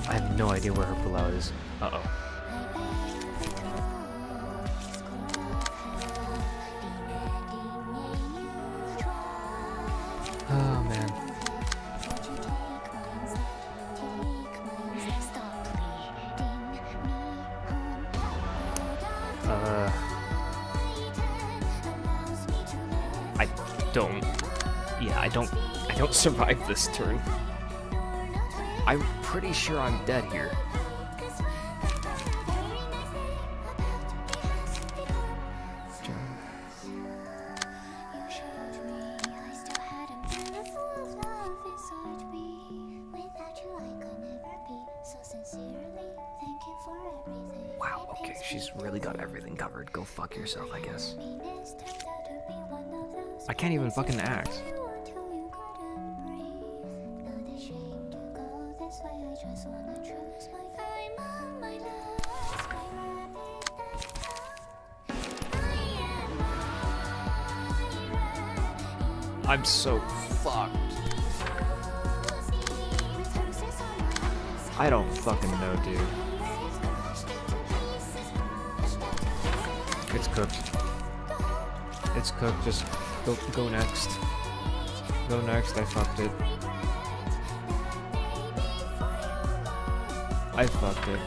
I have no idea where her Pulao is. Uh-oh. Oh, man. I don't... Yeah, I don't survive this turn. I'm pretty sure I'm dead here. Wow, okay, she's really got everything covered. Go fuck yourself, I guess. I can't even fucking act. I'm so fucked. I don't fucking know, dude. It's cooked. It's cooked. Just go next. Go next. I fucked it. I fucked it.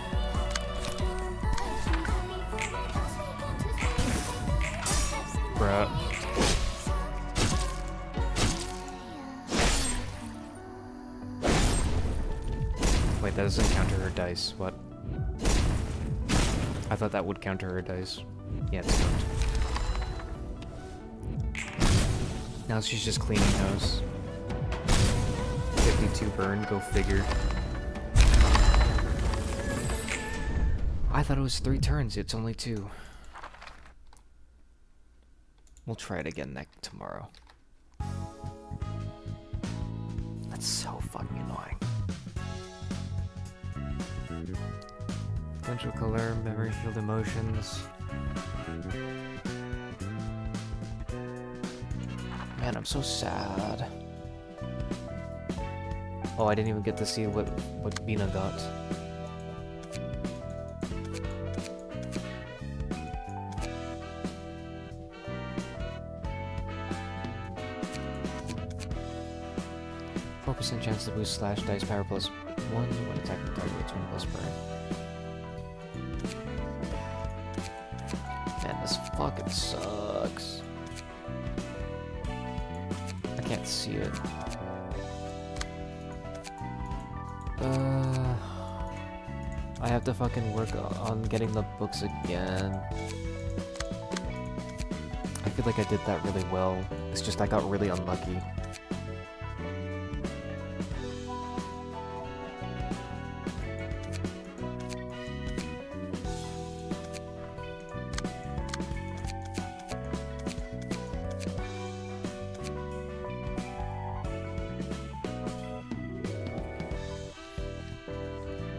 Bruh. Wait, that doesn't counter her dice. What? I thought that would counter her dice. Yeah, it's not. Now she's just cleaning house. 52 burn, go figure. I thought it was 3 turns, it's only 2. We'll try it again tomorrow. That's so fucking annoying. Potential color, memory field emotions. Man, I'm so sad. Oh, I didn't even get to see what Bina got. % chance to boost slash dice power +1 when attacking target with 20 plus burn. Man, this fucking sucks. I can't see it. I have to fucking work on getting the books again. I feel like I did that really well. It's just I got really unlucky.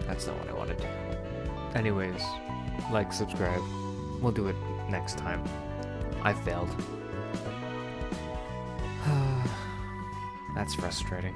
That's not what I wanted. Anyways, like, subscribe. We'll do it next time. I failed. That's frustrating.